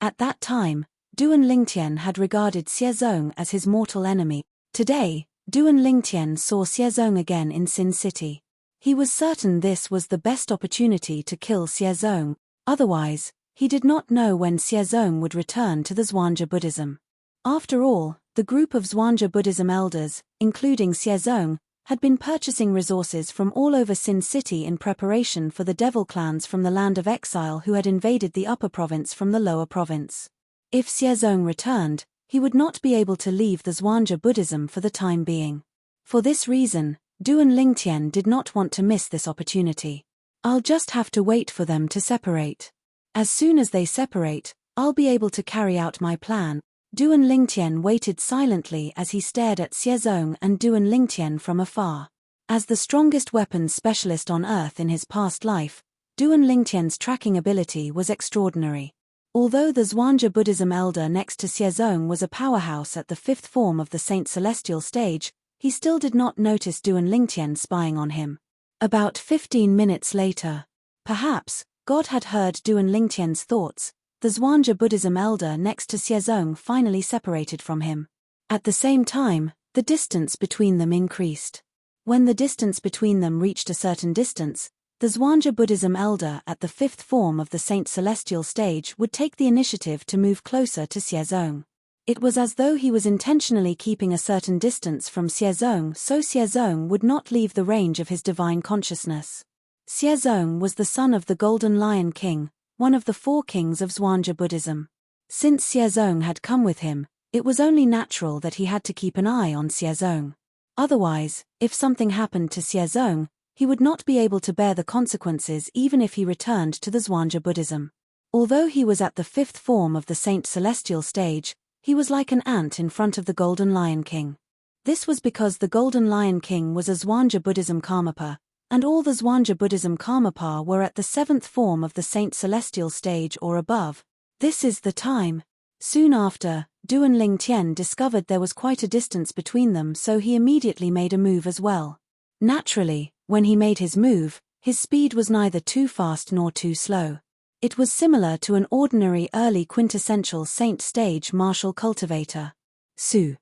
At that time, Duan Lingtian had regarded Xiezong as his mortal enemy. Today, Duan Lingtian saw Xiezong again in Sin City. He was certain this was the best opportunity to kill Xiezong, otherwise, he did not know when Xiezong would return to the Zhuangzi Buddhism. After all, the group of Zhuangzi Buddhism elders, including Xiezong, had been purchasing resources from all over Sin City in preparation for the devil clans from the land of exile who had invaded the upper province from the lower province. If Xiezong returned, he would not be able to leave the Zhuangzi Buddhism for the time being. For this reason, Duan Lingtian did not want to miss this opportunity. "I'll just have to wait for them to separate. As soon as they separate, I'll be able to carry out my plan." Duan Lingtian waited silently as he stared at Xiezong and Duan Lingtian from afar. As the strongest weapons specialist on Earth in his past life, Duan Lingtian's tracking ability was extraordinary. Although the Zhuangzi Buddhism elder next to Xiezong was a powerhouse at the fifth form of the Saint Celestial stage, he still did not notice Duan Lingtian spying on him. About 15 minutes later, perhaps, God had heard Duan Lingtian's thoughts, the Zhuangzi Buddhism elder next to Xiezong finally separated from him. At the same time, the distance between them increased. When the distance between them reached a certain distance, the Zhuangzi Buddhism elder at the fifth form of the Saint Celestial stage would take the initiative to move closer to Xiezong. It was as though he was intentionally keeping a certain distance from Xiezong so Xiezong would not leave the range of his divine consciousness. Xiezong was the son of the Golden Lion King, one of the four kings of Zhuangzi Buddhism. Since Xiezong had come with him, it was only natural that he had to keep an eye on Xiezong. Otherwise, if something happened to Xiezong, he would not be able to bear the consequences even if he returned to the Zhuangzi Buddhism. Although he was at the fifth form of the Saint Celestial stage, he was like an ant in front of the Golden Lion King. This was because the Golden Lion King was a Zhuangzi Buddhism Karmapa, and all the Zhuangzi Buddhism Karmapa were at the seventh form of the Saint Celestial stage or above. This is the time. Soon after, Duan Lingtian discovered there was quite a distance between them so he immediately made a move as well. Naturally, when he made his move, his speed was neither too fast nor too slow. It was similar to an ordinary early quintessential saint stage martial cultivator. Soon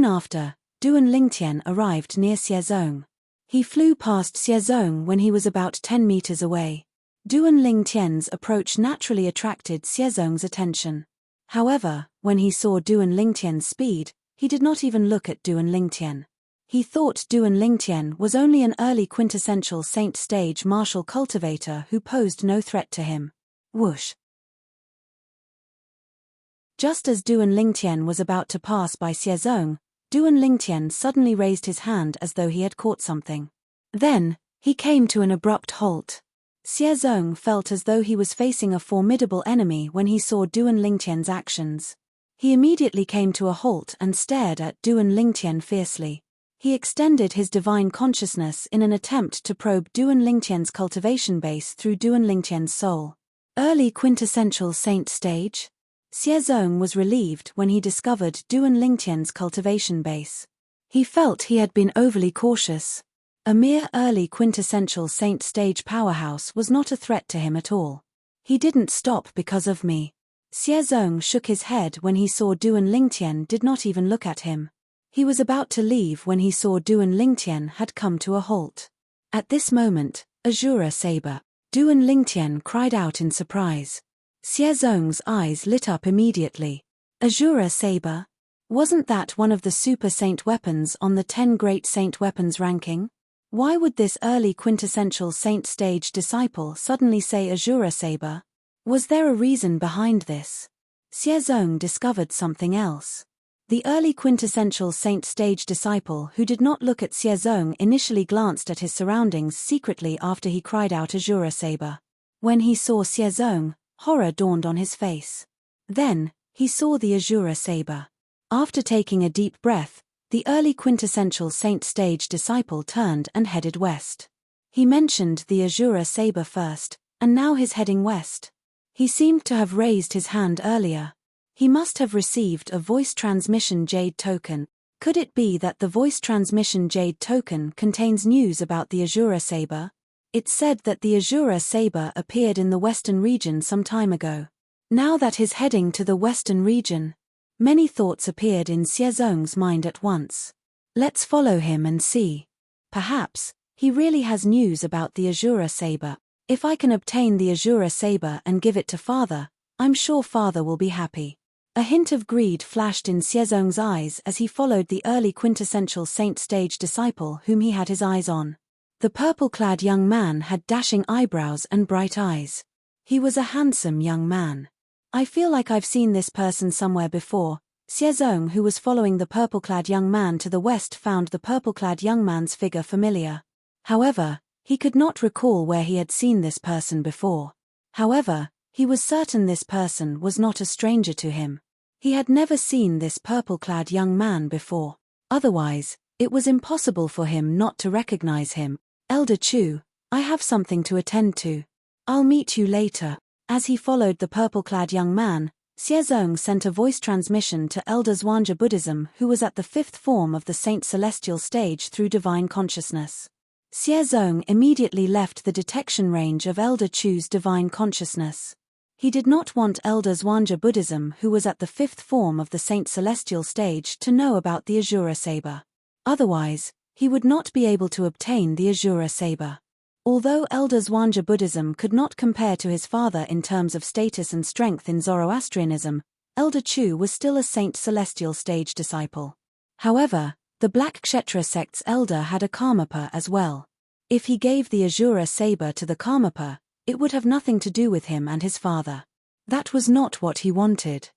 after, Duan Lingtian arrived near Xiezong. He flew past Xiezong when he was about 10 meters away. Duan Lingtian's approach naturally attracted Xiezong's attention. However, when he saw Duan Lingtian's speed, he did not even look at Duan Lingtian. He thought Duan Lingtian was only an early quintessential saint stage martial cultivator who posed no threat to him. Whoosh! Just as Duan Lingtian was about to pass by Xiezong, Duan Lingtian suddenly raised his hand as though he had caught something. Then, he came to an abrupt halt. Xiezong felt as though he was facing a formidable enemy when he saw Duan Lingtian's actions. He immediately came to a halt and stared at Duan Lingtian fiercely. He extended his divine consciousness in an attempt to probe Duan Lingtian's cultivation base through Duan Lingtian's soul. Early quintessential saint stage? Xiezong was relieved when he discovered Duan Lingtian's cultivation base. He felt he had been overly cautious. A mere early quintessential saint stage powerhouse was not a threat to him at all. He didn't stop because of me. Xiezong shook his head when he saw Duan Lingtian did not even look at him. He was about to leave when he saw Duan Lingtian had come to a halt. At this moment, Azura Saber. Duan Lingtian cried out in surprise. Xiezong's eyes lit up immediately. Azura Saber? Wasn't that one of the super saint weapons on the 10 great saint weapons ranking? Why would this early quintessential saint stage disciple suddenly say Azura Saber? Was there a reason behind this? Xiezong discovered something else. The early quintessential saint stage disciple who did not look at Xiezong initially glanced at his surroundings secretly after he cried out Azura Saber. When he saw Xiezong, horror dawned on his face. Then, he saw the Azura Saber. After taking a deep breath, the early quintessential saint stage disciple turned and headed west. He mentioned the Azura Saber first, and now he's heading west. He seemed to have raised his hand earlier. He must have received a voice transmission jade token. Could it be that the voice transmission jade token contains news about the Azura Saber? It said that the Azura Saber appeared in the western region some time ago. Now that he's heading to the western region, many thoughts appeared in Xiezong's mind at once. Let's follow him and see. Perhaps, he really has news about the Azura Saber. If I can obtain the Azura Saber and give it to Father, I'm sure Father will be happy. A hint of greed flashed in Xiezong's eyes as he followed the early quintessential saint stage disciple whom he had his eyes on. The purple-clad young man had dashing eyebrows and bright eyes. He was a handsome young man. I feel like I've seen this person somewhere before. Xiezong, who was following the purple-clad young man to the west, found the purple-clad young man's figure familiar. However, he could not recall where he had seen this person before. However, he was certain this person was not a stranger to him. He had never seen this purple-clad young man before. Otherwise, it was impossible for him not to recognize him. Elder Chu, I have something to attend to. I'll meet you later. As he followed the purple-clad young man, Xiezong sent a voice transmission to Elder Zhuangzi Buddhism, who was at the fifth form of the Saint Celestial stage through divine consciousness. Xiezong immediately left the detection range of Elder Chu's divine consciousness. He did not want Elder Zhuangzi Buddhism, who was at the fifth form of the Saint Celestial stage, to know about the Azura saber. Otherwise, he would not be able to obtain the Azura saber. Although Elder Zhuangzi Buddhism could not compare to his father in terms of status and strength in Zoroastrianism, Elder Chu was still a Saint Celestial stage disciple. However, the Black Kshetra sect's elder had a Karmapa as well. If he gave the Azura saber to the Karmapa, it would have nothing to do with him and his father. That was not what he wanted.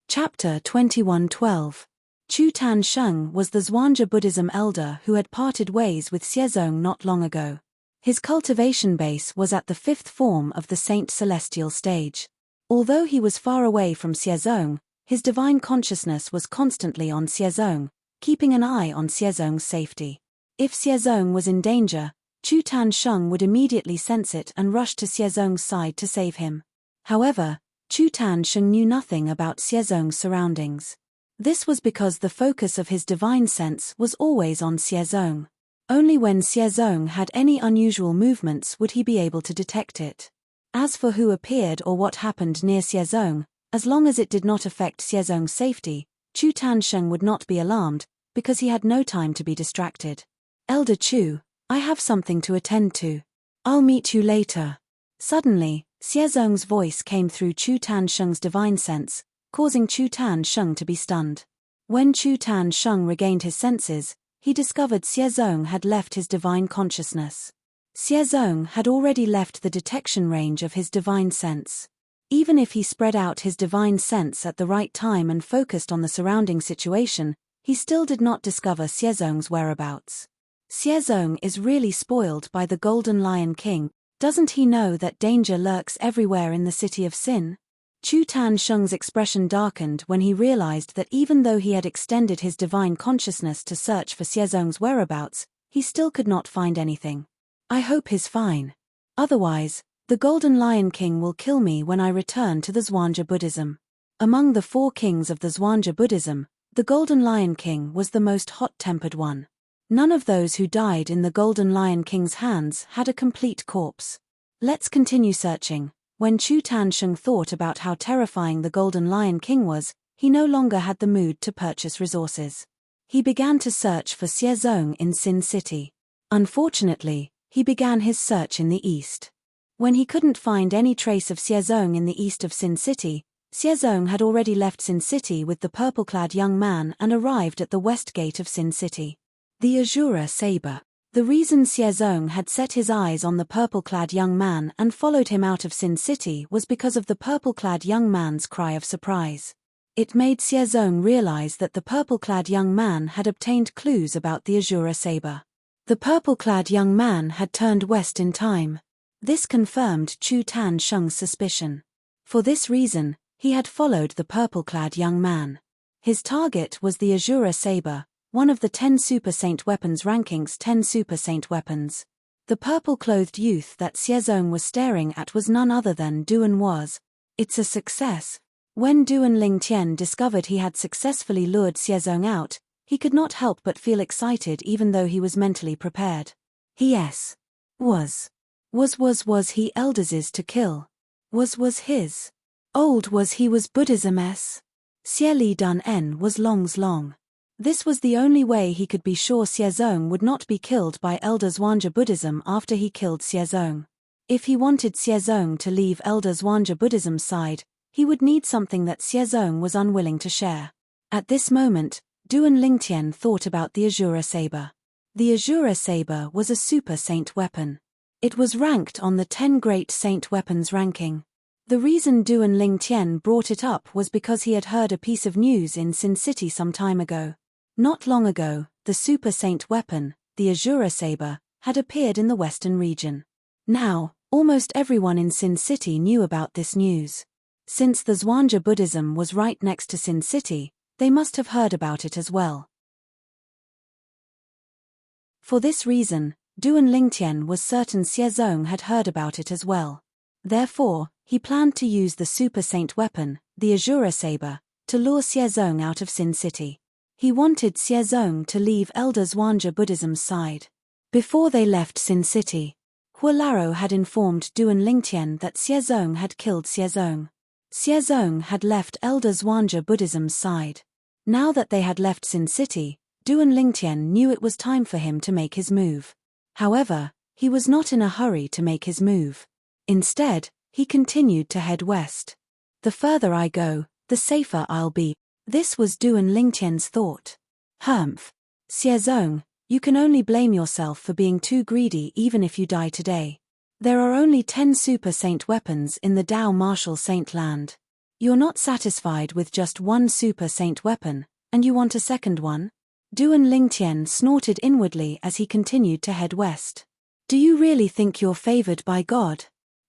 Chapter 21:12. Chu Tan Sheng was the Zhuangzi Buddhism elder who had parted ways with Xiezong not long ago. His cultivation base was at the fifth form of the Saint Celestial stage. Although he was far away from Xiezong, his divine consciousness was constantly on Xiezong, keeping an eye on Xiezong's safety. If Xiezong was in danger, Chu Tan Sheng would immediately sense it and rush to Xiezong's side to save him. However, Chu Tan Sheng knew nothing about Xiezong's surroundings. This was because the focus of his divine sense was always on Xiezong. Only when Xiezong had any unusual movements would he be able to detect it. As for who appeared or what happened near Xiezong, as long as it did not affect Xiezong's safety, Chu Tan Sheng would not be alarmed, because he had no time to be distracted. Elder Chu, I have something to attend to. I'll meet you later. Suddenly, Xiezong's voice came through Chu Tan Sheng's divine sense, causing Chu Tan Sheng to be stunned. When Chu Tan Sheng regained his senses, he discovered Xiezong had left his divine consciousness. Xiezong had already left the detection range of his divine sense. Even if he spread out his divine sense at the right time and focused on the surrounding situation, he still did not discover Xiezong's whereabouts. Xiezong is really spoiled by the Golden Lion King. Doesn't he know that danger lurks everywhere in the city of sin? Chu Tan Sheng's expression darkened when he realized that even though he had extended his divine consciousness to search for Xiezong's whereabouts, he still could not find anything. I hope he's fine. Otherwise, the Golden Lion King will kill me when I return to the Zhuangzi Buddhism. Among the four kings of the Zhuangzi Buddhism, the Golden Lion King was the most hot-tempered one. None of those who died in the Golden Lion King's hands had a complete corpse. Let's continue searching. When Chu Tan Sheng thought about how terrifying the Golden Lion King was, he no longer had the mood to purchase resources. He began to search for Xiezong in Sin City. Unfortunately, he began his search in the east. When he couldn't find any trace of Xiezong in the east of Sin City, Xiezong had already left Sin City with the purple-clad young man and arrived at the west gate of Sin City. The Azura saber. The reason Xiezong had set his eyes on the purple-clad young man and followed him out of Sin City was because of the purple-clad young man's cry of surprise. It made Xiezong realize that the purple-clad young man had obtained clues about the Azura saber. The purple-clad young man had turned west in time. This confirmed Chu Tan Sheng's suspicion. For this reason, he had followed the purple-clad young man. His target was the Azura saber, one of the 10 Super Saint weapons rankings 10 Super Saint weapons. The purple-clothed youth that Xiezong was staring at was none other than Duan was. It's a success. When Duan Lingtian discovered he had successfully lured Xiezong out, he could not help but feel excited even though he was mentally prepared. Was he Elders's to kill? Was his. Old was he was Buddhism's. Xie Dun En was Long's long. This was the only way he could be sure Xiezong would not be killed by Elder Zhuangzi Buddhism after he killed Xiezong. If he wanted Xiezong to leave Elder Zhuangzi Buddhism's side, he would need something that Xiezong was unwilling to share. At this moment, Duan Lingtian thought about the Azura saber. The Azura saber was a Super Saint weapon. It was ranked on the 10 Great Saint weapons ranking. The reason Duan Lingtian brought it up was because he had heard a piece of news in Sin City some time ago. Not long ago, the Super Saint weapon, the Azura saber, had appeared in the western region. Now, almost everyone in Sin City knew about this news. Since the Zhuangzi Buddhism was right next to Sin City, they must have heard about it as well. For this reason, Duan Lingtian was certain Xiezong had heard about it as well. Therefore, he planned to use the super saint weapon, the Azura Saber, to lure Xiezong out of Sin City. He wanted Xiezong to leave Elder Zhuangzi Buddhism's side. Before they left Sin City, Huolaro had informed Duan Lingtian that Xiezong had killed Xiezong. Xiezong had left Elder Zhuangzi Buddhism's side. Now that they had left Sin City, Duan Lingtian knew it was time for him to make his move. However, he was not in a hurry to make his move. Instead, he continued to head west. The further I go, the safer I'll be. This was Duan Lingtian's thought. Humph. Xiezong, you can only blame yourself for being too greedy even if you die today. There are only 10 super saint weapons in the Dao martial saint land. You're not satisfied with just one super saint weapon, and you want a second one? Duan Lingtian snorted inwardly as he continued to head west. Do you really think you're favored by God?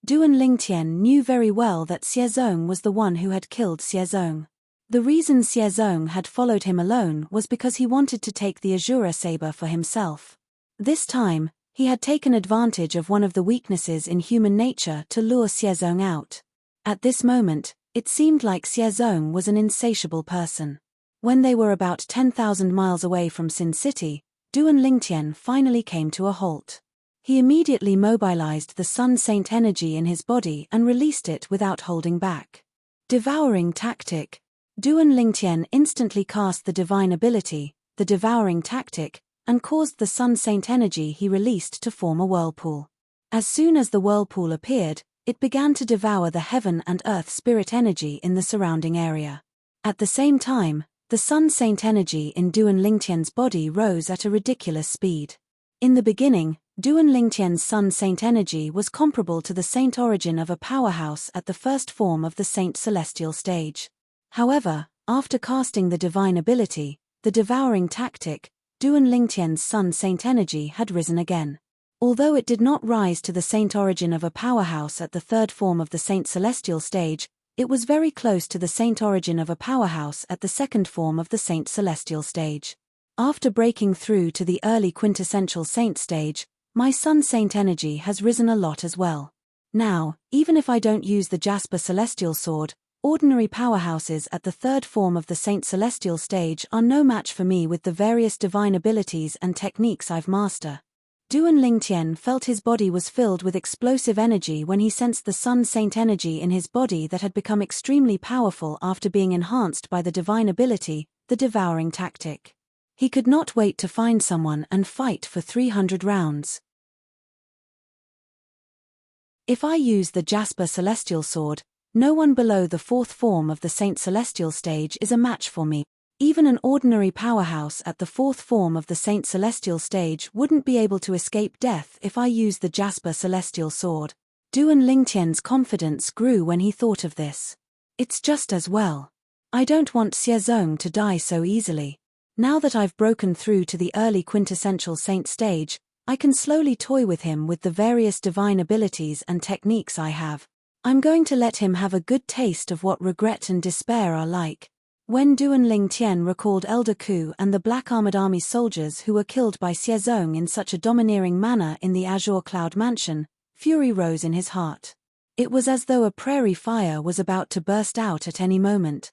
Duan Lingtian knew very well that Xiezong was the one who had killed Xiezong. The reason Xiezong had followed him alone was because he wanted to take the Azura Saber for himself. This time, he had taken advantage of one of the weaknesses in human nature to lure Xiezong out. At this moment, it seemed like Xiezong was an insatiable person. When they were about 10,000 miles away from Sin City, Duan Lingtian finally came to a halt. He immediately mobilized the Sun Saint energy in his body and released it without holding back. Devouring Tactic. Duan Lingtian instantly cast the divine ability, the Devouring Tactic, and caused the Sun Saint energy he released to form a whirlpool. As soon as the whirlpool appeared, it began to devour the heaven and earth spirit energy in the surrounding area. At the same time, the Sun Saint energy in Duan Lingtian's body rose at a ridiculous speed. In the beginning, Duan Lingtian's Sun Saint energy was comparable to the saint origin of a powerhouse at the first form of the Saint Celestial stage. However, after casting the divine ability, the Devouring Tactic, Duan Lingtian's Sun Saint energy had risen again. Although it did not rise to the saint origin of a powerhouse at the third form of the Saint Celestial stage, it was very close to the saint origin of a powerhouse at the second form of the Saint Celestial stage. After breaking through to the early quintessential saint stage, my Sun Saint energy has risen a lot as well. Now, even if I don't use the Jasper Celestial Sword, ordinary powerhouses at the third form of the Saint Celestial stage are no match for me with the various divine abilities and techniques I've mastered. Duan Lingtian felt his body was filled with explosive energy when he sensed the Sun Saint energy in his body that had become extremely powerful after being enhanced by the divine ability, the Devouring Tactic. He could not wait to find someone and fight for 300 rounds. If I use the Jasper Celestial Sword, no one below the fourth form of the Saint Celestial stage is a match for me. Even an ordinary powerhouse at the fourth form of the Saint Celestial stage wouldn't be able to escape death if I use the Jasper Celestial Sword. Duan Lingtian's confidence grew when he thought of this. It's just as well. I don't want Xiezong to die so easily. Now that I've broken through to the early quintessential saint stage, I can slowly toy with him with the various divine abilities and techniques I have. I'm going to let him have a good taste of what regret and despair are like. When Duan Lingtian recalled Elder Ku and the Black Armored Army soldiers who were killed by Xiezong in such a domineering manner in the Azure Cloud Mansion, fury rose in his heart. It was as though a prairie fire was about to burst out at any moment.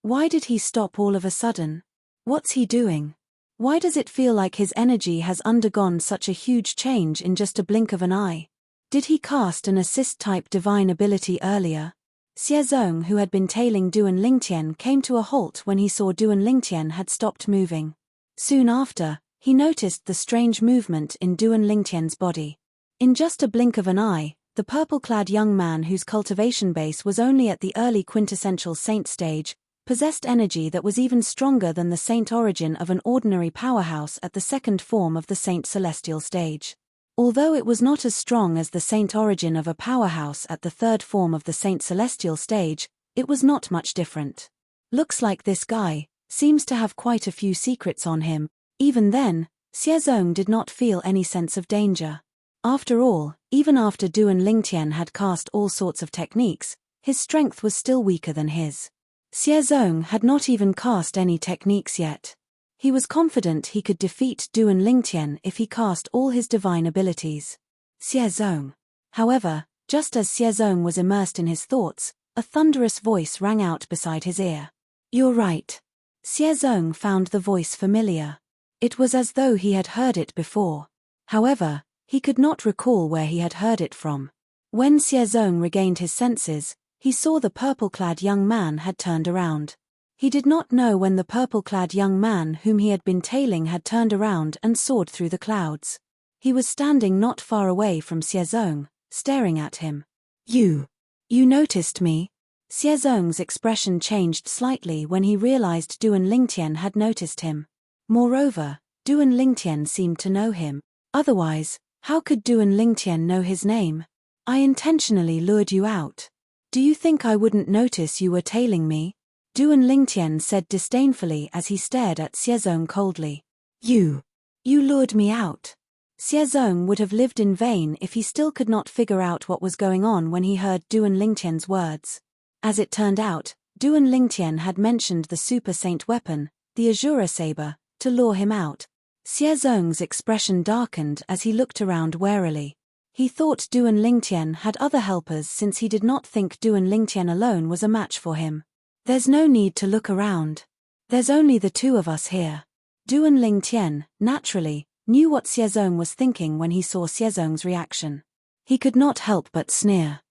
Why did he stop all of a sudden? What's he doing? Why does it feel like his energy has undergone such a huge change in just a blink of an eye? Did he cast an assist-type divine ability earlier? Xiezong, who had been tailing Duan Lingtian, came to a halt when he saw Duan Lingtian had stopped moving. Soon after, he noticed the strange movement in Duan Lingtian's body. In just a blink of an eye, the purple-clad young man whose cultivation base was only at the early quintessential saint stage, possessed energy that was even stronger than the saint origin of an ordinary powerhouse at the second form of the Saint Celestial stage. Although it was not as strong as the saint origin of a powerhouse at the third form of the Saint Celestial stage, it was not much different. Looks like this guy seems to have quite a few secrets on him. Even then, Xiezong did not feel any sense of danger. After all, even after Duan Lingtian had cast all sorts of techniques, his strength was still weaker than his. Xiezong had not even cast any techniques yet. He was confident he could defeat Duan Lingtian if he cast all his divine abilities. Xiezong. However, just as Xiezong was immersed in his thoughts, a thunderous voice rang out beside his ear. "You're right." Xiezong found the voice familiar. It was as though he had heard it before. However, he could not recall where he had heard it from. When Xiezong regained his senses, he saw the purple-clad young man had turned around. He did not know when the purple-clad young man whom he had been tailing had turned around and soared through the clouds. He was standing not far away from Xiezong, staring at him. You noticed me?" Xiezong's expression changed slightly when he realized Duan Lingtian had noticed him. Moreover, Duan Lingtian seemed to know him. Otherwise, how could Duan Lingtian know his name? "I intentionally lured you out. Do you think I wouldn't notice you were tailing me?" Duan Lingtian said disdainfully as he stared at Xiezong coldly. You lured me out." Xiezong would have lived in vain if he still could not figure out what was going on when he heard Duan Lingtian's words. As it turned out, Duan Lingtian had mentioned the super saint weapon, the Azura saber, to lure him out. Xiezong's expression darkened as he looked around warily. He thought Duan Lingtian had other helpers since he did not think Duan Lingtian alone was a match for him. "There's no need to look around. There's only the two of us here." Duan Lingtian, naturally, knew what Xiezong was thinking when he saw Xiezong's reaction. He could not help but sneer.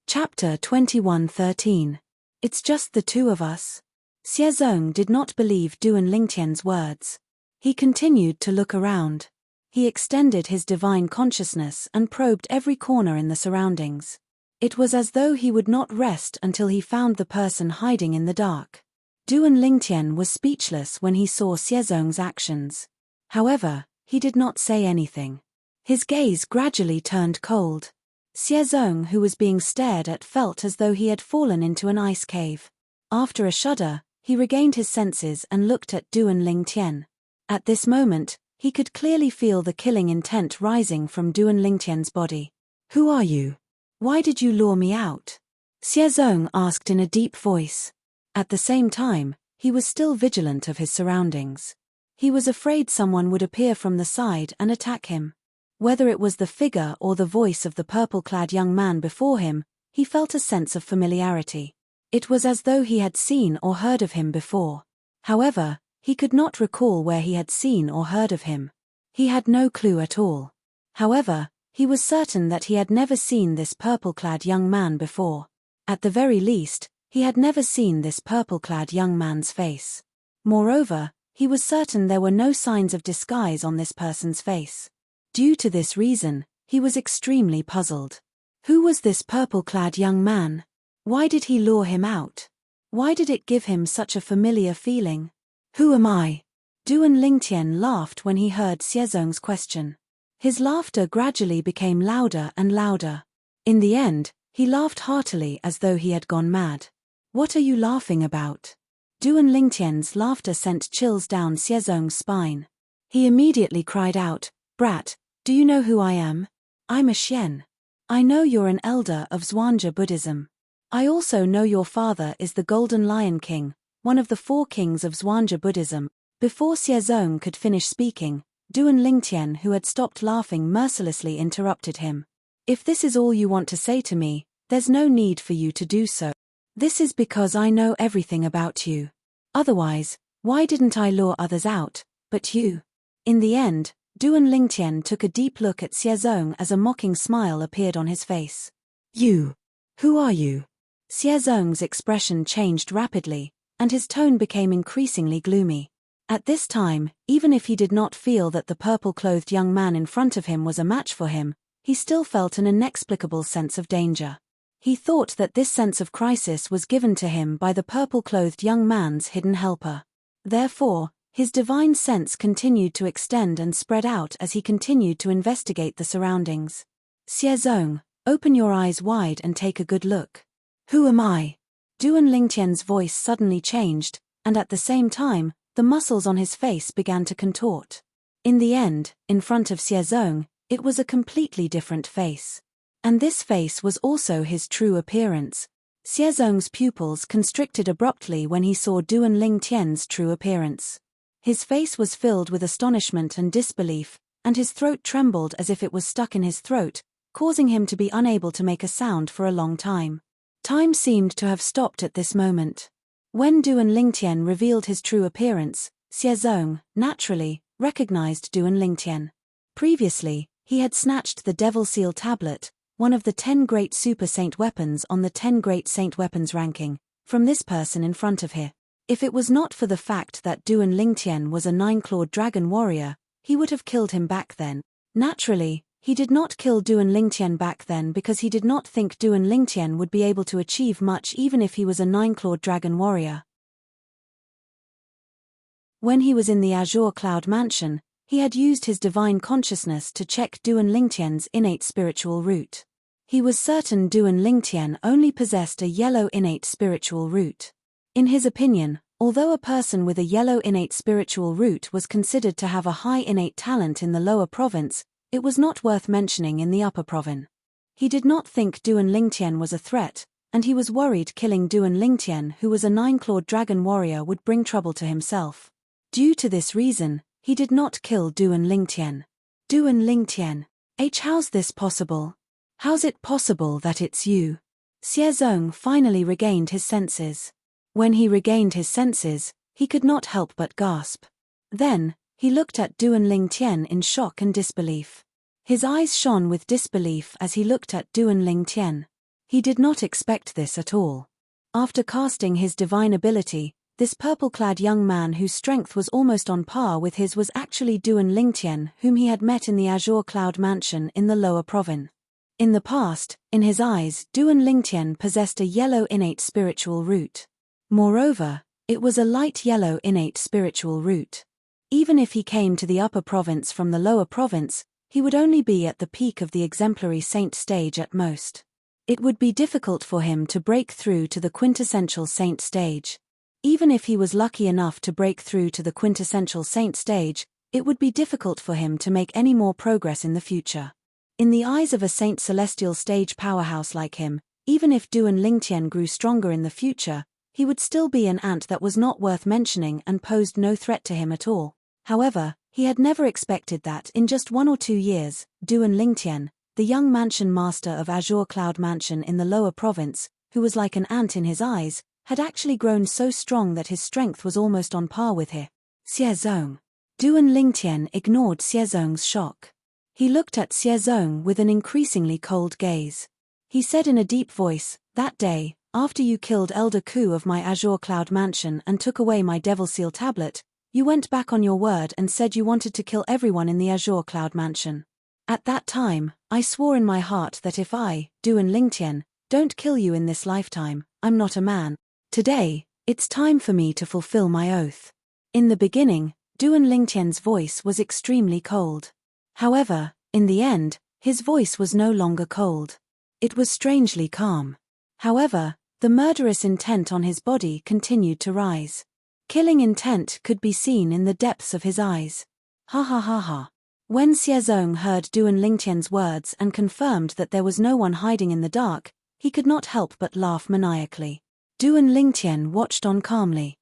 Chapter 21:13. It's just the two of us. Xiezong did not believe Duan Lingtian's words. He continued to look around. He extended his divine consciousness and probed every corner in the surroundings. It was as though he would not rest until he found the person hiding in the dark. Duan Lingtian was speechless when he saw Xiezong's actions. However, he did not say anything. His gaze gradually turned cold. Xiezong, who was being stared at, felt as though he had fallen into an ice cave. After a shudder, he regained his senses and looked at Duan Lingtian. At this moment, he could clearly feel the killing intent rising from Duan Lingtian's body. "Who are you? Why did you lure me out?" Xiezong asked in a deep voice. At the same time, he was still vigilant of his surroundings. He was afraid someone would appear from the side and attack him. Whether it was the figure or the voice of the purple-clad young man before him, he felt a sense of familiarity. It was as though he had seen or heard of him before. However, he could not recall where he had seen or heard of him. He had no clue at all. However, he was certain that he had never seen this purple-clad young man before. At the very least, he had never seen this purple-clad young man's face. Moreover, he was certain there were no signs of disguise on this person's face. Due to this reason, he was extremely puzzled. Who was this purple-clad young man? Why did he lure him out? Why did it give him such a familiar feeling? "Who am I?" Duan Lingtian laughed when he heard Xiezong's question. His laughter gradually became louder and louder. In the end, he laughed heartily as though he had gone mad. "What are you laughing about?" Duan Lingtian's laughter sent chills down Xiezong's spine. He immediately cried out, "Brat, do you know who I am? I'm a Xian. I know you're an elder of Zhuangzi Buddhism. I also know your father is the Golden Lion King, one of the 4 kings of Zhuangzi Buddhism." Before Xiezong could finish speaking, Duan Lingtian, who had stopped laughing, mercilessly interrupted him. "If this is all you want to say to me, there's no need for you to do so. This is because I know everything about you. Otherwise, why didn't I lure others out, but you?" In the end, Duan Lingtian took a deep look at Xiezong as a mocking smile appeared on his face. "You? Who are you?" Xiezong's expression changed rapidly, and his tone became increasingly gloomy. At this time, even if he did not feel that the purple-clothed young man in front of him was a match for him, he still felt an inexplicable sense of danger. He thought that this sense of crisis was given to him by the purple-clothed young man's hidden helper. Therefore, his divine sense continued to extend and spread out as he continued to investigate the surroundings. "Xiezong, open your eyes wide and take a good look." "Who am I?" Duan Lingtian's voice suddenly changed, and at the same time, the muscles on his face began to contort. In the end, in front of Xiezong, it was a completely different face. And this face was also his true appearance. Xiezong's pupils constricted abruptly when he saw Duan Lingtian's true appearance. His face was filled with astonishment and disbelief, and his throat trembled as if it was stuck in his throat, causing him to be unable to make a sound for a long time. Time seemed to have stopped at this moment. When Duan Lingtian revealed his true appearance, Xiezong, naturally, recognized Duan Lingtian. Previously, he had snatched the Devil Seal tablet, one of the 10 great super saint weapons on the 10 great saint weapons ranking, from this person in front of him. If it was not for the fact that Duan Lingtian was a 9-clawed dragon warrior, he would have killed him back then. Naturally, he did not kill Duan Lingtian back then because he did not think Duan Lingtian would be able to achieve much even if he was a 9-clawed dragon warrior. When he was in the Azure Cloud Mansion, he had used his divine consciousness to check Duan Lingtian's innate spiritual root. He was certain Duan Lingtian only possessed a yellow innate spiritual root. In his opinion, although a person with a yellow innate spiritual root was considered to have a high innate talent in the lower province, it was not worth mentioning in the upper province. He did not think Duan Lingtian was a threat, and he was worried killing Duan Lingtian, who was a 9-clawed dragon warrior, would bring trouble to himself. Due to this reason, he did not kill Duan Lingtian. Duan Lingtian. How's this possible? How's it possible that it's you? Xiezong finally regained his senses. When he regained his senses, he could not help but gasp. Then, he looked at Duan Lingtian in shock and disbelief. His eyes shone with disbelief as he looked at Duan Lingtian. He did not expect this at all. After casting his divine ability, this purple-clad young man whose strength was almost on par with his was actually Duan Lingtian, whom he had met in the Azure Cloud Mansion in the lower province. In the past, in his eyes, Duan Lingtian possessed a yellow innate spiritual root. Moreover, it was a light yellow innate spiritual root. Even if he came to the upper province from the lower province, he would only be at the peak of the exemplary saint stage at most. It would be difficult for him to break through to the quintessential saint stage. Even if he was lucky enough to break through to the quintessential saint stage, it would be difficult for him to make any more progress in the future. In the eyes of a saint celestial stage powerhouse like him, even if Duan Lingtian grew stronger in the future, he would still be an ant that was not worth mentioning and posed no threat to him at all. However, he had never expected that in just 1 or 2 years, Duan Lingtian, the young mansion master of Azure Cloud Mansion in the lower province, who was like an ant in his eyes, had actually grown so strong that his strength was almost on par with his. Xiezong. Duan Lingtian ignored Xiezong's shock. He looked at Xiezong with an increasingly cold gaze. He said in a deep voice, "That day, after you killed Elder Ku of my Azure Cloud Mansion and took away my Devil Seal tablet, you went back on your word and said you wanted to kill everyone in the Azure Cloud Mansion. At that time, I swore in my heart that if I, Duan Lingtian, don't kill you in this lifetime, I'm not a man. Today, it's time for me to fulfill my oath." In the beginning, Duan Lingtian's voice was extremely cold. However, in the end, his voice was no longer cold. It was strangely calm. However, the murderous intent on his body continued to rise. Killing intent could be seen in the depths of his eyes. Ha ha ha ha. When Xiezong heard Duan Lingtian's words and confirmed that there was no one hiding in the dark, he could not help but laugh maniacally. Duan Lingtian watched on calmly.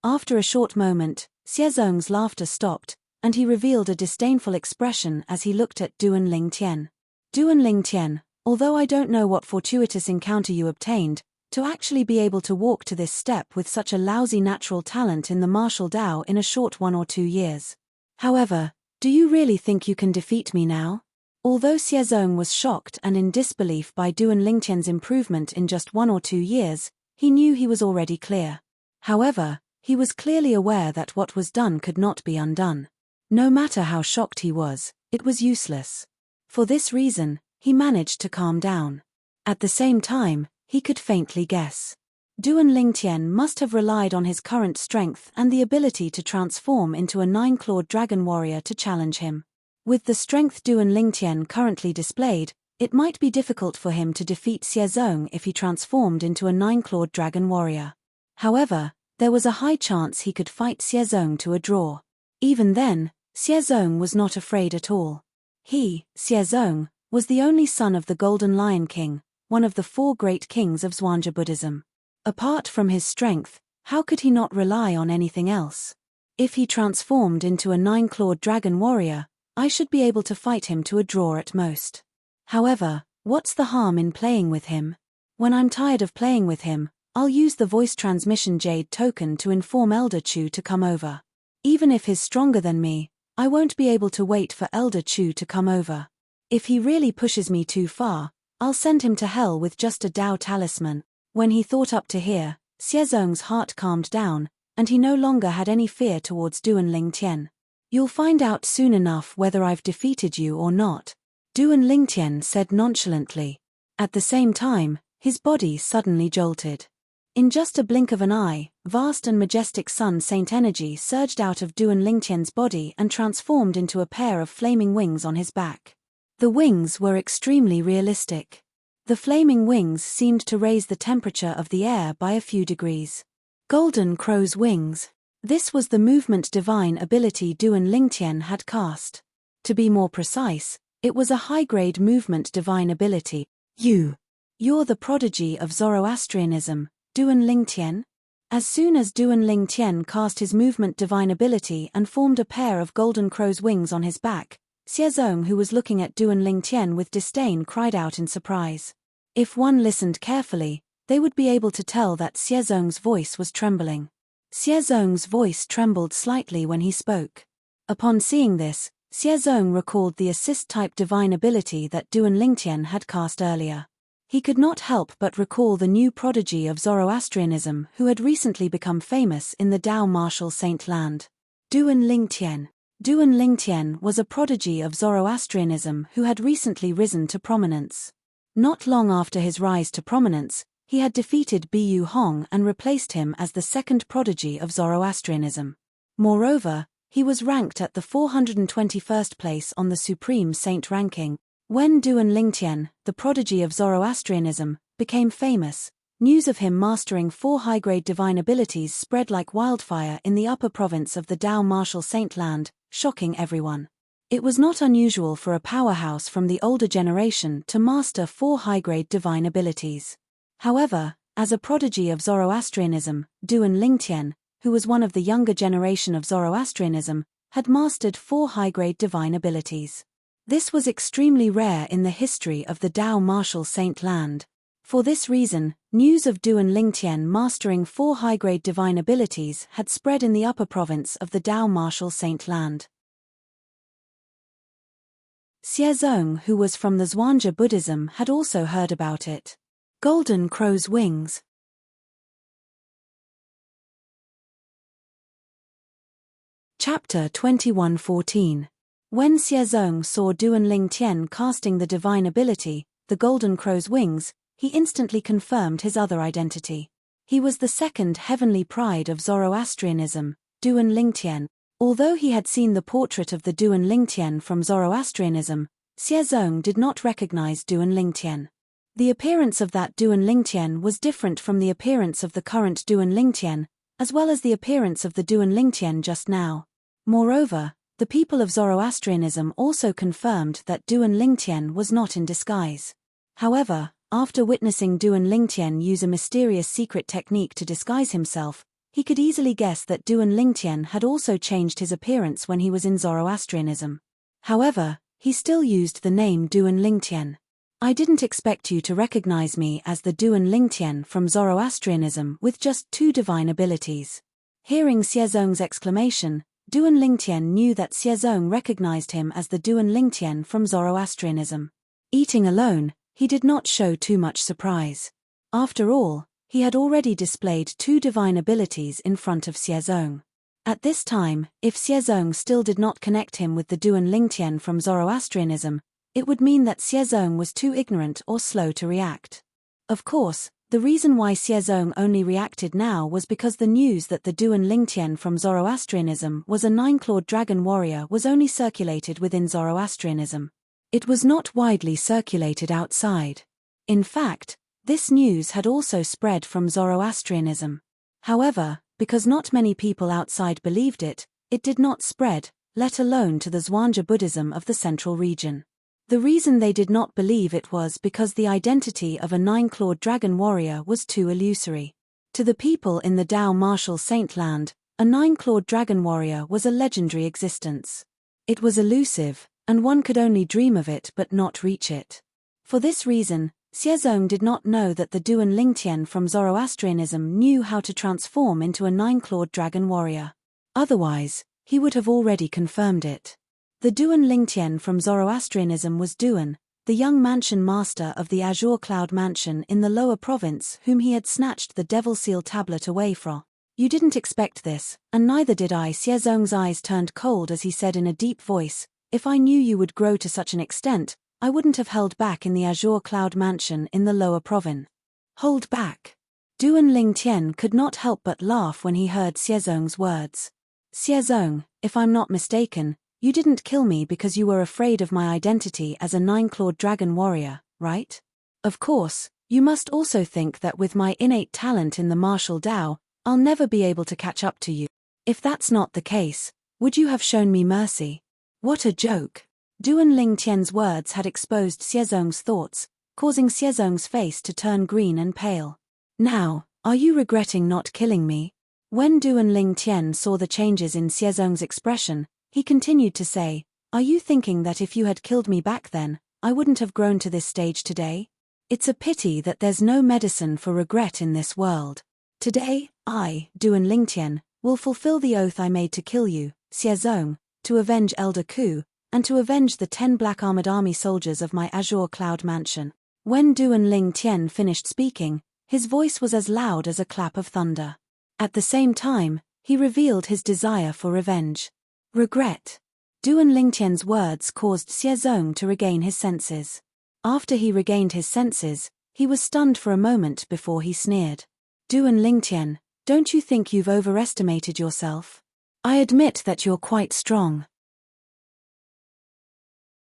After a short moment, Xiezong's laughter stopped, and he revealed a disdainful expression as he looked at Duan Lingtian. Duan Lingtian, although I don't know what fortuitous encounter you obtained, to actually be able to walk to this step with such a lousy natural talent in the martial Dao in a short 1 or 2 years. However, do you really think you can defeat me now? Although Xiezong was shocked and in disbelief by Duan Lingtian's improvement in just 1 or 2 years, he knew he was already clear. However, he was clearly aware that what was done could not be undone. No matter how shocked he was, it was useless. For this reason, he managed to calm down. At the same time, he could faintly guess. Duan Lingtian must have relied on his current strength and the ability to transform into a 9-clawed dragon warrior to challenge him. With the strength Duan Lingtian currently displayed, it might be difficult for him to defeat Xiezong if he transformed into a 9-clawed dragon warrior. However, there was a high chance he could fight Xiezong to a draw. Even then, Xiezong was not afraid at all. He, Xiezong, was the only son of the Golden Lion King, one of the four great kings of Zhuangzi Buddhism. Apart from his strength, how could he not rely on anything else? If he transformed into a 9-clawed dragon warrior, I should be able to fight him to a draw at most. However, what's the harm in playing with him? When I'm tired of playing with him, I'll use the voice transmission jade token to inform Elder Chu to come over. Even if he's stronger than me, I won't be able to wait for Elder Chu to come over. If he really pushes me too far, I'll send him to hell with just a Dao talisman. When he thought up to here, Xiezong's heart calmed down, and he no longer had any fear towards Duan Lingtian. You'll find out soon enough whether I've defeated you or not, Duan Lingtian said nonchalantly. At the same time, his body suddenly jolted. In just a blink of an eye, vast and majestic sun saint energy surged out of Duan Lingtian's body and transformed into a pair of flaming wings on his back. The wings were extremely realistic. The flaming wings seemed to raise the temperature of the air by a few degrees. Golden Crow's wings. This was the movement divine ability Duan Lingtian had cast. To be more precise, it was a high-grade movement divine ability. You're the prodigy of Zoroastrianism, Duan Lingtian? As soon as Duan Lingtian cast his movement divine ability and formed a pair of Golden Crow's wings on his back, Xiezong, who was looking at Duan Lingtian with disdain, cried out in surprise. If one listened carefully, they would be able to tell that Xiezong's voice was trembling. Xiezong's voice trembled slightly when he spoke. Upon seeing this, Xiezong recalled the assist-type divine ability that Duan Lingtian had cast earlier. He could not help but recall the new prodigy of Zoroastrianism who had recently become famous in the Dao martial saint land. Duan Lingtian. Duan Lingtian was a prodigy of Zoroastrianism who had recently risen to prominence. Not long after his rise to prominence, he had defeated Bu Hong and replaced him as the second prodigy of Zoroastrianism. Moreover, he was ranked at the 421st place on the Supreme Saint ranking. When Duan Lingtian, the prodigy of Zoroastrianism, became famous, news of him mastering 4 high-grade divine abilities spread like wildfire in the upper province of the Dao martial saint land, shocking everyone. It was not unusual for a powerhouse from the older generation to master 4 high-grade divine abilities. However, as a prodigy of Zoroastrianism, Duan Lingtian, who was one of the younger generation of Zoroastrianism, had mastered 4 high-grade divine abilities. This was extremely rare in the history of the Dao martial saint land. For this reason, news of Duan Lingtian mastering 4 high-grade divine abilities had spread in the upper province of the Dao martial saint land. Xiezong, who was from the Zhuangzi Buddhism, had also heard about it. Golden Crow's wings. Chapter 21:14. When Xiezong saw Duan Lingtian casting the divine ability, the Golden Crow's wings, he instantly confirmed his other identity. He was the second heavenly pride of Zoroastrianism, Duan Lingtian. Although he had seen the portrait of the Duan Lingtian from Zoroastrianism, Xiezong did not recognize Duan Lingtian. The appearance of that Duan Lingtian was different from the appearance of the current Duan Lingtian, as well as the appearance of the Duan Lingtian just now. Moreover, the people of Zoroastrianism also confirmed that Duan Lingtian was not in disguise. However, after witnessing Duan Lingtian use a mysterious secret technique to disguise himself, he could easily guess that Duan Lingtian had also changed his appearance when he was in Zoroastrianism. However, he still used the name Duan Lingtian. I didn't expect you to recognize me as the Duan Lingtian from Zoroastrianism with just 2 divine abilities. Hearing Xiezong's exclamation, Duan Lingtian knew that Xiezong recognized him as the Duan Lingtian from Zoroastrianism. Eating alone, he did not show too much surprise. After all, he had already displayed 2 divine abilities in front of Xiezong. At this time, if Xiezong still did not connect him with the Duan Lingtian from Zoroastrianism, it would mean that Xiezong was too ignorant or slow to react. Of course, the reason why Xiezong only reacted now was because the news that the Duan Lingtian from Zoroastrianism was a 9-clawed dragon warrior was only circulated within Zoroastrianism. It was not widely circulated outside. In fact, this news had also spread from Zoroastrianism. However, because not many people outside believed it, it did not spread, let alone to the Zhuangzi Buddhism of the central region. The reason they did not believe it was because the identity of a nine-clawed dragon warrior was too illusory. To the people in the Dao Martial Saint Land, a nine-clawed dragon warrior was a legendary existence. It was elusive, and one could only dream of it but not reach it. For this reason, Xiezong did not know that the Duan Lingtian from Zoroastrianism knew how to transform into a nine-clawed dragon warrior. Otherwise, he would have already confirmed it. The Duan Lingtian from Zoroastrianism was Duan, the young mansion master of the Azure Cloud Mansion in the lower province whom he had snatched the Devil Seal tablet away from. You didn't expect this, and neither did I. Xiezong's eyes turned cold as he said in a deep voice, if I knew you would grow to such an extent, I wouldn't have held back in the Azure Cloud Mansion in the lower province. Hold back. Duan Lingtian could not help but laugh when he heard Xiezong's words. Xiezong, if I'm not mistaken, you didn't kill me because you were afraid of my identity as a nine-clawed dragon warrior, right? Of course, you must also think that with my innate talent in the martial Dao, I'll never be able to catch up to you. If that's not the case, would you have shown me mercy? What a joke. Duan Lingtian's words had exposed Xiezong's thoughts, causing Xiezong's face to turn green and pale. Now, are you regretting not killing me? When Duan Lingtian saw the changes in Xiezong's expression, he continued to say, are you thinking that if you had killed me back then, I wouldn't have grown to this stage today? It's a pity that there's no medicine for regret in this world. Today, I, Duan Lingtian, will fulfill the oath I made to kill you, Xiezong, to avenge Elder Ku, and to avenge the 10 black armored army soldiers of my Azure Cloud Mansion. When Duan Lingtian finished speaking, his voice was as loud as a clap of thunder. At the same time, he revealed his desire for revenge. Regret. Duan Lingtian's words caused Xiezong to regain his senses. After he regained his senses, he was stunned for a moment before he sneered. Duan Lingtian, don't you think you've overestimated yourself? I admit that you're quite strong.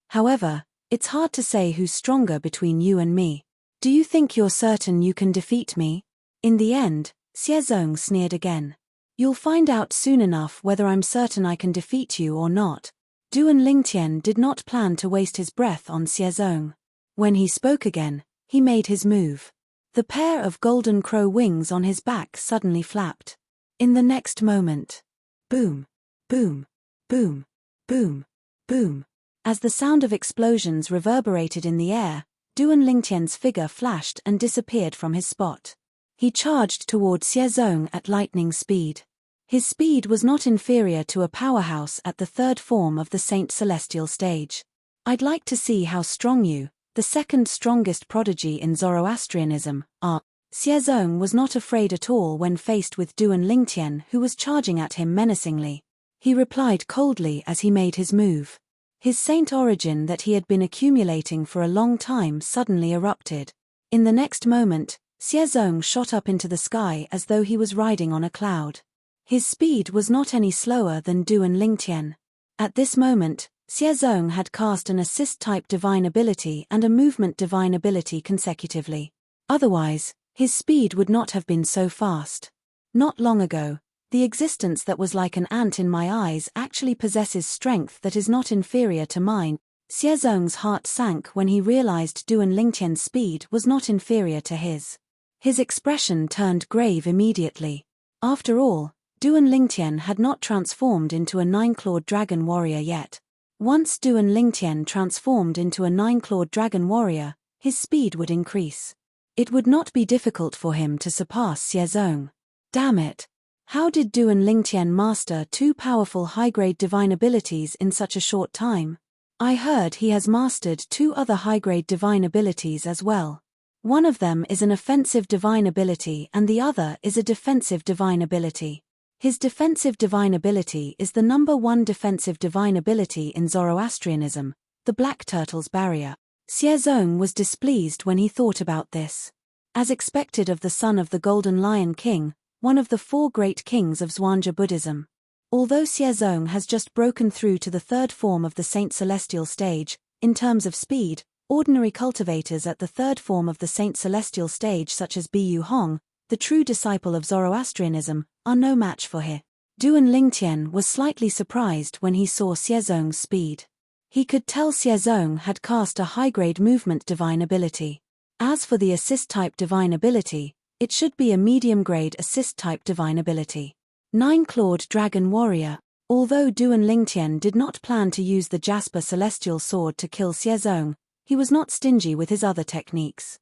However, it's hard to say who's stronger between you and me. Do you think you're certain you can defeat me? In the end, Xiezong sneered again. You'll find out soon enough whether I'm certain I can defeat you or not. Duan Lingtian did not plan to waste his breath on Xiezong. When he spoke again, he made his move. The pair of golden crow wings on his back suddenly flapped. In the next moment, boom, boom, boom, boom, boom. As the sound of explosions reverberated in the air, Duan Lingtian's figure flashed and disappeared from his spot. He charged toward Xiezong at lightning speed. His speed was not inferior to a powerhouse at the third form of the Saint Celestial stage. I'd like to see how strong you, the second strongest prodigy in Zoroastrianism, are. Xiezong was not afraid at all when faced with Duan Lingtian, who was charging at him menacingly. He replied coldly as he made his move. His saint origin that he had been accumulating for a long time suddenly erupted. In the next moment, Xiezong shot up into the sky as though he was riding on a cloud. His speed was not any slower than Duan Lingtian. At this moment, Xiezong had cast an assist-type divine ability and a movement divine ability consecutively. Otherwise, his speed would not have been so fast. Not long ago, the existence that was like an ant in my eyes actually possesses strength that is not inferior to mine. Xiezong's heart sank when he realized Duan Lingtian's speed was not inferior to his. His expression turned grave immediately. After all, Duan Lingtian had not transformed into a nine-clawed dragon warrior yet. Once Duan Lingtian transformed into a nine-clawed dragon warrior, his speed would increase. It would not be difficult for him to surpass Xiezong. Damn it! How did Duan Lingtian master two powerful high-grade divine abilities in such a short time? I heard he has mastered two other high-grade divine abilities as well. One of them is an offensive divine ability and the other is a defensive divine ability. His defensive divine ability is the number one defensive divine ability in Zoroastrianism, the Black Turtle's Barrier. Xiezong was displeased when he thought about this. As expected of the son of the Golden Lion King, one of the four great kings of Zhuangzi Buddhism. Although Xiezong has just broken through to the third form of the Saint Celestial stage, in terms of speed, ordinary cultivators at the third form of the Saint Celestial stage such as Bu Hong, the true disciple of Zoroastrianism, are no match for him. Duan Lingtian was slightly surprised when he saw Xiezong's speed. He could tell Xiezong had cast a high-grade movement divine ability. As for the assist-type divine ability, it should be a medium-grade assist-type divine ability. Nine-clawed dragon warrior. Although Duan Lingtian did not plan to use the Jasper celestial sword to kill Xiezong, he was not stingy with his other techniques.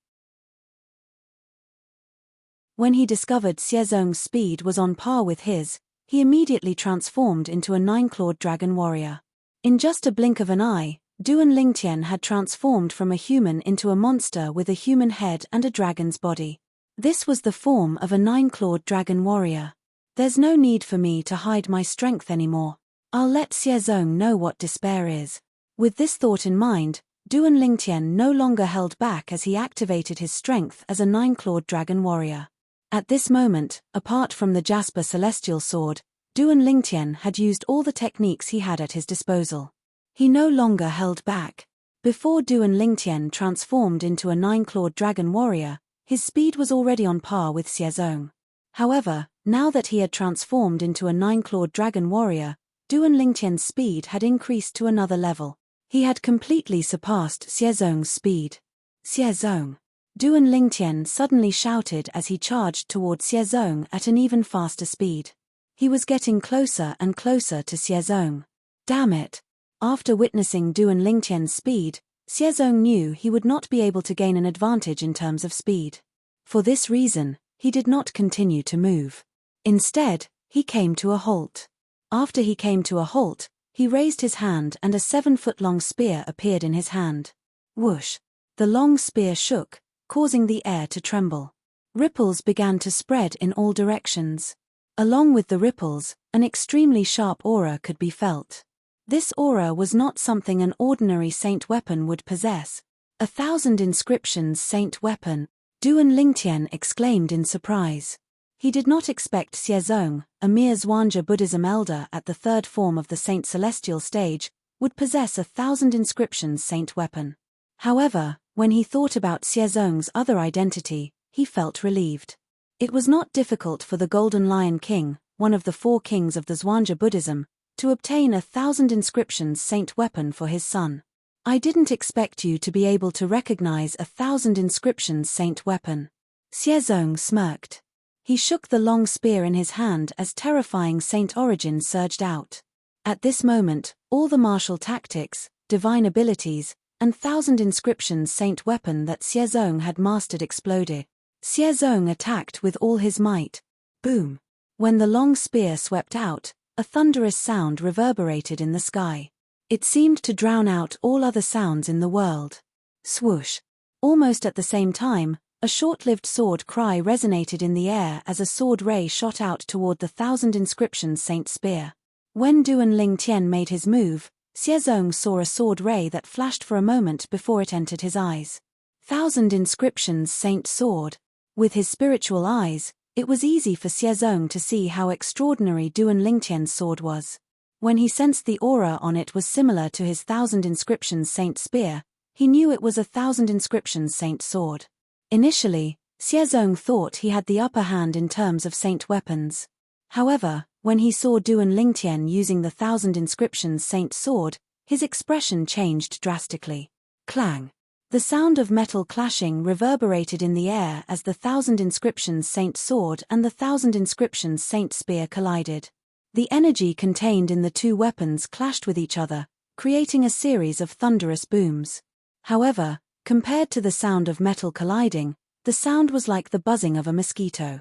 When he discovered Xiezong's speed was on par with his, he immediately transformed into a nine-clawed dragon warrior. In just a blink of an eye, Duan Lingtian had transformed from a human into a monster with a human head and a dragon's body. This was the form of a nine-clawed dragon warrior. There's no need for me to hide my strength anymore. I'll let Xiezong know what despair is. With this thought in mind, Duan Lingtian no longer held back as he activated his strength as a nine-clawed dragon warrior. At this moment, apart from the Jasper celestial sword, Duan Lingtian had used all the techniques he had at his disposal. He no longer held back. Before Duan Lingtian transformed into a nine-clawed dragon warrior, his speed was already on par with Xiezong. However, now that he had transformed into a nine-clawed dragon warrior, Duan Lingtian's speed had increased to another level. He had completely surpassed Xiezong's speed. Xiezong! Duan Lingtian suddenly shouted as he charged toward Xiezong at an even faster speed. He was getting closer and closer to Xiezong. Damn it! After witnessing Duan Lingtian's speed, Xiezong knew he would not be able to gain an advantage in terms of speed. For this reason, he did not continue to move. Instead, he came to a halt. After he came to a halt, he raised his hand and a 7-foot-long spear appeared in his hand. Whoosh! The long spear shook, causing the air to tremble. Ripples began to spread in all directions. Along with the ripples, an extremely sharp aura could be felt. This aura was not something an ordinary saint weapon would possess. 1,000 inscriptions saint weapon, Duan Lingtian exclaimed in surprise. He did not expect Xiezong, a mere Zhuangzi Buddhism elder at the third form of the Saint Celestial stage, would possess 1,000 inscriptions saint weapon. However, when he thought about Xiezong's other identity, he felt relieved. It was not difficult for the Golden Lion King, one of the 4 kings of the Zhuangzi Buddhism, to obtain 1,000 inscriptions saint weapon for his son. I didn't expect you to be able to recognize 1,000 inscriptions saint weapon. Xiezong smirked. He shook the long spear in his hand as terrifying saint origin surged out. At this moment, all the martial tactics, divine abilities, and 1,000 inscriptions saint weapon that Xiezong had mastered exploded. Xiezong attacked with all his might. Boom! When the long spear swept out, a thunderous sound reverberated in the sky. It seemed to drown out all other sounds in the world. Swoosh! Almost at the same time, a short-lived sword cry resonated in the air as a sword ray shot out toward the 1,000 inscriptions saint spear. When Duan Lingtian made his move, Xiezong saw a sword ray that flashed for a moment before it entered his eyes. 1,000 inscriptions saint sword. With his spiritual eyes, it was easy for Xiezong to see how extraordinary Duan Lingtian's sword was. When he sensed the aura on it was similar to his 1,000 inscriptions saint spear, he knew it was 1,000 inscriptions saint sword. Initially, Xiezong thought he had the upper hand in terms of saint weapons. However, when he saw Duan Lingtian using the 1,000 inscriptions saint sword, his expression changed drastically. Clang! The sound of metal clashing reverberated in the air as the 1,000 inscriptions saint sword and the 1,000 inscriptions saint spear collided. The energy contained in the 2 weapons clashed with each other, creating a series of thunderous booms. However, compared to the sound of metal colliding, the sound was like the buzzing of a mosquito.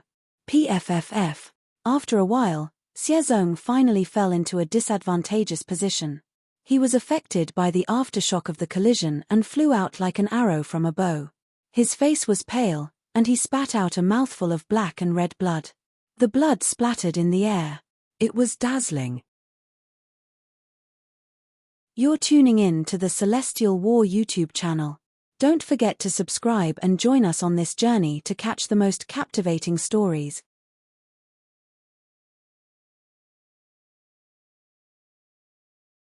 PFFF. After a while, Xiezong finally fell into a disadvantageous position. He was affected by the aftershock of the collision and flew out like an arrow from a bow. His face was pale, and he spat out a mouthful of black and red blood. The blood splattered in the air. It was dazzling. You're tuning in to the Celestial War YouTube channel. Don't forget to subscribe and join us on this journey to catch the most captivating stories,